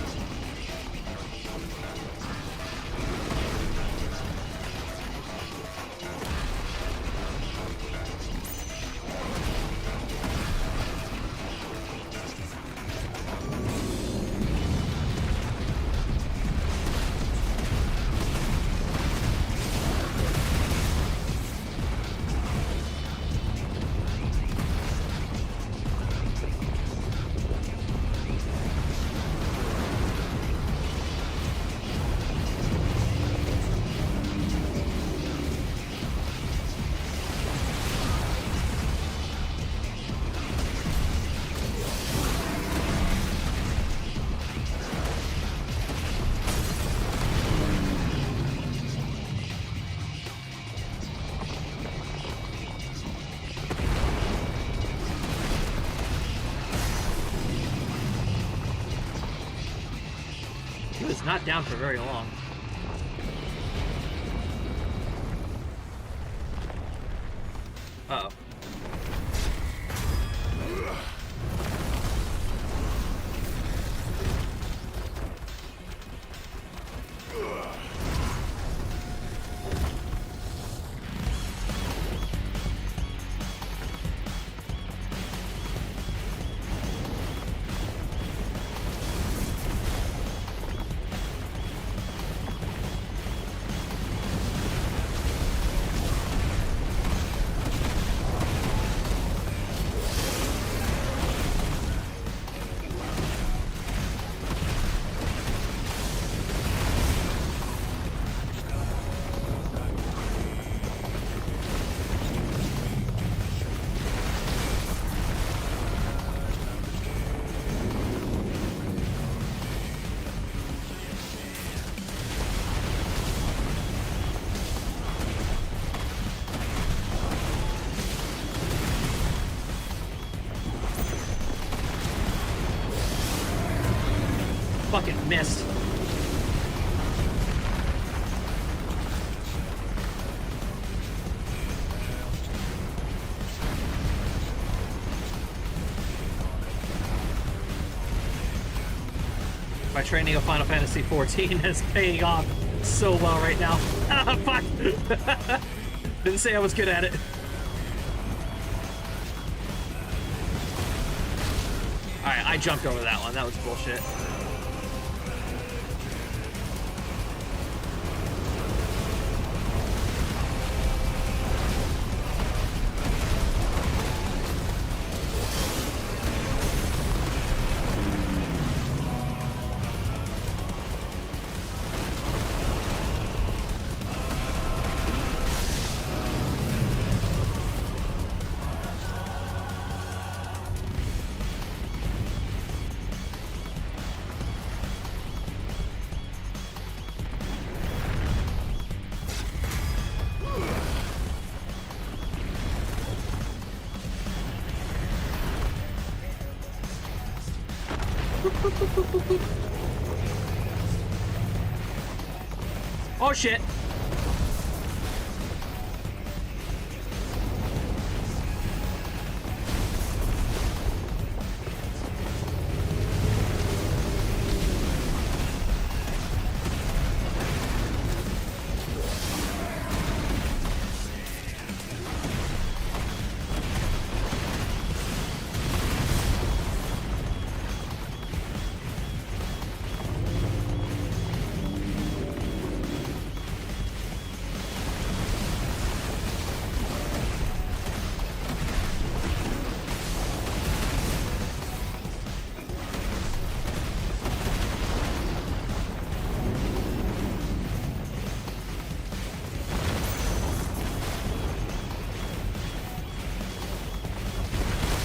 He was not down for very long. Uh-oh. fucking missed. My training of Final Fantasy XIV is paying off so well right now. Ah, fuck! Didn't say I was good at it. Alright, I jumped over that one. That was bullshit. Oh shit.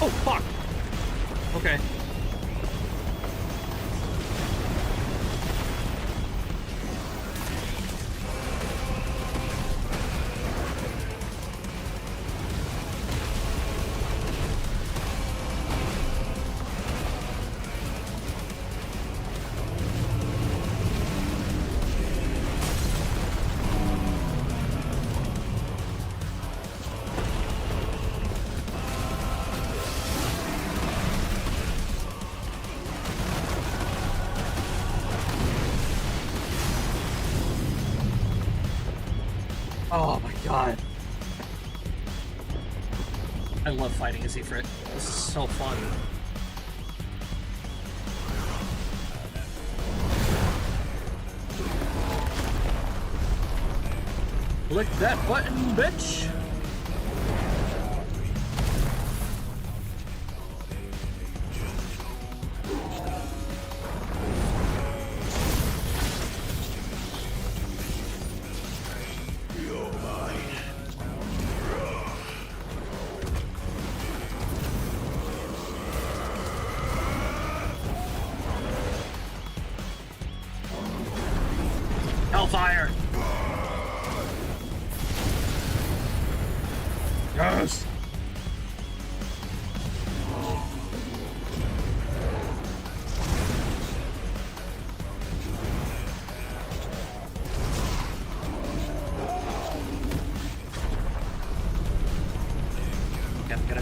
Oh, fuck. Okay. Oh my god. I love fighting as Ifrit. This is so fun. Click that button, bitch! Hellfire! Yes! Get up.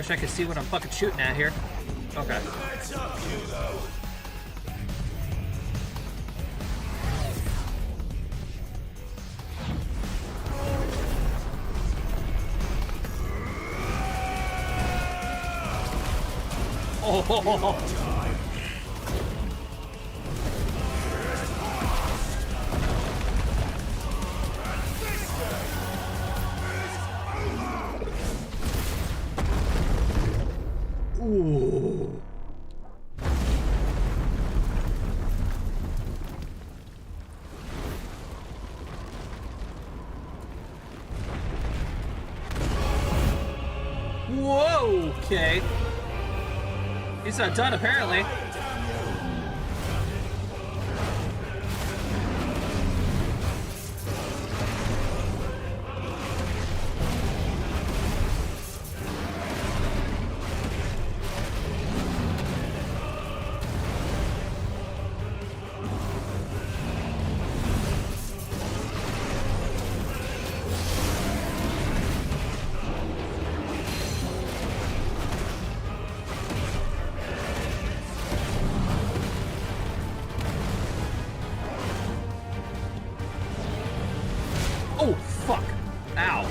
Wish I could see what I'm fucking shooting at here. Okay. That's up you, though. Oh. Ooh. Whoa, okay. He's not done, apparently. Oh, fuck. Ow.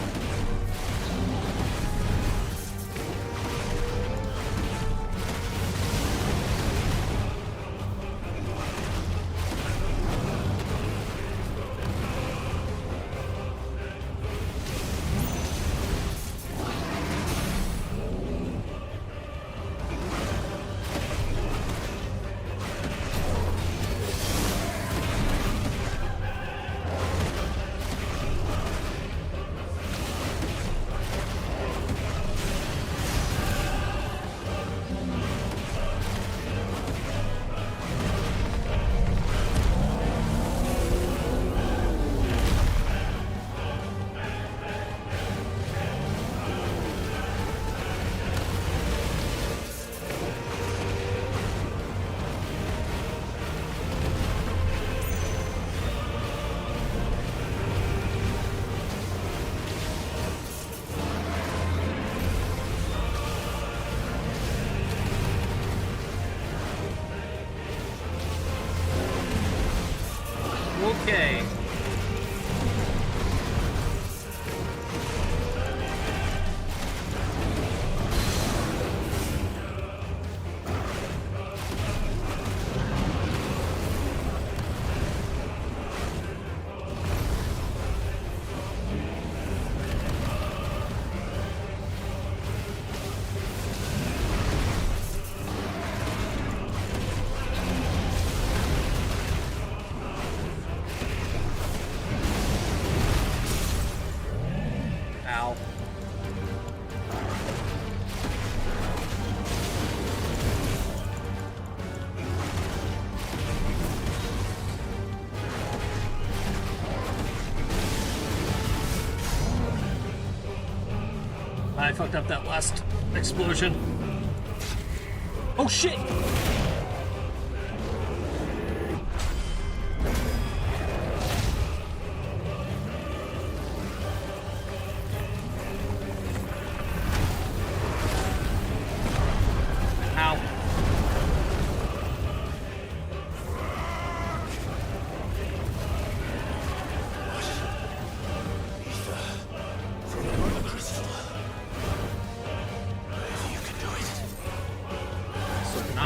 Okay. Ow. I fucked up that last explosion. Oh shit! Ow. From the Mother Crystal. You can do it. So can I.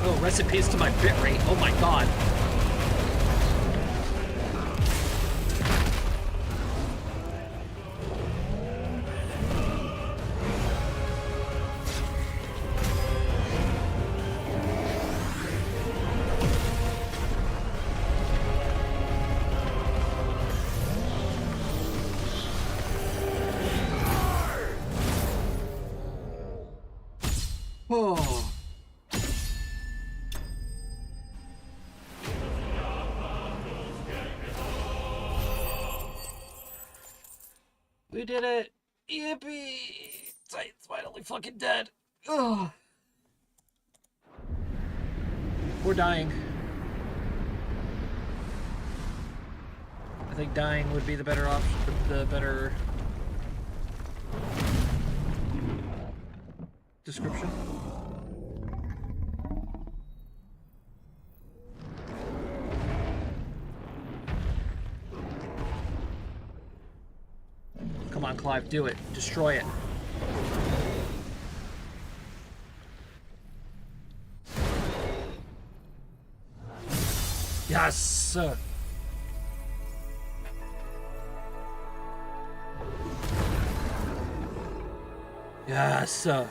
Oh, recipes to my bitrate. Oh my god. We did it! Yippee! Titan's finally fucking dead. Ugh. We're dying. I think dying would be the better option, the better description. Come on, Clive, do it. Destroy it. Yes! Yes! Oh!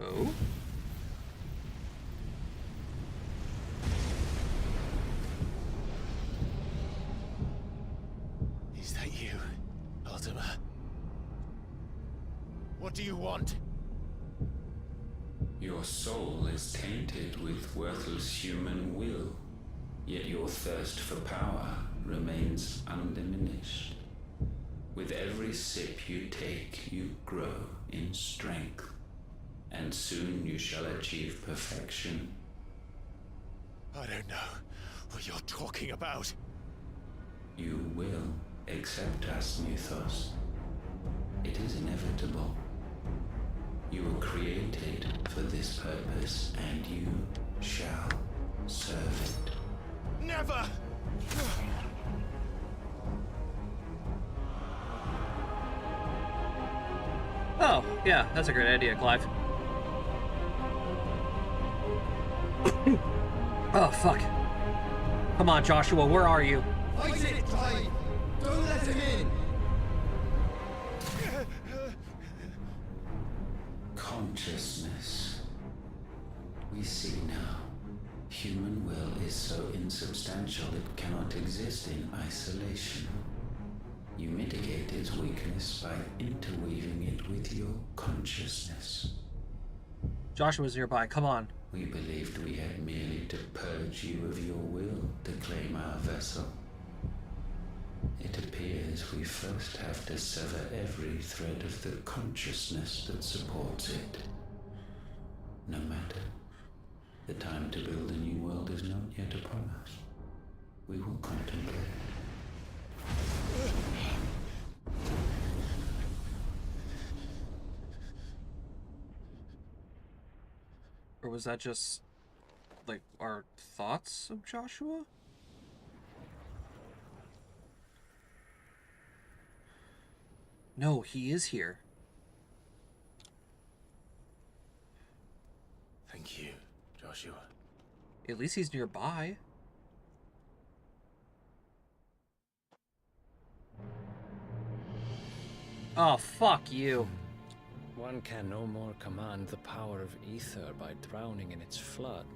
Oh? Is that you, Ultima? What do you want? Your soul is tainted with worthless human will, yet your thirst for power remains undiminished. With every sip you take, you grow in strength, and soon you shall achieve perfection. I don't know what you're talking about. You will accept us, Mythos. It is inevitable. You were created for this purpose, and you shall serve it. Never! Oh, yeah, that's a great idea, Clive. Oh, fuck. Come on, Joshua, where are you? Fight it, Clive! Don't let him in! Consciousness. We see now. Human will is so insubstantial it cannot exist in isolation. You mitigate its weakness by interweaving it with your consciousness. Joshua's nearby, come on. We believed we had merely to purge you of your will to claim our vessel. It appears we first have to sever every thread of the consciousness that supports it. No matter. The time to build a new world is not yet upon us. We will contemplate. Or was that just, like, our thoughts of Joshua? No, he is here. Thank you, Joshua. At least he's nearby. Oh, fuck you. One can no more command the power of ether by drowning in its flood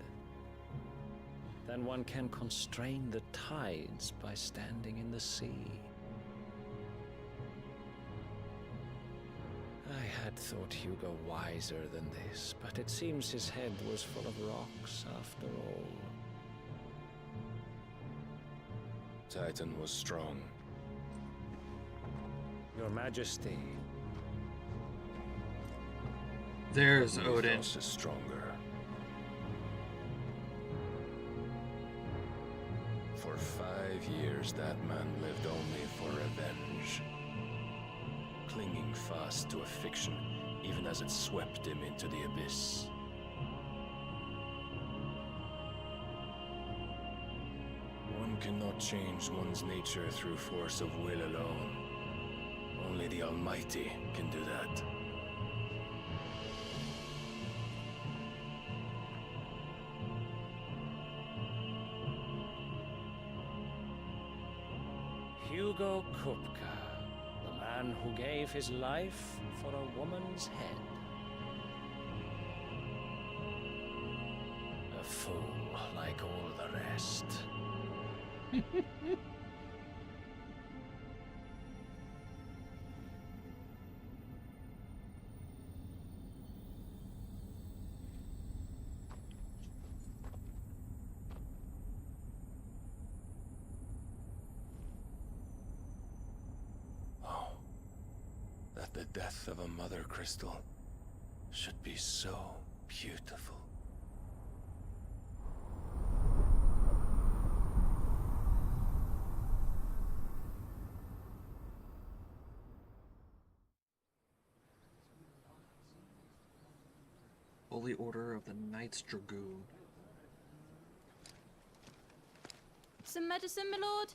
than one can constrain the tides by standing in the sea. I had thought Hugo wiser than this, but it seems his head was full of rocks after all. Titan was strong. Your Majesty. There's Odin. Mythos is stronger. For 5 years, that man lived only for revenge. Clinging fast to a fiction, even as it swept him into the abyss. One cannot change one's nature through force of will alone. Only the Almighty can do that. Hugo Kupka, the man who gave his life for a woman's head. A fool like all the rest. That the death of a mother crystal should be so beautiful. Holy Order of the Knights Dragoon. Some medicine, my lord?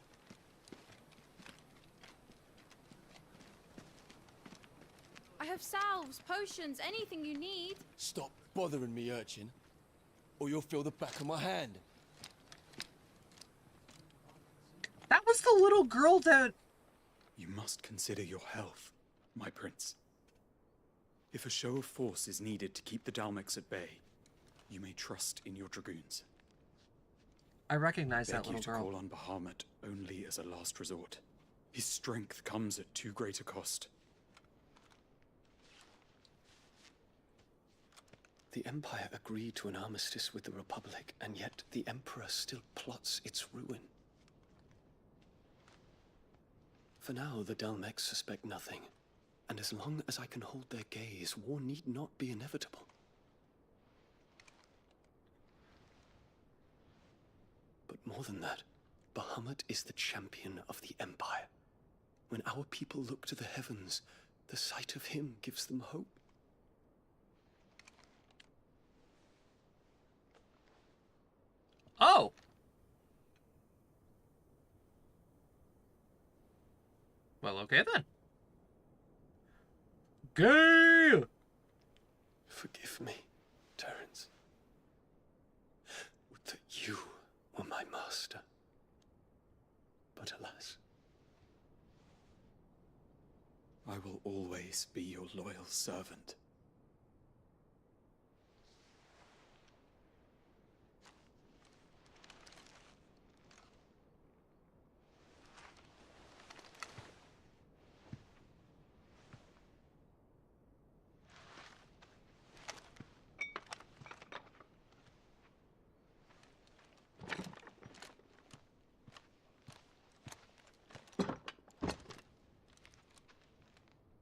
I have salves, potions, anything you need. Stop bothering me, urchin, or you'll feel the back of my hand. That was the little girl that... You must consider your health, my prince. If a show of force is needed to keep the Dalmex at bay, you may trust in your dragoons. I recognize I that beg little you to girl. call on Bahamut only as a last resort. His strength comes at too great a cost. The Empire agreed to an armistice with the Republic, and yet the Emperor still plots its ruin. For now, the Dalmex suspect nothing, and as long as I can hold their gaze, war need not be inevitable. But more than that, Bahamut is the champion of the Empire. When our people look to the heavens, the sight of him gives them hope. Oh! Well, okay then. Gay! Forgive me, Terence. Would that you were my master. But alas. I will always be your loyal servant.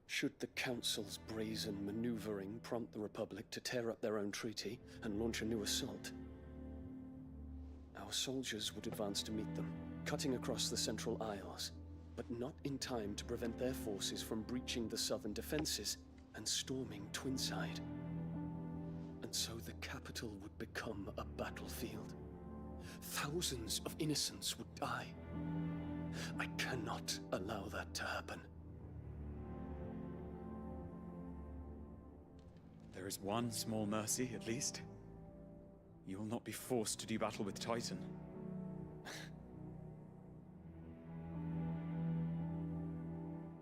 Should the Council's brazen maneuvering prompt the Republic to tear up their own treaty and launch a new assault, our soldiers would advance to meet them, cutting across the Central Isles, but not in time to prevent their forces from breaching the southern defenses and storming Twinside. And so the capital would become a battlefield. Thousands of innocents would die. I cannot allow that to happen. There is one small mercy, at least. You will not be forced to do battle with Titan.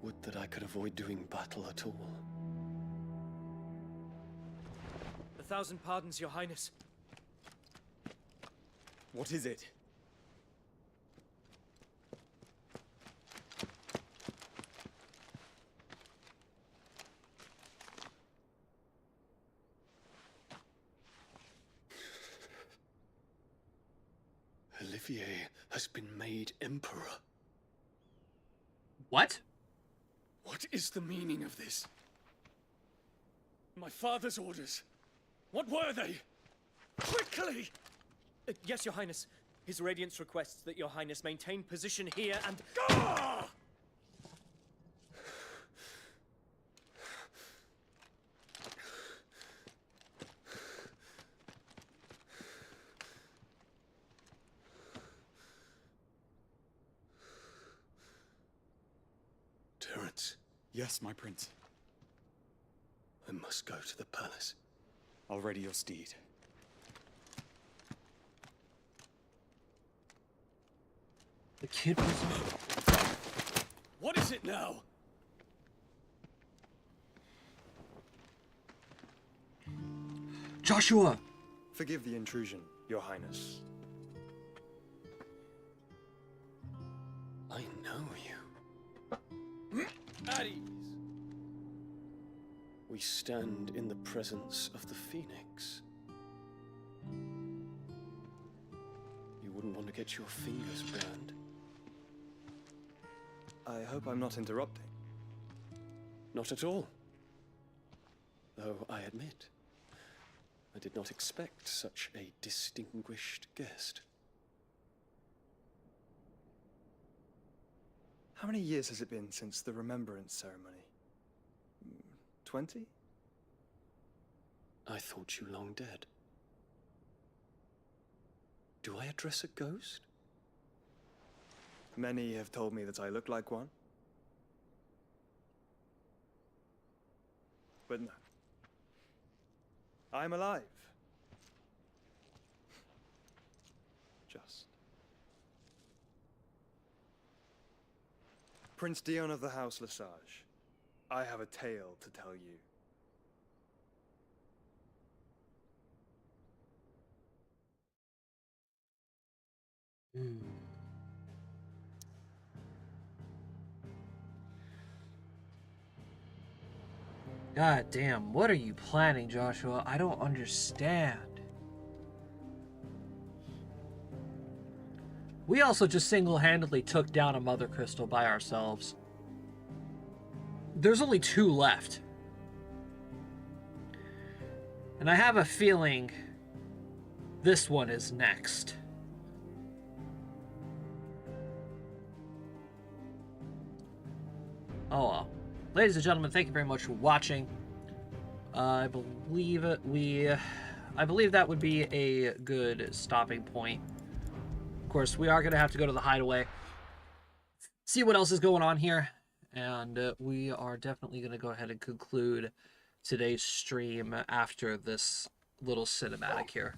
Would that I could avoid doing battle at all. 1,000 pardons, Your Highness. What is it? Olivier has been made Emperor. What? What is the meaning of this? My father's orders. What were they? Quickly! Yes, Your Highness. His Radiance requests that Your Highness maintain position here and... Ah! Terence. Yes, my prince. I must go to the palace. I'll ready your steed. The kid was... it now! Joshua! Forgive the intrusion, Your Highness. I know you. At ease. We stand in the presence of the Phoenix. You wouldn't want to get your fingers burned. I hope I'm not interrupting. Not at all. Though I admit, I did not expect such a distinguished guest. How many years has it been since the Remembrance ceremony? 20? I thought you long dead. Do I address a ghost? Many have told me that I look like one. But no. I'm alive. Just. Prince Dion of the House Lesage, I have a tale to tell you. God damn, what are you planning, Joshua? I don't understand. We also just single-handedly took down a Mother Crystal by ourselves. There's only 2 left. And I have a feeling this one is next. Oh well. Ladies and gentlemen, thank you very much for watching. I believe that would be a good stopping point. Of course, we are going to have to go to the hideaway, see what else is going on here, and we are definitely going to go ahead and conclude today's stream after this little cinematic here.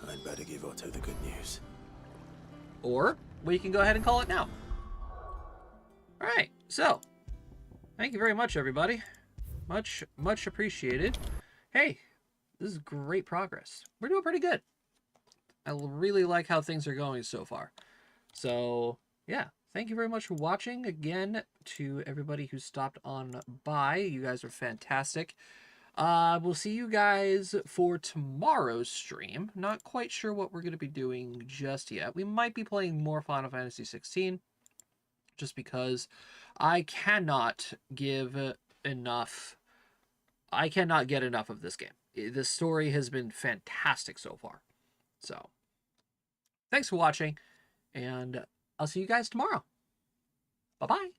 I'd better give Otto the good news. Or we can go ahead and call it now. Alright, so thank you very much, everybody. Much appreciated. Hey, this is great progress. We're doing pretty good. I really like how things are going so far. So, yeah, thank you very much for watching. Again, to everybody who stopped on by. You guys are fantastic. We'll see you guys for tomorrow's stream. Not quite sure what we're going to be doing just yet. We might be playing more Final Fantasy 16, just because I cannot get enough of this game. The story has been fantastic so far. So, thanks for watching, and I'll see you guys tomorrow. Bye-bye.